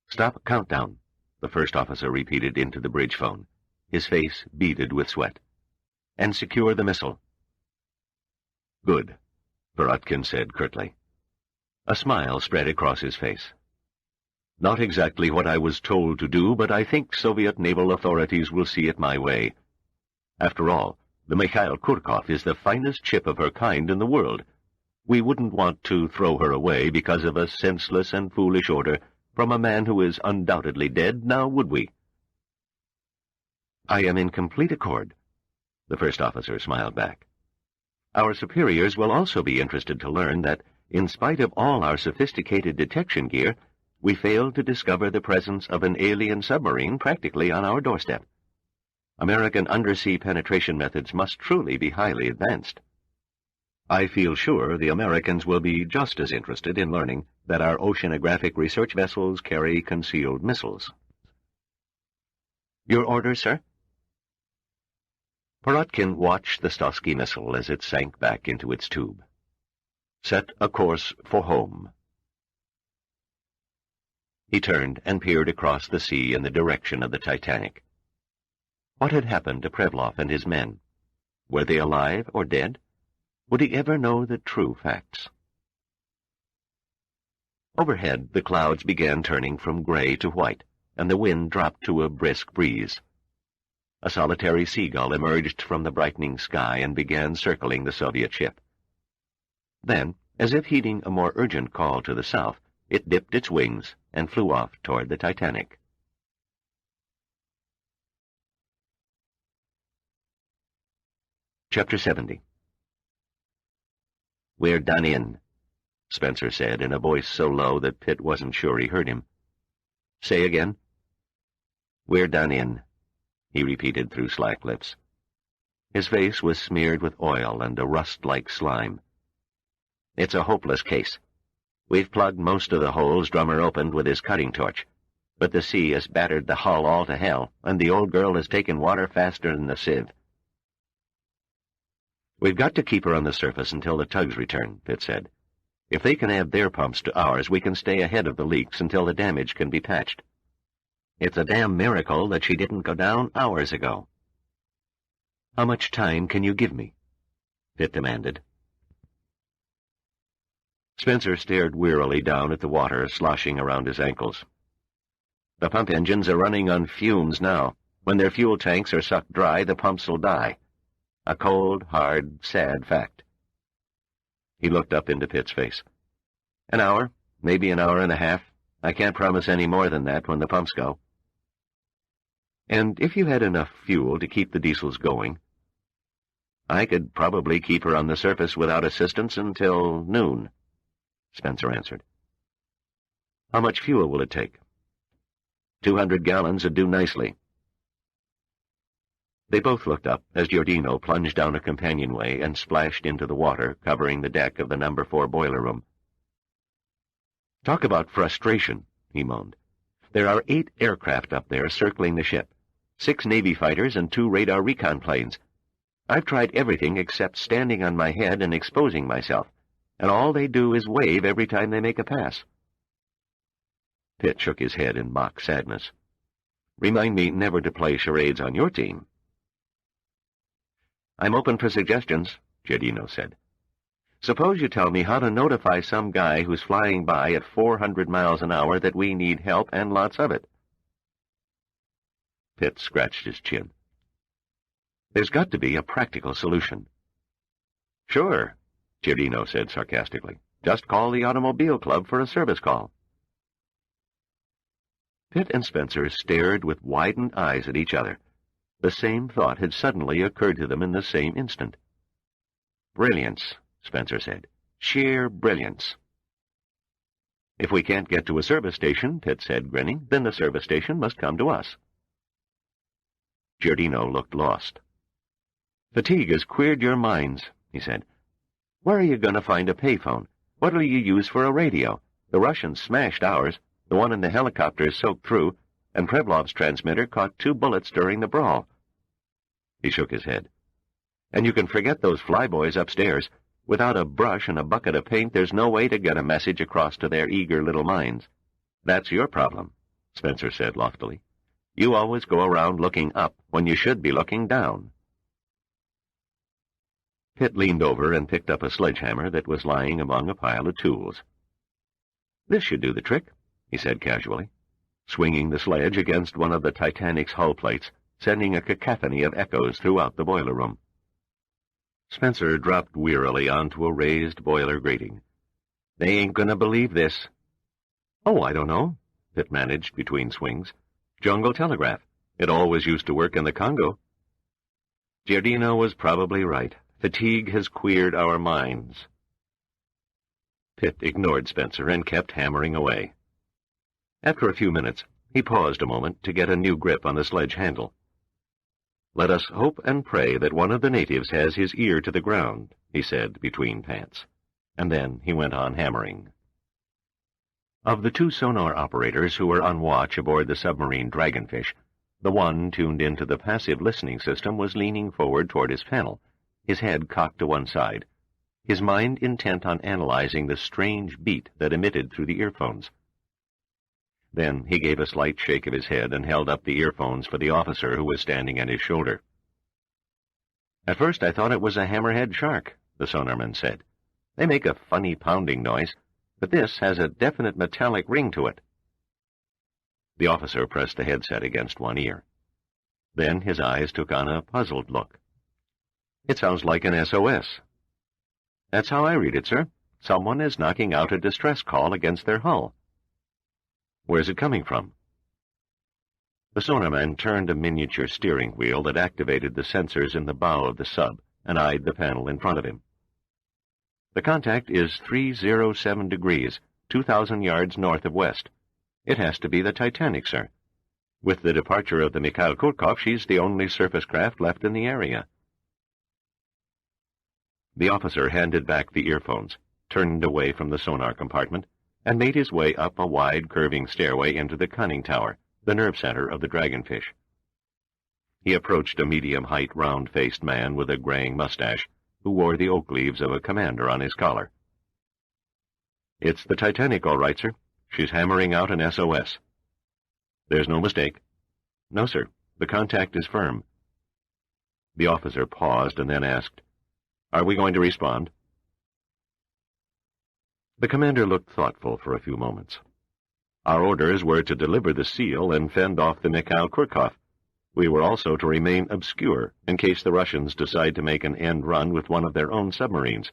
"Stop countdown," the first officer repeated into the bridge phone, his face beaded with sweat. "And secure the missile." "Good," Poratkin said curtly. A smile spread across his face. "Not exactly what I was told to do, but I think Soviet naval authorities will see it my way. After all, the Mikhail Kurkov is the finest ship of her kind in the world. We wouldn't want to throw her away because of a senseless and foolish order from a man who is undoubtedly dead, now would we?" "I am in complete accord," the first officer smiled back. "Our superiors will also be interested to learn that, in spite of all our sophisticated detection gear, we failed to discover the presence of an alien submarine practically on our doorstep. American undersea penetration methods must truly be highly advanced. I feel sure the Americans will be just as interested in learning that our oceanographic research vessels carry concealed missiles." "Your orders, sir?" Perotkin watched the Stosky missile as it sank back into its tube. "Set a course for home." He turned and peered across the sea in the direction of the Titanic. What had happened to Prevlov and his men? Were they alive or dead? Would he ever know the true facts? Overhead, the clouds began turning from gray to white, and the wind dropped to a brisk breeze. A solitary seagull emerged from the brightening sky and began circling the Soviet ship. Then, as if heeding a more urgent call to the south, it dipped its wings and flew off toward the Titanic. Chapter 70. "We're done in," Spencer said in a voice so low that Pitt wasn't sure he heard him. "Say again." "We're done in," he repeated through slack lips. His face was smeared with oil and a rust-like slime. "It's a hopeless case. We've plugged most of the holes Drummer opened with his cutting torch, but the sea has battered the hull all to hell, and the old girl has taken water faster than the sieve." "We've got to keep her on the surface until the tugs return," Pitt said. "If they can add their pumps to ours, we can stay ahead of the leaks until the damage can be patched. It's a damn miracle that she didn't go down hours ago." "How much time can you give me?" Pitt demanded. Spencer stared wearily down at the water sloshing around his ankles. "The pump engines are running on fumes now. When their fuel tanks are sucked dry, the pumps will die. A cold, hard, sad fact." He looked up into Pitt's face. "An hour, maybe an hour and a half. I can't promise any more than that when the pumps go." "And if you had enough fuel to keep the diesels going?" "I could probably keep her on the surface without assistance until noon," Spencer answered. "How much fuel will it take?" 200 gallons would do nicely." They both looked up as Giordino plunged down a companionway and splashed into the water, covering the deck of the No. 4 boiler room. "Talk about frustration," he moaned. "There are 8 aircraft up there circling the ship, 6 Navy fighters and 2 radar recon planes. I've tried everything except standing on my head and exposing myself, and all they do is wave every time they make a pass." Pitt shook his head in mock sadness. "Remind me never to play charades on your team." "I'm open for suggestions," Giordino said. "Suppose you tell me how to notify some guy who's flying by at 400 miles an hour that we need help and lots of it." Pitt scratched his chin. "There's got to be a practical solution." "Sure," Giordino said sarcastically. "Just call the Automobile Club for a service call." Pitt and Spencer stared with widened eyes at each other. The same thought had suddenly occurred to them in the same instant. "Brilliance," Spencer said. "Sheer brilliance." "If we can't get to a service station," Pitt said, grinning, "then the service station must come to us." Giordino looked lost. "Fatigue has queered your minds," he said. "Where are you going to find a payphone? What'll you use for a radio? The Russians smashed ours. The one in the helicopter is soaked through, and Prevlov's transmitter caught 2 bullets during the brawl." He shook his head. "And you can forget those flyboys upstairs. Without a brush and a bucket of paint, there's no way to get a message across to their eager little minds. That's your problem," Spencer said loftily. "You always go around looking up when you should be looking down." Pitt leaned over and picked up a sledgehammer that was lying among a pile of tools. "This should do the trick," he said casually. Swinging the sledge against one of the Titanic's hull plates, sending a cacophony of echoes throughout the boiler room. Spencer dropped wearily onto a raised boiler grating. "They ain't gonna believe this." "Oh, I don't know," Pitt managed between swings. "Jungle telegraph. It always used to work in the Congo." Giardino was probably right. Fatigue has queered our minds. Pitt ignored Spencer and kept hammering away. After a few minutes, he paused a moment to get a new grip on the sledge handle. "Let us hope and pray that one of the natives has his ear to the ground," he said between pants, and then he went on hammering. Of the 2 sonar operators who were on watch aboard the submarine Dragonfish, the one tuned into the passive listening system was leaning forward toward his panel, his head cocked to one side, his mind intent on analyzing the strange beat that emitted through the earphones. Then he gave a slight shake of his head and held up the earphones for the officer who was standing at his shoulder. "At first I thought it was a hammerhead shark," the sonarman said. "They make a funny pounding noise, but this has a definite metallic ring to it." The officer pressed the headset against one ear. Then his eyes took on a puzzled look. "It sounds like an SOS." "That's how I read it, sir. Someone is knocking out a distress call against their hull." "Where's it coming from?" The sonarman turned a miniature steering wheel that activated the sensors in the bow of the sub and eyed the panel in front of him. "The contact is 307 degrees, 2,000 yards north of west. It has to be the Titanic, sir. With the departure of the Mikhail Kurkov, she's the only surface craft left in the area." The officer handed back the earphones, turned away from the sonar compartment, and made his way up a wide, curving stairway into the conning tower, the nerve center of the Dragonfish. He approached a medium-height, round-faced man with a graying mustache, who wore the oak leaves of a commander on his collar. "It's the Titanic, all right, sir. She's hammering out an SOS." "There's no mistake?" "No, sir. The contact is firm." The officer paused and then asked, "Are we going to respond?" The commander looked thoughtful for a few moments. "Our orders were to deliver the seal and fend off the Mikhail Kurkov. We were also to remain obscure in case the Russians decide to make an end run with one of their own submarines.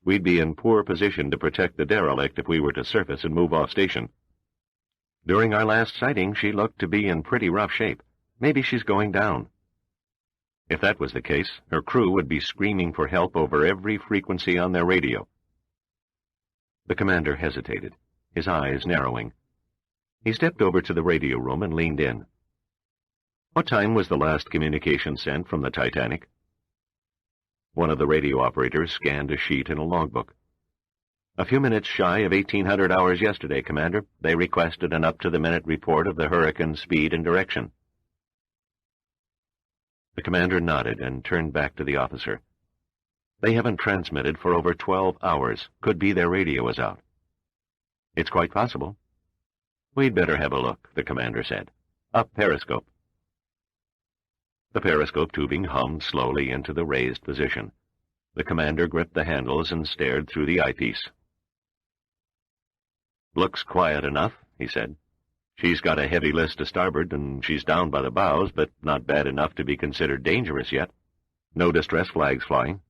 We'd be in poor position to protect the derelict if we were to surface and move off station. During our last sighting, she looked to be in pretty rough shape. Maybe she's going down." If that was the case, her crew would be screaming for help over every frequency on their radio. The commander hesitated, his eyes narrowing. He stepped over to the radio room and leaned in. "What time was the last communication sent from the Titanic?" One of the radio operators scanned a sheet in a logbook. "A few minutes shy of 1800 hours yesterday, Commander. They requested an up-to-the-minute report of the hurricane's speed and direction." The commander nodded and turned back to the officer. "They haven't transmitted for over 12 hours. Could be their radio is out." "It's quite possible." "We'd better have a look," the commander said. "Up periscope." The periscope tubing hummed slowly into the raised position. The commander gripped the handles and stared through the eyepiece. "Looks quiet enough," he said. "She's got a heavy list to starboard, and she's down by the bows, but not bad enough to be considered dangerous yet. No distress flags flying.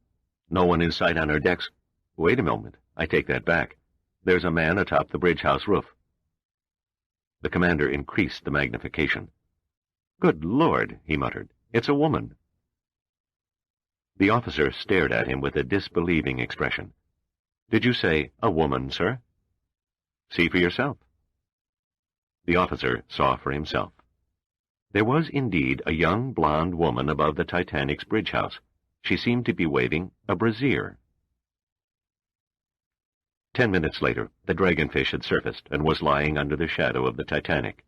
No one in sight on her decks. Wait a moment, I take that back. There's a man atop the bridge house roof." The commander increased the magnification. "Good Lord," he muttered. "It's a woman." The officer stared at him with a disbelieving expression. "Did you say a woman, sir?" "See for yourself." The officer saw for himself. There was indeed a young blonde woman above the Titanic's bridge house. She seemed to be waving a brassiere. 10 minutes later, the Dragonfish had surfaced and was lying under the shadow of the Titanic.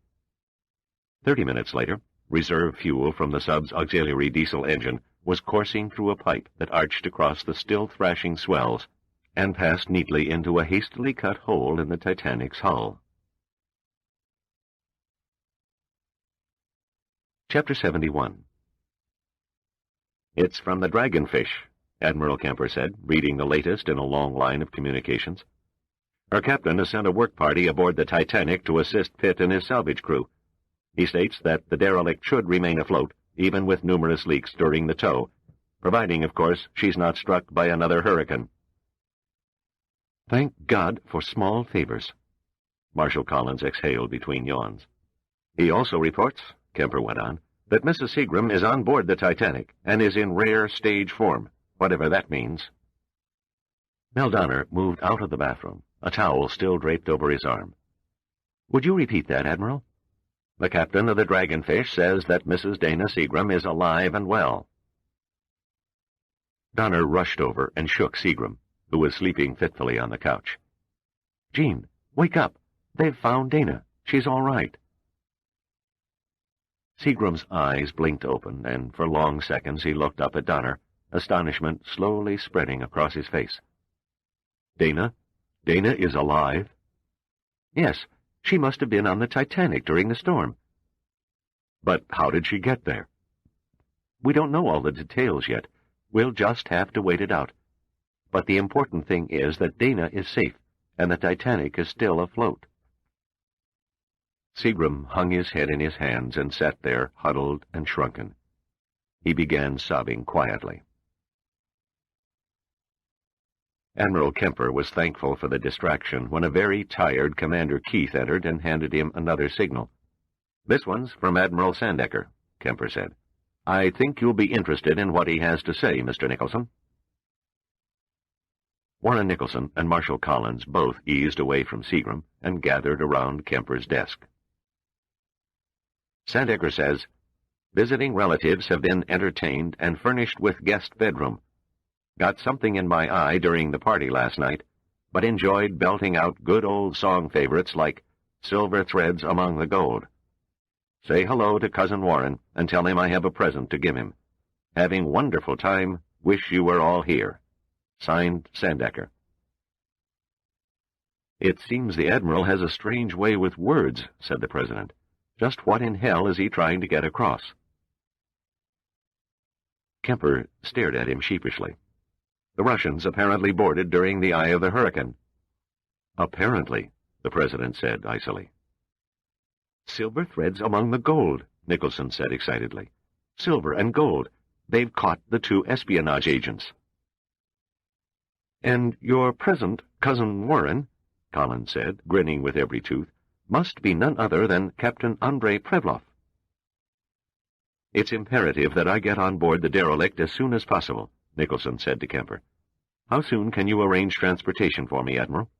30 minutes later, reserve fuel from the sub's auxiliary diesel engine was coursing through a pipe that arched across the still thrashing swells and passed neatly into a hastily cut hole in the Titanic's hull. Chapter 71. "It's from the Dragonfish," Admiral Kemper said, reading the latest in a long line of communications. "Her captain has sent a work party aboard the Titanic to assist Pitt and his salvage crew. He states that the derelict should remain afloat, even with numerous leaks during the tow, providing, of course, she's not struck by another hurricane. Thank God for small favors. Marshal Collins exhaled between yawns. He also reports, Kemper went on, that Mrs. Seagram is on board the Titanic and is in rare stage form, whatever that means. Donner moved out of the bathroom, a towel still draped over his arm. Would you repeat that, Admiral? The captain of the Dragonfish says that Mrs. Dana Seagram is alive and well. Donner rushed over and shook Seagram, who was sleeping fitfully on the couch. Jean, wake up. They've found Dana. She's all right. Seagram's eyes blinked open, and for long seconds he looked up at Donner, astonishment slowly spreading across his face. Dana? Dana is alive? Yes, she must have been on the Titanic during the storm. But how did she get there? We don't know all the details yet. We'll just have to wait it out. But the important thing is that Dana is safe, and the Titanic is still afloat. Seagram hung his head in his hands and sat there, huddled and shrunken. He began sobbing quietly. Admiral Kemper was thankful for the distraction when a very tired Commander Keith entered and handed him another signal. "This one's from Admiral Sandecker," Kemper said. "I think you'll be interested in what he has to say, Mr. Nicholson." Warren Nicholson and Marshal Collins both eased away from Seagram and gathered around Kemper's desk. Sandecker says, "Visiting relatives have been entertained and furnished with guest bedroom. Got something in my eye during the party last night, but enjoyed belting out good old song favorites like Silver Threads Among the Gold. Say hello to Cousin Warren and tell him I have a present to give him. Having wonderful time. Wish you were all here. Signed, Sandecker." "It seems the Admiral has a strange way with words," said the President. "Just what in hell is he trying to get across?" Kemper stared at him sheepishly. "The Russians apparently boarded during the eye of the hurricane." "Apparently," the President said icily. "Silver threads among the gold," Nicholson said excitedly. "Silver and gold. They've caught the two espionage agents." "And your present, Cousin Warren," Collins said, grinning with every tooth, "must be none other than Captain Andrei Prevlov." "It's imperative that I get on board the derelict as soon as possible," Nicholson said to Kemper. "How soon can you arrange transportation for me, Admiral?"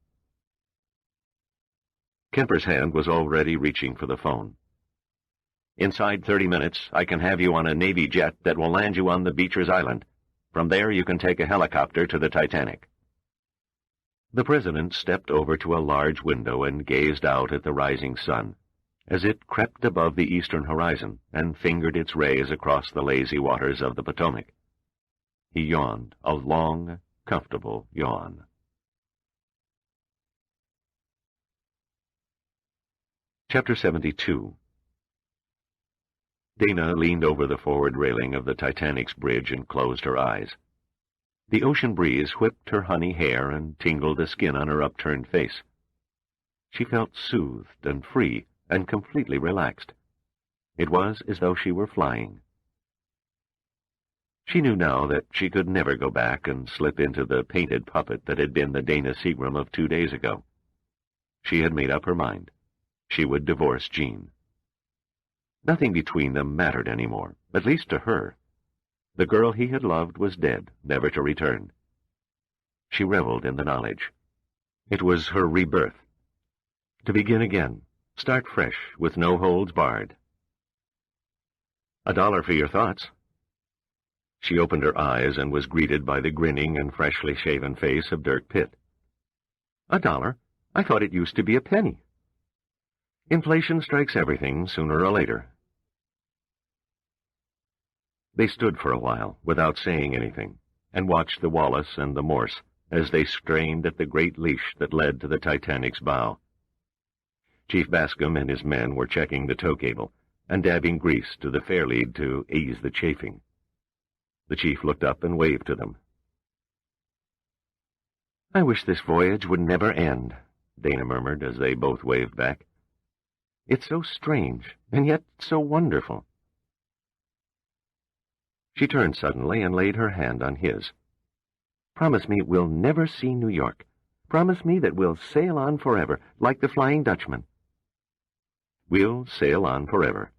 Kemper's hand was already reaching for the phone. "Inside 30 minutes, I can have you on a Navy jet that will land you on the Beecher's Island. From there, you can take a helicopter to the Titanic." The President stepped over to a large window and gazed out at the rising sun, as it crept above the eastern horizon and fingered its rays across the lazy waters of the Potomac. He yawned, a long, comfortable yawn. Chapter 72. Dana leaned over the forward railing of the Titanic's bridge and closed her eyes. The ocean breeze whipped her honey hair and tingled the skin on her upturned face. She felt soothed and free and completely relaxed. It was as though she were flying. She knew now that she could never go back and slip into the painted puppet that had been the Dana Seagram of 2 days ago. She had made up her mind. She would divorce Jean. Nothing between them mattered any more, at least to her. The girl he had loved was dead, never to return. She reveled in the knowledge. It was her rebirth. To begin again, start fresh, with no holds barred. $1 for your thoughts. She opened her eyes and was greeted by the grinning and freshly shaven face of Dirk Pitt. $1? I thought it used to be a penny. Inflation strikes everything sooner or later. They stood for a while, without saying anything, and watched the Wallace and the Morse as they strained at the great leash that led to the Titanic's bow. Chief Bascom and his men were checking the tow cable and dabbing grease to the fairlead to ease the chafing. The chief looked up and waved to them. "I wish this voyage would never end," Dana murmured as they both waved back. It's so strange, and yet so wonderful. She turned suddenly and laid her hand on his. Promise me we'll never see New York. Promise me that we'll sail on forever, like the Flying Dutchman. We'll sail on forever.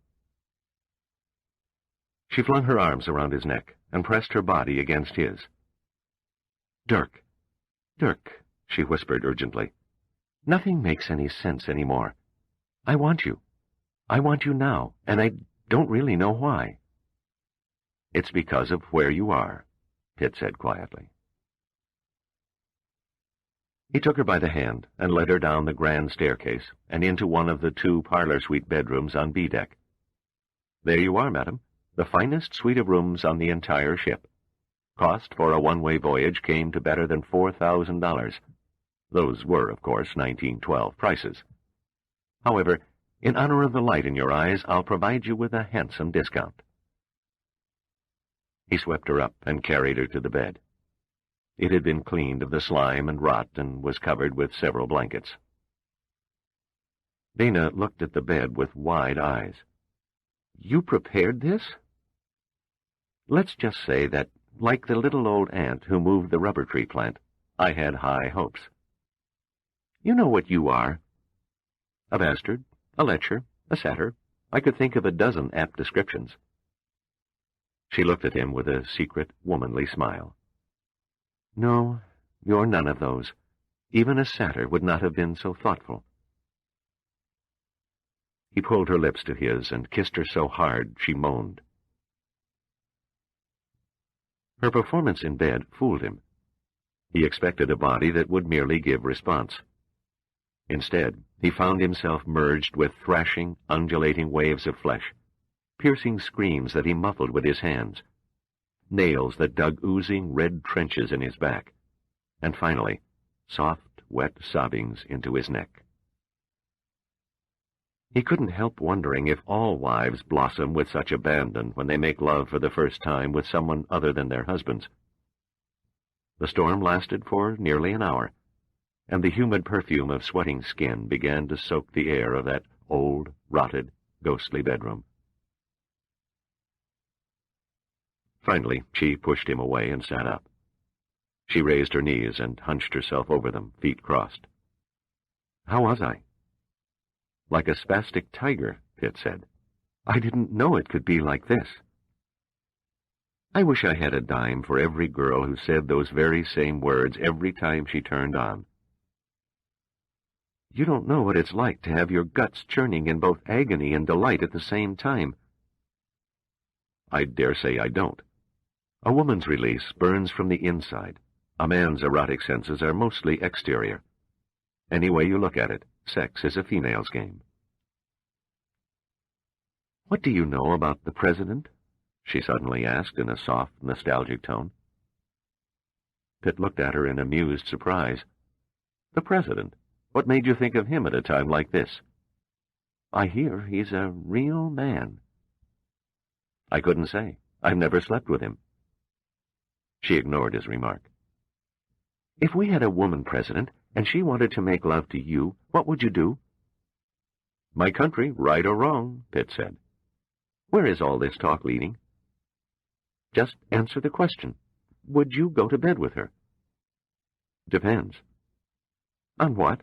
She flung her arms around his neck and pressed her body against his. Dirk, Dirk, she whispered urgently. Nothing makes any sense anymore. I want you. I want you now, and I don't really know why. It's because of where you are, Pitt said quietly. He took her by the hand and led her down the grand staircase and into one of the 2 parlor-suite bedrooms on B deck. There you are, madam, the finest suite of rooms on the entire ship. Cost for a one-way voyage came to better than $4,000. Those were, of course, 1912 prices. However, in honor of the light in your eyes, I'll provide you with a handsome discount. He swept her up and carried her to the bed. It had been cleaned of the slime and rot and was covered with several blankets. Dana looked at the bed with wide eyes. You prepared this? Let's just say that, like the little old aunt who moved the rubber tree plant, I had high hopes. You know what you are. A bastard, a lecher, a satyr. I could think of a dozen apt descriptions. She looked at him with a secret, womanly smile. No, you're none of those. Even a satyr would not have been so thoughtful. He pulled her lips to his and kissed her so hard she moaned. Her performance in bed fooled him. He expected a body that would merely give response. Instead, he found himself merged with thrashing, undulating waves of flesh, piercing screams that he muffled with his hands, nails that dug oozing red trenches in his back, and finally, soft, wet sobbings into his neck. He couldn't help wondering if all wives blossom with such abandon when they make love for the first time with someone other than their husbands. The storm lasted for nearly an hour, and the humid perfume of sweating skin began to soak the air of that old, rotted, ghostly bedroom. Finally, she pushed him away and sat up. She raised her knees and hunched herself over them, feet crossed. How was I? Like a spastic tiger, Pitt said. I didn't know it could be like this. I wish I had a dime for every girl who said those very same words every time she turned on. You don't know what it's like to have your guts churning in both agony and delight at the same time. I dare say I don't. A woman's release burns from the inside. A man's erotic senses are mostly exterior. Any way you look at it, sex is a female's game. What do you know about the President? She suddenly asked in a soft, nostalgic tone. Pitt looked at her in amused surprise. The President? What made you think of him at a time like this? I hear he's a real man. I couldn't say. I've never slept with him. She ignored his remark. If we had a woman president, and she wanted to make love to you, what would you do? My country, right or wrong, Pitt said. Where is all this talk leading? Just answer the question. Would you go to bed with her? Depends. On what?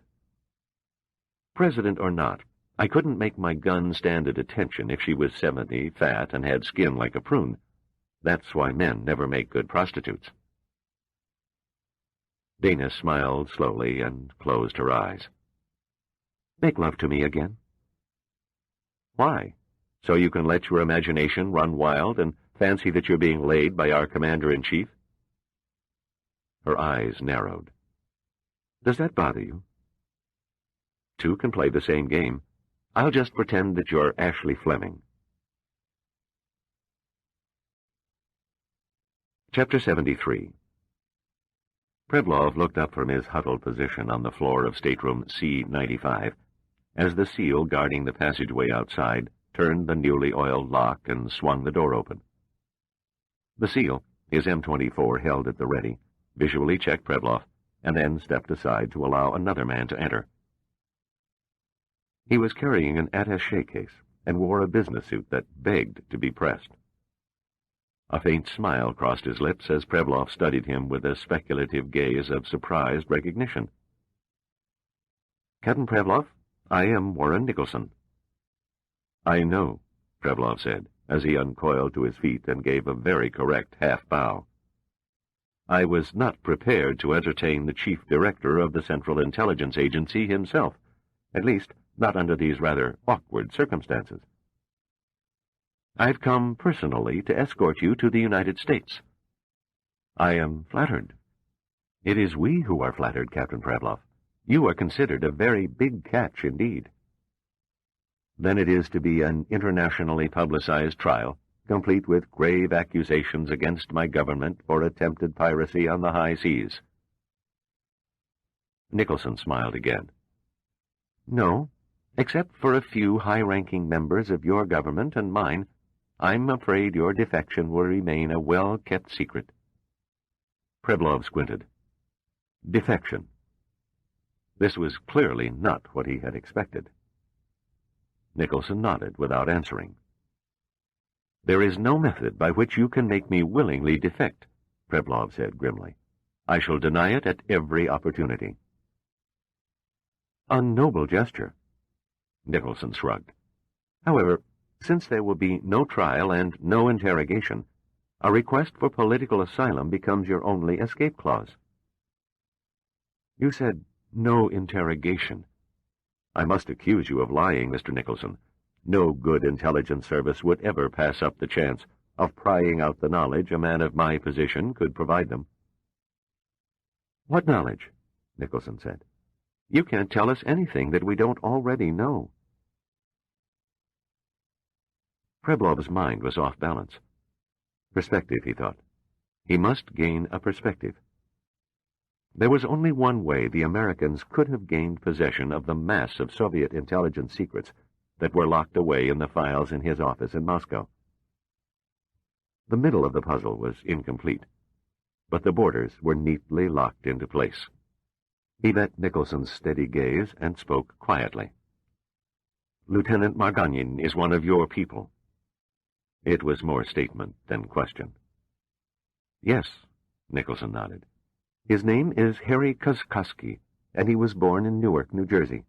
President or not, I couldn't make my gun stand at attention if she was 70, fat, and had skin like a prune. That's why men never make good prostitutes. Dana smiled slowly and closed her eyes. Make love to me again. Why? So you can let your imagination run wild and fancy that you're being laid by our commander-in-chief? Her eyes narrowed. Does that bother you? Two can play the same game. I'll just pretend that you're Ashley Fleming. Chapter 73. Predlov looked up from his huddled position on the floor of stateroom C-95 as the SEAL guarding the passageway outside turned the newly oiled lock and swung the door open. The SEAL, his M24 held at the ready, visually checked Predlov and then stepped aside to allow another man to enter. He was carrying an attaché case and wore a business suit that begged to be pressed. A faint smile crossed his lips as Prevlov studied him with a speculative gaze of surprised recognition. "Captain Prevlov, I am Warren Nicholson." "I know," Prevlov said, as he uncoiled to his feet and gave a very correct half-bow. "I was not prepared to entertain the chief director of the Central Intelligence Agency himself, at least not under these rather awkward circumstances. I've come personally to escort you to the United States." "I am flattered." "It is we who are flattered, Captain Prevlov. You are considered a very big catch indeed." "Then it is to be an internationally publicized trial, complete with grave accusations against my government for attempted piracy on the high seas." Nicholson smiled again. "No, except for a few high-ranking members of your government and mine, I'm afraid your defection will remain a well-kept secret." Prevlov squinted. Defection. This was clearly not what he had expected. Nicholson nodded without answering. "There is no method by which you can make me willingly defect," Prevlov said grimly. "I shall deny it at every opportunity." "A noble gesture." Nicholson shrugged. "However, since there will be no trial and no interrogation, a request for political asylum becomes your only escape clause." "You said no interrogation. I must accuse you of lying, Mr. Nicholson. No good intelligence service would ever pass up the chance of prying out the knowledge a man of my position could provide them." "What knowledge?" Nicholson said. "You can't tell us anything that we don't already know." Prevlov's mind was off balance. Perspective, he thought. He must gain a perspective. There was only one way the Americans could have gained possession of the mass of Soviet intelligence secrets that were locked away in the files in his office in Moscow. The middle of the puzzle was incomplete, but the borders were neatly locked into place. He met Nicholson's steady gaze and spoke quietly. "Lieutenant Margagnin is one of your people." It was more statement than question. "Yes," Nicholson nodded. "His name is Harry Kuzkowski, and he was born in Newark, New Jersey."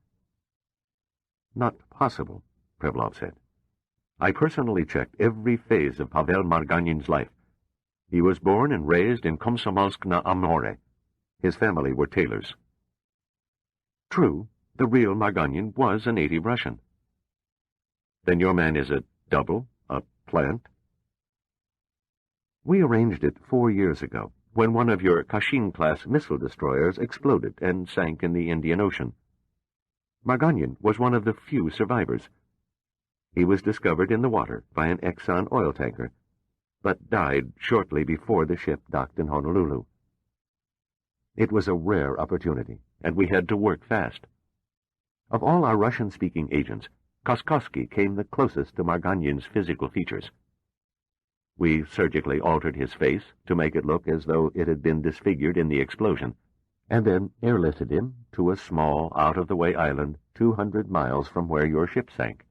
"Not possible," Prevlov said. "I personally checked every phase of Pavel Margagnin's life. He was born and raised in Komsomolsk-na-Amur. His family were tailors." "True, the real Margagnin was a native Russian." "Then your man is a double, a plant?" "We arranged it 4 years ago, when one of your Kashin-class missile destroyers exploded and sank in the Indian Ocean. Margagnin was one of the few survivors. He was discovered in the water by an Exxon oil tanker, but died shortly before the ship docked in Honolulu. It was a rare opportunity, and we had to work fast. Of all our Russian-speaking agents, Kuzkowski came the closest to Margagnin's physical features. We surgically altered his face to make it look as though it had been disfigured in the explosion, and then airlifted him to a small, out-of-the-way island 200 miles from where your ship sank.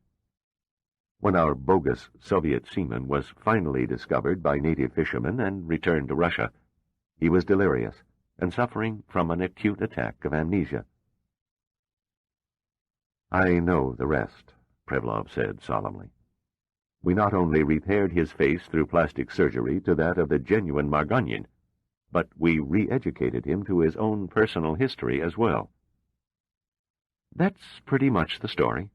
When our bogus Soviet seaman was finally discovered by native fishermen and returned to Russia, he was delirious and suffering from an acute attack of amnesia." "I know the rest," Prevlov said solemnly. "We not only repaired his face through plastic surgery to that of the genuine Margagnin, but we re-educated him to his own personal history as well." "That's pretty much the story."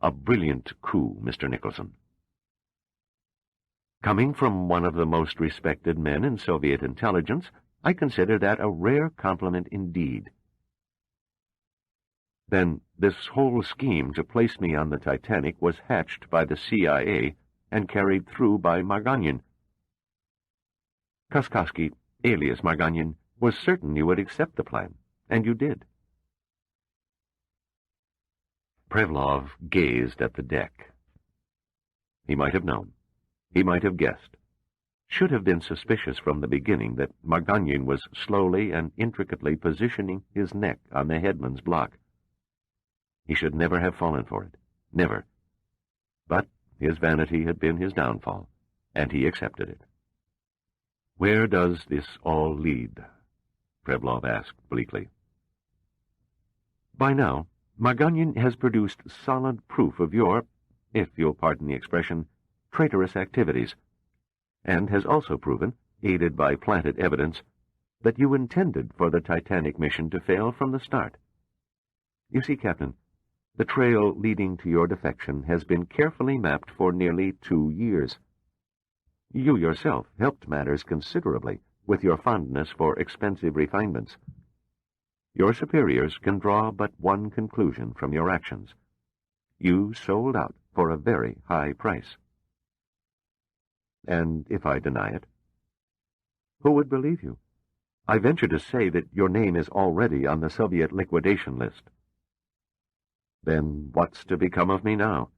"A brilliant coup, Mr. Nicholson." "Coming from one of the most respected men in Soviet intelligence, I consider that a rare compliment indeed." "Then this whole scheme to place me on the Titanic was hatched by the CIA and carried through by Margagnin. Kuzkowski, alias Margagnin, was certain you would accept the plan, and you did." Prevlov gazed at the deck. He might have known. He might have guessed. Should have been suspicious from the beginning that Margagnin was slowly and intricately positioning his neck on the headman's block. He should never have fallen for it. Never. But his vanity had been his downfall, and he accepted it. "Where does this all lead?" Preblov asked bleakly. "By now, Margonian has produced solid proof of your, if you'll pardon the expression, traitorous activities, and has also proven, aided by planted evidence, that you intended for the Titanic mission to fail from the start. You see, Captain, the trail leading to your defection has been carefully mapped for nearly 2 years. You yourself helped matters considerably with your fondness for expensive refinements. Your superiors can draw but one conclusion from your actions. You sold out for a very high price. And if I deny it? Who would believe you? I venture to say that your name is already on the Soviet liquidation list. Then what's to become of me now?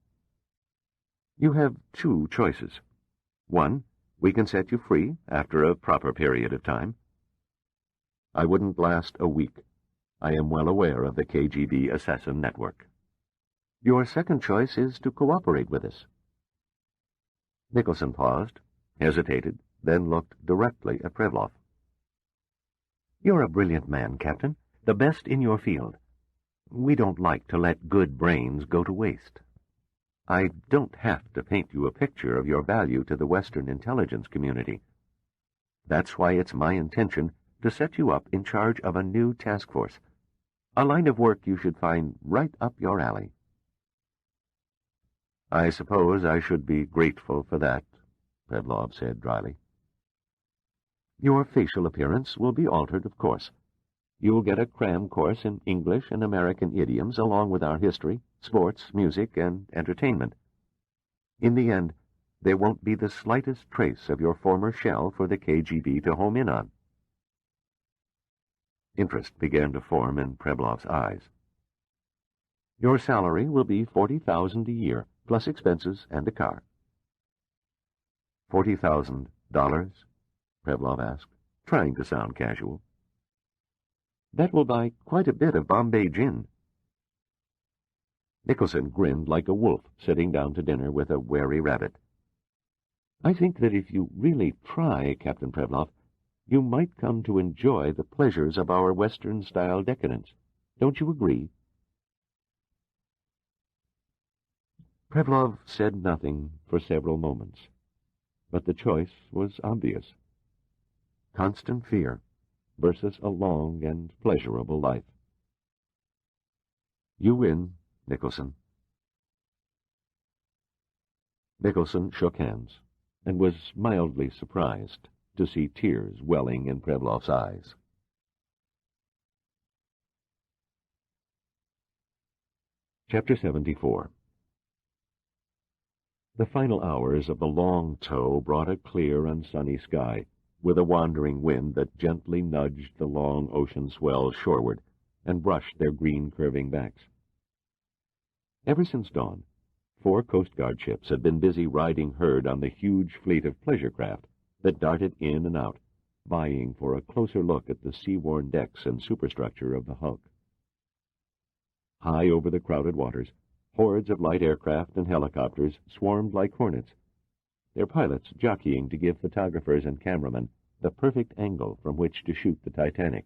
You have 2 choices. 1, we can set you free after a proper period of time. I wouldn't last a week. I am well aware of the KGB assassin network. Your second choice is to cooperate with us. Nicholson paused, hesitated, then looked directly at Preblov. You're a brilliant man, Captain, the best in your field. We don't like to let good brains go to waste. I don't have to paint you a picture of your value to the Western intelligence community. That's why it's my intention to set you up in charge of a new task force, a line of work you should find right up your alley. I suppose I should be grateful for that, Preblov said dryly. Your facial appearance will be altered, of course. You'll get a cram course in English and American idioms along with our history, sports, music, and entertainment. In the end, there won't be the slightest trace of your former shell for the KGB to home in on. Interest began to form in Preblov's eyes. Your salary will be $40,000 a year, plus expenses and a car. $40,000? Preblov asked, trying to sound casual. That will buy quite a bit of Bombay gin. Nicholson grinned like a wolf sitting down to dinner with a wary rabbit. I think that if you really try, Captain Preblov, you might come to enjoy the pleasures of our Western-style decadence. Don't you agree? Preblov said nothing for several moments, but the choice was obvious. Constant fear versus a long and pleasurable life. You win, Nicholson. Nicholson shook hands and was mildly surprised to see tears welling in Preblov's eyes. Chapter 74. The final hours of the long tow brought a clear and sunny sky, with a wandering wind that gently nudged the long ocean swells shoreward and brushed their green curving backs. Ever since dawn, 4 Coast Guard ships had been busy riding herd on the huge fleet of pleasure craft that darted in and out, vying for a closer look at the sea-worn decks and superstructure of the hulk. High over the crowded waters, hordes of light aircraft and helicopters swarmed like hornets, their pilots jockeying to give photographers and cameramen the perfect angle from which to shoot the Titanic.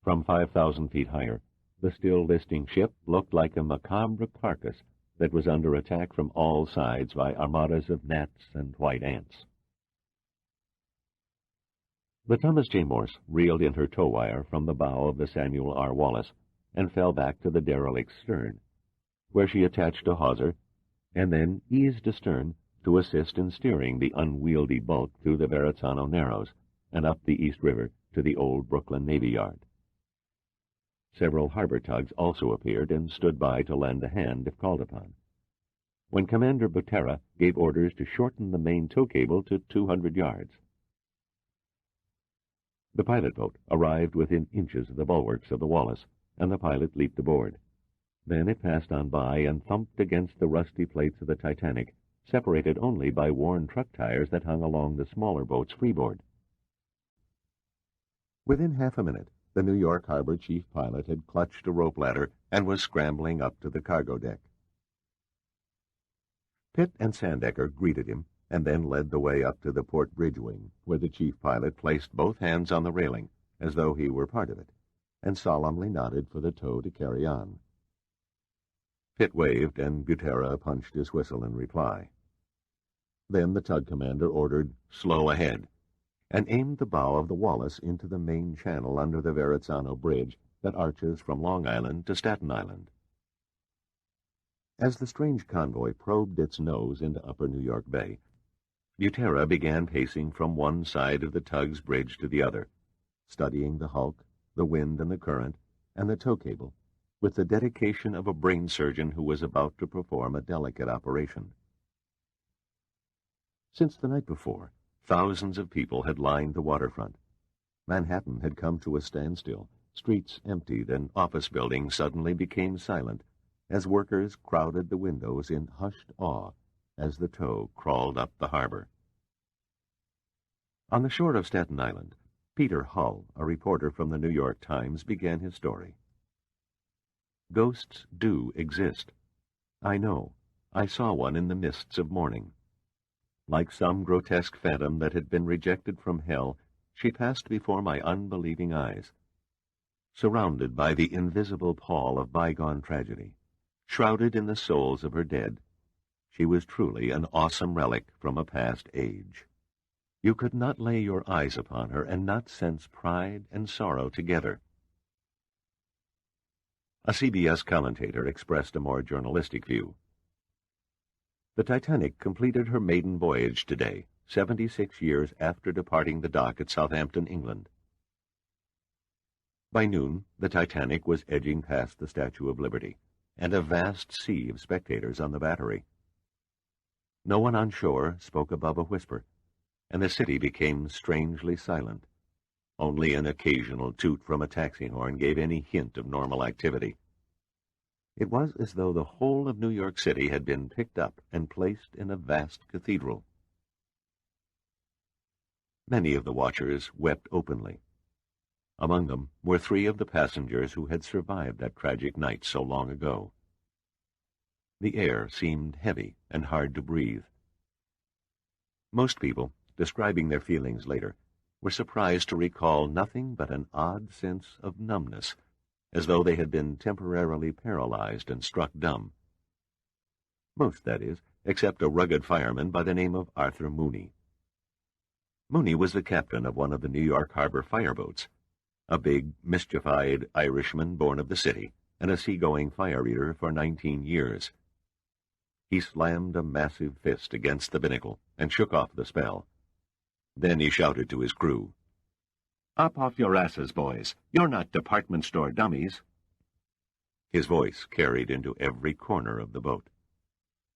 From 5,000 feet higher, the still listing ship looked like a macabre carcass that was under attack from all sides by armadas of gnats and white ants. The Thomas J. Morse reeled in her tow wire from the bow of the Samuel R. Wallace and fell back to the derelict's stern, where she attached a hawser and then eased astern to assist in steering the unwieldy bulk through the Verrazzano Narrows and up the East River to the old Brooklyn Navy Yard. Several harbor tugs also appeared and stood by to lend a hand if called upon, when Commander Butera gave orders to shorten the main tow cable to 200 yards. The pilot boat arrived within inches of the bulwarks of the Wallace, and the pilot leaped aboard. Then it passed on by and thumped against the rusty plates of the Titanic, separated only by worn truck tires that hung along the smaller boat's freeboard. Within half a minute, the New York harbor chief pilot had clutched a rope ladder and was scrambling up to the cargo deck. Pitt and Sandecker greeted him, and then led the way up to the port bridge wing, where the chief pilot placed both hands on the railing, as though he were part of it, and solemnly nodded for the tow to carry on. Pitt waved, and Guterra punched his whistle in reply. Then the tug commander ordered, "Slow ahead," and aimed the bow of the Wallace into the main channel under the Verrazzano Bridge that arches from Long Island to Staten Island. As the strange convoy probed its nose into upper New York Bay, Guterra began pacing from one side of the tug's bridge to the other, studying the hulk, the wind and the current, and the tow cable, with the dedication of a brain surgeon who was about to perform a delicate operation. Since the night before, thousands of people had lined the waterfront. Manhattan had come to a standstill. Streets emptied, and office buildings suddenly became silent as workers crowded the windows in hushed awe as the tow crawled up the harbor. On the shore of Staten Island, Peter Hull, a reporter from the New York Times, began his story. Ghosts do exist. I know. I saw one in the mists of morning. Like some grotesque phantom that had been rejected from hell, she passed before my unbelieving eyes. Surrounded by the invisible pall of bygone tragedy, shrouded in the souls of her dead, she was truly an awesome relic from a past age. You could not lay your eyes upon her and not sense pride and sorrow together. A CBS commentator expressed a more journalistic view. The Titanic completed her maiden voyage today, 76 years after departing the dock at Southampton, England. By noon, the Titanic was edging past the Statue of Liberty, and a vast sea of spectators on the Battery. No one on shore spoke above a whisper, and the city became strangely silent. Only an occasional toot from a taxi horn gave any hint of normal activity. It was as though the whole of New York City had been picked up and placed in a vast cathedral. Many of the watchers wept openly. Among them were 3 of the passengers who had survived that tragic night so long ago. The air seemed heavy and hard to breathe. Most people, describing their feelings later, were surprised to recall nothing but an odd sense of numbness, as though they had been temporarily paralyzed and struck dumb. Most, that is, except a rugged fireman by the name of Arthur Mooney. Mooney was the captain of one of the New York Harbor fireboats, a big, mischief-eyed Irishman born of the city, and a seagoing fire-eater for 19 years. He slammed a massive fist against the binnacle and shook off the spell. Then he shouted to his crew, "Up off your asses, boys. You're not department store dummies." His voice carried into every corner of the boat.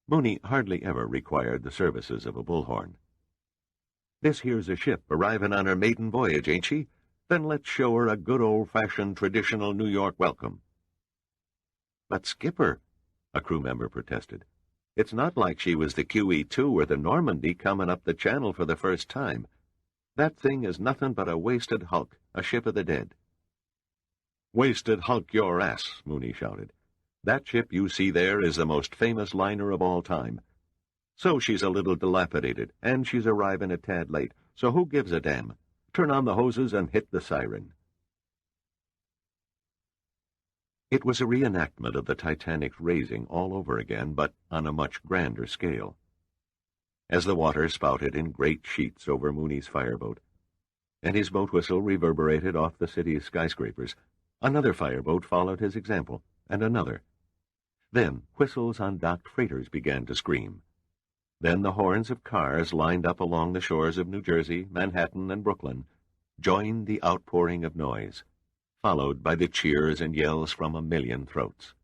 Mooney hardly ever required the services of a bullhorn. "This here's a ship arriving on her maiden voyage, ain't she? Then let's show her a good old-fashioned traditional New York welcome." "But, Skipper," a crew member protested, "it's not like she was the QE2 or the Normandy coming up the channel for the first time. That thing is nothing but a wasted hulk, a ship of the dead." "Wasted hulk your ass," Mooney shouted. "That ship you see there is the most famous liner of all time. So she's a little dilapidated, and she's arriving a tad late, so who gives a damn? Turn on the hoses and hit the siren." It was a reenactment of the Titanic's raising all over again, but on a much grander scale. As the water spouted in great sheets over Mooney's fireboat, and his boat whistle reverberated off the city's skyscrapers, another fireboat followed his example, and another. Then whistles on docked freighters began to scream. Then the horns of cars lined up along the shores of New Jersey, Manhattan, and Brooklyn joined the outpouring of noise, followed by the cheers and yells from a million throats.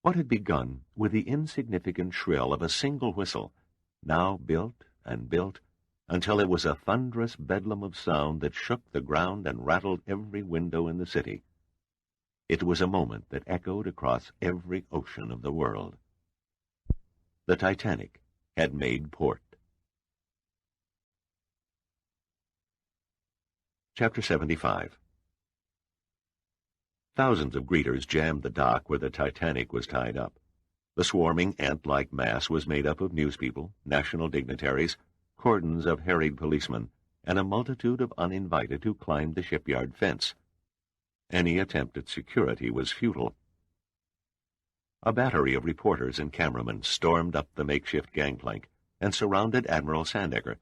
What had begun with the insignificant shrill of a single whistle now built and built until it was a thunderous bedlam of sound that shook the ground and rattled every window in the city. It was a moment that echoed across every ocean of the world. The Titanic had made port. Chapter 75. Thousands of greeters jammed the dock where the Titanic was tied up. The swarming ant-like mass was made up of newspeople, national dignitaries, cordons of harried policemen, and a multitude of uninvited who climbed the shipyard fence. Any attempt at security was futile. A battery of reporters and cameramen stormed up the makeshift gangplank and surrounded Admiral Sandecker,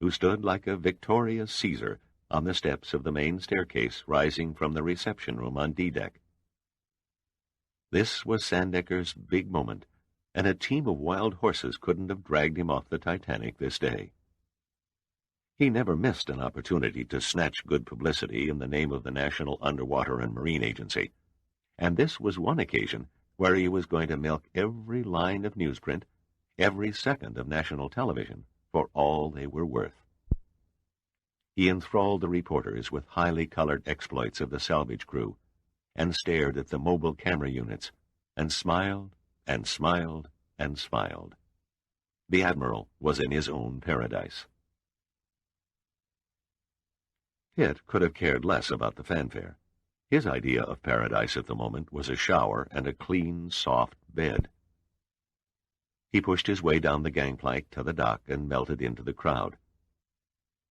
who stood like a victorious Caesar on the steps of the main staircase rising from the reception room on D-deck. This was Sandecker's big moment, and a team of wild horses couldn't have dragged him off the Titanic this day. He never missed an opportunity to snatch good publicity in the name of the National Underwater and Marine Agency, and this was one occasion where he was going to milk every line of newsprint, every second of national television, for all they were worth. He enthralled the reporters with highly colored exploits of the salvage crew, and stared at the mobile camera units, and smiled, and smiled, and smiled. The Admiral was in his own paradise. Pitt could have cared less about the fanfare. His idea of paradise at the moment was a shower and a clean, soft bed. He pushed his way down the gangplank to the dock and melted into the crowd.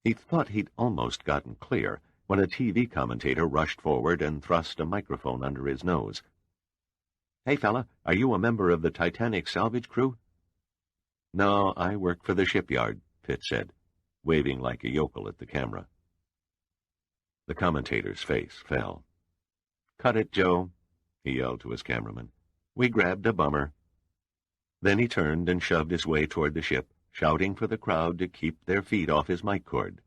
He thought he'd almost gotten clear when a TV commentator rushed forward and thrust a microphone under his nose. "Hey, fella, are you a member of the Titanic salvage crew?" "No, I work for the shipyard," Pitt said, waving like a yokel at the camera. The commentator's face fell. "Cut it, Joe," he yelled to his cameraman. "We grabbed a bummer." Then he turned and shoved his way toward the ship, shouting for the crowd to keep their feet off his mic cord.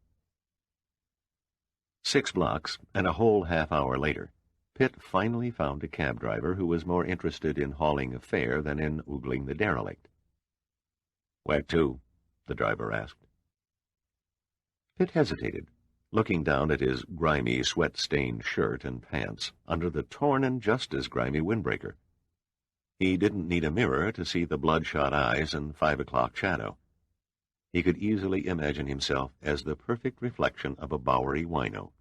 6 blocks, and a whole half-hour later, Pitt finally found a cab driver who was more interested in hauling a fare than in oogling the derelict. "Where to?" the driver asked. Pitt hesitated, looking down at his grimy, sweat-stained shirt and pants under the torn and just as grimy windbreaker. He didn't need a mirror to see the bloodshot eyes and 5 o'clock shadow. He could easily imagine himself as the perfect reflection of a Bowery wino.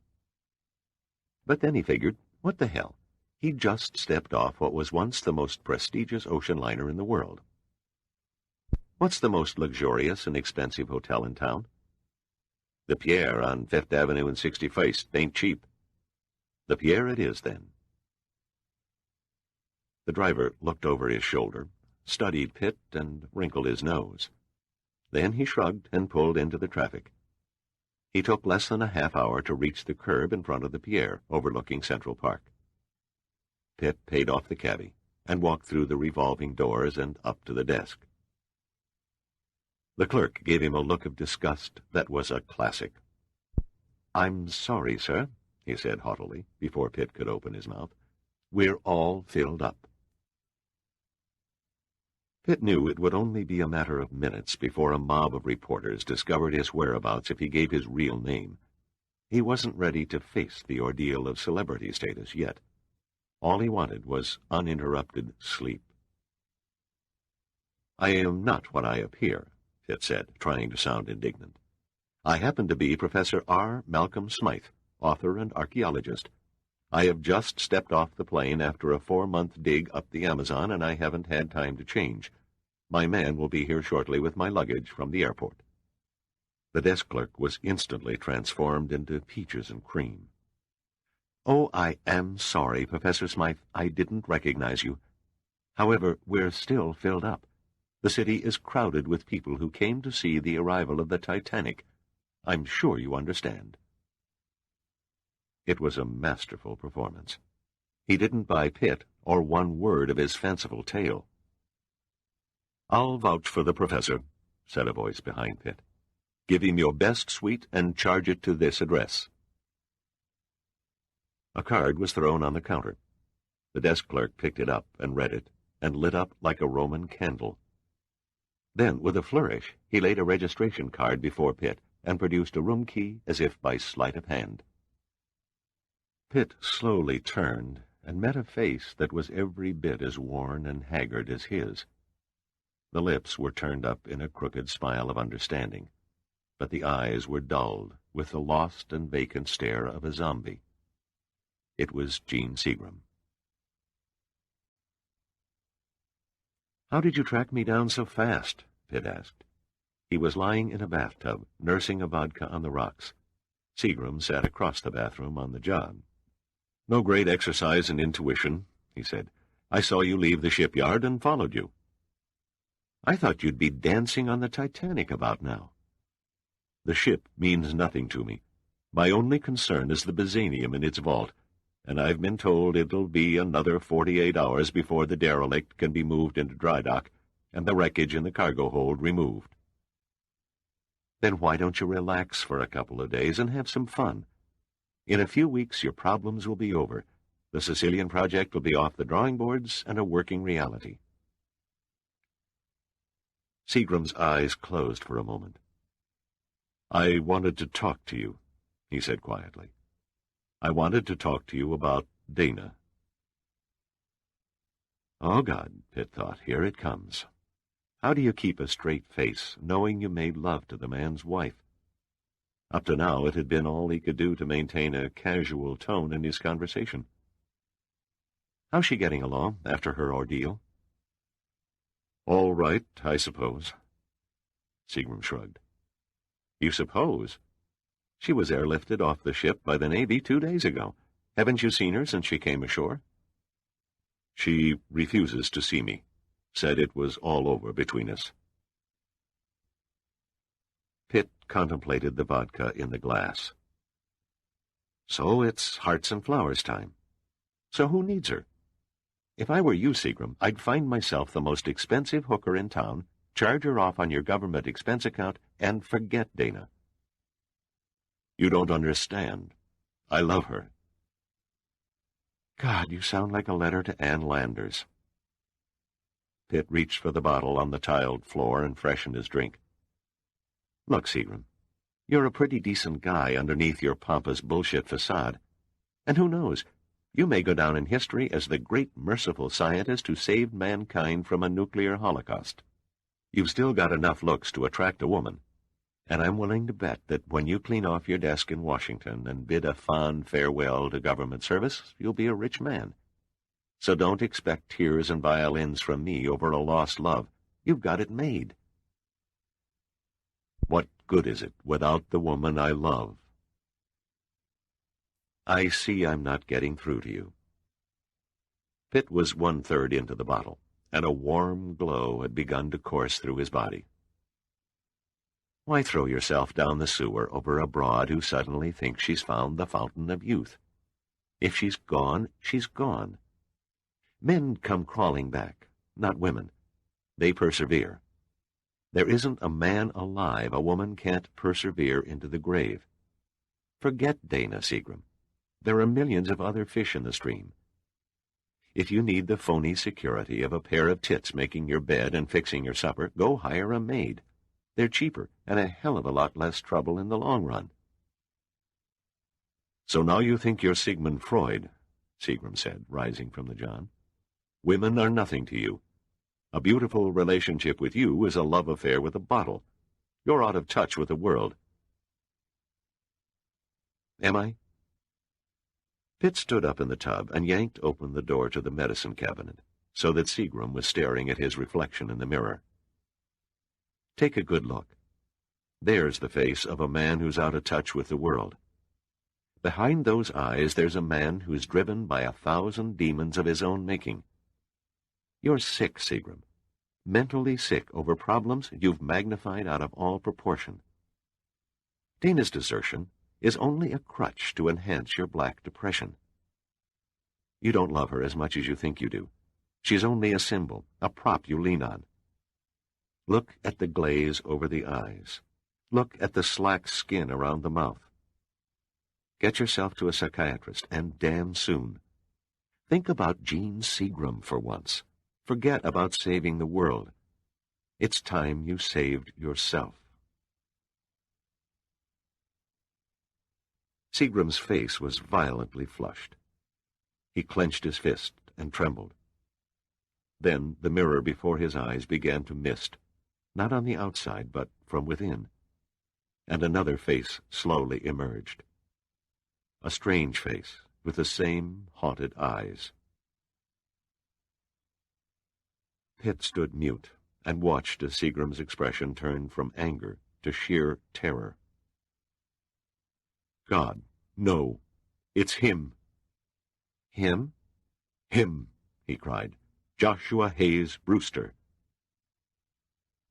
But then he figured, what the hell? He'd just stepped off what was once the most prestigious ocean liner in the world. What's the most luxurious and expensive hotel in town? The Pierre on 5th Avenue and 61st. Ain't cheap. The Pierre it is, then. The driver looked over his shoulder, studied Pitt, and wrinkled his nose. Then he shrugged and pulled into the traffic. He took less than a half-hour to reach the curb in front of the Pierre, overlooking Central Park. Pitt paid off the cabbie and walked through the revolving doors and up to the desk. The clerk gave him a look of disgust that was a classic. "I'm sorry, sir," he said haughtily, before Pitt could open his mouth. "We're all filled up." Pitt knew it would only be a matter of minutes before a mob of reporters discovered his whereabouts if he gave his real name. He wasn't ready to face the ordeal of celebrity status yet. All he wanted was uninterrupted sleep. "I am not what I appear," Pitt said, trying to sound indignant. "I happen to be Professor R. Malcolm Smythe, author and archaeologist. I have just stepped off the plane after a 4-month dig up the Amazon, and I haven't had time to change. My man will be here shortly with my luggage from the airport." The desk clerk was instantly transformed into peaches and cream. "Oh, I am sorry, Professor Smythe. I didn't recognize you. However, we're still filled up. The city is crowded with people who came to see the arrival of the Titanic. I'm sure you understand." It was a masterful performance. He didn't buy Pitt or one word of his fanciful tale. "I'll vouch for the professor," said a voice behind Pitt. "Give him your best suite and charge it to this address." A card was thrown on the counter. The desk clerk picked it up and read it, and lit up like a Roman candle. Then, with a flourish, he laid a registration card before Pitt and produced a room key as if by sleight of hand. Pitt slowly turned and met a face that was every bit as worn and haggard as his. The lips were turned up in a crooked smile of understanding, but the eyes were dulled with the lost and vacant stare of a zombie. It was Jean Seagram. "How did you track me down so fast?" Pitt asked. He was lying in a bathtub, nursing a vodka on the rocks. Seagram sat across the bathroom on the job. "No great exercise in intuition," he said. "I saw you leave the shipyard and followed you." "I thought you'd be dancing on the Titanic about now." "The ship means nothing to me. My only concern is the byzanium in its vault, and I've been told it'll be another 48 hours before the derelict can be moved into dry dock and the wreckage in the cargo hold removed." "Then why don't you relax for a couple of days and have some fun? In a few weeks your problems will be over. The Sicilian project will be off the drawing boards and a working reality." Seagram's eyes closed for a moment. "I wanted to talk to you," he said quietly. "I wanted to talk to you about Dana." "Oh, God," Pitt thought, "here it comes. How do you keep a straight face, knowing you made love to the man's wife?" Up to now it had been all he could do to maintain a casual tone in his conversation. "How's she getting along after her ordeal?" "All right, I suppose." Seagram shrugged. "You suppose? She was airlifted off the ship by the Navy 2 days ago. Haven't you seen her since she came ashore?" "She refuses to see me. Said it was all over between us." Pitt contemplated the vodka in the glass. "So it's hearts and flowers time. So who needs her? If I were you, Seagram, I'd find myself the most expensive hooker in town, charge her off on your government expense account, and forget Dana." "You don't understand. I love her." "God, you sound like a letter to Ann Landers." Pitt reached for the bottle on the tiled floor and freshened his drink. "Look, Seagram, you're a pretty decent guy underneath your pompous bullshit facade. And who knows, you may go down in history as the great merciful scientist who saved mankind from a nuclear holocaust. You've still got enough looks to attract a woman, and I'm willing to bet that when you clean off your desk in Washington and bid a fond farewell to government service, you'll be a rich man. So don't expect tears and violins from me over a lost love. You've got it made." "What good is it without the woman I love?" "I see I'm not getting through to you." Pitt was 1/3 into the bottle, and a warm glow had begun to course through his body. "Why throw yourself down the sewer over a broad who suddenly thinks she's found the fountain of youth? If she's gone, she's gone. Men come crawling back, not women. They persevere. There isn't a man alive a woman can't persevere into the grave. Forget Dana, Seagram. There are millions of other fish in the stream. If you need the phony security of a pair of tits making your bed and fixing your supper, go hire a maid. They're cheaper and a hell of a lot less trouble in the long run." "So now you think you're Sigmund Freud," Seagram said, rising from the john. "Women are nothing to you. A beautiful relationship with you is a love affair with a bottle. You're out of touch with the world." "Am I?" Pitt stood up in the tub and yanked open the door to the medicine cabinet, so that Seagram was staring at his reflection in the mirror. "Take a good look. There's the face of a man who's out of touch with the world. Behind those eyes there's a man who's driven by 1,000 demons of his own making. You're sick, Seagram. Mentally sick over problems you've magnified out of all proportion. Dana's desertion is only a crutch to enhance your black depression. You don't love her as much as you think you do. She's only a symbol, a prop you lean on. Look at the glaze over the eyes. Look at the slack skin around the mouth. Get yourself to a psychiatrist, and damn soon. Think about Jean Seagram for once. Forget about saving the world. It's time you saved yourself." Seagram's face was violently flushed. He clenched his fist and trembled. Then the mirror before his eyes began to mist, not on the outside, but from within, and another face slowly emerged. A strange face with the same haunted eyes. Pitt stood mute and watched as Seagram's expression turned from anger to sheer terror. God, no. It's him. Him? Him, he cried. Joshua Hayes Brewster.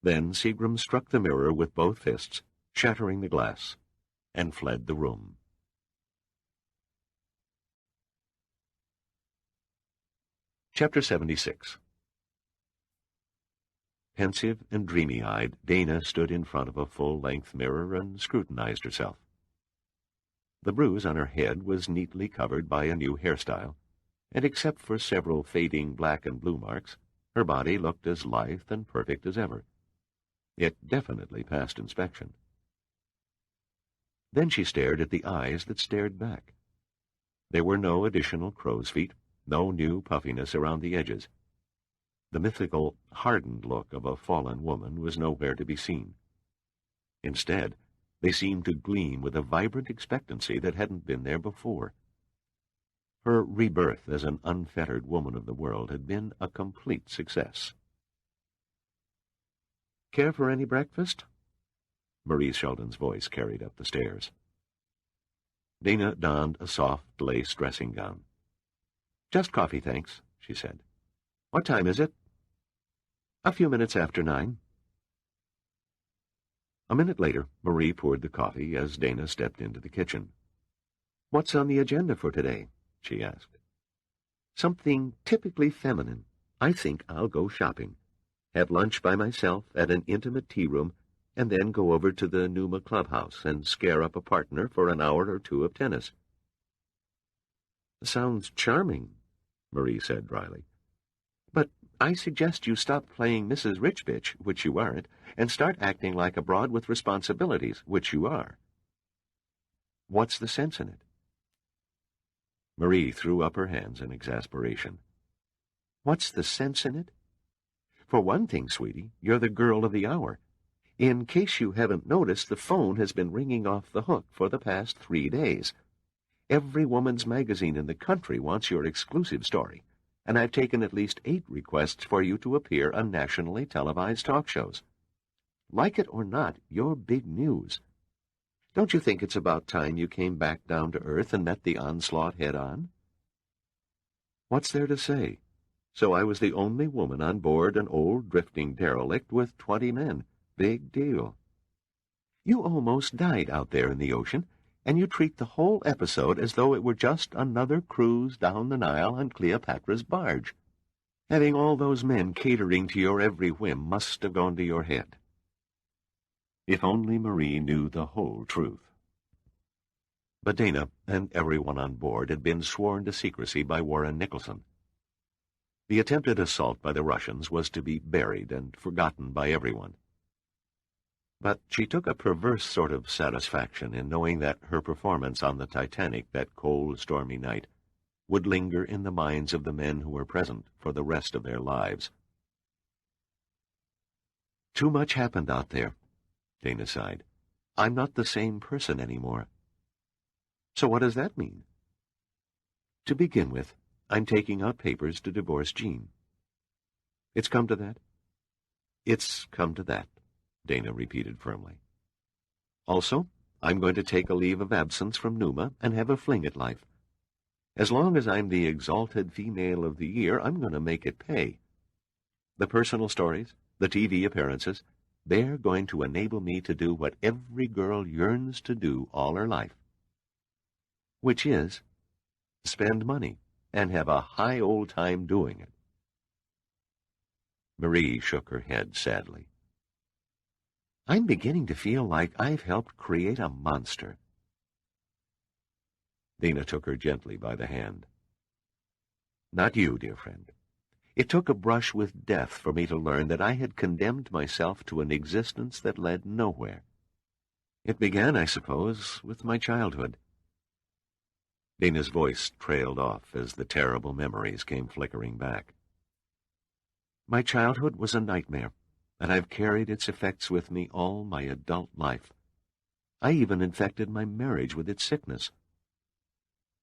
Then Seagram struck the mirror with both fists, shattering the glass, and fled the room. Chapter 76. Pensive and dreamy-eyed, Dana stood in front of a full-length mirror and scrutinized herself. The bruise on her head was neatly covered by a new hairstyle, and except for several fading black and blue marks, her body looked as lithe and perfect as ever. It definitely passed inspection. Then she stared at the eyes that stared back. There were no additional crow's feet, no new puffiness around the edges. The mythical, hardened look of a fallen woman was nowhere to be seen. Instead, they seemed to gleam with a vibrant expectancy that hadn't been there before. Her rebirth as an unfettered woman of the world had been a complete success. "Care for any breakfast?" Marie Sheldon's voice carried up the stairs. Dana donned a soft lace dressing gown. "Just coffee, thanks," she said. "What time is it?" "A few minutes after 9. A minute later, Marie poured the coffee as Dana stepped into the kitchen. "What's on the agenda for today?" she asked. "Something typically feminine. I think I'll go shopping. Have lunch by myself at an intimate tea room, and then go over to the Numa clubhouse and scare up a partner for an hour or two of tennis." "Sounds charming," Marie said dryly. "But I suggest you stop playing Mrs. Rich Bitch, which you aren't, and start acting like a broad with responsibilities, which you are." "What's the sense in it?" Marie threw up her hands in exasperation. "What's the sense in it? For one thing, sweetie, you're the girl of the hour. In case you haven't noticed, the phone has been ringing off the hook for the past 3 days. Every woman's magazine in the country wants your exclusive story, and I've taken at least 8 requests for you to appear on nationally televised talk shows. Like it or not, you're big news. Don't you think it's about time you came back down to earth and met the onslaught head-on?" "What's there to say? So I was the only woman on board an old drifting derelict with 20 men. Big deal. You almost died out there in the ocean, and you treat the whole episode as though it were just another cruise down the Nile on Cleopatra's barge. Having all those men catering to your every whim must have gone to your head." If only Marie knew the whole truth. But Dana and everyone on board had been sworn to secrecy by Warren Nicholson. The attempted assault by the Russians was to be buried and forgotten by everyone. But she took a perverse sort of satisfaction in knowing that her performance on the Titanic that cold, stormy night would linger in the minds of the men who were present for the rest of their lives. "Too much happened out there," Dana sighed. "I'm not the same person anymore." "So what does that mean?" "To begin with, I'm taking out papers to divorce Jean." "It's come to that?" "It's come to that," Dana repeated firmly. "Also, I'm going to take a leave of absence from Numa and have a fling at life. As long as I'm the exalted female of the year, I'm going to make it pay. The personal stories, the TV appearances, they're going to enable me to do what every girl yearns to do all her life, which is spend money and have a high old time doing it." Marie shook her head sadly. "I'm beginning to feel like I've helped create a monster." Dana took her gently by the hand. "Not you, dear friend. It took a brush with death for me to learn that I had condemned myself to an existence that led nowhere. It began, I suppose, with my childhood." Dana's voice trailed off as the terrible memories came flickering back. "My childhood was a nightmare, and I've carried its effects with me all my adult life. I even infected my marriage with its sickness.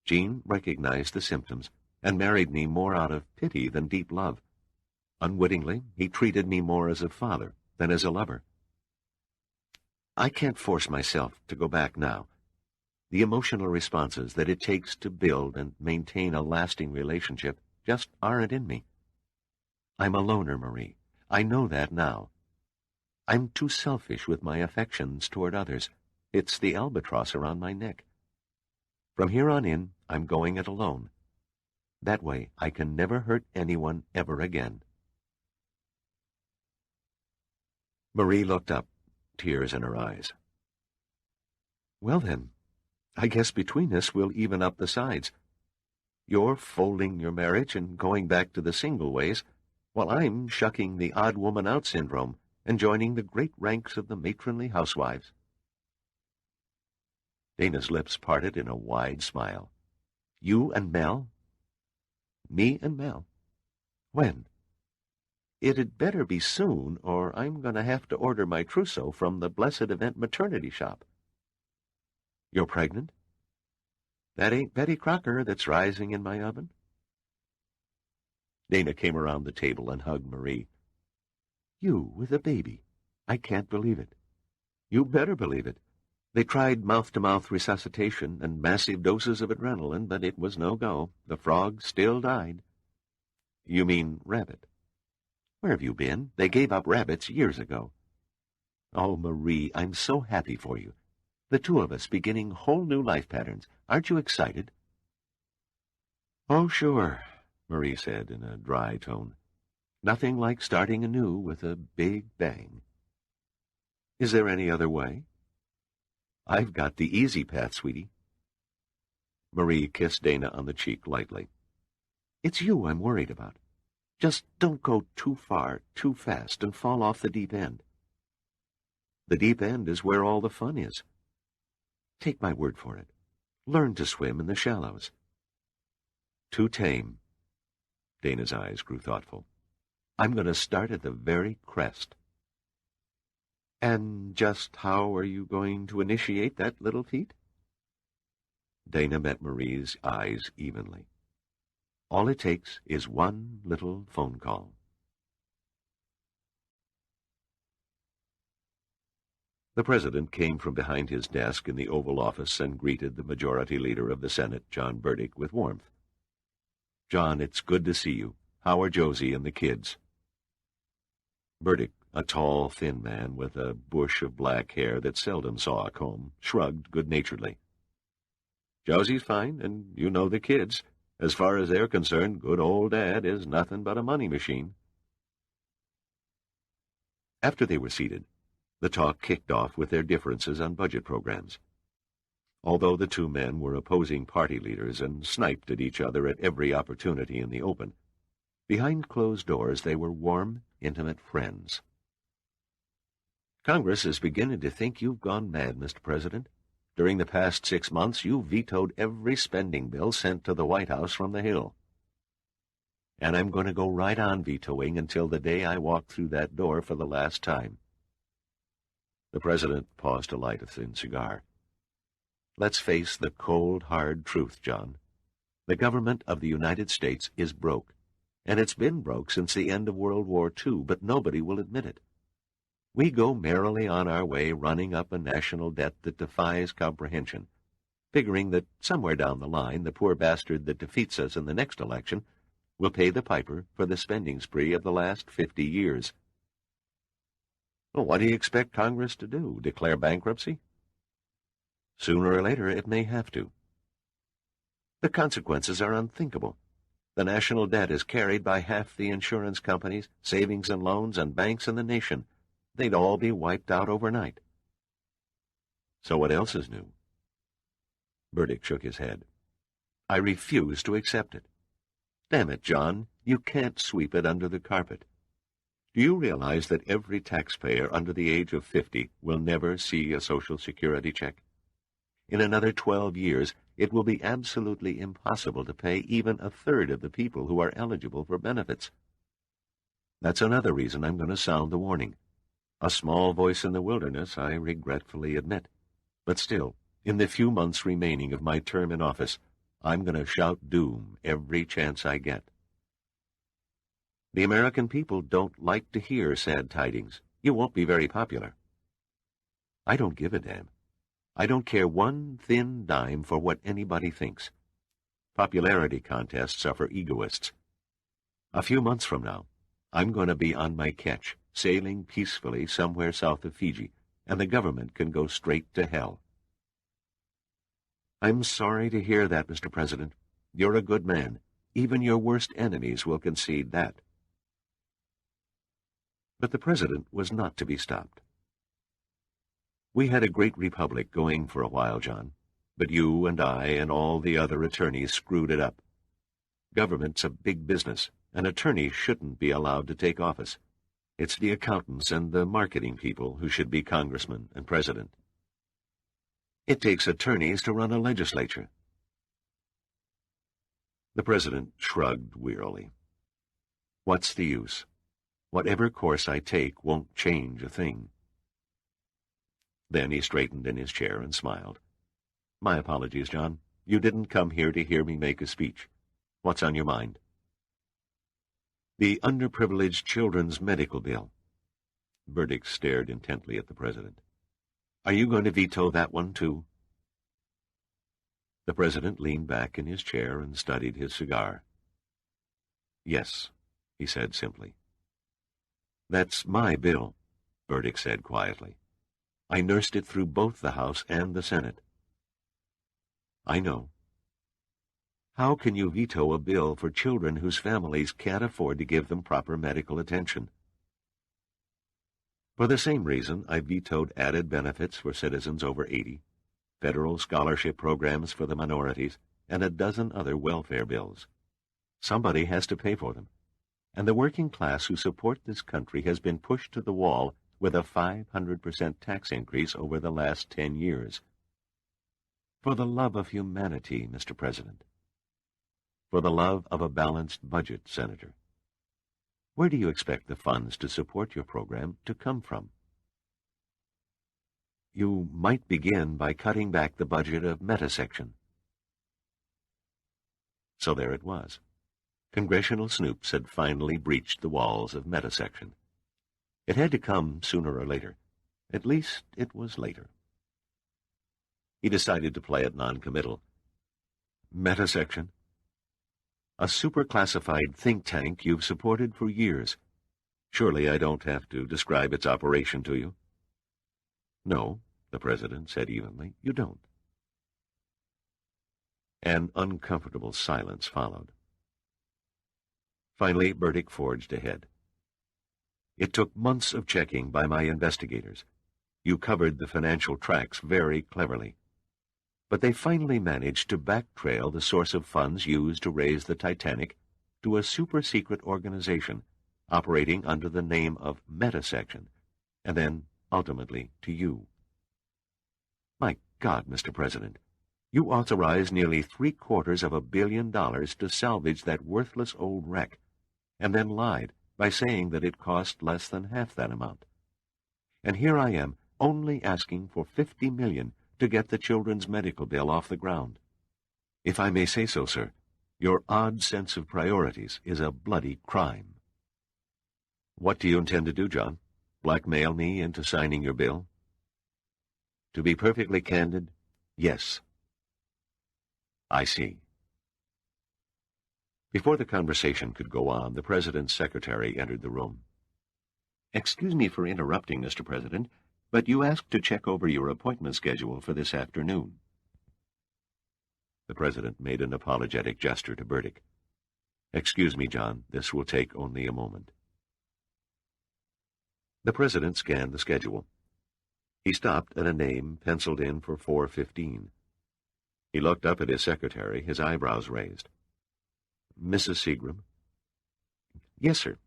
Jean recognized the symptoms and married me more out of pity than deep love. Unwittingly, he treated me more as a father than as a lover. I can't force myself to go back now. The emotional responses that it takes to build and maintain a lasting relationship just aren't in me. I'm a loner, Marie. I know that now. I'm too selfish with my affections toward others. It's the albatross around my neck. From here on in, I'm going it alone. That way, I can never hurt anyone ever again. Marie looked up, tears in her eyes. Well then, I guess between us we'll even up the sides. You're folding your marriage and going back to the single ways, while I'm shucking the odd woman out syndrome and joining the great ranks of the matronly housewives. Dana's lips parted in a wide smile. You and Mel? Me and Mel? When? It'd better be soon, or I'm going to have to order my trousseau from the Blessed Event maternity shop. You're pregnant? That ain't Betty Crocker that's rising in my oven? Dana came around the table and hugged Marie. You with a baby? I can't believe it. You better believe it. They tried mouth-to-mouth resuscitation and massive doses of adrenaline, but it was no go. The frog still died. You mean rabbit? Where have you been? They gave up rabbits years ago. Oh, Marie, I'm so happy for you. The two of us beginning whole new life patterns. Aren't you excited? Oh, sure, Marie said in a dry tone. Nothing like starting anew with a big bang. Is there any other way? I've got the easy path, sweetie. Marie kissed Dana on the cheek lightly. It's you I'm worried about. Just don't go too far, too fast, and fall off the deep end. The deep end is where all the fun is. Take my word for it. Learn to swim in the shallows. Too tame. Dana's eyes grew thoughtful. I'm going to start at the very crest. And just how are you going to initiate that little feat? Dana met Marie's eyes evenly. All it takes is one little phone call. The President came from behind his desk in the Oval Office and greeted the Majority Leader of the Senate, John Burdick, with warmth. John, it's good to see you. How are Josie and the kids? Burdick, a tall, thin man with a bush of black hair that seldom saw a comb, shrugged good-naturedly. Josie's fine, and you know the kids. As far as they're concerned, good old Dad is nothing but a money machine. After they were seated, the talk kicked off with their differences on budget programs. Although the two men were opposing party leaders and sniped at each other at every opportunity in the open, behind closed doors they were warm, intimate friends. Congress is beginning to think you've gone mad, Mr. President. During the past 6 months, you vetoed every spending bill sent to the White House from the Hill. And I'm going to go right on vetoing until the day I walk through that door for the last time. The President paused to light a thin cigar. Let's face the cold, hard truth, John. The government of the United States is broke, and it's been broke since the end of World War II, but nobody will admit it. We go merrily on our way, running up a national debt that defies comprehension, figuring that somewhere down the line the poor bastard that defeats us in the next election will pay the piper for the spending spree of the last 50 years. Well, what do you expect Congress to do? Declare bankruptcy? Sooner or later it may have to. The consequences are unthinkable. The national debt is carried by half the insurance companies, savings and loans, and banks in the nation. They'd all be wiped out overnight. So what else is new? Burdick shook his head. I refuse to accept it. Damn it, John, you can't sweep it under the carpet. Do you realize that every taxpayer under the age of 50 will never see a Social Security check? In another 12 years, it will be absolutely impossible to pay even a third of the people who are eligible for benefits. That's another reason I'm going to sound the warning. A small voice in the wilderness, I regretfully admit. But still, in the few months remaining of my term in office, I'm going to shout doom every chance I get. The American people don't like to hear sad tidings. You won't be very popular. I don't give a damn. I don't care one thin dime for what anybody thinks. Popularity contests are for egoists. A few months from now, I'm going to be on my ketch, sailing peacefully somewhere south of Fiji, and the government can go straight to hell. I'm sorry to hear that, Mr. President. You're a good man. Even your worst enemies will concede that. But the President was not to be stopped. We had a great republic going for a while, John, but you and I and all the other attorneys screwed it up. Government's a big business. An attorney shouldn't be allowed to take office. It's the accountants and the marketing people who should be congressmen and president. It takes attorneys to run a legislature. The President shrugged wearily. What's the use? Whatever course I take won't change a thing. Then he straightened in his chair and smiled. My apologies, John. You didn't come here to hear me make a speech. What's on your mind? The underprivileged children's medical bill. Burdick stared intently at the President. Are you going to veto that one, too? The President leaned back in his chair and studied his cigar. Yes, he said simply. That's my bill, Burdick said quietly. I nursed it through both the House and the Senate. I know. How can you veto a bill for children whose families can't afford to give them proper medical attention? For the same reason, I vetoed added benefits for citizens over 80, federal scholarship programs for the minorities, and a dozen other welfare bills. Somebody has to pay for them, and the working class who support this country has been pushed to the wall with a 500% tax increase over the last 10 years. For the love of humanity, Mr. President. For the love of a balanced budget, Senator. Where do you expect the funds to support your program to come from? You might begin by cutting back the budget of metasection. So there it was. Congressional snoops had finally breached the walls of metasection. It had to come sooner or later. At least it was later. He decided to play it non-committal. Metasection? A super-classified think tank you've supported for years. Surely I don't have to describe its operation to you? No, the President said evenly, you don't. An uncomfortable silence followed. Finally, Burdick forged ahead. It took months of checking by my investigators. You covered the financial tracks very cleverly. But they finally managed to backtrail the source of funds used to raise the Titanic to a super-secret organization operating under the name of Metasection, and then, ultimately, to you. My God, Mr. President, you authorized nearly $750 million to salvage that worthless old wreck, and then lied by saying that it cost less than half that amount. And here I am, only asking for $50 million to get the children's medical bill off the ground. If I may say so, sir, your odd sense of priorities is a bloody crime. What do you intend to do, John? Blackmail me into signing your bill? To be perfectly candid, yes. I see. Before the conversation could go on, the President's secretary entered the room. Excuse me for interrupting, Mr. President, but you asked to check over your appointment schedule for this afternoon. The President made an apologetic gesture to Burdick. Excuse me, John, this will take only a moment. The President scanned the schedule. He stopped at a name penciled in for 4:15. He looked up at his secretary, his eyebrows raised. Mrs. Seagram? Yes, sir.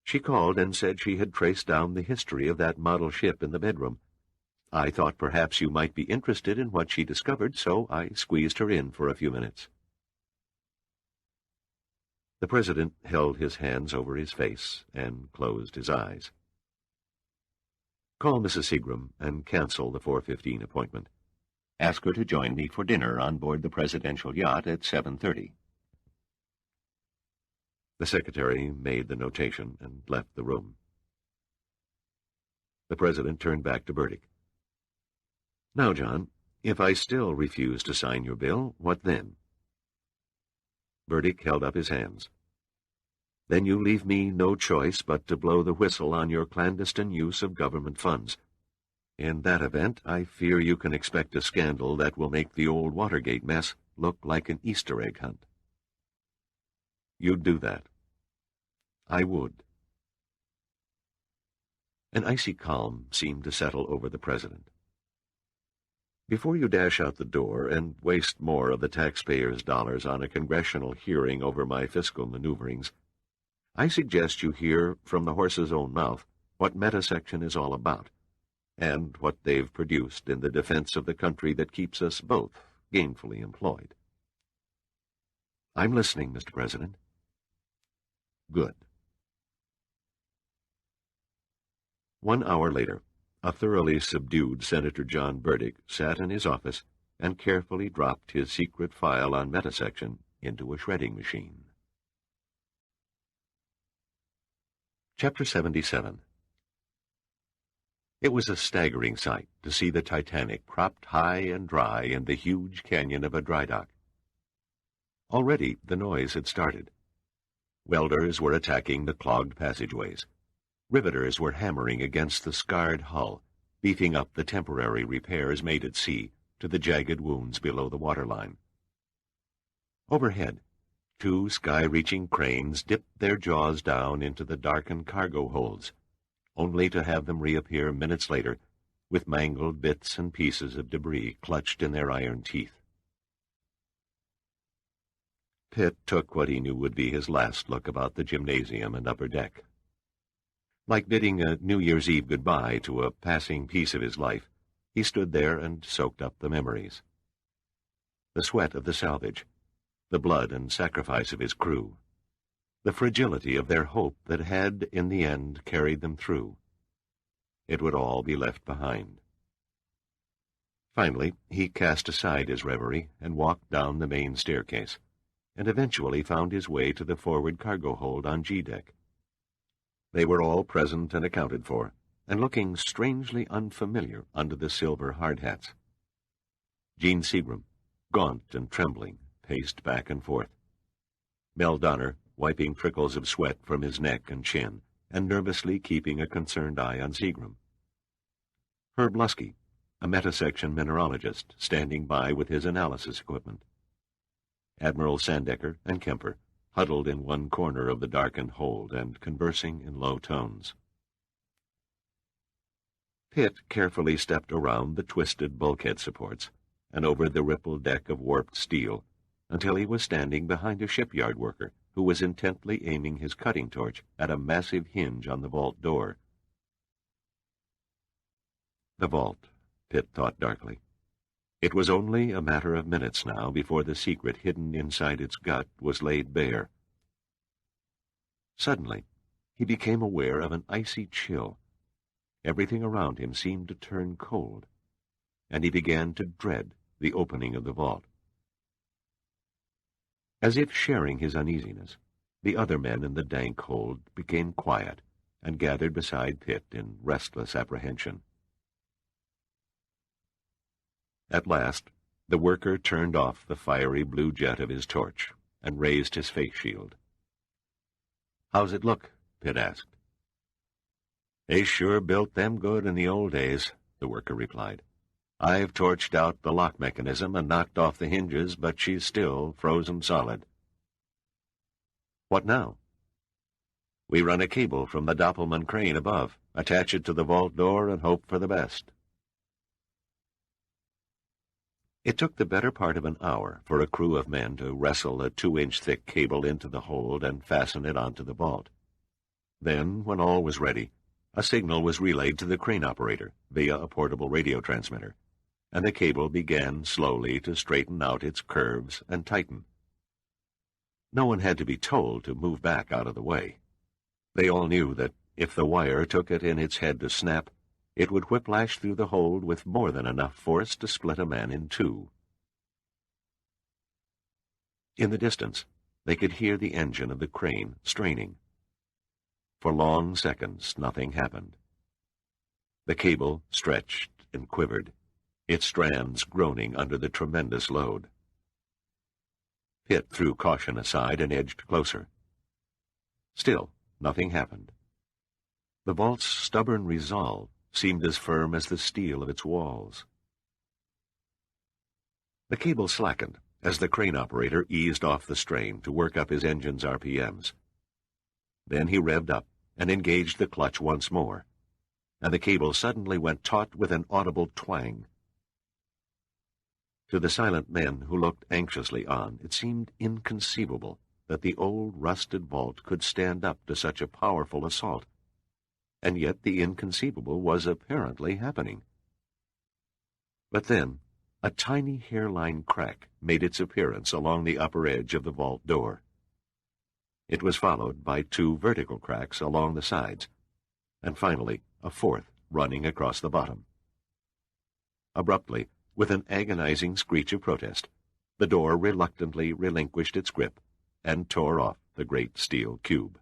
She called and said she had traced down the history of that model ship in the bedroom. I thought perhaps you might be interested in what she discovered, so I squeezed her in for a few minutes. The President held his hands over his face and closed his eyes. Call Mrs. Seagram and cancel the 4:15 appointment. Ask her to join me for dinner on board the presidential yacht at 7:30. The secretary made the notation and left the room. The president turned back to Burdick. "Now, John, if I still refuse to sign your bill, what then?" Burdick held up his hands. "Then you leave me no choice but to blow the whistle on your clandestine use of government funds. In that event, I fear you can expect a scandal that will make the old Watergate mess look like an Easter egg hunt." "You'd do that?" "I would." An icy calm seemed to settle over the president. "Before you dash out the door and waste more of the taxpayers' dollars on a congressional hearing over my fiscal maneuverings, I suggest you hear from the horse's own mouth what metasection is all about, and what they've produced in the defense of the country that keeps us both gainfully employed." "I'm listening, Mr. President." "Good." 1 hour later, a thoroughly subdued Senator John Burdick sat in his office and carefully dropped his secret file on metasection into a shredding machine. Chapter 77. It was a staggering sight to see the Titanic propped high and dry in the huge canyon of a dry dock. Already the noise had started. Welders were attacking the clogged passageways. Riveters were hammering against the scarred hull, beefing up the temporary repairs made at sea to the jagged wounds below the waterline. Overhead, 2 sky-reaching cranes dipped their jaws down into the darkened cargo holds, only to have them reappear minutes later with mangled bits and pieces of debris clutched in their iron teeth. Pitt took what he knew would be his last look about the gymnasium and upper deck. Like bidding a New Year's Eve goodbye to a passing piece of his life, he stood there and soaked up the memories. The sweat of the salvage, the blood and sacrifice of his crew, the fragility of their hope that had, in the end, carried them through. It would all be left behind. Finally, he cast aside his reverie and walked down the main staircase, and eventually found his way to the forward cargo hold on G-deck. They were all present and accounted for, and looking strangely unfamiliar under the silver hard hats. Gene Seagram, gaunt and trembling, paced back and forth. Mel Donner, wiping trickles of sweat from his neck and chin, and nervously keeping a concerned eye on Seagram. Herb Lusky, a metasection mineralogist, standing by with his analysis equipment. Admiral Sandecker and Kemper, huddled in one corner of the darkened hold and conversing in low tones. Pitt carefully stepped around the twisted bulkhead supports and over the rippled deck of warped steel until he was standing behind a shipyard worker who was intently aiming his cutting torch at a massive hinge on the vault door. The vault, Pitt thought darkly. It was only a matter of minutes now before the secret hidden inside its gut was laid bare. Suddenly, he became aware of an icy chill. Everything around him seemed to turn cold, and he began to dread the opening of the vault. As if sharing his uneasiness, the other men in the dank hold became quiet and gathered beside Pitt in restless apprehension. At last, the worker turned off the fiery blue jet of his torch and raised his face shield. "How's it look?" Pitt asked. "They sure built them good in the old days," the worker replied. "I've torched out the lock mechanism and knocked off the hinges, but she's still frozen solid." "What now?" "We run a cable from the Doppelman crane above, attach it to the vault door, and hope for the best." It took the better part of an hour for a crew of men to wrestle a 2-inch thick cable into the hold and fasten it onto the vault. Then, when all was ready, a signal was relayed to the crane operator via a portable radio transmitter, and the cable began slowly to straighten out its curves and tighten. No one had to be told to move back out of the way. They all knew that if the wire took it in its head to snap, it would whiplash through the hold with more than enough force to split a man in two. In the distance, They could hear the engine of the crane straining. For long seconds, nothing happened. The cable stretched and quivered, its strands groaning under the tremendous load. Pitt threw caution aside and edged closer. Still, nothing happened. The vault's stubborn resolve seemed as firm as the steel of its walls. The cable slackened as the crane operator eased off the strain to work up his engine's RPMs. Then he revved up and engaged the clutch once more, and the cable suddenly went taut with an audible twang. To the silent men who looked anxiously on, it seemed inconceivable that the old rusted vault could stand up to such a powerful assault, and yet the inconceivable was apparently happening. But then, a tiny hairline crack made its appearance along the upper edge of the vault door. It was followed by 2 vertical cracks along the sides, and finally a 4th running across the bottom. Abruptly, with an agonizing screech of protest, the door reluctantly relinquished its grip and tore off the great steel cube.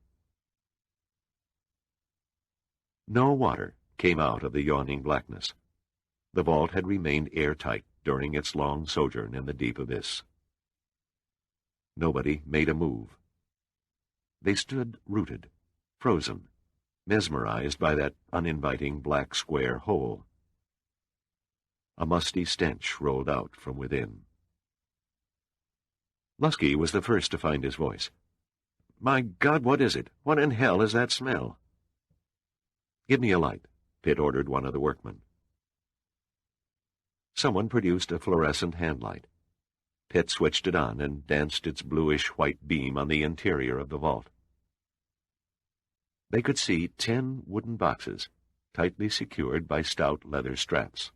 No water came out of the yawning blackness. The vault had remained airtight during its long sojourn in the deep abyss. Nobody made a move. They stood rooted, frozen, mesmerized by that uninviting black square hole. A musty stench rolled out from within. Lusky was the first to find his voice. "My God, what is it? What in hell is that smell?" "Give me a light," Pitt ordered one of the workmen. Someone produced a fluorescent handlight. Pitt switched it on and danced its bluish-white beam on the interior of the vault. They could see 10 wooden boxes, tightly secured by stout leather straps.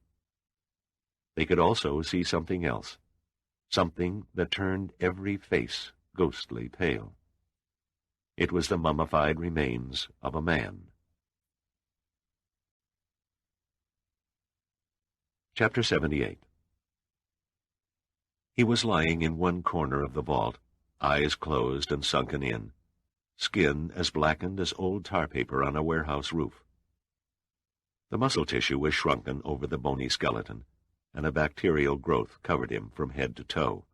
They could also see something else, something that turned every face ghostly pale. It was the mummified remains of a man. Chapter 78. He was lying in one corner of the vault, eyes closed and sunken in, skin as blackened as old tar paper on a warehouse roof. The muscle tissue was shrunken over the bony skeleton, and a bacterial growth covered him from head to toe.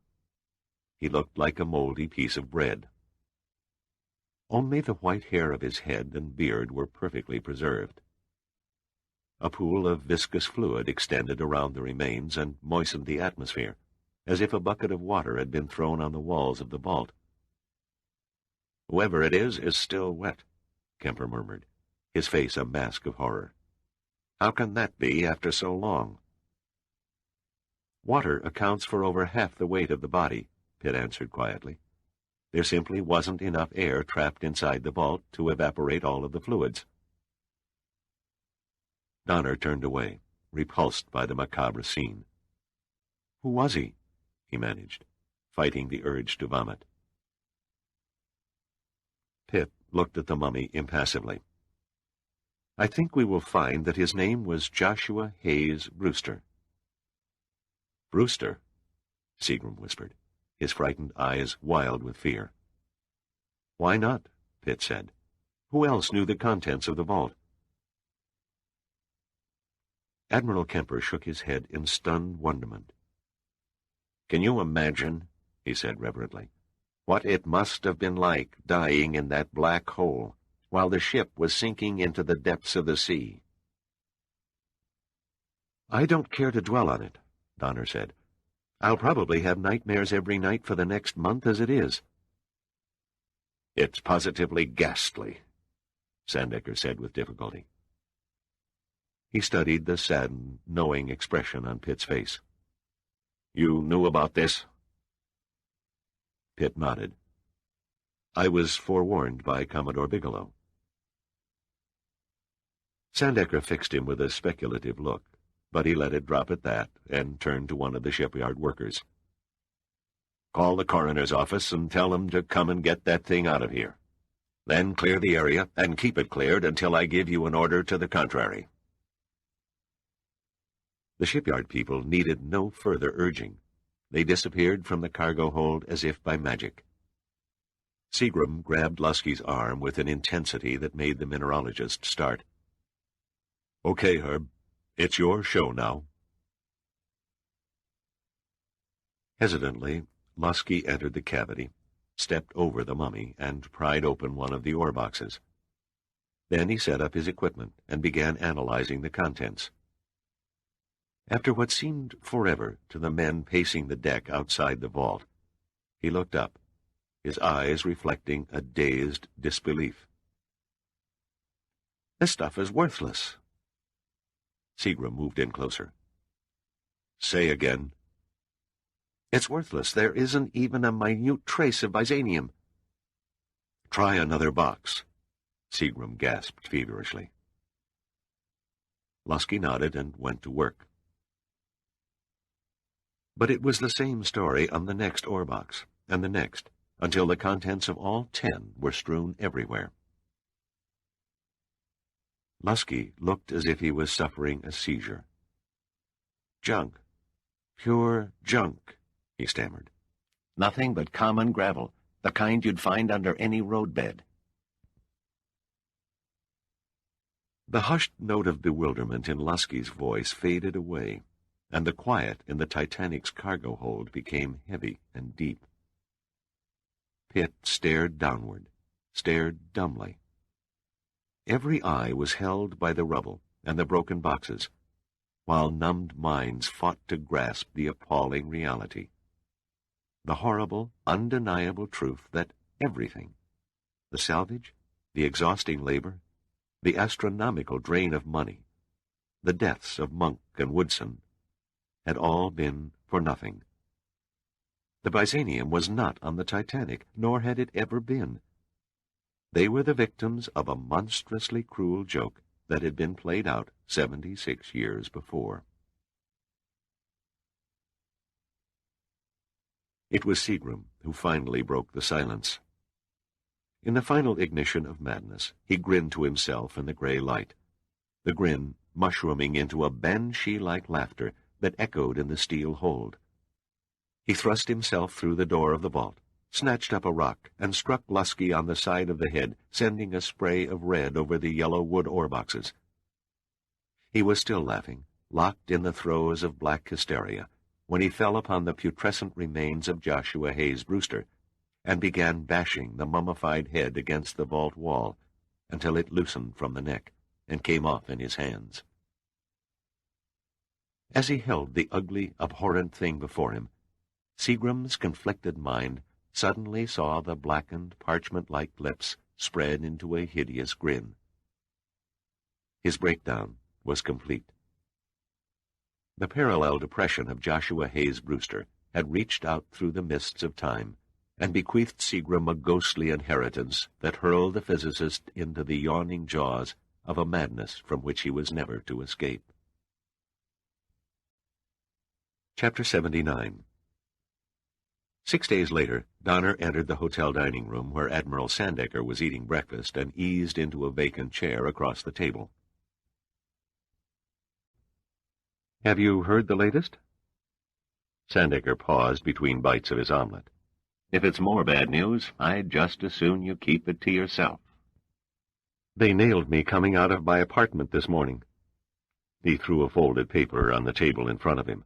He looked like a moldy piece of bread. Only the white hair of his head and beard were perfectly preserved. A pool of viscous fluid extended around the remains and moistened the atmosphere, as if a bucket of water had been thrown on the walls of the vault. "Whoever it is still wet," Kemper murmured, his face a mask of horror. "How can that be after so long?" "Water accounts for over half the weight of the body," Pitt answered quietly. "There simply wasn't enough air trapped inside the vault to evaporate all of the fluids." Donner turned away, repulsed by the macabre scene. "Who was he?" he managed, fighting the urge to vomit. Pitt looked at the mummy impassively. "I think we will find that his name was Joshua Hayes Brewster." "Brewster?" Seagram whispered, his frightened eyes wild with fear. "Why not?" Pitt said. "Who else knew the contents of the vault?" Admiral Kemper shook his head in stunned wonderment. "Can you imagine," he said reverently, "what it must have been like dying in that black hole while the ship was sinking into the depths of the sea?" "I don't care to dwell on it," Donner said. "I'll probably have nightmares every night for the next month as it is." "It's positively ghastly," Sandecker said with difficulty. He studied the saddened, knowing expression on Pitt's face. "You knew about this?" Pitt nodded. "I was forewarned by Commodore Bigelow." Sandecker fixed him with a speculative look, but he let it drop at that and turned to one of the shipyard workers. "Call the coroner's office and tell them to come and get that thing out of here. Then clear the area and keep it cleared until I give you an order to the contrary." The shipyard people needed no further urging. They disappeared from the cargo hold as if by magic. Seagram grabbed Lusky's arm with an intensity that made the mineralogist start. "Okay, Herb. It's your show now." Hesitantly, Lusky entered the cavity, stepped over the mummy, and pried open one of the ore boxes. Then he set up his equipment and began analyzing the contents. After what seemed forever to the men pacing the deck outside the vault, he looked up, his eyes reflecting a dazed disbelief. "This stuff is worthless." Seagram moved in closer. "Say again." "It's worthless. There isn't even a minute trace of byzanium." "Try another box," Seagram gasped feverishly. Lusky nodded and went to work. But it was the same story on the next ore box, and the next, until the contents of all 10 were strewn everywhere. Lusky looked as if he was suffering a seizure. "Junk. Pure junk," he stammered. "Nothing but common gravel, the kind you'd find under any roadbed." The hushed note of bewilderment in Lusky's voice faded away, and the quiet in the Titanic's cargo hold became heavy and deep. Pitt stared downward, stared dumbly. Every eye was held by the rubble and the broken boxes, while numbed minds fought to grasp the appalling reality. The horrible, undeniable truth that everything, the salvage, the exhausting labor, the astronomical drain of money, the deaths of Monk and Woodson, had all been for nothing. The byzanium was not on the Titanic, nor had it ever been. They were the victims of a monstrously cruel joke that had been played out 76 years before. It was Seagram who finally broke the silence. In the final ignition of madness, he grinned to himself in the gray light, the grin mushrooming into a banshee-like laughter that echoed in the steel hold. He thrust himself through the door of the vault, snatched up a rock, and struck Lusky on the side of the head, sending a spray of red over the yellow wood ore boxes. He was still laughing, locked in the throes of black hysteria, when he fell upon the putrescent remains of Joshua Hayes Brewster, and began bashing the mummified head against the vault wall until it loosened from the neck and came off in his hands. As he held the ugly, abhorrent thing before him, Seagram's conflicted mind suddenly saw the blackened, parchment-like lips spread into a hideous grin. His breakdown was complete. The parallel depression of Joshua Hayes Brewster had reached out through the mists of time and bequeathed Seagram a ghostly inheritance that hurled the physicist into the yawning jaws of a madness from which he was never to escape. Chapter 79. 6 days later, Donner entered the hotel dining room where Admiral Sandecker was eating breakfast and eased into a vacant chair across the table. "Have you heard the latest?" Sandecker paused between bites of his omelet. "If it's more bad news, I'd just as soon you keep it to yourself." "They nailed me coming out of my apartment this morning." He threw a folded paper on the table in front of him.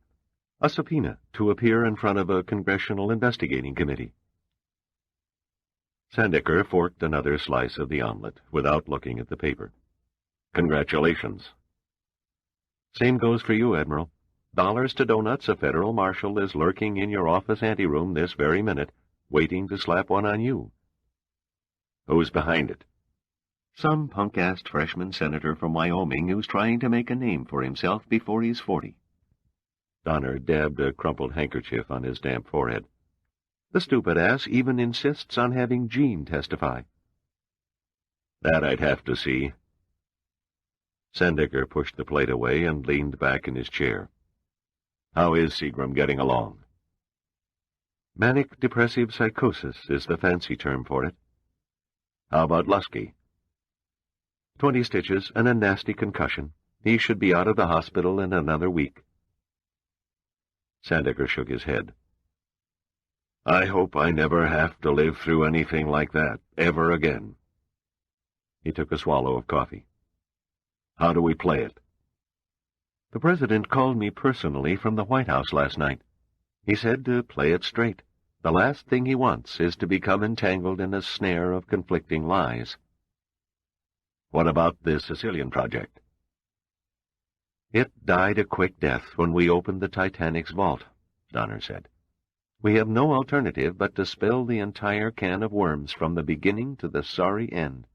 "A subpoena to appear in front of a congressional investigating committee." Sandecker forked another slice of the omelet without looking at the paper. "Congratulations." "Same goes for you, Admiral. Dollars to donuts, a federal marshal is lurking in your office anteroom this very minute, waiting to slap one on you." "Who's behind it?" "Some punk-assed freshman senator from Wyoming who's trying to make a name for himself before he's 40. Donner dabbed a crumpled handkerchief on his damp forehead. "The stupid ass even insists on having Jean testify." "That I'd have to see." Sandecker pushed the plate away and leaned back in his chair. "How is Seagram getting along?" "Manic depressive psychosis is the fancy term for it." "How about Lusky?" 20 stitches and a nasty concussion. He should be out of the hospital in another week." Sandecker shook his head. I hope I never have to live through anything like that ever again. He took a swallow of coffee. How do we play it? The President called me personally from the White House last night. He said to play it straight. The last thing he wants is to become entangled in a snare of conflicting lies. What about the Sicilian project? It died a quick death when we opened the Titanic's vault, Donner said. We have no alternative but to spill the entire can of worms from the beginning to the sorry end.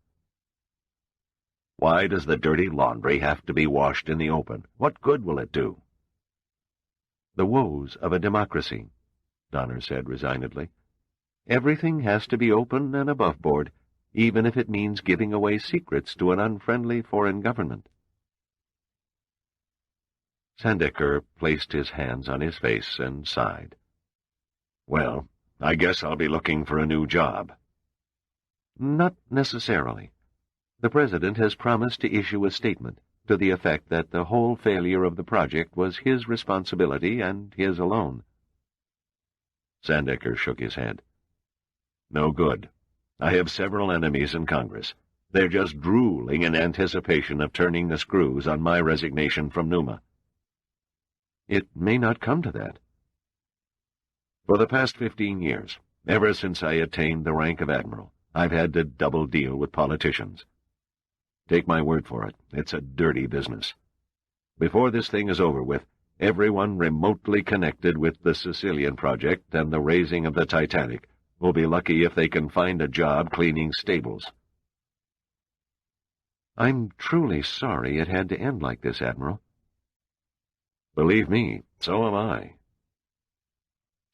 Why does the dirty laundry have to be washed in the open? What good will it do? The woes of a democracy, Donner said resignedly. Everything has to be open and above board, even if it means giving away secrets to an unfriendly foreign government. Sandecker placed his hands on his face and sighed. Well, I guess I'll be looking for a new job. Not necessarily. The President has promised to issue a statement to the effect that the whole failure of the project was his responsibility and his alone. Sandecker shook his head. No good. I have several enemies in Congress. They're just drooling in anticipation of turning the screws on my resignation from Numa. It may not come to that. For the past 15 years, ever since I attained the rank of admiral, I've had to double deal with politicians. Take my word for it, it's a dirty business. Before this thing is over with, everyone remotely connected with the Sicilian project and the raising of the Titanic will be lucky if they can find a job cleaning stables. I'm truly sorry it had to end like this, Admiral. Believe me, so am I.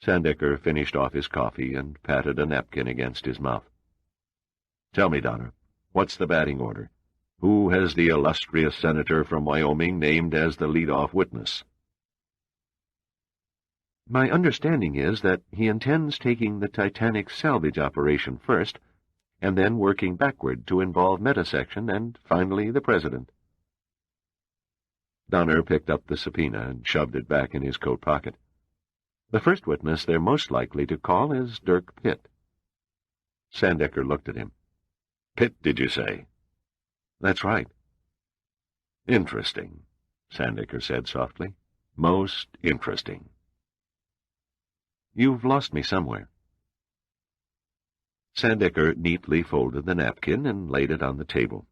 Sandecker finished off his coffee and patted a napkin against his mouth. Tell me, Donner, what's the batting order? Who has the illustrious senator from Wyoming named as the lead-off witness? My understanding is that he intends taking the Titanic salvage operation first, and then working backward to involve Metasection and, finally, the President. Donner picked up the subpoena and shoved it back in his coat pocket. The first witness they're most likely to call is Dirk Pitt. Sandecker looked at him. Pitt, did you say? That's right. Interesting, Sandecker said softly. Most interesting. You've lost me somewhere. Sandecker neatly folded the napkin and laid it on the table.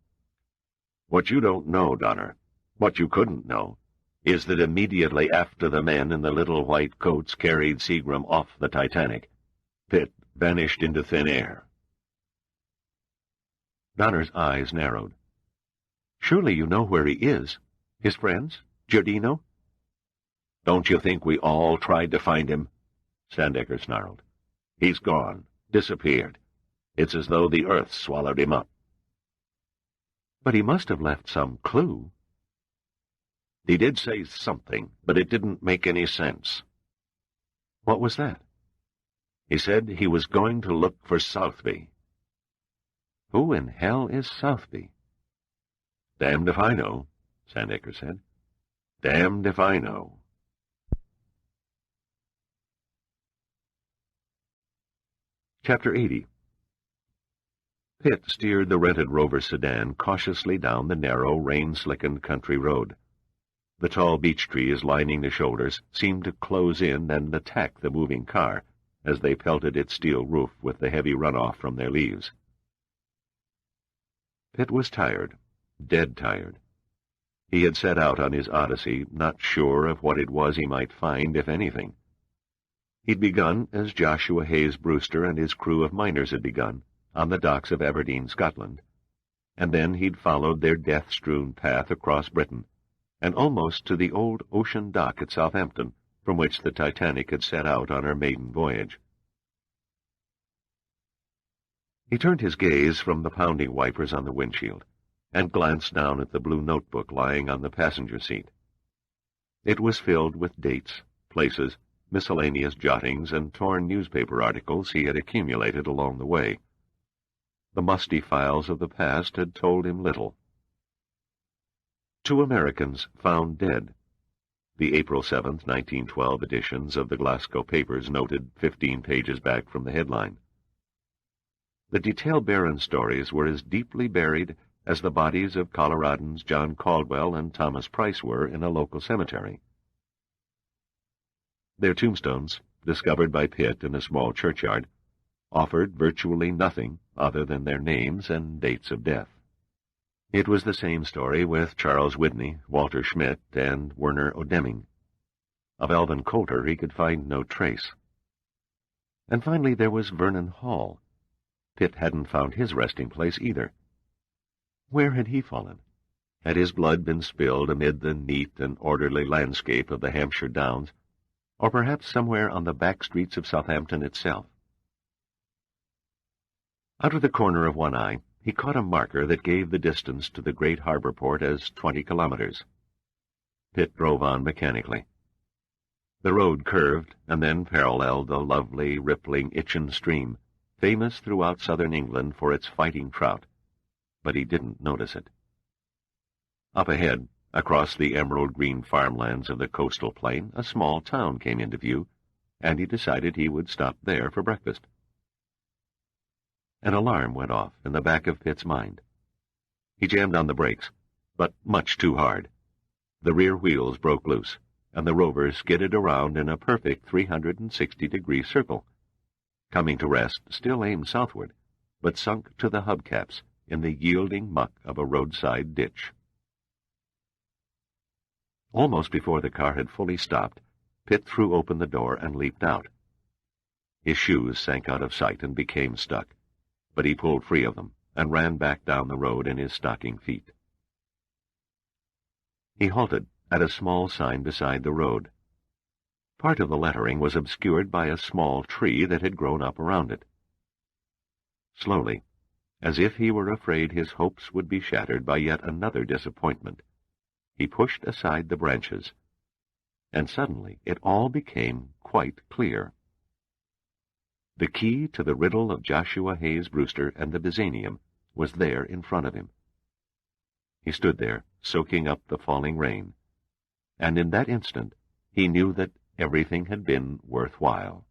What you don't know, Donner, what you couldn't know, is that immediately after the men in the little white coats carried Seagram off the Titanic, Pitt vanished into thin air. Donner's eyes narrowed. Surely you know where he is. His friends? Giardino? Don't you think we all tried to find him? Sandecker snarled. He's gone, disappeared. It's as though the earth swallowed him up. But he must have left some clue. He did say something, but it didn't make any sense. What was that? He said he was going to look for Southby. Who in hell is Southby? Damned if I know, Sandecker said. Damned if I know. Chapter 80. Pitt steered the rented Rover sedan cautiously down the narrow, rain-slickened country road. The tall beech trees lining the shoulders seemed to close in and attack the moving car as they pelted its steel roof with the heavy runoff from their leaves. Pitt was tired, dead tired. He had set out on his odyssey, not sure of what it was he might find, if anything. He'd begun as Joshua Hayes Brewster and his crew of miners had begun, on the docks of Aberdeen, Scotland, and then he'd followed their death-strewn path across Britain, and almost to the old ocean dock at Southampton, from which the Titanic had set out on her maiden voyage. He turned his gaze from the pounding wipers on the windshield, and glanced down at the blue notebook lying on the passenger seat. It was filled with dates, places, miscellaneous jottings, and torn newspaper articles he had accumulated along the way. The musty files of the past had told him little. 2 Americans found dead. The April 7, 1912 editions of the Glasgow papers noted 15 pages back from the headline. The detail-barren stories were as deeply buried as the bodies of Coloradans John Caldwell and Thomas Price were in a local cemetery. Their tombstones, discovered by Pitt in a small churchyard, offered virtually nothing other than their names and dates of death. It was the same story with Charles Whitney, Walter Schmidt, and Werner Odeming. Of Alvin Coulter he could find no trace. And finally there was Vernon Hall. Pitt hadn't found his resting place either. Where had he fallen? Had his blood been spilled amid the neat and orderly landscape of the Hampshire Downs, or perhaps somewhere on the back streets of Southampton itself? Out of the corner of one eye, he caught a marker that gave the distance to the great harbor port as 20 kilometers. Pitt drove on mechanically. The road curved and then paralleled the lovely, rippling Itchen stream, famous throughout southern England for its fighting trout, but he didn't notice it. Up ahead, across the emerald-green farmlands of the coastal plain, a small town came into view, and he decided he would stop there for breakfast. An alarm went off in the back of Pitt's mind. He jammed on the brakes, but much too hard. The rear wheels broke loose, and the rover skidded around in a perfect 360-degree circle, coming to rest, still aimed southward, but sunk to the hubcaps in the yielding muck of a roadside ditch. Almost before the car had fully stopped, Pitt threw open the door and leaped out. His shoes sank out of sight and became stuck, but he pulled free of them and ran back down the road in his stocking feet. He halted at a small sign beside the road. Part of the lettering was obscured by a small tree that had grown up around it. Slowly, as if he were afraid his hopes would be shattered by yet another disappointment, he pushed aside the branches, and suddenly it all became quite clear. The key to the riddle of Joshua Hayes Brewster and the Byzanium was there in front of him. He stood there, soaking up the falling rain, and in that instant he knew that everything had been worthwhile.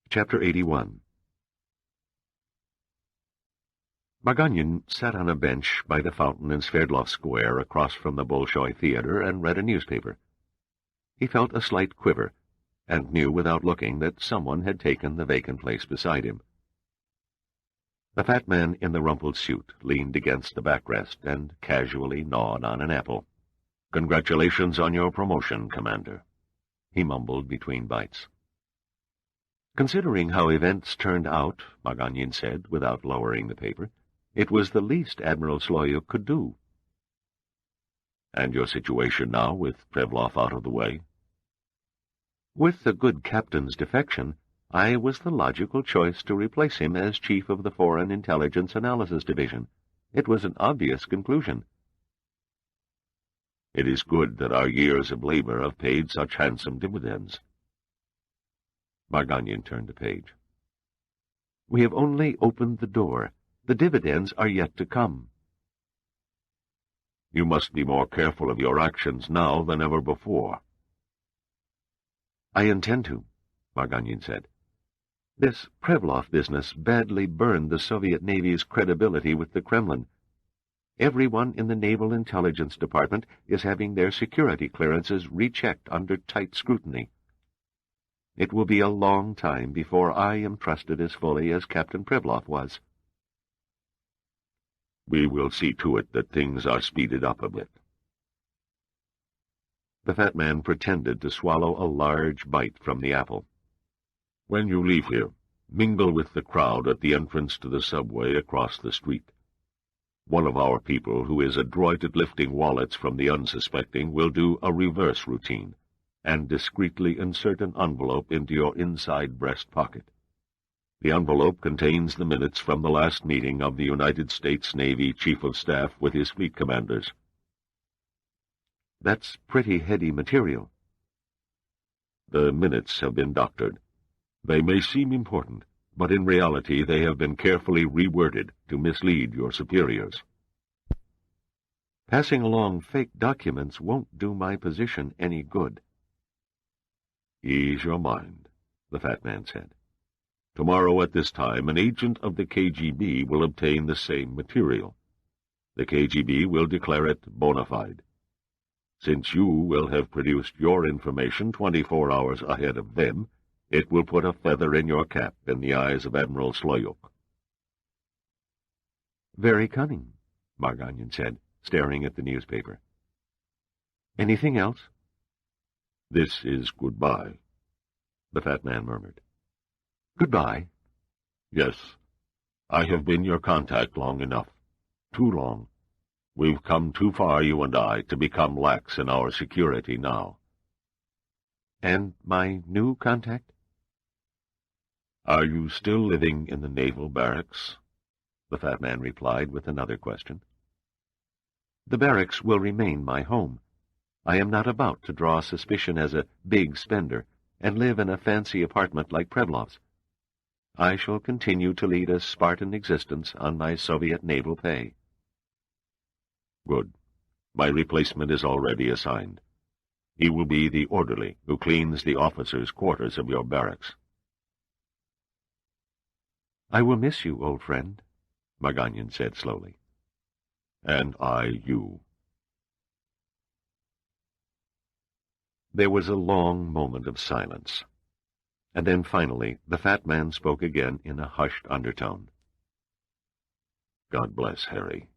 Chapter 81. Margagnon sat on a bench by the fountain in Sverdlov Square across from the Bolshoi Theater and read a newspaper. He felt a slight quiver, and knew without looking that someone had taken the vacant place beside him. The fat man in the rumpled suit leaned against the backrest and casually gnawed on an apple. "Congratulations on your promotion, Commander," he mumbled between bites. "Considering how events turned out," Margagnon said, without lowering the paper, "it was the least Admiral Sloyuk could do." "And your situation now, with Prevlov out of the way?" "With the good captain's defection, I was the logical choice to replace him as chief of the Foreign Intelligence Analysis Division. It was an obvious conclusion." "It is good that our years of labor have paid such handsome dividends." Margagnon turned the page. "We have only opened the door. The dividends are yet to come." "You must be more careful of your actions now than ever before." "I intend to," Margagnon said. "This Prevlov business badly burned the Soviet Navy's credibility with the Kremlin. Everyone in the Naval Intelligence Department is having their security clearances rechecked under tight scrutiny. It will be a long time before I am trusted as fully as Captain Prevlov was." "We will see to it that things are speeded up a bit." The fat man pretended to swallow a large bite from the apple. "When you leave here, mingle with the crowd at the entrance to the subway across the street. One of our people, who is adroit at lifting wallets from the unsuspecting, will do a reverse routine and discreetly insert an envelope into your inside breast pocket. The envelope contains the minutes from the last meeting of the United States Navy Chief of Staff with his fleet commanders." "That's pretty heady material." "The minutes have been doctored. They may seem important, but in reality they have been carefully reworded to mislead your superiors." Passing along fake documents won't do my position any good." "Ease your mind," the fat man said. "Tomorrow at this time, an agent of the KGB will obtain the same material. The KGB will declare it bona fide. Since you will have produced your information 24 hours ahead of them, it will put a feather in your cap in the eyes of Admiral Sloyuk." "Very cunning," Margagnon said, staring at the newspaper. "Anything else?" "This is goodbye," the fat man murmured. "Goodbye?" "Yes. I have been your contact long enough. Too long. We've come too far, you and I, to become lax in our security now." "And my new contact?" "Are you still living in the naval barracks?" the fat man replied with another question. "The barracks will remain my home. I am not about to draw suspicion as a big spender and live in a fancy apartment like Prevlov's. I shall continue to lead a Spartan existence on my Soviet naval pay." "Good. My replacement is already assigned. He will be the orderly who cleans the officers' quarters of your barracks." "I will miss you, old friend," Margagnon said slowly. "And I you." There was a long moment of silence, and then finally the fat man spoke again in a hushed undertone. "God bless, Harry."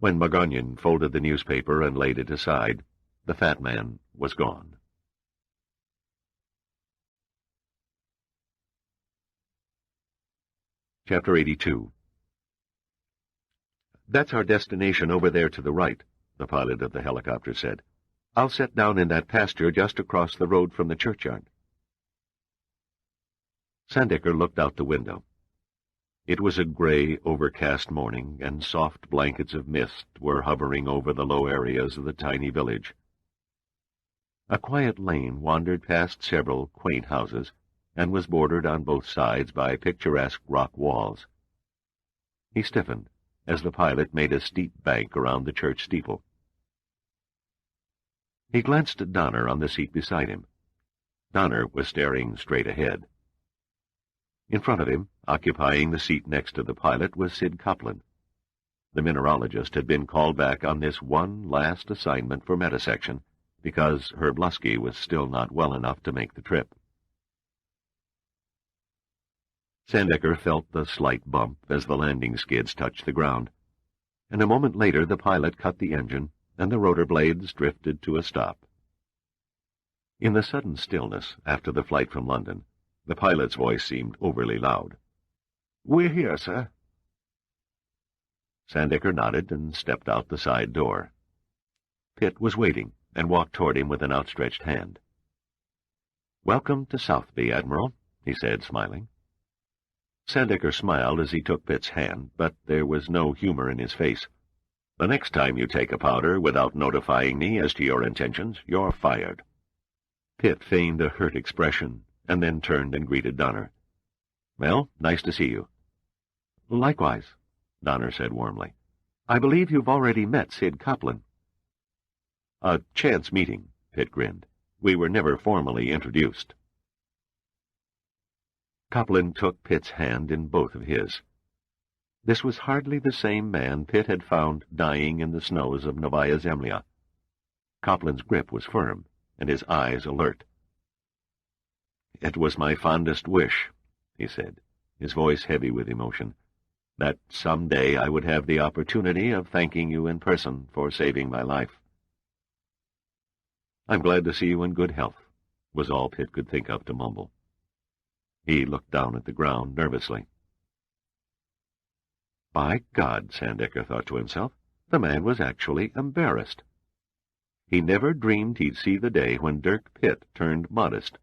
When Margagnon folded the newspaper and laid it aside, the fat man was gone. Chapter 82. "That's our destination over there to the right," the pilot of the helicopter said. "I'll set down in that pasture just across the road from the churchyard." Sandecker looked out the window. It was a gray, overcast morning, and soft blankets of mist were hovering over the low areas of the tiny village. A quiet lane wandered past several quaint houses, and was bordered on both sides by picturesque rock walls. He stiffened as the pilot made a steep bank around the church steeple. He glanced at Donner on the seat beside him. Donner was staring straight ahead. In front of him, occupying the seat next to the pilot, was Sid Copeland. The mineralogist had been called back on this one last assignment for metasection because Herb Lusky was still not well enough to make the trip. Sandecker felt the slight bump as the landing skids touched the ground, and a moment later the pilot cut the engine, and the rotor blades drifted to a stop. In the sudden stillness after the flight from London, the pilot's voice seemed overly loud. "We're here, sir." Sandecker nodded and stepped out the side door. Pitt was waiting and walked toward him with an outstretched hand. "Welcome to Southby, Admiral," he said, smiling. Sandecker smiled as he took Pitt's hand, but there was no humor in his face. "The next time you take a powder without notifying me as to your intentions, you're fired." Pitt feigned a hurt expression, and then turned and greeted Donner. "Well, nice to see you." "Likewise," Donner said warmly. "I believe you've already met Sid Copeland." "A chance meeting," Pitt grinned. "We were never formally introduced." Copeland took Pitt's hand in both of his. This was hardly the same man Pitt had found dying in the snows of Novaya Zemlya. Copeland's grip was firm, and his eyes alert. "It was my fondest wish," he said, his voice heavy with emotion, "that some day I would have the opportunity of thanking you in person for saving my life." "I'm glad to see you in good health," was all Pitt could think of to mumble. He looked down at the ground nervously. By God, Sandecker thought to himself, the man was actually embarrassed. He never dreamed he'd see the day when Dirk Pitt turned modest.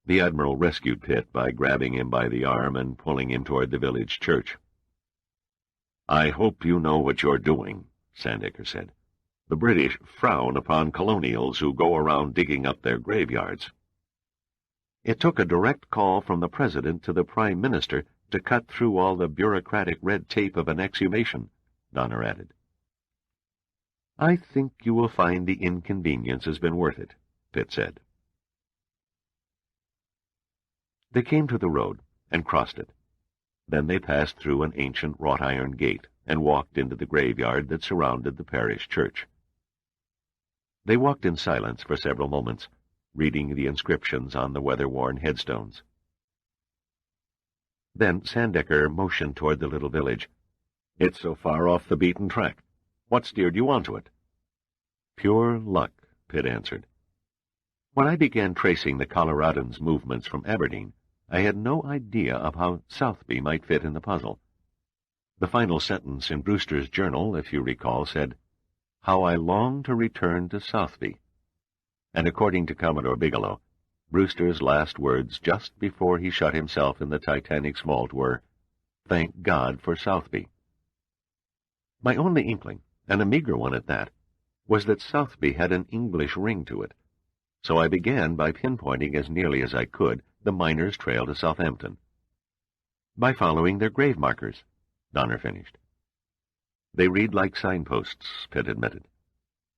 The Admiral rescued Pitt by grabbing him by the arm and pulling him toward the village church. "I hope you know what you're doing," Sandecker said. "The British frown upon colonials who go around digging up their graveyards." It took a direct call from the President to the Prime Minister to cut through all the bureaucratic red tape of an exhumation, Donner added. I think you will find the inconvenience has been worth it, Pitt said. They came to the road and crossed it. Then they passed through an ancient wrought-iron gate and walked into the graveyard that surrounded the parish church. They walked in silence for several moments, reading the inscriptions on the weather-worn headstones. Then Sandecker motioned toward the little village. It's so far off the beaten track. What steered you onto it? Pure luck, Pitt answered. When I began tracing the Coloradans' movements from Aberdeen, I had no idea of how Southby might fit in the puzzle. The final sentence in Brewster's journal, if you recall, said, "How I long to return to Southby." And according to Commodore Bigelow, Brewster's last words just before he shut himself in the Titanic's vault were, "Thank God for Southby." My only inkling, and a meager one at that, was that Southby had an English ring to it, so I began by pinpointing as nearly as I could the miners' trail to Southampton. By following their grave markers, Donner finished. They read like signposts, Pitt admitted.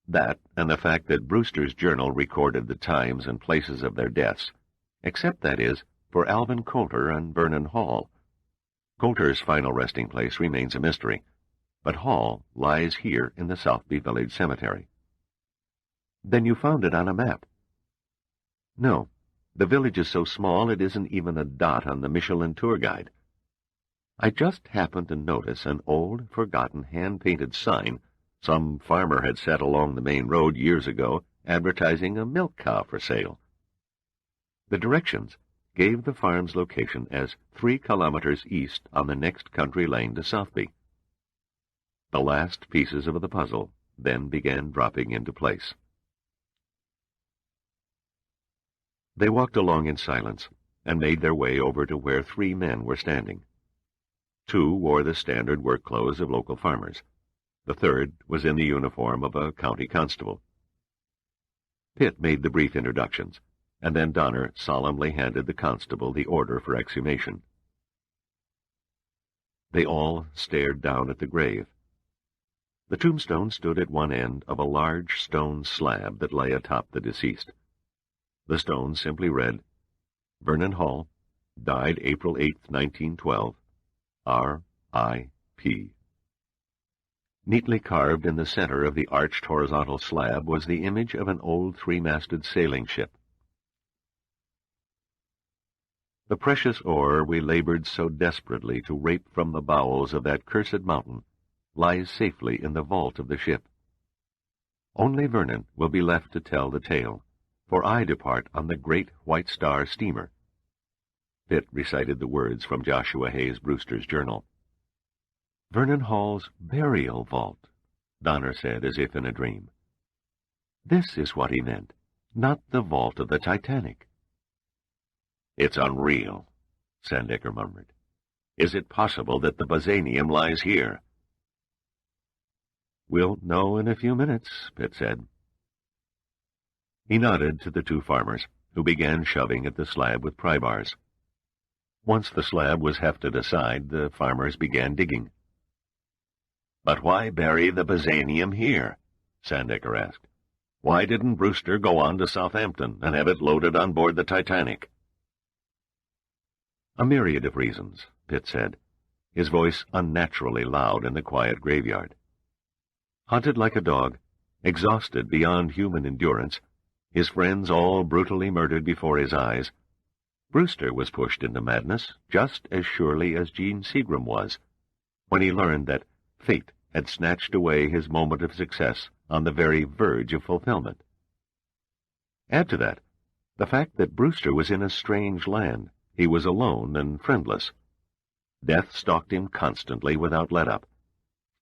That, and the fact that Brewster's journal recorded the times and places of their deaths, except, that is, for Alvin Coulter and Vernon Hall. Coulter's final resting place remains a mystery, but Hall lies here in the Southby Village Cemetery. Then you found it on a map? No. The village is so small it isn't even a dot on the Michelin tour guide. I just happened to notice an old, forgotten, hand-painted sign some farmer had set along the main road years ago advertising a milk cow for sale. The directions gave the farm's location as 3 kilometers east on the next country lane to Southby. The last pieces of the puzzle then began dropping into place. They walked along in silence and made their way over to where 3 men were standing. 2 wore the standard work clothes of local farmers. The third was in the uniform of a county constable. Pitt made the brief introductions, and then Donner solemnly handed the constable the order for exhumation. They all stared down at the grave. The tombstone stood at one end of a large stone slab that lay atop the deceased. The stone simply read, Vernon Hall, died April 8, 1912, R.I.P. Neatly carved in the center of the arched horizontal slab was the image of an old 3-masted sailing ship. The precious ore we labored so desperately to rape from the bowels of that cursed mountain lies safely in the vault of the ship. Only Vernon will be left to tell the tale, for I depart on the Great White Star steamer. Pitt recited the words from Joshua Hayes Brewster's journal. Vernon Hall's burial vault, Donner said as if in a dream. This is what he meant, not the vault of the Titanic. It's unreal, Sandecker murmured. Is it possible that the Byzanium lies here? We'll know in a few minutes, Pitt said. He nodded to the 2 farmers, who began shoving at the slab with pry bars. Once the slab was hefted aside, the farmers began digging. But why bury the Byzanium here? Sandecker asked. Why didn't Brewster go on to Southampton and have it loaded on board the Titanic? A myriad of reasons, Pitt said, his voice unnaturally loud in the quiet graveyard. Hunted like a dog, exhausted beyond human endurance, his friends all brutally murdered before his eyes, Brewster was pushed into madness just as surely as Gene Seagram was, when he learned that fate had snatched away his moment of success on the very verge of fulfillment. Add to that the fact that Brewster was in a strange land. He was alone and friendless. Death stalked him constantly without let-up,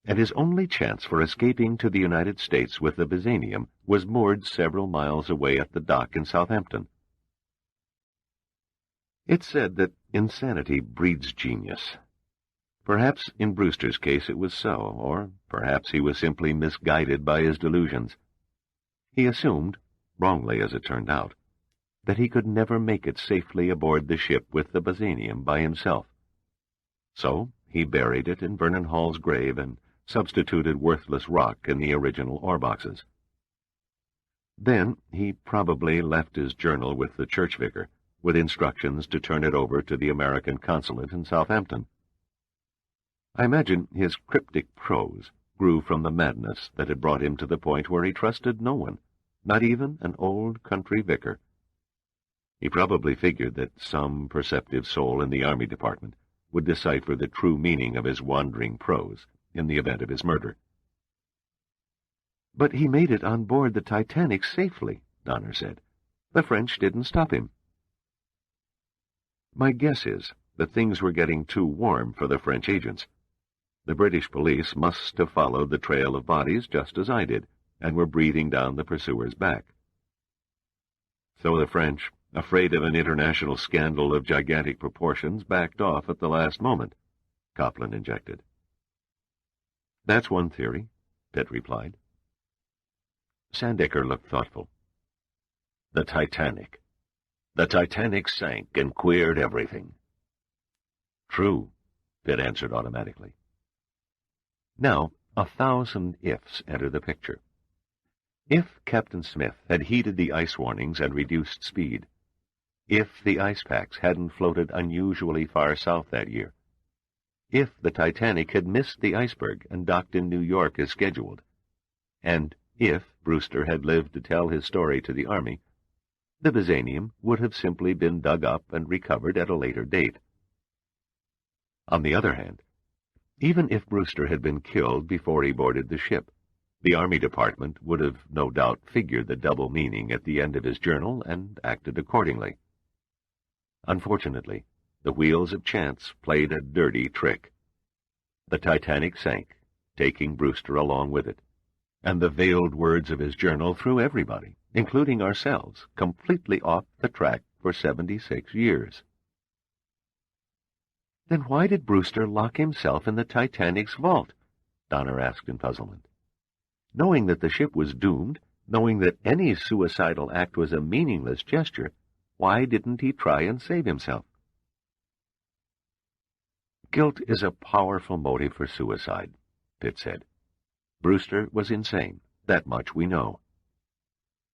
and his only chance for escaping to the United States with the Byzanium was moored several miles away at the dock in Southampton. It's said that insanity breeds genius. Perhaps in Brewster's case it was so, or perhaps he was simply misguided by his delusions. He assumed, wrongly as it turned out, that he could never make it safely aboard the ship with the Byzanium by himself. So he buried it in Vernon Hall's grave and substituted worthless rock in the original ore boxes. Then he probably left his journal with the church vicar, with instructions to turn it over to the American consulate in Southampton. I imagine his cryptic prose grew from the madness that had brought him to the point where he trusted no one, not even an old country vicar. He probably figured that some perceptive soul in the Army Department would decipher the true meaning of his wandering prose in the event of his murder. "But he made it on board the Titanic safely," Donner said. "The French didn't stop him." My guess is that things were getting too warm for the French agents. The British police must have followed the trail of bodies just as I did, and were breathing down the pursuer's back. So the French, afraid of an international scandal of gigantic proportions, backed off at the last moment, Copland injected. "That's one theory," Pitt replied. Sandecker looked thoughtful. "The Titanic. The Titanic sank and queered everything." "True," Pitt answered automatically. Now, 1,000 ifs enter the picture. If Captain Smith had heeded the ice warnings and reduced speed, if the ice packs hadn't floated unusually far south that year, if the Titanic had missed the iceberg and docked in New York as scheduled, and if Brewster had lived to tell his story to the Army, the Byzanium would have simply been dug up and recovered at a later date. On the other hand, even if Brewster had been killed before he boarded the ship, the Army Department would have no doubt figured the double meaning at the end of his journal and acted accordingly. Unfortunately, the wheels of chance played a dirty trick. The Titanic sank, taking Brewster along with it, and the veiled words of his journal threw everybody, including ourselves, completely off the track for 76 years. "Then why did Brewster lock himself in the Titanic's vault?" Donner asked in puzzlement. "Knowing that the ship was doomed, knowing that any suicidal act was a meaningless gesture, why didn't he try and save himself?" "Guilt is a powerful motive for suicide," Pitt said. "Brewster was insane, that much we know.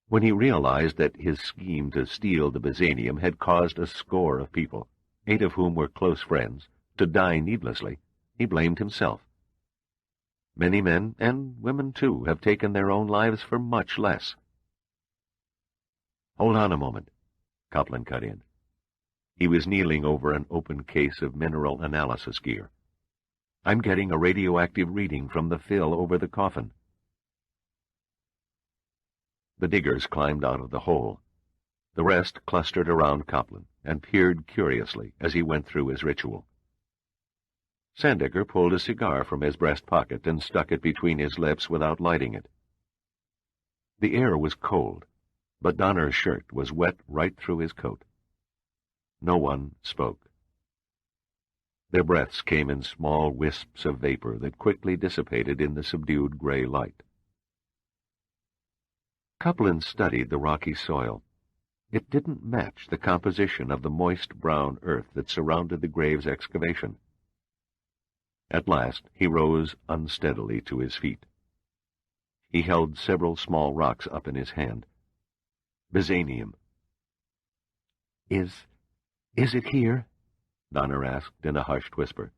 When he realized that his scheme to steal the Byzanium had caused a score of people, 8 of whom were close friends, to die needlessly, he blamed himself. Many men, and women too, have taken their own lives for much less." "Hold on a moment," Copland cut in. He was kneeling over an open case of mineral analysis gear. "I'm getting a radioactive reading from the fill over the coffin." The diggers climbed out of the hole. The rest clustered around Copland and peered curiously as he went through his ritual. Sandecker pulled a cigar from his breast pocket and stuck it between his lips without lighting it. The air was cold, but Donner's shirt was wet right through his coat. No one spoke. Their breaths came in small wisps of vapor that quickly dissipated in the subdued gray light. Copland studied the rocky soil. It didn't match the composition of the moist brown earth that surrounded the grave's excavation. At last he rose unsteadily to his feet. He held several small rocks up in his hand. "Byzanium." Is it here?" Donner asked in a hushed whisper.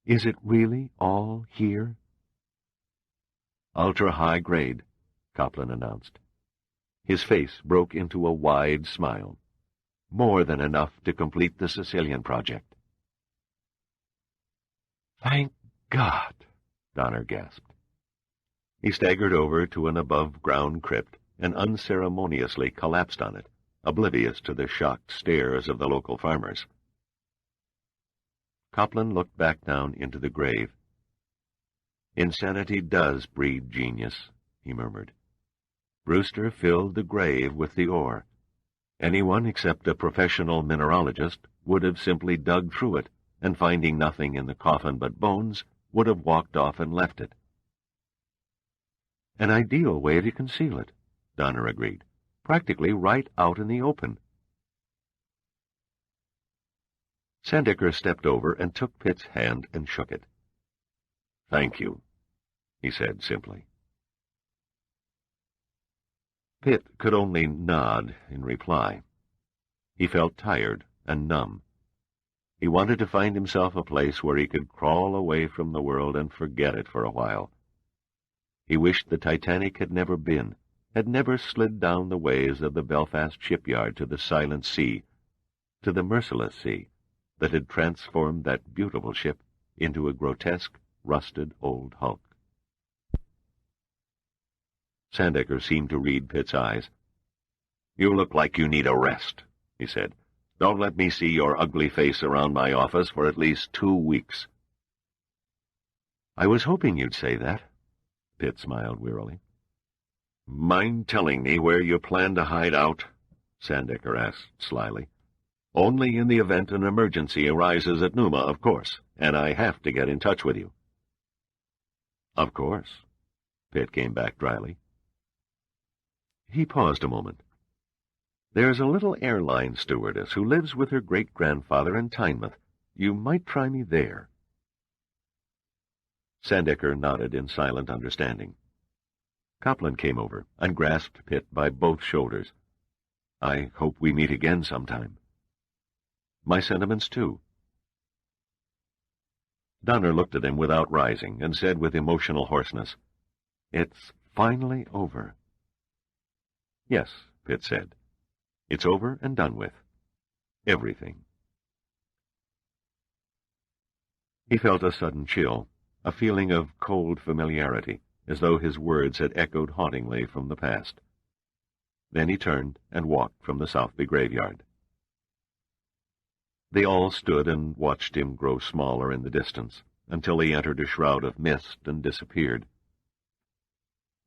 "Is it really all here?" "Ultra-high grade," Copland announced. His face broke into a wide smile. "More than enough to complete the Sicilian project." "Thank God," Donner gasped. He staggered over to an above-ground crypt and unceremoniously collapsed on it, oblivious to the shocked stares of the local farmers. Copland looked back down into the grave. "Insanity does breed genius," he murmured. "Brewster filled the grave with the ore. Anyone except a professional mineralogist would have simply dug through it, and finding nothing in the coffin but bones, would have walked off and left it." "An ideal way to conceal it," Donner agreed. "Practically right out in the open." Sandecker stepped over and took Pitt's hand and shook it. "Thank you." he said simply. Pitt could only nod in reply. He felt tired and numb. He wanted to find himself a place where he could crawl away from the world and forget it for a while. He wished the Titanic had never been, had never slid down the ways of the Belfast shipyard to the silent sea, to the merciless sea that had transformed that beautiful ship into a grotesque, rusted old hulk. Sandecker seemed to read Pitt's eyes. "You look like you need a rest," he said. "Don't let me see your ugly face around my office for at least 2 weeks." "I was hoping you'd say that," Pitt smiled wearily. "Mind telling me where you plan to hide out?" Sandecker asked slyly. "Only in the event an emergency arises at Numa, of course, and I have to get in touch with you." "Of course," Pitt came back dryly. He paused a moment. "There's a little airline stewardess who lives with her great-grandfather in Tynemouth. You might try me there." Sandecker nodded in silent understanding. Copland came over and grasped Pitt by both shoulders. "I hope we meet again sometime." "My sentiments, too." Donner looked at him without rising and said with emotional hoarseness, "It's finally over." "Yes," Pitt said. "It's over and done with. Everything." He felt a sudden chill, a feeling of cold familiarity, as though his words had echoed hauntingly from the past. Then he turned and walked from the Southby graveyard. They all stood and watched him grow smaller in the distance, until he entered a shroud of mist and disappeared.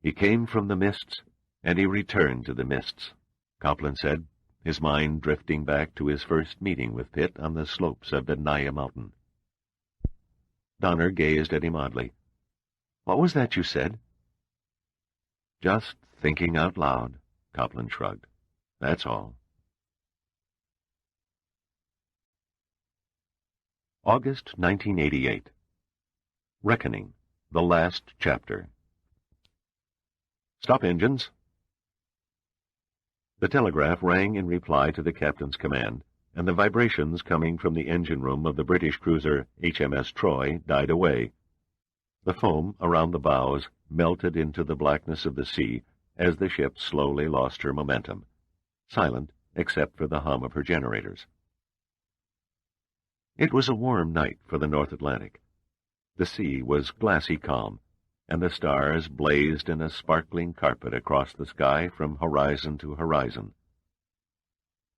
"He came from the mists, and he returned to the mists," Copland said, his mind drifting back to his first meeting with Pitt on the slopes of the Naya Mountain. Donner gazed at him oddly. "What was that you said?" "Just thinking out loud," Copland shrugged. "That's all." August 1988. Reckoning, the last chapter. "Stop engines." The telegraph rang in reply to the captain's command, and the vibrations coming from the engine room of the British cruiser HMS Troy died away. The foam around the bows melted into the blackness of the sea as the ship slowly lost her momentum, silent except for the hum of her generators. It was a warm night for the North Atlantic. The sea was glassy calm, and the stars blazed in a sparkling carpet across the sky from horizon to horizon.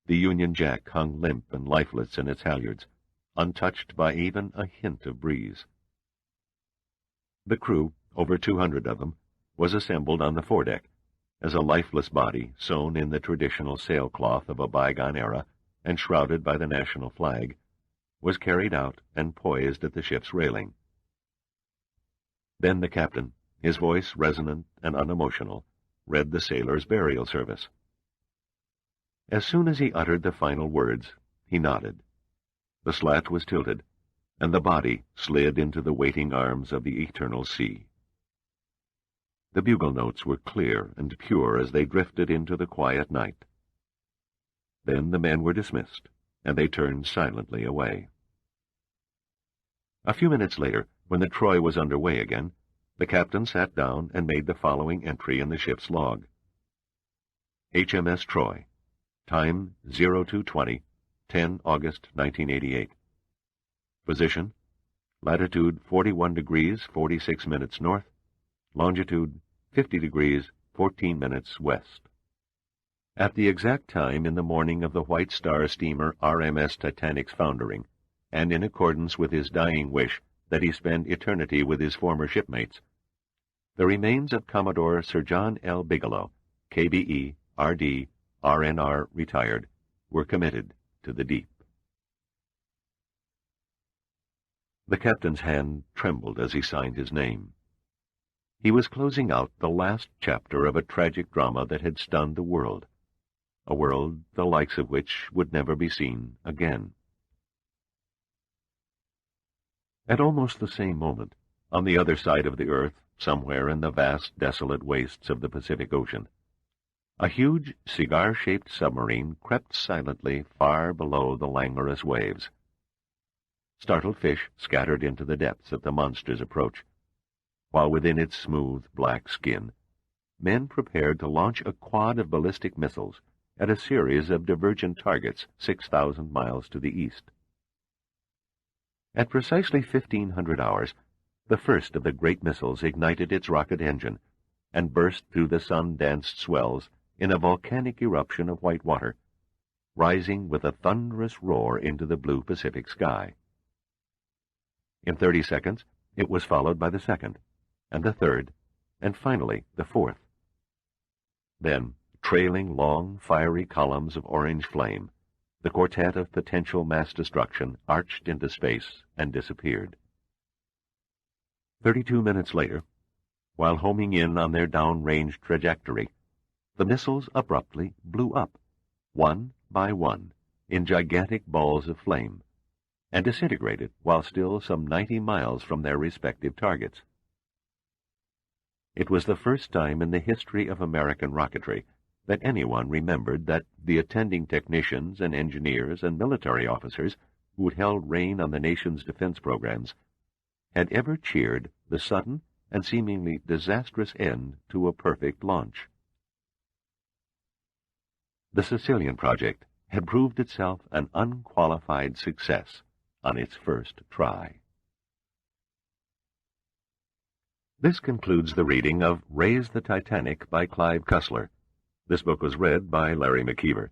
The Union Jack hung limp and lifeless in its halyards, untouched by even a hint of breeze. The crew, over 200 of them, was assembled on the foredeck, as a lifeless body, sewn in the traditional sailcloth of a bygone era and shrouded by the national flag, was carried out and poised at the ship's railing. Then the captain, his voice resonant and unemotional, read the sailors' burial service. As soon as he uttered the final words, he nodded. The slat was tilted, and the body slid into the waiting arms of the eternal sea. The bugle notes were clear and pure as they drifted into the quiet night. Then the men were dismissed, and they turned silently away. A few minutes later, when the Troy was under way again, the captain sat down and made the following entry in the ship's log. HMS Troy. Time 0220, 10 August 1988. Position: latitude 41 degrees 46 minutes north, longitude 50 degrees 14 minutes west. At the exact time in the morning of the White Star steamer RMS Titanic's foundering, and in accordance with his dying wish that he spend eternity with his former shipmates, the remains of Commodore Sir John L. Bigelow, KBE, RD, RNR, retired, were committed to the deep. The captain's hand trembled as he signed his name. He was closing out the last chapter of a tragic drama that had stunned the world, a world the likes of which would never be seen again. At almost the same moment, on the other side of the earth, somewhere in the vast, desolate wastes of the Pacific Ocean. A huge, cigar-shaped submarine crept silently far below the languorous waves. Startled fish scattered into the depths at the monster's approach, while within its smooth, black skin, men prepared to launch a quad of ballistic missiles at a series of divergent targets 6,000 miles to the east. At precisely 1500 hours, the first of the great missiles ignited its rocket engine and burst through the sun-danced swells in a volcanic eruption of white water, rising with a thunderous roar into the blue Pacific sky. In 30 seconds, it was followed by the second, and the third, and finally the fourth. Then, trailing long, fiery columns of orange flame, the quartet of potential mass destruction arched into space and disappeared. 32 minutes later, while homing in on their downrange trajectory, the missiles abruptly blew up, one by one, in gigantic balls of flame, and disintegrated while still some 90 miles from their respective targets. It was the first time in the history of American rocketry that anyone remembered that the attending technicians and engineers and military officers who had held reign on the nation's defense programs had ever cheered the sudden and seemingly disastrous end to a perfect launch. The Sicilian project had proved itself an unqualified success on its first try. This concludes the reading of Raise the Titanic by Clive Cussler. This book was read by Larry McKeever.